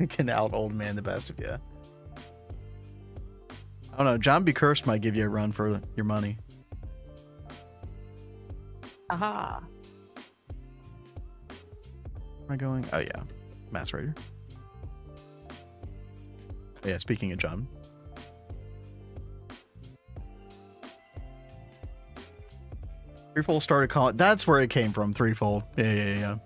Can out old man the best of you. I don't know. JohnBCursed might give you a run for your money. Aha. Am I going? Oh yeah. Mass Raider. Oh, yeah, speaking of John. Threefold started calling. That's where it came from. Threefold. Yeah.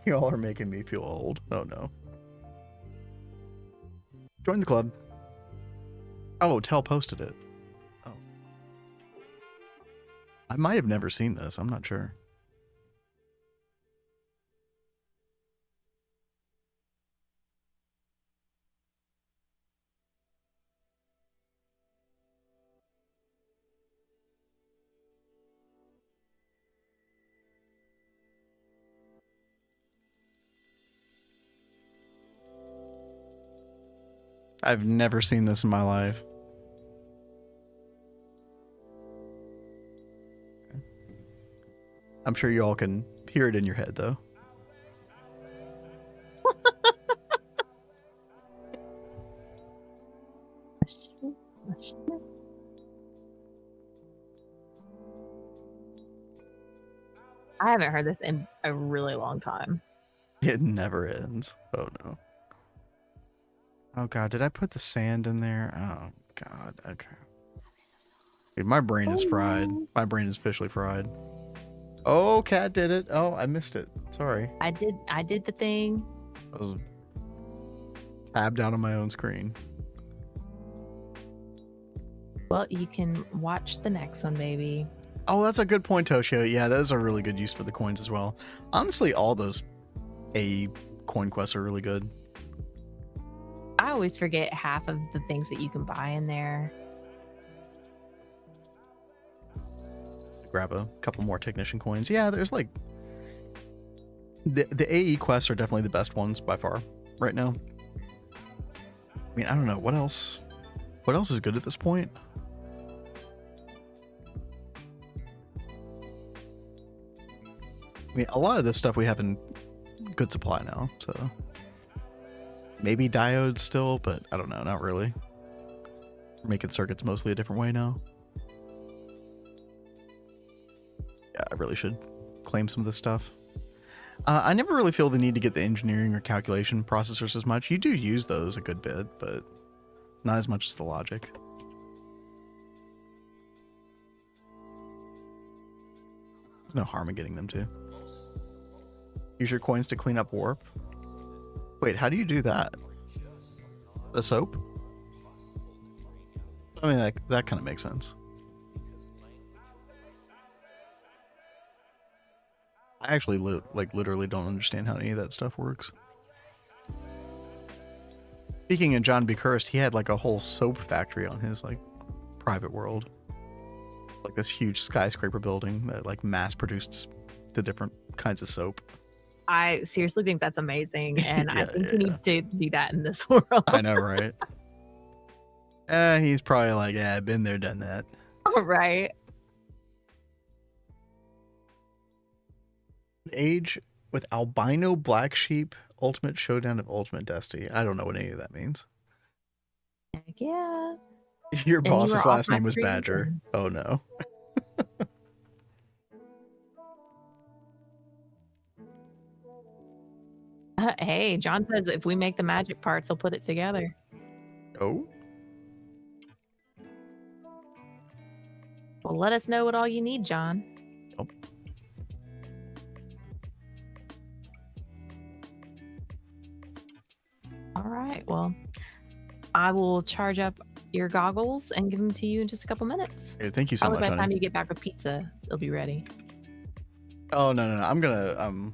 You all are making me feel old. Oh no. Join the club. Oh, Tell posted it. Oh. I might have never seen this. I'm not sure. I've never seen this in my life. I'm sure you all can hear it in your head, though. I haven't heard this in a really long time. It never ends. Oh no. Oh god, did I put the sand in there? Oh god. Okay. Dude, my brain is fried. My brain is officially fried. Oh, Cat did it. Oh, I missed it. Sorry. I did the thing. I was tabbed out on my own screen. Well, you can watch the next one, baby. Oh, that's a good point, Toshio. Yeah, that is a really good use for the coins as well. Honestly, all those AE coin quests are really good. I always forget half of the things that you can buy in there. Grab a couple more technician coins. Yeah, there's like the AE quests are definitely the best ones by far right now. I mean, I don't know what else is good at this point. I mean, a lot of this stuff we have in good supply now, so maybe diodes still, but I don't know, not really. We're making circuits mostly a different way now. Yeah, I really should claim some of this stuff. I never really feel the need to get the engineering or calculation processors as much. You do use those a good bit, but not as much as the logic. There's no harm in getting them too. Use your coins to clean up warp. Wait, how do you do that? The soap? I mean, that kind of makes sense. I actually literally don't understand how any of that stuff works. Speaking of JohnBCursed, he had like a whole soap factory on his like private world. Like this huge skyscraper building that like mass produced the different kinds of soap. I seriously think that's amazing, and Yeah, I think he needs to do that in this world. I know, right? He's probably like, yeah, I've been there, done that. Right. Age with albino black sheep, ultimate showdown of ultimate destiny. I don't know what any of that means. Heck yeah. Your And you boss's were off last my name was screen Badger. again. Oh no. Hey, John says if we make the magic parts, he'll put it together. Oh. Well, let us know what all you need, John. Oh. All right. Well, I will charge up your goggles and give them to you in just a couple minutes. Hey, thank you so Probably much, by the time honey. you get back with pizza, it'll be ready. Oh no. I'm gonna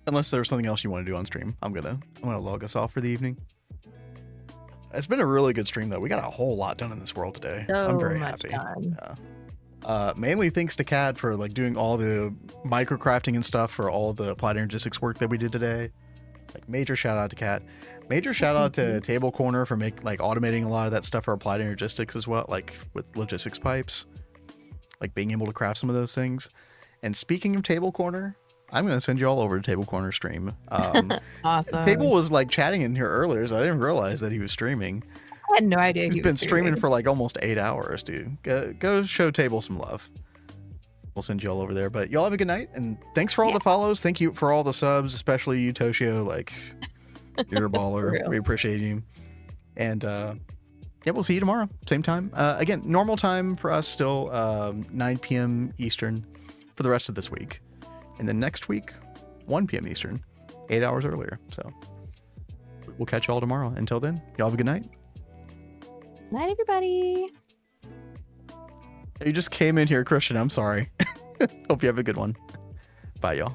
unless there's something else you want to do on stream, I'm gonna log us off for the evening. It's been a really good stream though. We got a whole lot done in this world today. So I'm very much happy. done. Yeah. Mainly thanks to Cad for like doing all the microcrafting and stuff for all the Applied Energistics work that we did today. Like major shout out to Cat. Major shout out to TableKorner for automating a lot of that stuff for Applied Energistics as well, like with logistics pipes, like being able to craft some of those things. And speaking of TableKorner, I'm gonna send you all over to TableKorner stream. Awesome. Table was like chatting in here earlier, so I didn't realize that he was streaming. I had no idea He's he been was streaming for like almost 8 hours, dude. Go show Table some love. We'll send you all over there. But y'all have a good night, and thanks for all the follows. Thank you for all the subs, especially you, Toshio. Like, you're a baller. We appreciate you. And yeah, we'll see you tomorrow, same time. Again, normal time for us still 9 p.m. Eastern for the rest of this week, and then next week 1 p.m. Eastern, 8 hours earlier. So we'll catch y'all tomorrow. Until then, y'all have a good night. Night, everybody. You just came in here, Christian. I'm sorry. Hope you have a good one. Bye, y'all.